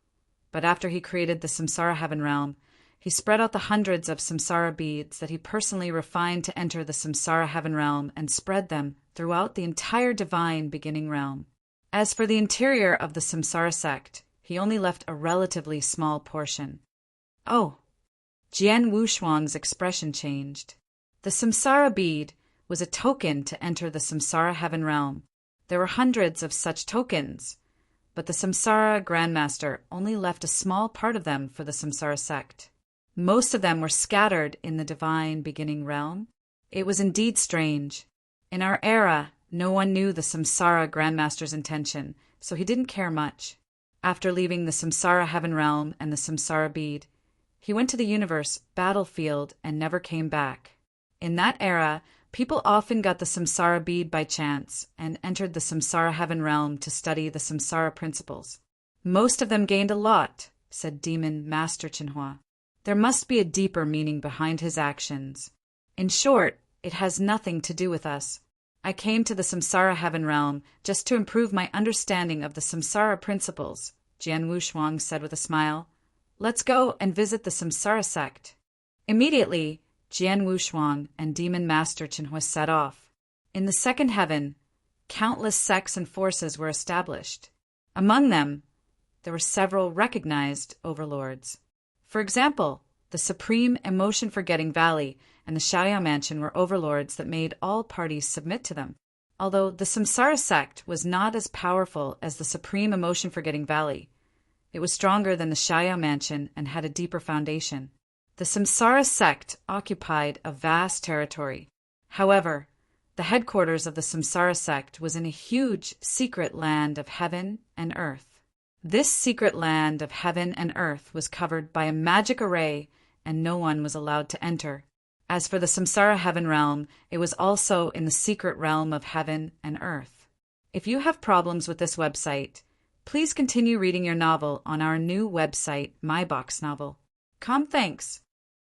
Speaker 1: but after he created the Samsara Heaven Realm, he spread out the hundreds of Samsara beads that he personally refined to enter the Samsara Heaven Realm and spread them throughout the entire divine beginning realm. As for the interior of the Samsara sect, he only left a relatively small portion. Oh! Jian Wushuang's expression changed. The Samsara bead was a token to enter the Samsara Heaven Realm. There were hundreds of such tokens, but the Samsara Grandmaster only left a small part of them for the Samsara sect. Most of them were scattered in the divine beginning realm. It was indeed strange. In our era, no one knew the Samsara Grandmaster's intention, so he didn't care much. After leaving the Samsara Heaven Realm and the Samsara bead, he went to the universe battlefield and never came back. In that era, people often got the Samsara bead by chance and entered the Samsara Heaven Realm to study the Samsara principles. Most of them gained a lot, said Demon Master Chinhua. There must be a deeper meaning behind his actions. In short, it has nothing to do with us. I came to the Samsara Heaven Realm just to improve my understanding of the Samsara principles, Jian Wushuang said with a smile. Let's go and visit the Samsara sect. Immediately, Jian Wushuang and Demon Master Chinhua set off. In the second heaven, countless sects and forces were established. Among them, there were several recognized overlords. For example, the Supreme Emotion-Forgetting Valley and the Xiaoyao Mansion were overlords that made all parties submit to them. Although the Samsara sect was not as powerful as the Supreme Emotion-Forgetting Valley, it was stronger than the Xiaoyao Mansion and had a deeper foundation. The Samsara sect occupied a vast territory. However, the headquarters of the Samsara sect was in a huge secret land of heaven and earth. This secret land of heaven and earth was covered by a magic array, and no one was allowed to enter. As for the Samsara Heaven Realm, it was also in the secret realm of heaven and earth. If you have problems with this website, please continue reading your novel on our new website, My Box Novel. Thanks.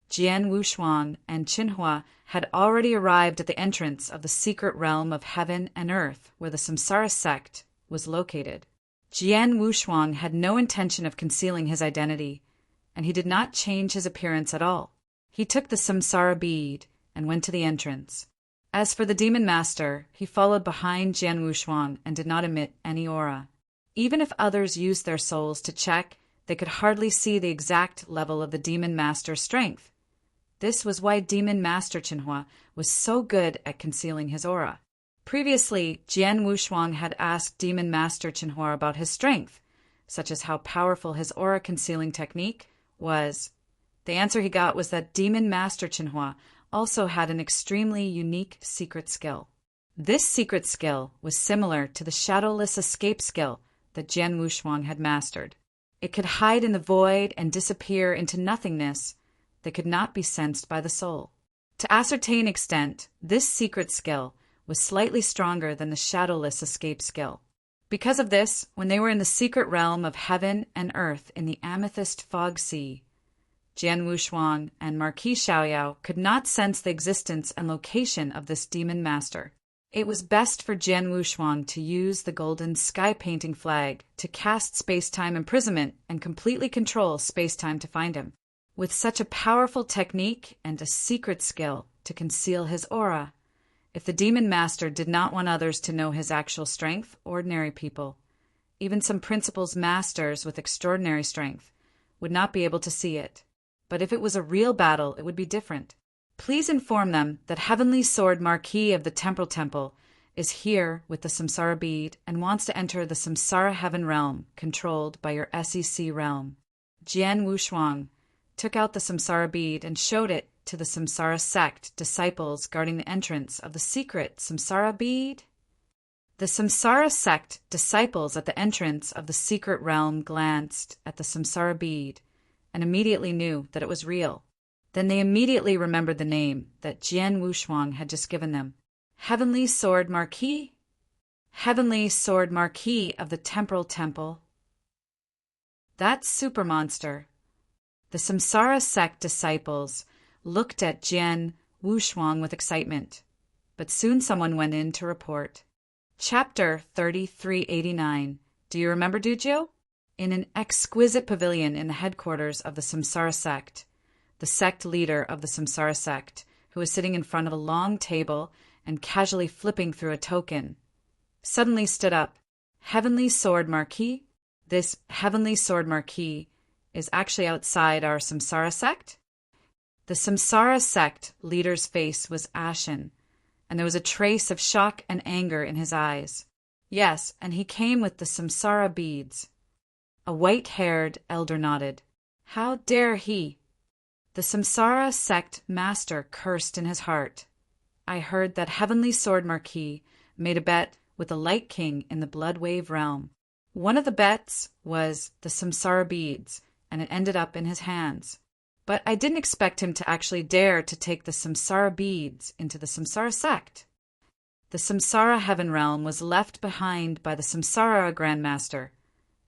Speaker 1: Jian Wushuang and Chinhua had already arrived at the entrance of the secret realm of heaven and earth where the Samsara sect was located. Jian Wushuang had no intention of concealing his identity, and he did not change his appearance at all. He took the Samsara bead and went to the entrance. As for the Demon Master, he followed behind Jian Wushuang and did not emit any aura. Even if others used their souls to check, they could hardly see the exact level of the Demon Master's strength. This was why Demon Master Chinhua was so good at concealing his aura. Previously, Jian Wushuang had asked Demon Master Chinhua about his strength, such as how powerful his aura-concealing technique was. The answer he got was that Demon Master Chinhua also had an extremely unique secret skill. This secret skill was similar to the shadowless escape skill that Jian Wushuang had mastered. It could hide in the void and disappear into nothingness that could not be sensed by the soul. To ascertain extent, this secret skill was slightly stronger than the shadowless escape skill. Because of this, when they were in the secret realm of heaven and earth in the amethyst fog sea, Jian Wushuang and Marquis Xiaoyao could not sense the existence and location of this demon master. It was best for Jian Wushuang to use the golden sky painting flag to cast space-time imprisonment and completely control space-time to find him. With such a powerful technique and a secret skill to conceal his aura, if the demon master did not want others to know his actual strength, ordinary people, even some principal's masters with extraordinary strength, would not be able to see it. But if it was a real battle, it would be different. Please inform them that Heavenly Sword Marquis of the Temporal Temple is here with the Samsara bead and wants to enter the Samsara Heaven Realm controlled by your SEC realm. Jian Wushuang took out the Samsara bead and showed it to the Samsara sect disciples guarding the entrance of the secret Samsara bead. The Samsara sect disciples at the entrance of the secret realm glanced at the Samsara bead and immediately knew that it was real. Then they immediately remembered the name that Jian Wushuang had just given them. Heavenly Sword Marquis? Heavenly Sword Marquis of the Temporal Temple. That super monster. The Samsara sect disciples looked at Jian Wushuang with excitement, but soon someone went in to report. Chapter 3389. Do you remember Dujio? In an exquisite pavilion in the headquarters of the Samsara sect, the sect leader of the Samsara sect, who was sitting in front of a long table and casually flipping through a token, suddenly stood up. Heavenly Sword Marquis? This Heavenly Sword Marquis is actually outside our Samsara sect? The Samsara sect leader's face was ashen, and there was a trace of shock and anger in his eyes. Yes, and he came with the Samsara beads. A white-haired elder nodded. How dare he? The Samsara sect master cursed in his heart. I heard that Heavenly Sword Marquis made a bet with the Light King in the Blood Wave realm. One of the bets was the Samsara beads, and it ended up in his hands. But I didn't expect him to actually dare to take the Samsara beads into the Samsara sect. The Samsara heaven realm was left behind by the Samsara Grandmaster,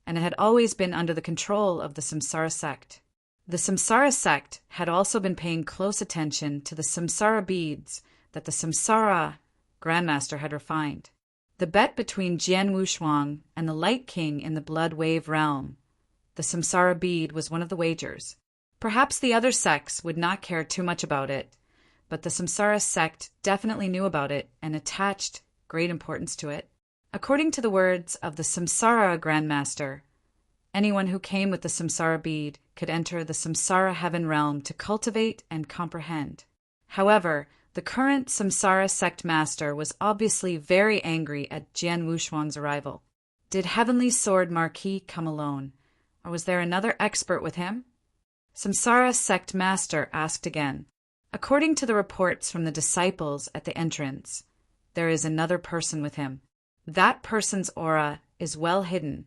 Speaker 1: and it had always been under the control of the Samsara sect. The Samsara sect had also been paying close attention to the Samsara beads that the Samsara Grandmaster had refined. The bet between Jian Wushuang and the Light King in the Blood Wave realm. The Samsara bead was one of the wagers. Perhaps the other sects would not care too much about it, but the Samsara sect definitely knew about it and attached great importance to it. According to the words of the Samsara Grandmaster, anyone who came with the Samsara bead could enter the Samsara heaven realm to cultivate and comprehend. However, the current Samsara sect master was obviously very angry at Jian Wushuang's arrival. Did Heavenly Sword Marquis come alone, or was there another expert with him? Samsara sect master asked again. According to the reports from the disciples at the entrance, there is another person with him. That person's aura is well hidden,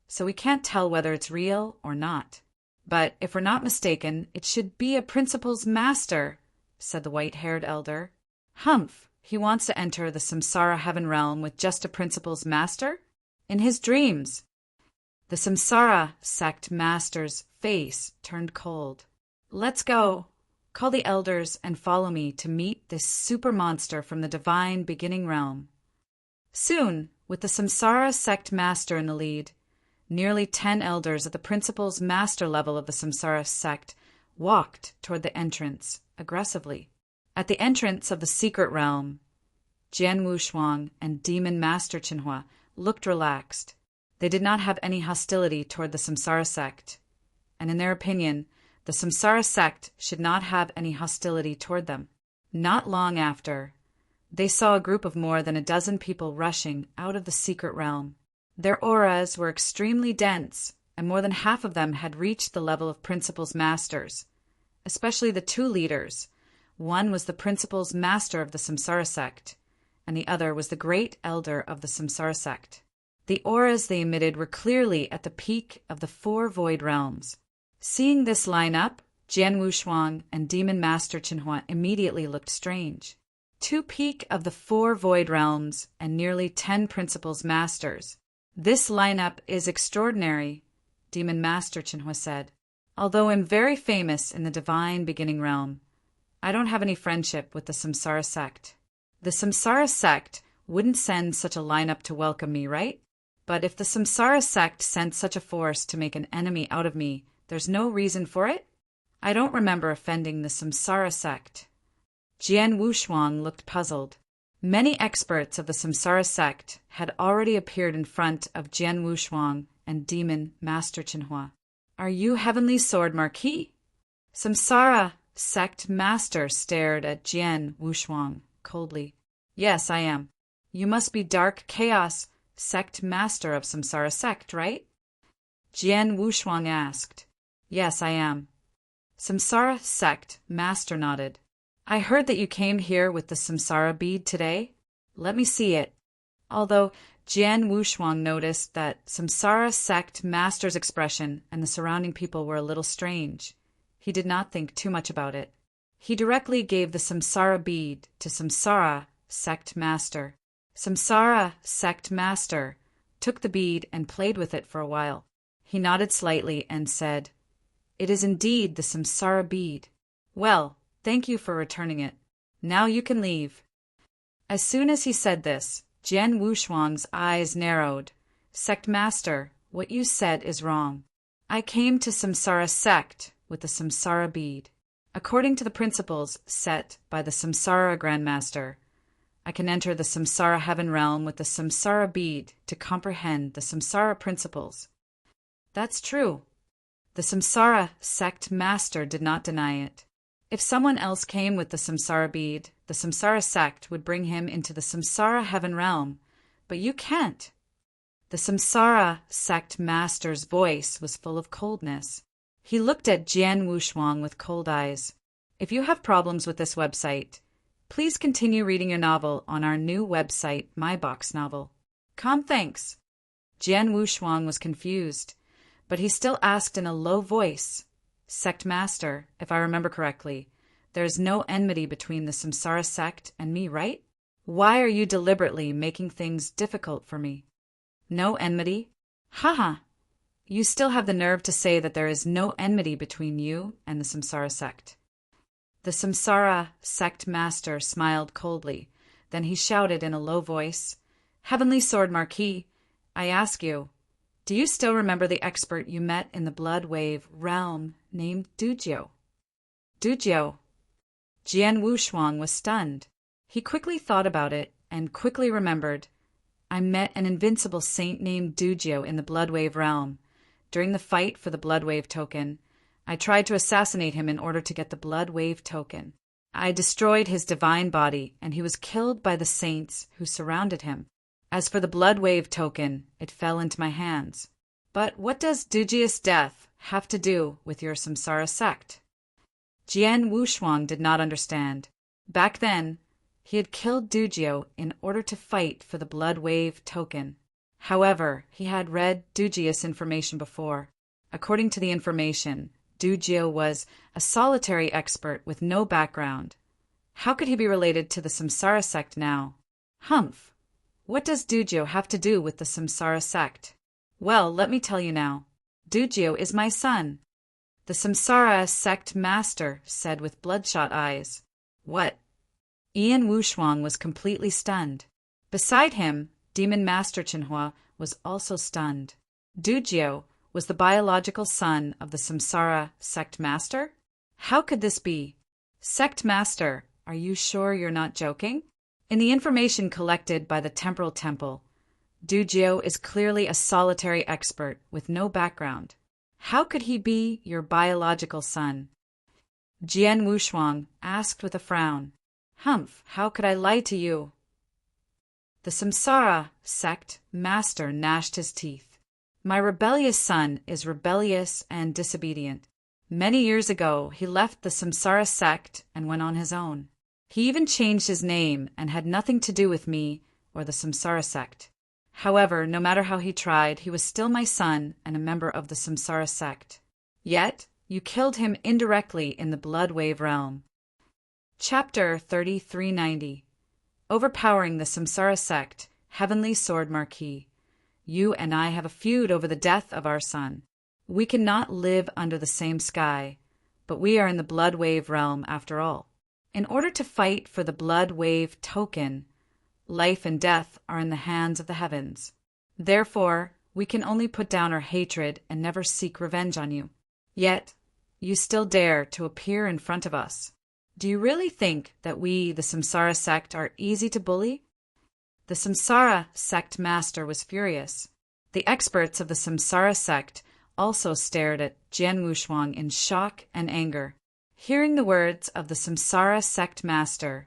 Speaker 1: so we can't tell whether it's real or not. But if we're not mistaken, it should be a principal's master, said the white-haired elder. Humph, he wants to enter the Samsara heaven realm with just a principal's master? In his dreams. The Samsara sect master's face turned cold. Let's go. Call the elders and follow me to meet this super monster from the divine beginning realm. Soon, with the Samsara sect master in the lead, nearly 10 elders at the principal's master level of the Samsara sect walked toward the entrance aggressively. At the entrance of the secret realm, Jian Wushuang and Demon Master Qinhua looked relaxed. They did not have any hostility toward the Samsara sect, and in their opinion, the Samsara sect should not have any hostility toward them. Not long after, they saw a group of more than a dozen people rushing out of the secret realm. Their auras were extremely dense, and more than half of them had reached the level of principal's masters, especially the two leaders. One was the principal's master of the Samsara sect, and the other was the great elder of the Samsara sect. The auras they emitted were clearly at the peak of the 4 void realms. Seeing this line up, Jian Wushuang and Demon Master Qinhua immediately looked strange. 2 peak of the 4 void realms and nearly 10 principal's masters. This lineup is extraordinary, Demon Master Qinhua said. Although I'm very famous in the divine beginning realm, I don't have any friendship with the Samsara sect. The Samsara sect wouldn't send such a lineup to welcome me, right? But if the Samsara sect sent such a force to make an enemy out of me, there's no reason for it? I don't remember offending the Samsara sect. Jian Wushuang looked puzzled. Many experts of the Samsara sect had already appeared in front of Jian Wushuang and Demon Master Qinhua. Are you Heavenly Sword Marquis? Samsara sect master stared at Jian Wushuang coldly. Yes, I am. You must be Dark Chaos sect master of Samsara sect, right? Jian Wushuang asked. Yes, I am. Samsara sect master nodded. I heard that you came here with the Samsara bead today. Let me see it. Although Jian Wushuang noticed that Samsara sect master's expression and the surrounding people were a little strange, he did not think too much about it. He directly gave the Samsara bead to Samsara sect master. Samsara sect master took the bead and played with it for a while. He nodded slightly and said, "It is indeed the samsara bead. Well, thank you for returning it. Now you can leave." As soon as he said this, Jian Wushuang's eyes narrowed. "Sect Master, what you said is wrong. I came to Samsara sect with the samsara bead. According to the principles set by the Samsara Grandmaster, I can enter the samsara heaven realm with the samsara bead to comprehend the samsara principles." That's true. The samsara sect master did not deny it. If someone else came with the samsara bead, the samsara sect would bring him into the samsara heaven realm, but you can't. The samsara sect master's voice was full of coldness. He looked at Jian Wushuang with cold eyes. If you have problems with this website, please continue reading your novel on our new website, My Box Novel. Thanks. Jian Wushuang was confused, but he still asked in a low voice, "Sect Master, if I remember correctly, there is no enmity between the samsara sect and me, right? Why are you deliberately making things difficult for me?" "No enmity? Haha! You still have the nerve to say that there is no enmity between you and the samsara sect." The samsara sect master smiled coldly. Then he shouted in a low voice, "Heavenly Sword Marquis, I ask you, do you still remember the expert you met in the Blood Wave realm named Dujio?" "Dujio?" Jian Wushuang was stunned. He quickly thought about it and quickly remembered. "I met an invincible saint named Dujio in the Blood Wave realm. During the fight for the Blood Wave token, I tried to assassinate him in order to get the Blood Wave token. I destroyed his divine body, and he was killed by the saints who surrounded him. As for the Blood Wave token, it fell into my hands. But what does Dujio's death have to do with your samsara sect?" Jian Wushuang did not understand. Back then, he had killed Dujio in order to fight for the Blood Wave token. However, he had read Dujio's information before. According to the information, Dujio was a solitary expert with no background. How could he be related to the samsara sect now? Humph! What does Dujio have to do with the samsara sect? Well, let me tell you now. Dujio is my son. The samsara sect master said with bloodshot eyes. What? Jian Wushuang was completely stunned. Beside him, Demon Master Chenhua was also stunned. Dujio was the biological son of the samsara sect master? How could this be? Sect master, are you sure you're not joking? In the information collected by the Temporal Temple, Dujio is clearly a solitary expert with no background. How could he be your biological son? Jian Wushuang asked with a frown. Humph, how could I lie to you? The samsara sect master gnashed his teeth. My rebellious son is rebellious and disobedient. Many years ago, he left the samsara sect and went on his own. He even changed his name and had nothing to do with me or the samsara sect. However, no matter how he tried, he was still my son and a member of the samsara sect. Yet, you killed him indirectly in the Blood Wave realm. Chapter 3390. Overpowering the samsara sect, Heavenly Sword Marquis. You and I have a feud over the death of our son. We cannot live under the same sky, but we are in the Blood Wave realm after all. In order to fight for the Blood Wave token, life and death are in the hands of the heavens. Therefore, we can only put down our hatred and never seek revenge on you. Yet, you still dare to appear in front of us. Do you really think that we, the samsara sect, are easy to bully? The samsara sect master was furious. The experts of the samsara sect also stared at Jian Wushuang in shock and anger. Hearing the words of the samsara sect master,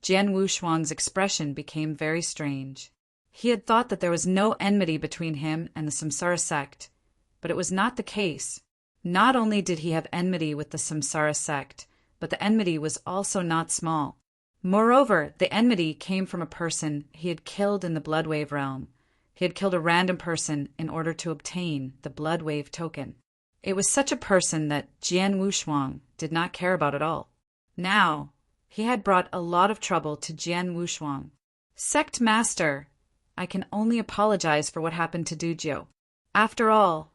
Speaker 1: Jian Wushuang's expression became very strange. He had thought that there was no enmity between him and the samsara sect, but it was not the case. Not only did he have enmity with the samsara sect, but the enmity was also not small. Moreover, the enmity came from a person he had killed in the Blood Wave realm. He had killed a random person in order to obtain the Blood Wave token. It was such a person that Jian Wushuang did not care about at all. Now, he had brought a lot of trouble to Jian Wushuang. Sect Master, I can only apologize for what happened to Dujio. After all,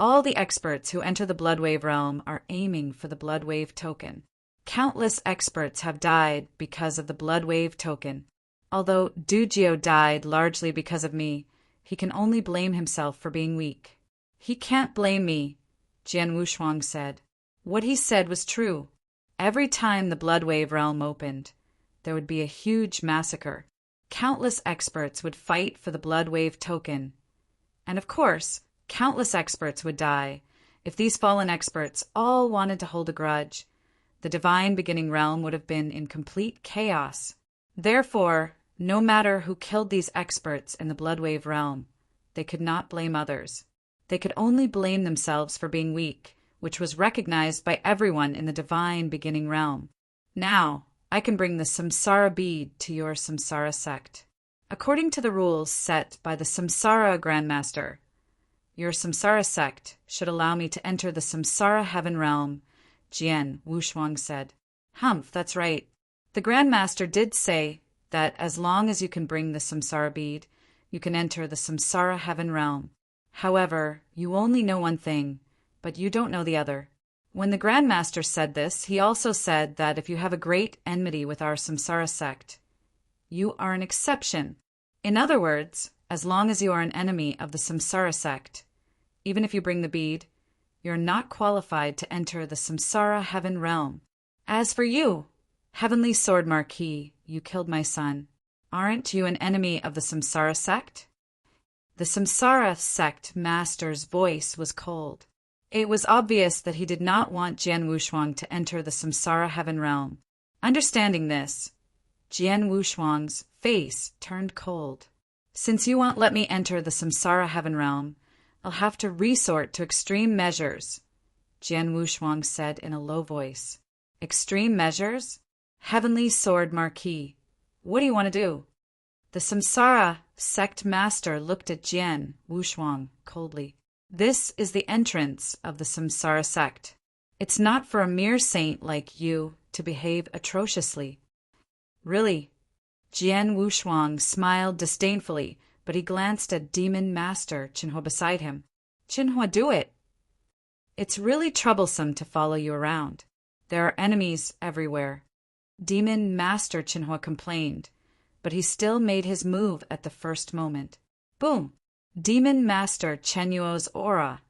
Speaker 1: All the experts who enter the Bloodwave realm are aiming for the Bloodwave token. Countless experts have died because of the Bloodwave token. Although Dujio died largely because of me, he can only blame himself for being weak. He can't blame me, Jian Wushuang said. What he said was true. Every time the Bloodwave realm opened, there would be a huge massacre. Countless experts would fight for the Bloodwave token. And of course, countless experts would die. If these fallen experts all wanted to hold a grudge, the divine beginning realm would have been in complete chaos. Therefore, no matter who killed these experts in the Bloodwave realm, they could not blame others. They could only blame themselves for being weak, which was recognized by everyone in the divine beginning realm. Now, I can bring the Samsara bead to your Samsara sect. According to the rules set by the Samsara Grandmaster, your Samsara sect should allow me to enter the Samsara heaven realm, Jian Wushuang said. Humph, that's right. The Grandmaster did say that as long as you can bring the Samsara bead, you can enter the Samsara heaven realm. However, you only know one thing, but you don't know the other. When the Grandmaster said this, he also said that if you have a great enmity with our Samsara sect, you are an exception. In other words, as long as you are an enemy of the Samsara sect, even if you bring the bead, you're not qualified to enter the Samsara heaven realm. As for you, Heavenly Sword Marquis, you killed my son. Aren't you an enemy of the Samsara sect? The Samsara sect master's voice was cold. It was obvious that he did not want Jian Wushuang to enter the Samsara heaven realm. Understanding this, Jian Wushuang's face turned cold. Since you won't let me enter the Samsara heaven realm, I'll have to resort to extreme measures, Jian Wushuang said in a low voice. Extreme measures? Heavenly Sword Marquis, what do you want to do? The Samsara sect master looked at Jian Wushuang coldly. This is the entrance of the Samsara sect. It's not for a mere saint like you to behave atrociously. Really? Jian Wushuang smiled disdainfully, but he glanced at Demon Master Qinhua beside him. Qinhua, do it. It's really troublesome to follow you around. There are enemies everywhere. Demon Master Qinhua complained, but he still made his move at the first moment. Boom! Demon Master Chenyuo's aura,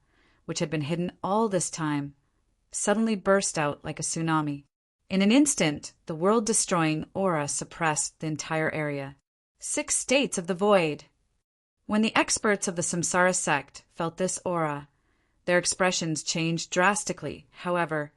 Speaker 1: which had been hidden all this time, suddenly burst out like a tsunami. In an instant, the world-destroying aura suppressed the entire area. 6 states of the void. When the experts of the Samsara sect felt this aura, their expressions changed drastically. However,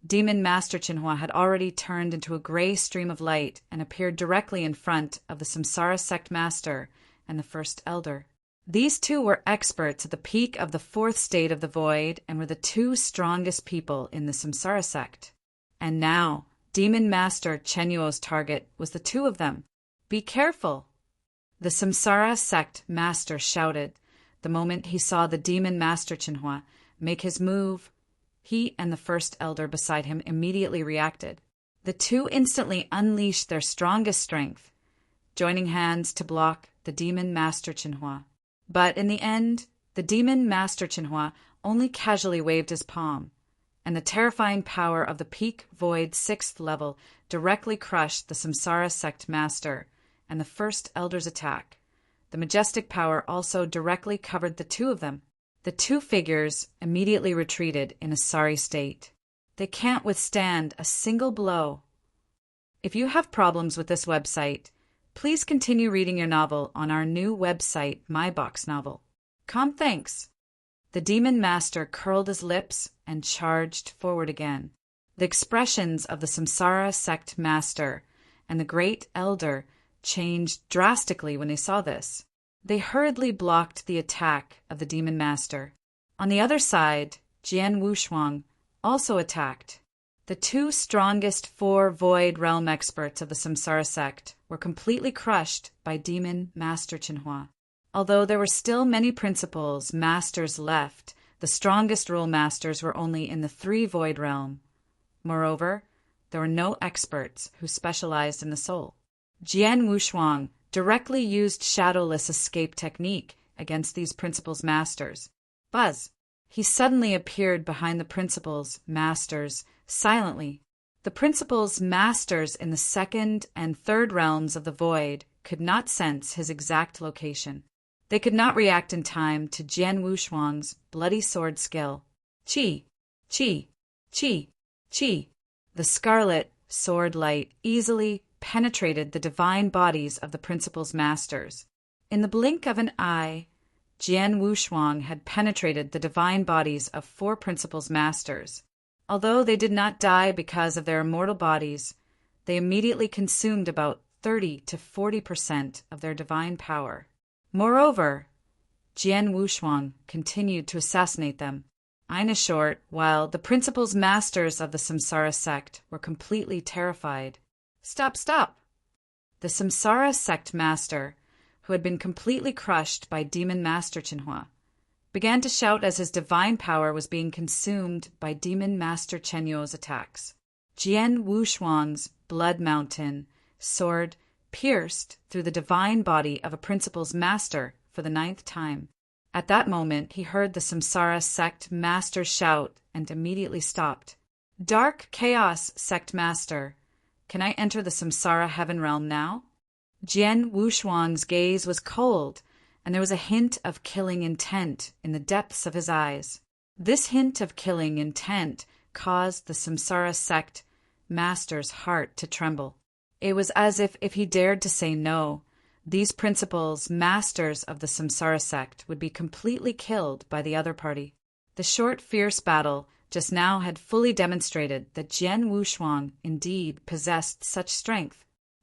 Speaker 1: Demon Master Qinhua had already turned into a gray stream of light and appeared directly in front of the Samsara sect master and the first elder. These two were experts at the peak of the 4th state of the void and were the 2 strongest people in the Samsara sect. And now, Demon Master Chenyuo's target was the 2 of them. Be careful! The Samsara sect master shouted the moment he saw the Demon Master Qinhua make his move. He and the first elder beside him immediately reacted. The 2 instantly unleashed their strongest strength, joining hands to block the Demon Master Qinhua. But in the end, the Demon Master Qinhua only casually waved his palm, and the terrifying power of the peak void 6th level directly crushed the Samsara sect master and the first elder's attack. The majestic power also directly covered the 2 of them. The 2 figures immediately retreated in a sorry state. They can't withstand a single blow. If you have problems with this website, please continue reading your novel on our new website, MyBoxNovel. Thanks. The Demon Master curled his lips and charged forward again. The expressions of the Samsara sect master and the great elder changed drastically when they saw this. They hurriedly blocked the attack of the Demon Master. On the other side, Jian Wushuang also attacked. The 2 strongest 4 Void Realm experts of the Samsara sect were completely crushed by Demon Master Qinhua. Although there were still many principals, masters left, the strongest rule masters were only in the 3 Void Realm. Moreover, there were no experts who specialized in the soul. Jian Wushuang directly used shadowless escape technique against these principals' masters. Buzz! He suddenly appeared behind the principal's masters, silently. The principal's masters in the second and third realms of the void could not sense his exact location. They could not react in time to Jian Wushuang's bloody sword skill. Qi, qi, qi, qi. The scarlet sword light easily penetrated the divine bodies of the principal's masters. In the blink of an eye, Jian Wushuang had penetrated the divine bodies of 4 principal's masters. Although they did not die because of their immortal bodies, they immediately consumed about 30 to 40% of their divine power. Moreover, Jian Wushuang continued to assassinate them. In short, while the principal's masters of the Samsara sect were completely terrified. Stop, stop! The Samsara sect master, who had been completely crushed by Demon Master Chenhua, began to shout as his divine power was being consumed by Demon Master Chenyu's attacks. Jian Wushuang's blood mountain sword pierced through the divine body of a principal's master for the 9th time. At that moment, he heard the Samsara sect master shout and immediately stopped. Dark Chaos sect master, can I enter the Samsara heaven realm now? Jian Wushuang's gaze was cold, and there was a hint of killing intent in the depths of his eyes. This hint of killing intent caused the Samsara sect master's heart to tremble. It was as if he dared to say no, these principals, masters of the Samsara sect, would be completely killed by the other party. The short, fierce battle just now had fully demonstrated that Jian Wushuang indeed possessed such strength.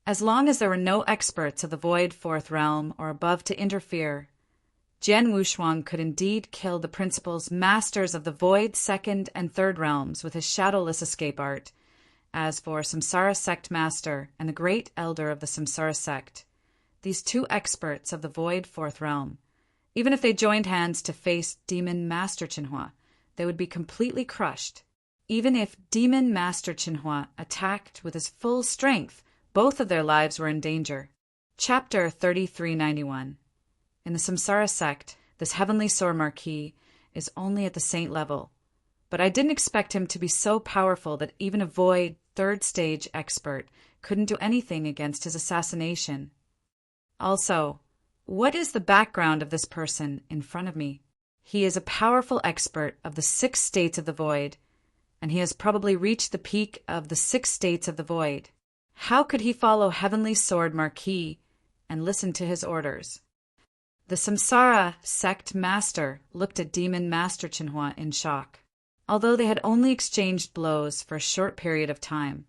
Speaker 1: As long as there were no experts of the void 4th realm or above to interfere, Jian Wushuang could indeed kill the principals, masters of the void 2nd and 3rd realms with his shadowless escape art. As for Samsara sect master and the great elder of the Samsara sect, these 2 experts of the void 4th realm, even if they joined hands to face Demon Master Chenhua, they would be completely crushed. Even if Demon Master Chenhua attacked with his full strength, both of their lives were in danger. Chapter 3391. In the Samsara sect, this heavenly sword marquis is only at the saint level, but I didn't expect him to be so powerful that even a void 3rd stage expert couldn't do anything against his assassination. Also, what is the background of this person in front of me? He is a powerful expert of the 6 states of the void, and he has probably reached the peak of the 6 states of the void. How could he follow Heavenly Sword Marquis and listen to his orders? The Samsara sect master looked at Demon Master Chenhua in shock. Although they had only exchanged blows for a short period of time,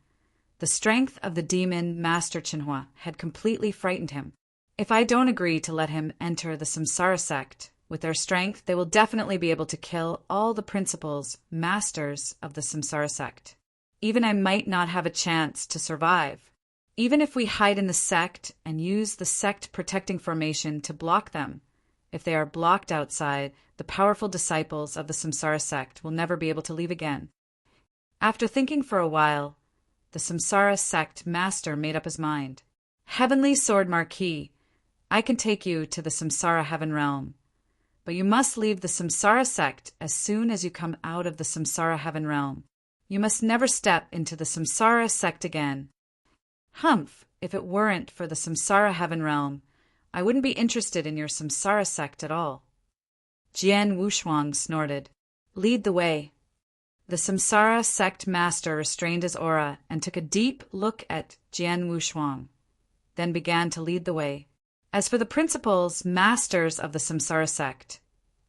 Speaker 1: the strength of the Demon Master Chenhua had completely frightened him. If I don't agree to let him enter the Samsara sect, with their strength, they will definitely be able to kill all the principals, masters of the Samsara sect. Even I might not have a chance to survive. Even if we hide in the sect and use the sect protecting formation to block them, if they are blocked outside, the powerful disciples of the Samsara sect will never be able to leave again. After thinking for a while, the Samsara sect master made up his mind. Heavenly Sword Marquis, I can take you to the Samsara heaven realm, but you must leave the Samsara sect as soon as you come out of the Samsara heaven realm. You must never step into the Samsara sect again. Humph, if it weren't for the Samsara heaven realm, I wouldn't be interested in your Samsara sect at all. Jian Wushuang snorted. Lead the way. The Samsara sect master restrained his aura and took a deep look at Jian Wushuang, then began to lead the way. As for the principals, masters of the Samsara sect,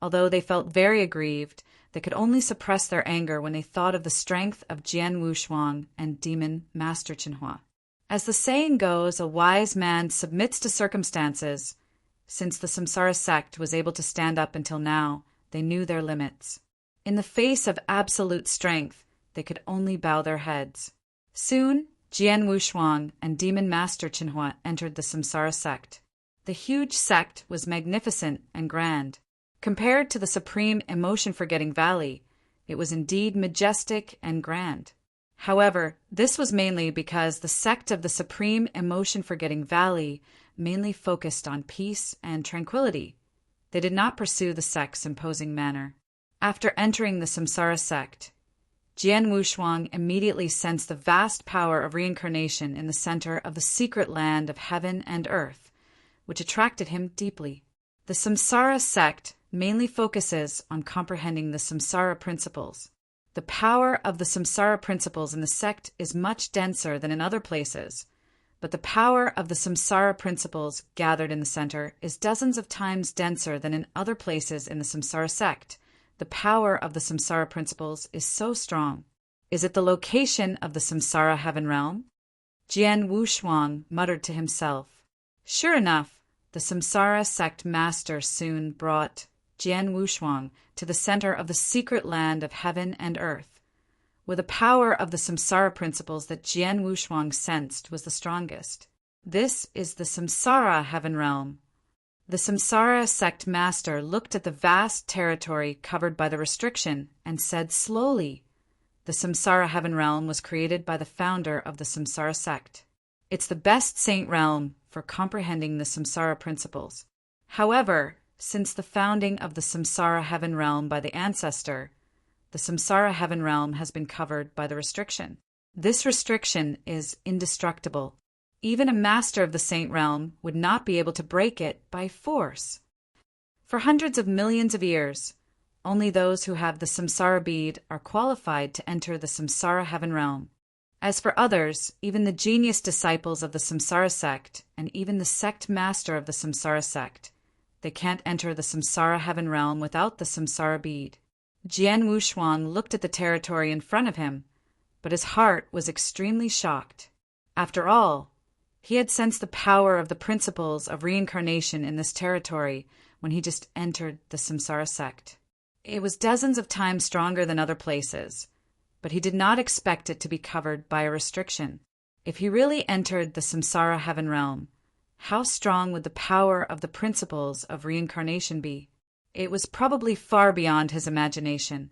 Speaker 1: although they felt very aggrieved, they could only suppress their anger when they thought of the strength of Jian Wushuang and Demon Master Chenhua. As the saying goes, a wise man submits to circumstances. Since the Samsara sect was able to stand up until now, they knew their limits. In the face of absolute strength, they could only bow their heads. Soon, Jian Wushuang and Demon Master Chenhua entered the Samsara sect. The huge sect was magnificent and grand. Compared to the supreme emotion-forgetting valley, it was indeed majestic and grand. However, this was mainly because the sect of the supreme emotion-forgetting valley mainly focused on peace and tranquility. They did not pursue the sect's imposing manner. After entering the Samsara sect, Jian Wushuang immediately sensed the vast power of reincarnation in the center of the secret land of heaven and earth, which attracted him deeply. The Samsara sect mainly focuses on comprehending the samsara principles. The power of the samsara principles in the sect is much denser than in other places, but the power of the samsara principles gathered in the center is dozens of times denser than in other places in the samsara sect. The power of the samsara principles is so strong. Is it the location of the samsara heaven realm? Jian Wushuang muttered to himself. Sure enough, the samsara sect master soon brought Jian Wushuang to the center of the secret land of heaven and earth, where the power of the samsara principles that Jian Wushuang sensed was the strongest. This is the samsara heaven realm. The samsara sect master looked at the vast territory covered by the restriction and said slowly, the samsara heaven realm was created by the founder of the samsara sect. It's the best saint realm for comprehending the samsara principles. However, since the founding of the samsara heaven realm by the ancestor, the samsara heaven realm has been covered by the restriction. This restriction is indestructible. Even a master of the saint realm would not be able to break it by force. For hundreds of millions of years, only those who have the samsara bead are qualified to enter the samsara heaven realm. As for others, even the genius disciples of the samsara sect, and even the sect master of the samsara sect, they can't enter the samsara heaven realm without the samsara bead. Jian Wushuang looked at the territory in front of him, but his heart was extremely shocked. After all, he had sensed the power of the principles of reincarnation in this territory when he just entered the samsara sect. It was dozens of times stronger than other places, but he did not expect it to be covered by a restriction. If he really entered the samsara heaven realm, how strong would the power of the principles of reincarnation be? It was probably far beyond his imagination.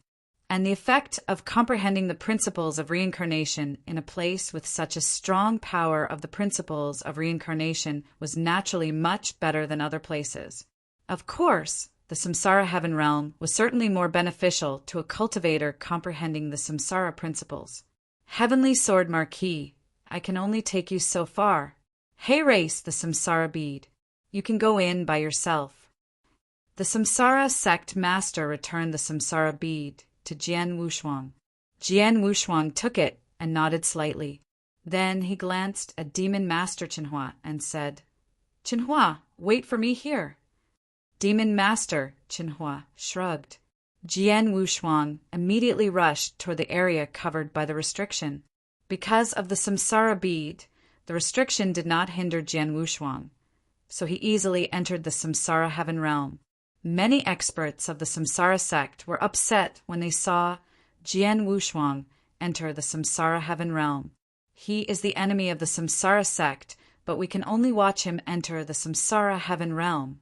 Speaker 1: And the effect of comprehending the principles of reincarnation in a place with such a strong power of the principles of reincarnation was naturally much better than other places. Of course, the samsara heaven realm was certainly more beneficial to a cultivator comprehending the samsara principles. Heavenly Sword Marquis, I can only take you so far. Hey, race the samsara bead. You can go in by yourself. The samsara sect master returned the samsara bead to Jian Wushuang. Jian Wushuang took it and nodded slightly. Then he glanced at Demon Master Qinhua and said, Qinhua, wait for me here. Demon Master Qinhua shrugged. Jian Wushuang immediately rushed toward the area covered by the restriction. Because of the samsara bead, the restriction did not hinder Jian Wushuang, so he easily entered the samsara heaven realm. Many experts of the samsara sect were upset when they saw Jian Wushuang enter the samsara heaven realm. He is the enemy of the samsara sect, but we can only watch him enter the samsara heaven realm.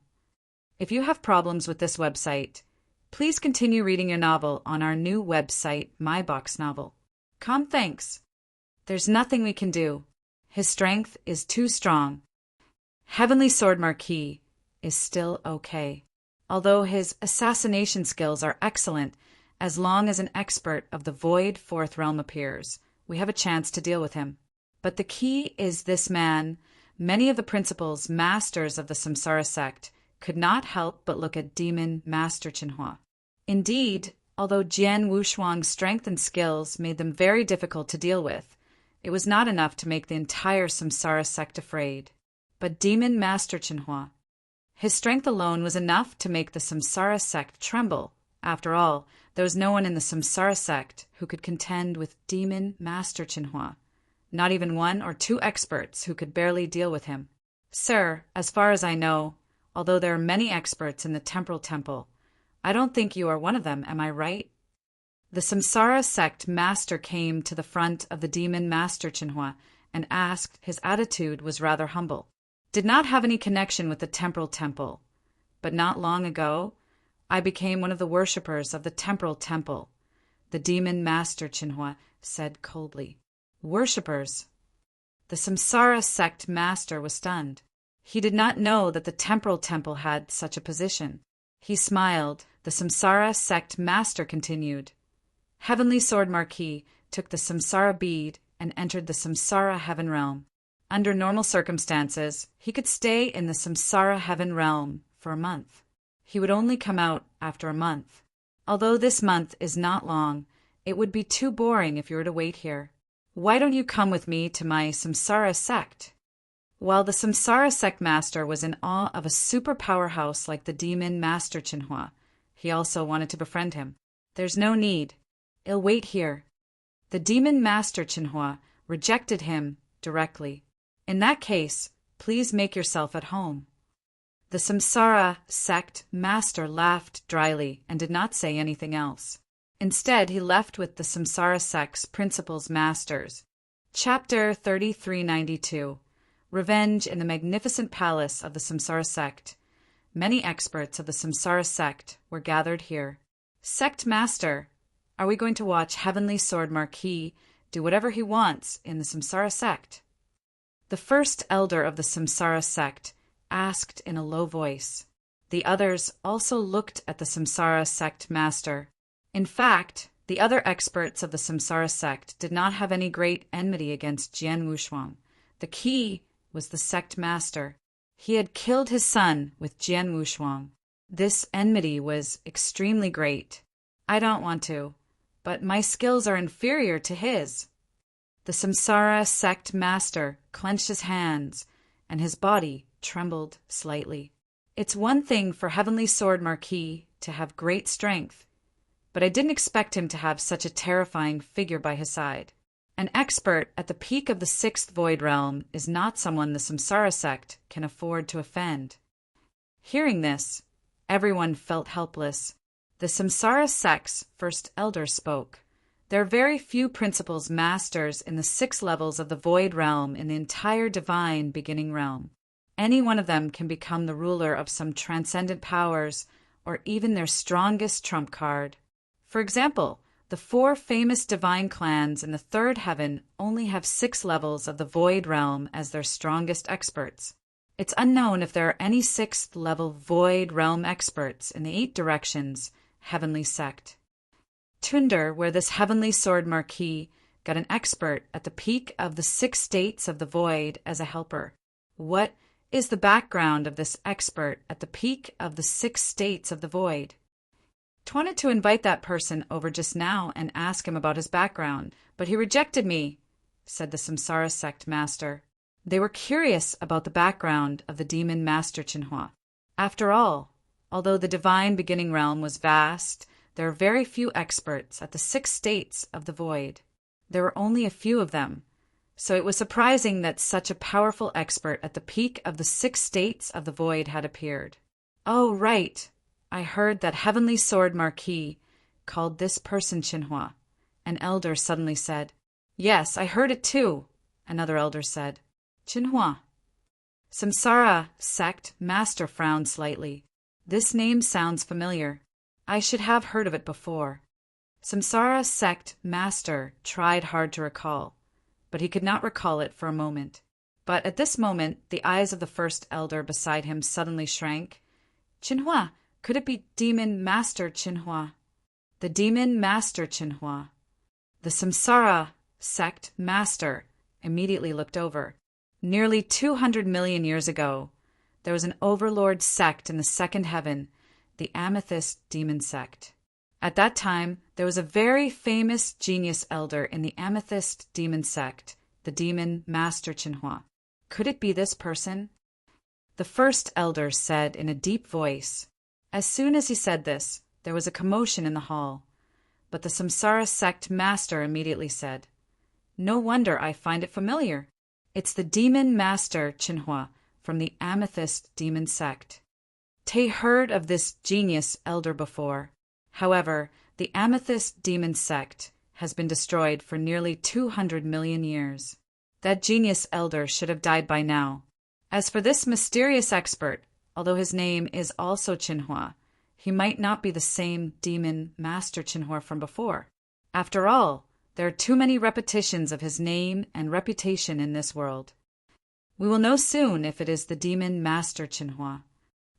Speaker 1: If you have problems with this website, please continue reading your novel on our new website, myboxnovel.com. Thanks. There's nothing we can do. His strength is too strong. Heavenly Sword Marquis is still okay, although his assassination skills are excellent. As long as an expert of the Void Fourth Realm appears, we have a chance to deal with him. But the key is this man. Many of the principals, masters of the samsara sect, could not help but look at Demon Master Qinhua. Indeed, although Jian Wushuang's strength and skills made them very difficult to deal with, it was not enough to make the entire samsara sect afraid. But Demon Master Qinhua, his strength alone was enough to make the samsara sect tremble. After all, there was no one in the samsara sect who could contend with Demon Master Qinhua, not even one or two experts who could barely deal with him. Sir, as far as I know, although there are many experts in the temporal temple, I don't think you are one of them, am I right? The samsara sect master came to the front of the Demon Master Qinhua and asked. His attitude was rather humble. Did not have any connection with the temporal temple, but not long ago, I became one of the worshippers of the temporal temple, the Demon Master Qinhua said coldly. Worshippers? The samsara sect master was stunned. He did not know that the temporal temple had such a position. He smiled. The Samsara sect master continued. Heavenly Sword Marquis took the Samsara bead and entered the Samsara heaven realm. Under normal circumstances, he could stay in the Samsara heaven realm for a month. He would only come out after a month. Although this month is not long, it would be too boring if you were to wait here. Why don't you come with me to my Samsara sect? While the Samsara sect master was in awe of a super powerhouse like the demon Master Chinhua, he also wanted to befriend him. There's no need. I'll wait here. The demon Master Chinhua rejected him directly. In that case, please make yourself at home. The Samsara sect master laughed dryly and did not say anything else. Instead, he left with the Samsara sect's principals masters. Chapter 3392. Revenge in the Magnificent Palace of the Samsara Sect. Many experts of the Samsara Sect were gathered here. Sect Master, are we going to watch Heavenly Sword Marquis do whatever he wants in the Samsara Sect? The first elder of the Samsara Sect asked in a low voice. The others also looked at the Samsara Sect Master. In fact, the other experts of the Samsara Sect did not have any great enmity against Jian Wushuang. The key was the sect master. He had killed his son with Jian Wushuang. This enmity was extremely great. I don't want to, but my skills are inferior to his. The Samsara sect master clenched his hands, and his body trembled slightly. It's one thing for Heavenly Sword Marquis to have great strength, but I didn't expect him to have such a terrifying figure by his side. An expert at the peak of the sixth void realm is not someone the Samsara sect can afford to offend. Hearing this, everyone felt helpless. The Samsara sect's first elder spoke. There are very few principals masters in the 6 levels of the void realm in the entire divine beginning realm. Any one of them can become the ruler of some transcendent powers or even their strongest trump card. For example, the 4 famous divine clans in the 3rd heaven only have 6 levels of the void realm as their strongest experts. It's unknown if there are any 6th level void realm experts in the 8 directions heavenly sect. Tunder, where this Heavenly Sword Marquis got an expert at the peak of the 6 states of the void as a helper. What is the background of this expert at the peak of the 6 states of the void? I wanted to invite that person over just now and ask him about his background, but he rejected me, said the Samsara sect master. They were curious about the background of the demon Master Chinhua. After all, although the divine beginning realm was vast, there are very few experts at the 6 states of the void. There were only a few of them, so it was surprising that such a powerful expert at the peak of the 6 states of the void had appeared. Oh, right. I heard that Heavenly Sword Marquis called this person Chinhua. An elder suddenly said. Yes, I heard it too, another elder said. Chinhua. Samsara sect master frowned slightly. This name sounds familiar. I should have heard of it before. Samsara sect master tried hard to recall, but he could not recall it for a moment. But at this moment, the eyes of the first elder beside him suddenly shrank. Chinhua. Could it be Demon Master Chinhua? The Demon Master Chinhua. The Samsara sect master immediately looked over. Nearly 200 million years ago, there was an overlord sect in the 2nd heaven, the Amethyst Demon Sect. At that time, there was a very famous genius elder in the Amethyst Demon Sect, the Demon Master Chinhua. Could it be this person? The first elder said in a deep voice. As soon as he said this, there was a commotion in the hall. But the Samsara sect master immediately said, No wonder I find it familiar. It's the Demon Master Chinhua from the Amethyst Demon Sect. Tay heard of this genius elder before. However, the Amethyst Demon Sect has been destroyed for nearly 200 million years. That genius elder should have died by now. As for this mysterious expert, although his name is also Chinhua, he might not be the same Demon Master Chinhua from before. After all, there are too many repetitions of his name and reputation in this world. We will know soon if it is the Demon Master Chinhua.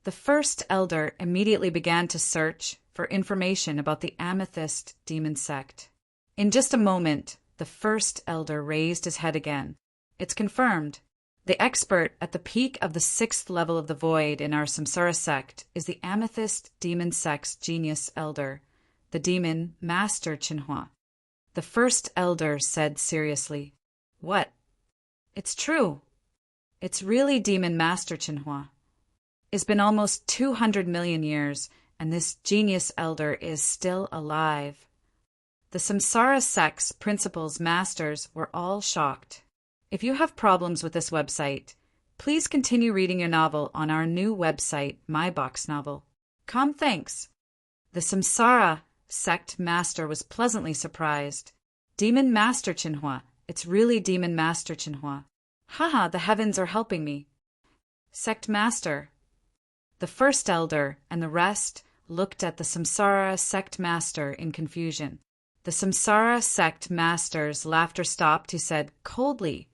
Speaker 1: The first elder immediately began to search for information about the Amethyst demon sect. In just a moment, the first elder raised his head again. It's confirmed. The expert at the peak of the 6th level of the void in our Samsara sect is the Amethyst demon sect's genius elder, the demon Master Chinhua. The first elder said seriously, "What? It's true. It's really demon Master Chinhua. It's been almost 200 million years, and this genius elder is still alive." The Samsara sect's principals masters were all shocked. If you have problems with this website, please continue reading your novel on our new website, My Box Novel. Thanks. The Samsara sect master was pleasantly surprised. Demon Master Chinhua. It's really Demon Master Chinhua. Haha, the heavens are helping me. Sect master. The first elder and the rest looked at the Samsara sect master in confusion. The Samsara sect master's laughter stopped. He said coldly,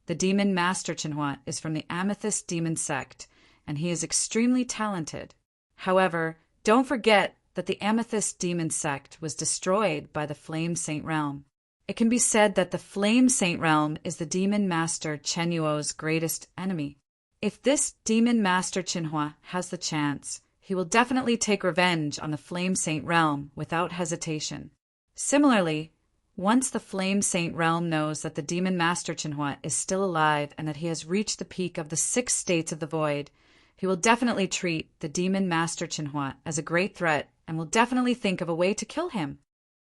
Speaker 1: "The demon Master Chinhua is from the Amethyst demon sect, and he is extremely talented. However, don't forget that the Amethyst demon sect was destroyed by the Flame Saint Realm. It can be said that the Flame Saint Realm is the demon master Chenyuo's greatest enemy. If this demon Master Chinhua has the chance, he will definitely take revenge on the Flame Saint Realm without hesitation. Similarly, once the Flame Saint Realm knows that the demon Master Chinhua is still alive and that he has reached the peak of the 6 states of the void, he will definitely treat the demon Master Chinhua as a great threat and will definitely think of a way to kill him."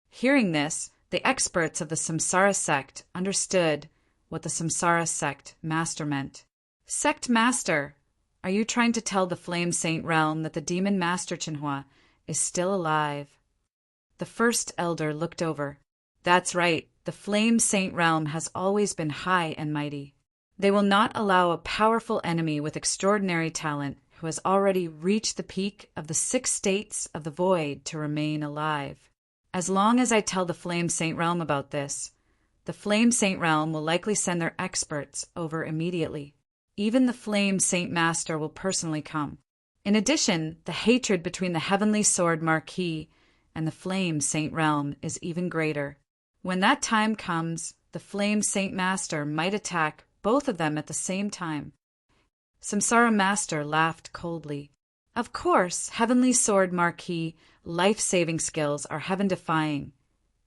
Speaker 1: Hearing this, the experts of the Samsara sect understood what the Samsara sect master meant. "Sect master, are you trying to tell the Flame Saint Realm that the demon Master Chinhua is still alive?" The first elder looked over. "That's right. The Flame Saint Realm has always been high and mighty. They will not allow a powerful enemy with extraordinary talent who has already reached the peak of the 6 states of the void to remain alive. As long as I tell the Flame Saint Realm about this, the Flame Saint Realm will likely send their experts over immediately. Even the Flame Saint Master will personally come. In addition, the hatred between the Heavenly Sword Marquis and the Flame Saint Realm is even greater. When that time comes, the Flame Saint Master might attack both of them at the same time." Samsara Master laughed coldly. "Of course, Heavenly Sword Marquis' life-saving skills are heaven-defying,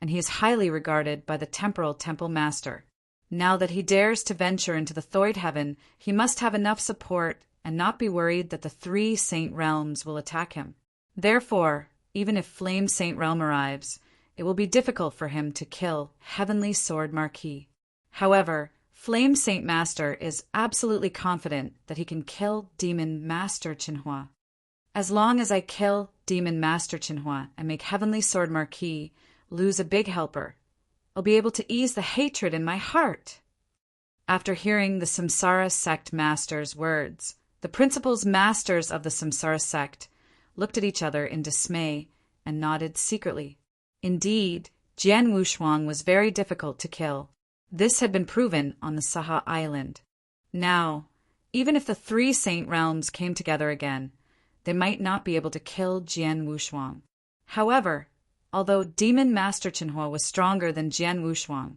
Speaker 1: and he is highly regarded by the Temporal Temple Master. Now that he dares to venture into the Thoid Heaven, he must have enough support and not be worried that the 3 Saint Realms will attack him. Therefore, even if Flame Saint Realm arrives, it will be difficult for him to kill Heavenly Sword Marquis. However, Flame Saint Master is absolutely confident that he can kill Demon Master Chinhua. As long as I kill Demon Master Chinhua and make Heavenly Sword Marquis lose a big helper, I'll be able to ease the hatred in my heart." After hearing the Samsara sect master's words, the principals masters of the Samsara sect looked at each other in dismay and nodded secretly. Indeed, Jian Wushuang was very difficult to kill. This had been proven on the Saha Island. Now, even if the 3 Saint Realms came together again, they might not be able to kill Jian Wushuang. However, although Demon Master Chinhua was stronger than Jian Wushuang,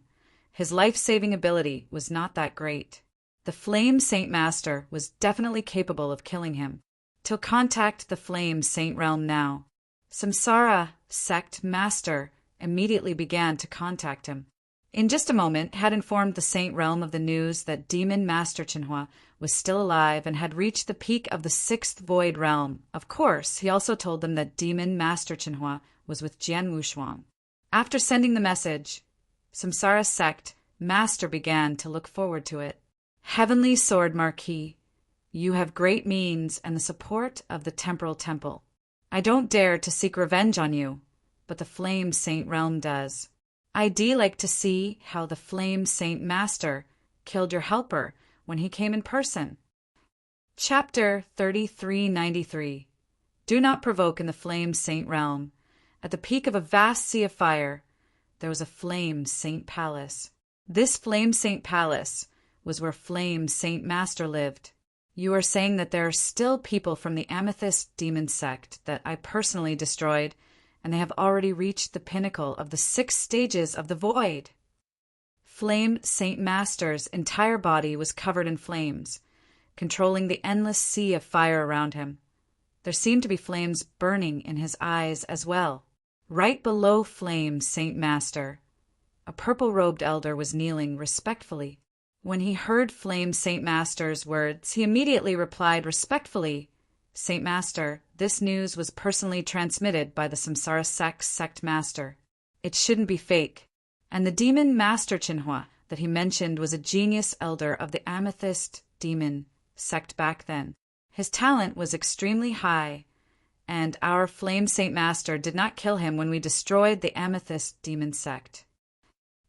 Speaker 1: his life-saving ability was not that great. The Flame Saint Master was definitely capable of killing him. To contact the Flame Saint Realm now. Samsara sect master immediately began to contact him. In just a moment had informed the Saint Realm of the news that Demon Master Chinhua was still alive and had reached the peak of the 6th Void Realm. Of course, he also told them that Demon Master Chinhua was with Jian Wushuang. After sending the message, Samsara sect master began to look forward to it. "Heavenly Sword Marquis, you have great means and the support of the Temporal Temple. I don't dare to seek revenge on you, but the Flame Saint Realm does. I'd like to see how the Flame Saint Master killed your helper when he came in person." Chapter 3393. Do not provoke in the Flame Saint Realm. At the peak of a vast sea of fire, there was a Flame Saint Palace. This Flame Saint Palace was where Flame Saint Master lived. You are saying that there are still people from the Amethyst demon sect that I personally destroyed, and they have already reached the pinnacle of the 6 stages of the void. Flame Saint Master's entire body was covered in flames, controlling the endless sea of fire around him. There seemed to be flames burning in his eyes as well. Right below Flame Saint Master, a purple-robed elder was kneeling respectfully. When he heard Flame Saint Master's words, he immediately replied respectfully, "Saint Master, this news was personally transmitted by the Samsara sect master. It shouldn't be fake." And the demon Master Chinhua that he mentioned was a genius elder of the Amethyst demon sect back then. His talent was extremely high, and our Flame Saint Master did not kill him when we destroyed the Amethyst demon sect.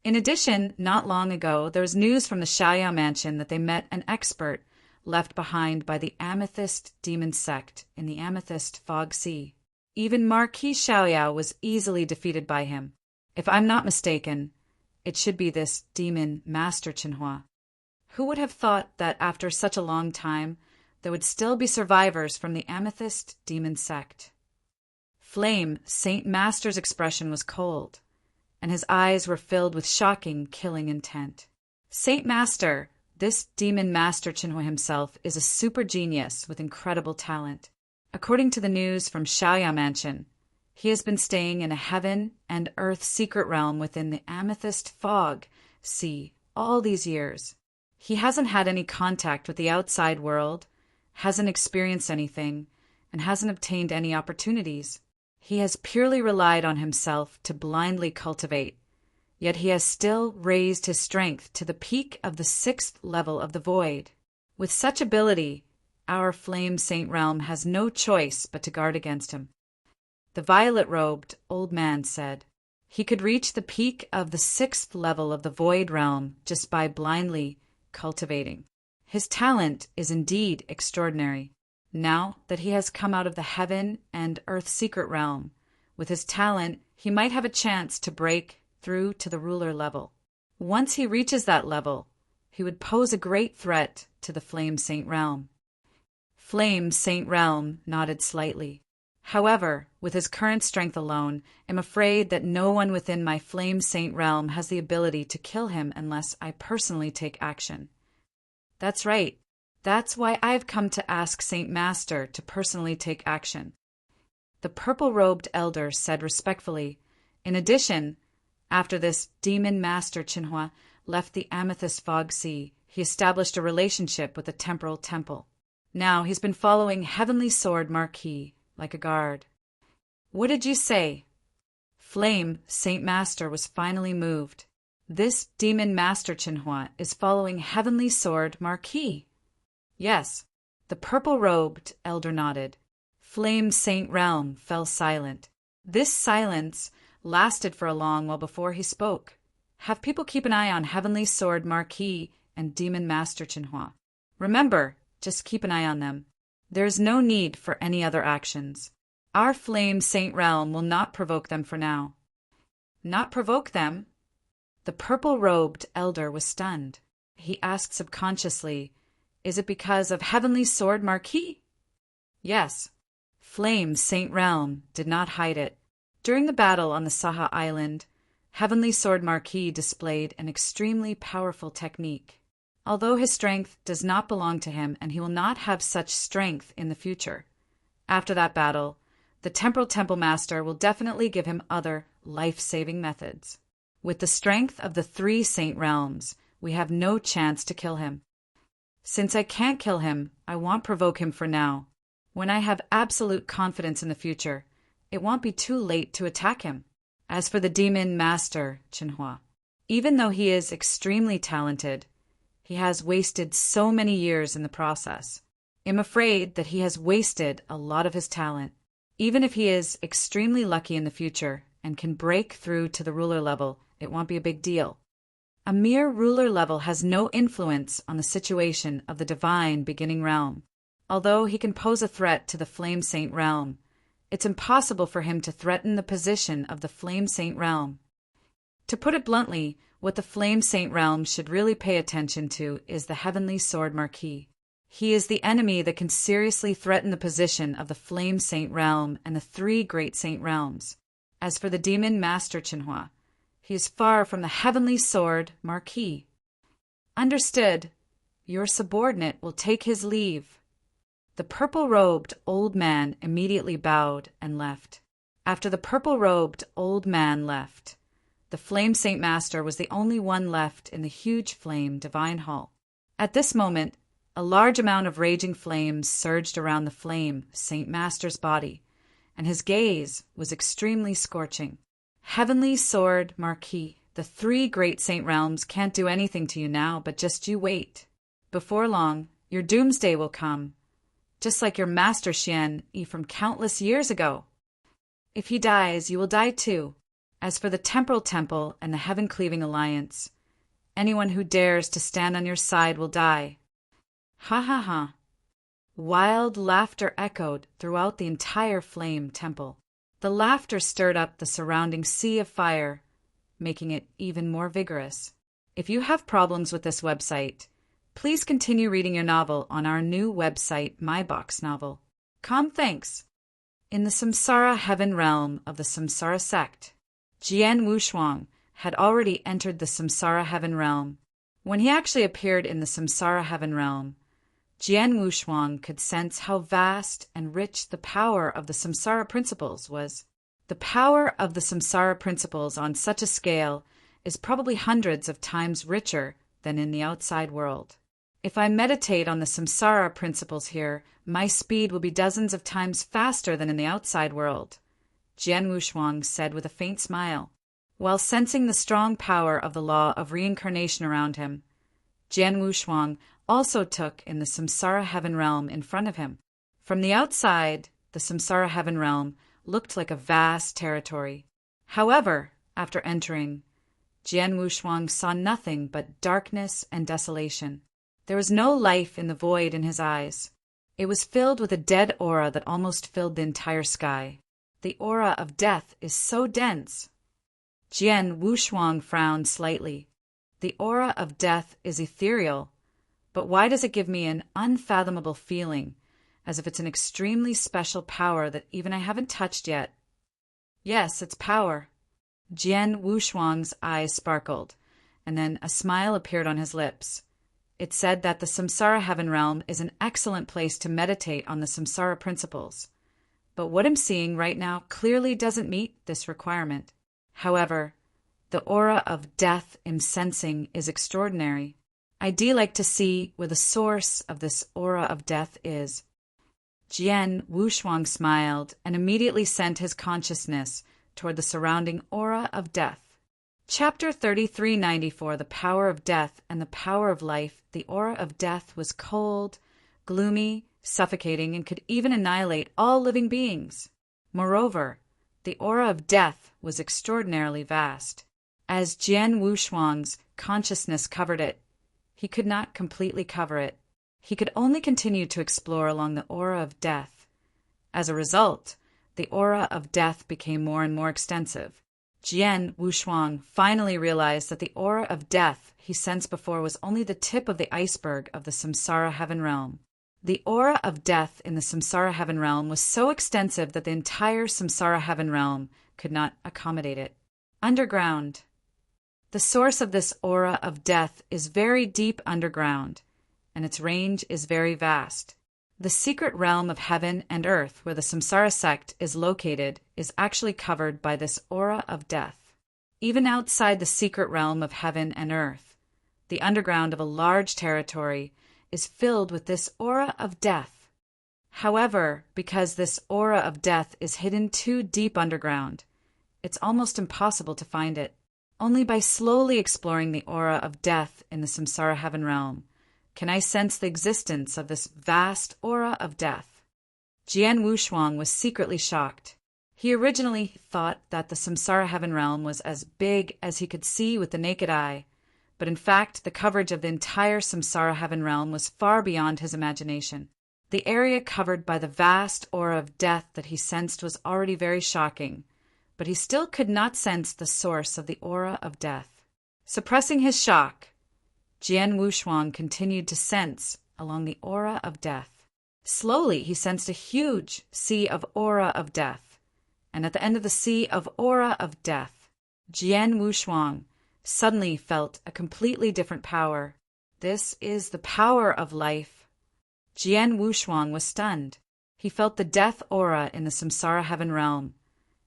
Speaker 1: In addition, not long ago, there was news from the Xiaoyao mansion that they met an expert left behind by the Amethyst demon sect in the Amethyst Fog Sea. Even Marquis Xiaoyao was easily defeated by him. If I'm not mistaken, it should be this demon Master Chinhua. Who would have thought that after such a long time, there would still be survivors from the Amethyst demon sect? Flame Saint Master's expression was cold, and his eyes were filled with shocking, killing intent. Saint Master, this demon Master Chinhua himself, is a super genius with incredible talent. According to the news from Xiaoyao Mansion, he has been staying in a heaven and earth secret realm within the Amethyst Fog Sea all these years. He hasn't had any contact with the outside world, hasn't experienced anything, and hasn't obtained any opportunities. He has purely relied on himself to blindly cultivate, yet he has still raised his strength to the peak of the 6th level of the void. With such ability, our Flame Saint Realm has no choice but to guard against him. The violet-robed old man said he could reach the peak of the 6th level of the void realm just by blindly cultivating. His talent is indeed extraordinary. Now that he has come out of the heaven and earth secret realm, with his talent, he might have a chance to break through to the ruler level. Once he reaches that level, he would pose a great threat to the Flame Saint Realm. Flame Saint Realm nodded slightly. However, with his current strength alone, I'm afraid that no one within my Flame Saint Realm has the ability to kill him unless I personally take action. That's right. That's why I've come to ask Saint Master to personally take action. The purple-robed elder said respectfully. In addition, after this demon Master Chinhua left the Amethyst Fog Sea, he established a relationship with the Temporal Temple. Now he's been following Heavenly Sword Marquis like a guard. What did you say? Flame Saint Master was finally moved. This demon Master Chinhua is following Heavenly Sword Marquis. Yes, the purple-robed elder nodded. Flame Saint Realm fell silent. This silence lasted for a long while before he spoke. Have people keep an eye on Heavenly Sword Marquis and Demon Master Chinhua. Remember, just keep an eye on them. There is no need for any other actions. Our Flame Saint Realm will not provoke them for now. Not provoke them? The purple-robed elder was stunned. He asked subconsciously, "Is it because of Heavenly Sword Marquis?" Yes. Flame Saint Realm did not hide it. During the battle on the Saha Island, Heavenly Sword Marquis displayed an extremely powerful technique. Although his strength does not belong to him and he will not have such strength in the future. After that battle, the Temporal Temple Master will definitely give him other life-saving methods. With the strength of the 3 Saint Realms, we have no chance to kill him. Since I can't kill him, I won't provoke him for now. When I have absolute confidence in the future, it won't be too late to attack him. As for the Demon Master, Chinhua, even though he is extremely talented, he has wasted so many years in the process. I'm afraid that he has wasted a lot of his talent. Even if he is extremely lucky in the future and can break through to the ruler level, it won't be a big deal. A mere ruler level has no influence on the situation of the divine beginning realm. Although he can pose a threat to the Flame Saint Realm, it's impossible for him to threaten the position of the Flame Saint Realm. To put it bluntly, what the Flame Saint Realm should really pay attention to is the Heavenly Sword Marquis. He is the enemy that can seriously threaten the position of the Flame Saint Realm and the three Great Saint Realms. As for the demon Master Chinhua, he is far from the heavenly sword Marquis. Understood. Your subordinate will take his leave. The purple-robed old man immediately bowed and left. After the purple-robed old man left, the Flame Saint Master was the only one left in the huge flame divine hall. At this moment, a large amount of raging flames surged around the Flame Saint Master's body, and his gaze was extremely scorching. Heavenly Sword Marquis, the three Great Saint Realms can't do anything to you now, but just you wait. Before long, your doomsday will come, just like your Master Xian Yi from countless years ago. If he dies, you will die too. As for the Temporal Temple and the Heaven-Cleaving Alliance, anyone who dares to stand on your side will die. Ha ha ha. Wild laughter echoed throughout the entire Flame Temple. The laughter stirred up the surrounding sea of fire, making it even more vigorous. If you have problems with this website, please continue reading your novel on our new website, myboxnovel.com. Thanks. In the Samsara Heaven Realm of the Samsara Sect, Jian Wushuang had already entered the Samsara Heaven Realm. When he actually appeared in the Samsara Heaven Realm, Jian Wushuang could sense how vast and rich the power of the Samsara Principles was. The power of the Samsara Principles on such a scale is probably hundreds of times richer than in the outside world. If I meditate on the Samsara Principles here, my speed will be dozens of times faster than in the outside world, Jian Wushuang said with a faint smile. While sensing the strong power of the law of reincarnation around him, Jian Wushuang also took in the Samsara Heaven Realm in front of him. From the outside, the Samsara Heaven Realm looked like a vast territory. However, after entering, Jian Wushuang saw nothing but darkness and desolation. There was no life in the void in his eyes. It was filled with a dead aura that almost filled the entire sky. The aura of death is so dense. Jian Wushuang frowned slightly. The aura of death is ethereal, but why does it give me an unfathomable feeling, as if it's an extremely special power that even I haven't touched yet? Yes, it's power. Jian Wushuang's eyes sparkled, and then a smile appeared on his lips. It said that the Samsara Heaven Realm is an excellent place to meditate on the Samsara Principles, but what I'm seeing right now clearly doesn't meet this requirement. However, the aura of death I'm sensing is extraordinary. I'd like to see where the source of this aura of death is. Jian Wushuang smiled and immediately sent his consciousness toward the surrounding aura of death. Chapter 3394, The Power of Death and the Power of Life. The aura of death was cold, gloomy, suffocating, and could even annihilate all living beings. Moreover, the aura of death was extraordinarily vast. As Jian Wushuang's consciousness covered it, he could not completely cover it. He could only continue to explore along the aura of death. As a result, the aura of death became more and more extensive. Jian Wushuang finally realized that the aura of death he sensed before was only the tip of the iceberg of the Samsara Heaven Realm. The aura of death in the Samsara Heaven Realm was so extensive that the entire Samsara Heaven Realm could not accommodate it. Underground. The source of this aura of death is very deep underground, and its range is very vast. The secret realm of heaven and earth where the Samsara sect is located is actually covered by this aura of death. Even outside the secret realm of heaven and earth, the underground of a large territory is filled with this aura of death. However, because this aura of death is hidden too deep underground, it's almost impossible to find it. Only by slowly exploring the aura of death in the Samsara Heaven Realm can I sense the existence of this vast aura of death. Jian Wushuang was secretly shocked. He originally thought that the Samsara Heaven Realm was as big as he could see with the naked eye, but in fact the coverage of the entire Samsara Heaven Realm was far beyond his imagination. The area covered by the vast aura of death that he sensed was already very shocking, but he still could not sense the source of the aura of death. Suppressing his shock, Jian Wushuang continued to sense along the aura of death. Slowly, he sensed a huge sea of aura of death. And at the end of the sea of aura of death, Jian Wushuang suddenly felt a completely different power. This is the power of life. Jian Wushuang was stunned. He felt the death aura in the samsara heaven realm,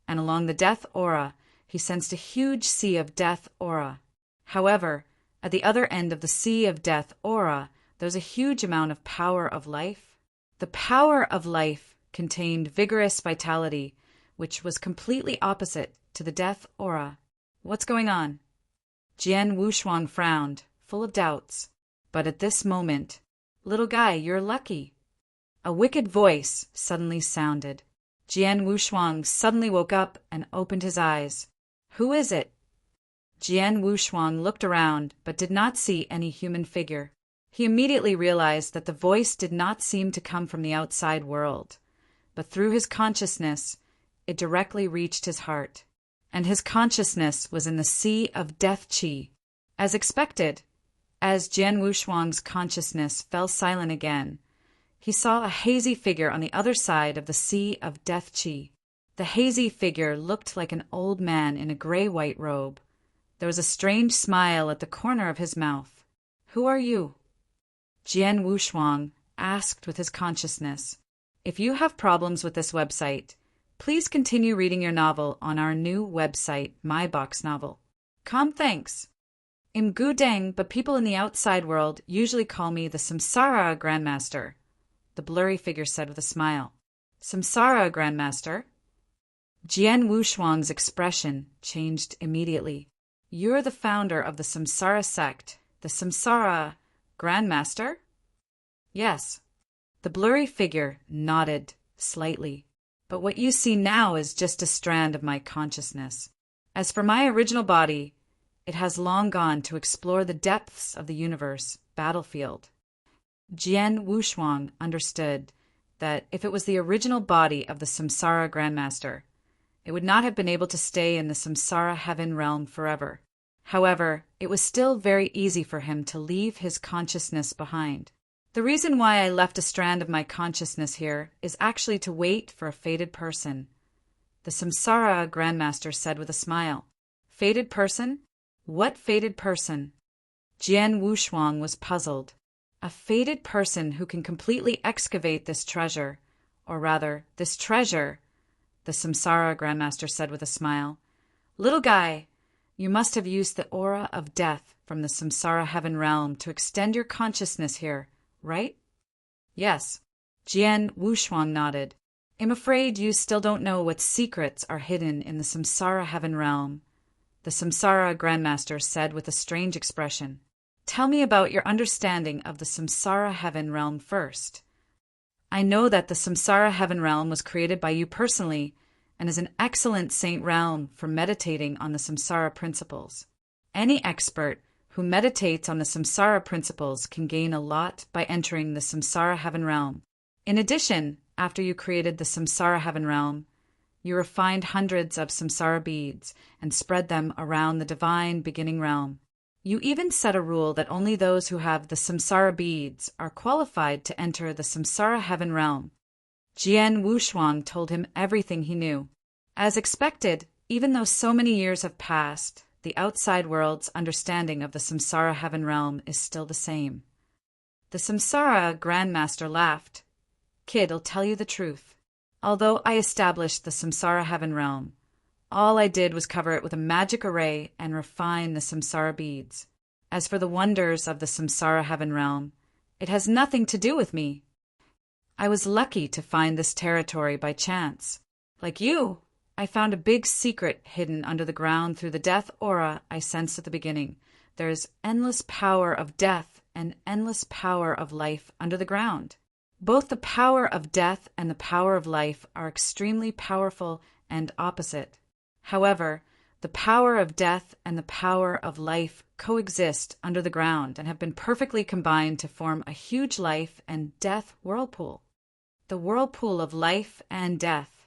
Speaker 1: and along the death aura, he sensed a huge sea of death aura. However, at the other end of the sea of death aura, there was a huge amount of power of life. The power of life contained vigorous vitality, which was completely opposite to the death aura. What's going on? Jian Wushuang frowned, full of doubts. But at this moment, "Little guy, you're lucky." A wicked voice suddenly sounded. Jian Wushuang suddenly woke up and opened his eyes. "Who is it?" Jian Wushuang looked around but did not see any human figure. He immediately realized that the voice did not seem to come from the outside world, but through his consciousness, it directly reached his heart. And his consciousness was in the sea of death qi. As expected, as Jian Wushuang's consciousness fell silent again, he saw a hazy figure on the other side of the sea of death qi. The hazy figure looked like an old man in a gray-white robe. There was a strange smile at the corner of his mouth. "Who are you?" Jian Wushuang asked with his consciousness. If you have problems with this website, please continue reading your novel on our new website, My Box Novel. Thanks. I'm Gu Deng, but people in the outside world usually call me the Samsara Grandmaster, the blurry figure said with a smile. Samsara Grandmaster? Jian Wushuang's expression changed immediately. You're the founder of the Samsara sect, the Samsara Grandmaster? Yes. The blurry figure nodded slightly. But what you see now is just a strand of my consciousness. As for my original body, it has long gone to explore the depths of the universe battlefield. Jian Wushuang understood that if it was the original body of the Samsara Grandmaster, it would not have been able to stay in the Samsara heaven realm forever. However, it was still very easy for him to leave his consciousness behind. The reason why I left a strand of my consciousness here is actually to wait for a fated person, the Samsara Grandmaster said with a smile. Fated person? What fated person? Jian Wushuang was puzzled. A fated person who can completely excavate this treasure, or rather, this treasure, the Samsara Grandmaster said with a smile. Little guy, you must have used the aura of death from the Samsara heaven realm to extend your consciousness here, right? Yes. Jian Wushuang nodded. I'm afraid you still don't know what secrets are hidden in the Samsara heaven realm, the Samsara Grandmaster said with a strange expression. Tell me about your understanding of the Samsara heaven realm first. I know that the Samsara heaven realm was created by you personally and is an excellent saint realm for meditating on the Samsara principles. Any expert who meditates on the Samsara principles can gain a lot by entering the Samsara heaven realm. In addition, after you created the Samsara heaven realm, you refined hundreds of Samsara beads and spread them around the divine beginning realm. You even set a rule that only those who have the Samsara beads are qualified to enter the Samsara heaven realm. Jian Wushuang told him everything he knew. As expected, even though so many years have passed, the outside world's understanding of the Samsara heaven realm is still the same. The Samsara Grandmaster laughed. Kid, I'll tell you the truth. Although I established the Samsara heaven realm, all I did was cover it with a magic array and refine the Samsara beads. As for the wonders of the Samsara heaven realm, it has nothing to do with me. I was lucky to find this territory by chance. Like you, I found a big secret hidden under the ground through the death aura I sensed at the beginning. There is endless power of death and endless power of life under the ground. Both the power of death and the power of life are extremely powerful and opposite. However, the power of death and the power of life coexist under the ground and have been perfectly combined to form a huge life and death whirlpool. The whirlpool of life and death.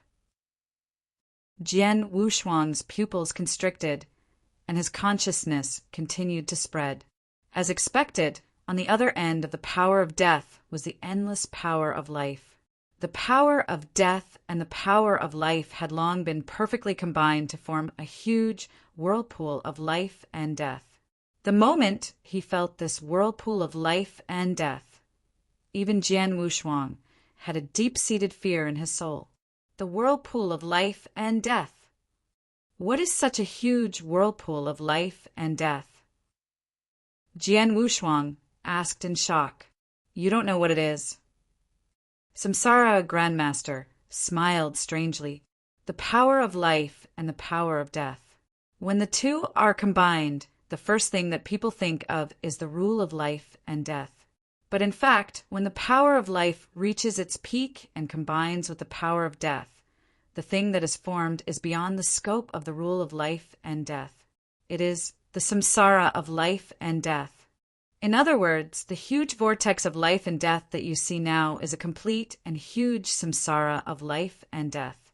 Speaker 1: Jian Wushuang's pupils constricted, and his consciousness continued to spread. As expected, On the other end of the power of death was the endless power of life. The power of death and the power of life had long been perfectly combined to form a huge whirlpool of life and death. The moment he felt this whirlpool of life and death, even Jian Wushuang had a deep-seated fear in his soul. The whirlpool of life and death. What is such a huge whirlpool of life and death? Jian Wushuang asked in shock. You don't know what it is. Samsara Grandmaster smiled strangely. The power of life and the power of death. When the two are combined, the first thing that people think of is the rule of life and death. But in fact, when the power of life reaches its peak and combines with the power of death, the thing that is formed is beyond the scope of the rule of life and death. It is the samsara of life and death. In other words, the huge vortex of life and death that you see now is a complete and huge samsara of life and death.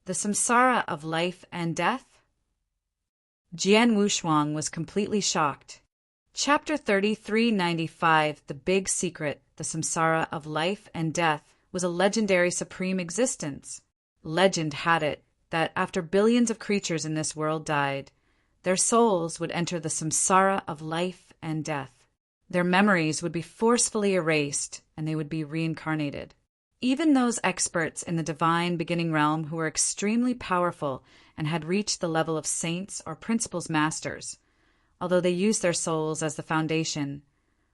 Speaker 1: The samsara of life and death? Jian Wushuang was completely shocked. Chapter 3395, The Big Secret, the Samsara of Life and Death, was a legendary supreme existence. Legend had it that after billions of creatures in this world died, their souls would enter the samsara of life and death. Their memories would be forcefully erased, and they would be reincarnated. Even those experts in the divine beginning realm who were extremely powerful and had reached the level of saints or principles masters, although they used their souls as the foundation,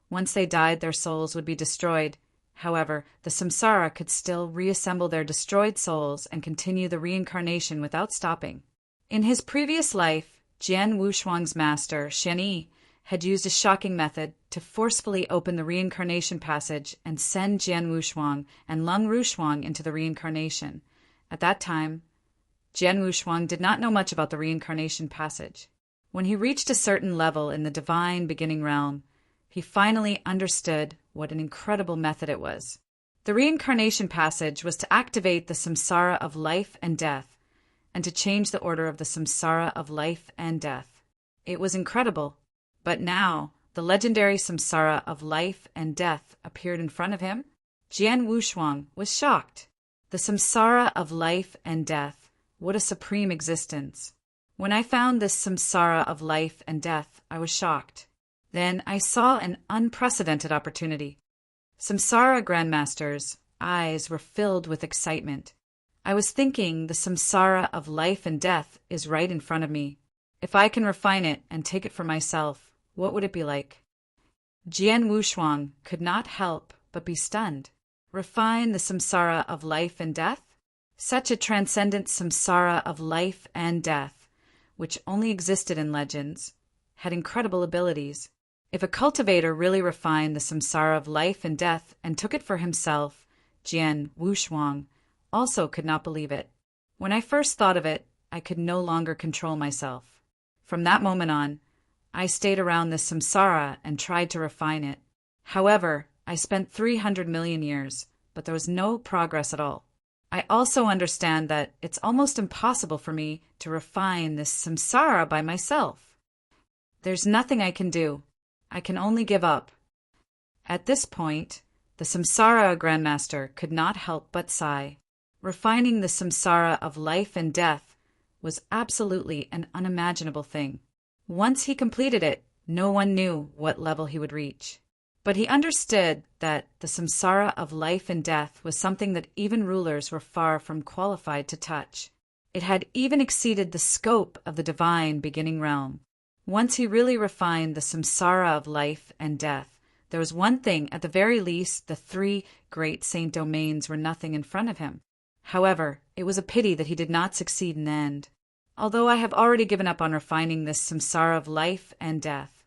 Speaker 1: once they died, their souls would be destroyed. However, the samsara could still reassemble their destroyed souls and continue the reincarnation without stopping. In his previous life, Jian Wushuang's master, Xianyi, had used a shocking method to forcefully open the reincarnation passage and send Jian Wushuang and Lung Rushuang into the reincarnation. At that time, Jian Wushuang did not know much about the reincarnation passage. When he reached a certain level in the divine beginning realm, he finally understood what an incredible method it was. The reincarnation passage was to activate the samsara of life and death, and to change the order of the samsara of life and death. It was incredible, but now the legendary samsara of life and death appeared in front of him. Jian Wushuang was shocked. The samsara of life and death, what a supreme existence. When I found this samsara of life and death, I was shocked. Then I saw an unprecedented opportunity. Samsara Grandmaster's eyes were filled with excitement. I was thinking the samsara of life and death is right in front of me. If I can refine it and take it for myself, what would it be like? Jian Wushuang could not help but be stunned. Refine the samsara of life and death? Such a transcendent samsara of life and death, which only existed in legends, had incredible abilities. If a cultivator really refined the samsara of life and death and took it for himself, Jian Wushuang also could not believe it. When I first thought of it, I could no longer control myself. From that moment on, I stayed around this samsara and tried to refine it. However, I spent 300 million years, but there was no progress at all. I also understand that it's almost impossible for me to refine this samsara by myself. There's nothing I can do. I can only give up. At this point, the samsara Grandmaster could not help but sigh. Refining the samsara of life and death was absolutely an unimaginable thing. Once he completed it, no one knew what level he would reach. But he understood that the samsara of life and death was something that even rulers were far from qualified to touch. It had even exceeded the scope of the divine beginning realm. Once he really refined the samsara of life and death, there was one thing, at the very least, the three great saint domains were nothing in front of him. However, it was a pity that he did not succeed in the end. Although I have already given up on refining this samsara of life and death,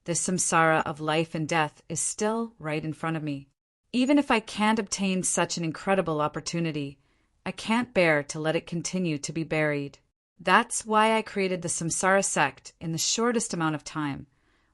Speaker 1: this samsara of life and death is still right in front of me. Even if I can't obtain such an incredible opportunity, I can't bear to let it continue to be buried. That's why I created the samsara sect in the shortest amount of time,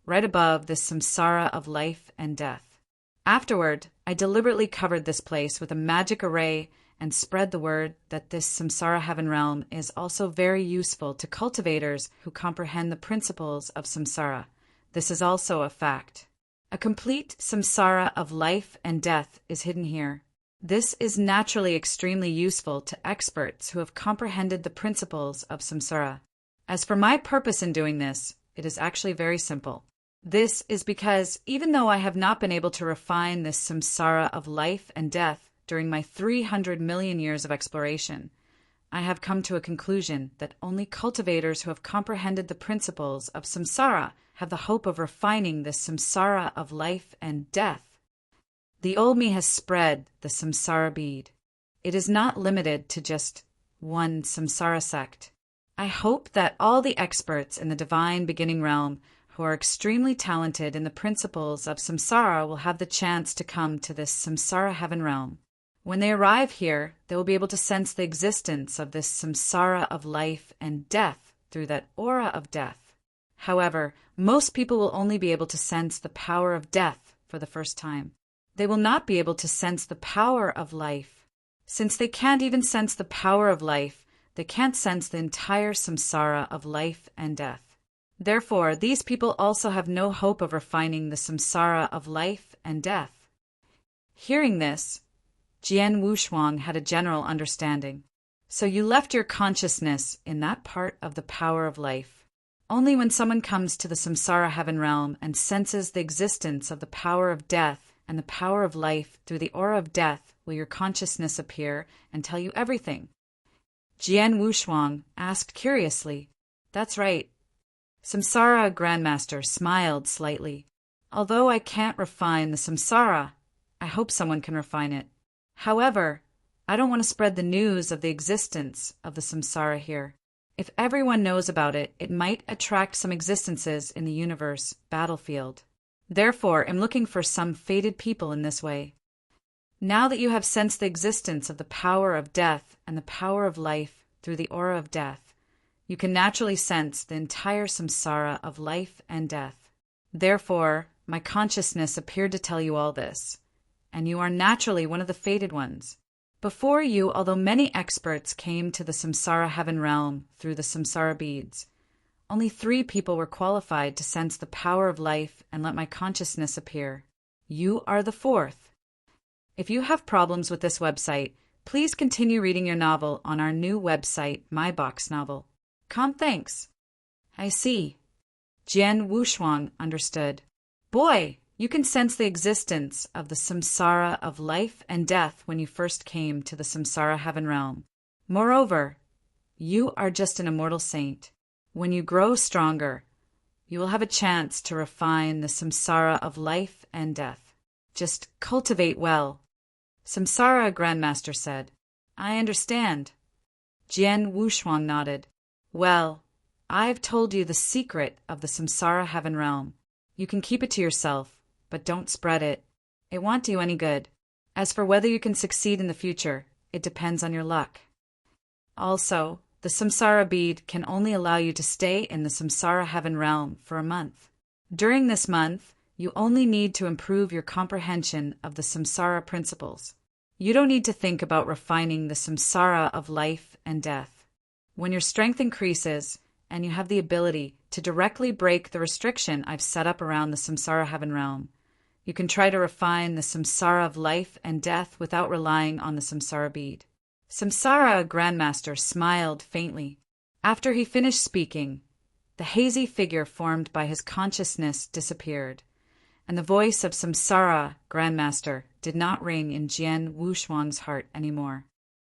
Speaker 1: right above this samsara of life and death. Afterward, I deliberately covered this place with a magic array and spread the word that this samsara heaven realm is also very useful to cultivators who comprehend the principles of samsara. This is also a fact. A complete samsara of life and death is hidden here. This is naturally extremely useful to experts who have comprehended the principles of samsara. As for my purpose in doing this, it is actually very simple. This is because even though I have not been able to refine this samsara of life and death during my 300 million years of exploration, I have come to a conclusion that only cultivators who have comprehended the principles of samsara have the hope of refining this samsara of life and death. The old me has spread the samsara bead. It is not limited to just one samsara sect. I hope that all the experts in the divine beginning realm who are extremely talented in the principles of samsara will have the chance to come to this samsara heaven realm. When they arrive here, they will be able to sense the existence of this samsara of life and death through that aura of death. However, most people will only be able to sense the power of death for the first time. They will not be able to sense the power of life. Since they can't even sense the power of life, they can't sense the entire samsara of life and death. Therefore, these people also have no hope of refining the samsara of life and death. Hearing this, Jian Wushuang had a general understanding. So you left your consciousness in that part of the power of life. Only when someone comes to the samsara heaven realm and senses the existence of the power of death and the power of life through the aura of death will your consciousness appear and tell you everything. Jian Wushuang asked curiously, "That's right." Samsara Grandmaster smiled slightly. "Although I can't refine the samsara, I hope someone can refine it. However, I don't want to spread the news of the existence of the samsara here. If everyone knows about it, it might attract some existences in the universe battlefield. Therefore, I'm looking for some fated people in this way. Now that you have sensed the existence of the power of death and the power of life through the aura of death, you can naturally sense the entire samsara of life and death. Therefore, my consciousness appeared to tell you all this, and you are naturally one of the fated ones. Before you, although many experts came to the samsara heaven realm through the samsara beads, only 3 people were qualified to sense the power of life and let my consciousness appear. You are the 4th. If you have problems with this website, please continue reading your novel on our new website, My Box Novel. Thanks. I see. Jian Wushuang understood. Boy, you can sense the existence of the samsara of life and death when you first came to the samsara heaven realm. Moreover, you are just an immortal saint. When you grow stronger, you will have a chance to refine the samsara of life and death. Just cultivate well. Samsara Grandmaster said, I understand. Jian Wushuang nodded. Well, I've told you the secret of the samsara heaven realm. You can keep it to yourself, but don't spread it. It won't do any good. As for whether you can succeed in the future, it depends on your luck. Also, the samsara bead can only allow you to stay in the samsara heaven realm for a month. During this month, you only need to improve your comprehension of the samsara principles. You don't need to think about refining the samsara of life and death. When your strength increases, and you have the ability to directly break the restriction I've set up around the samsara heaven realm, you can try to refine the samsara of life and death without relying on the samsara bead. Samsara Grandmaster smiled faintly. After he finished speaking, the hazy figure formed by his consciousness disappeared, and the voice of Samsara Grandmaster did not ring in Jian Wushuang's heart anymore.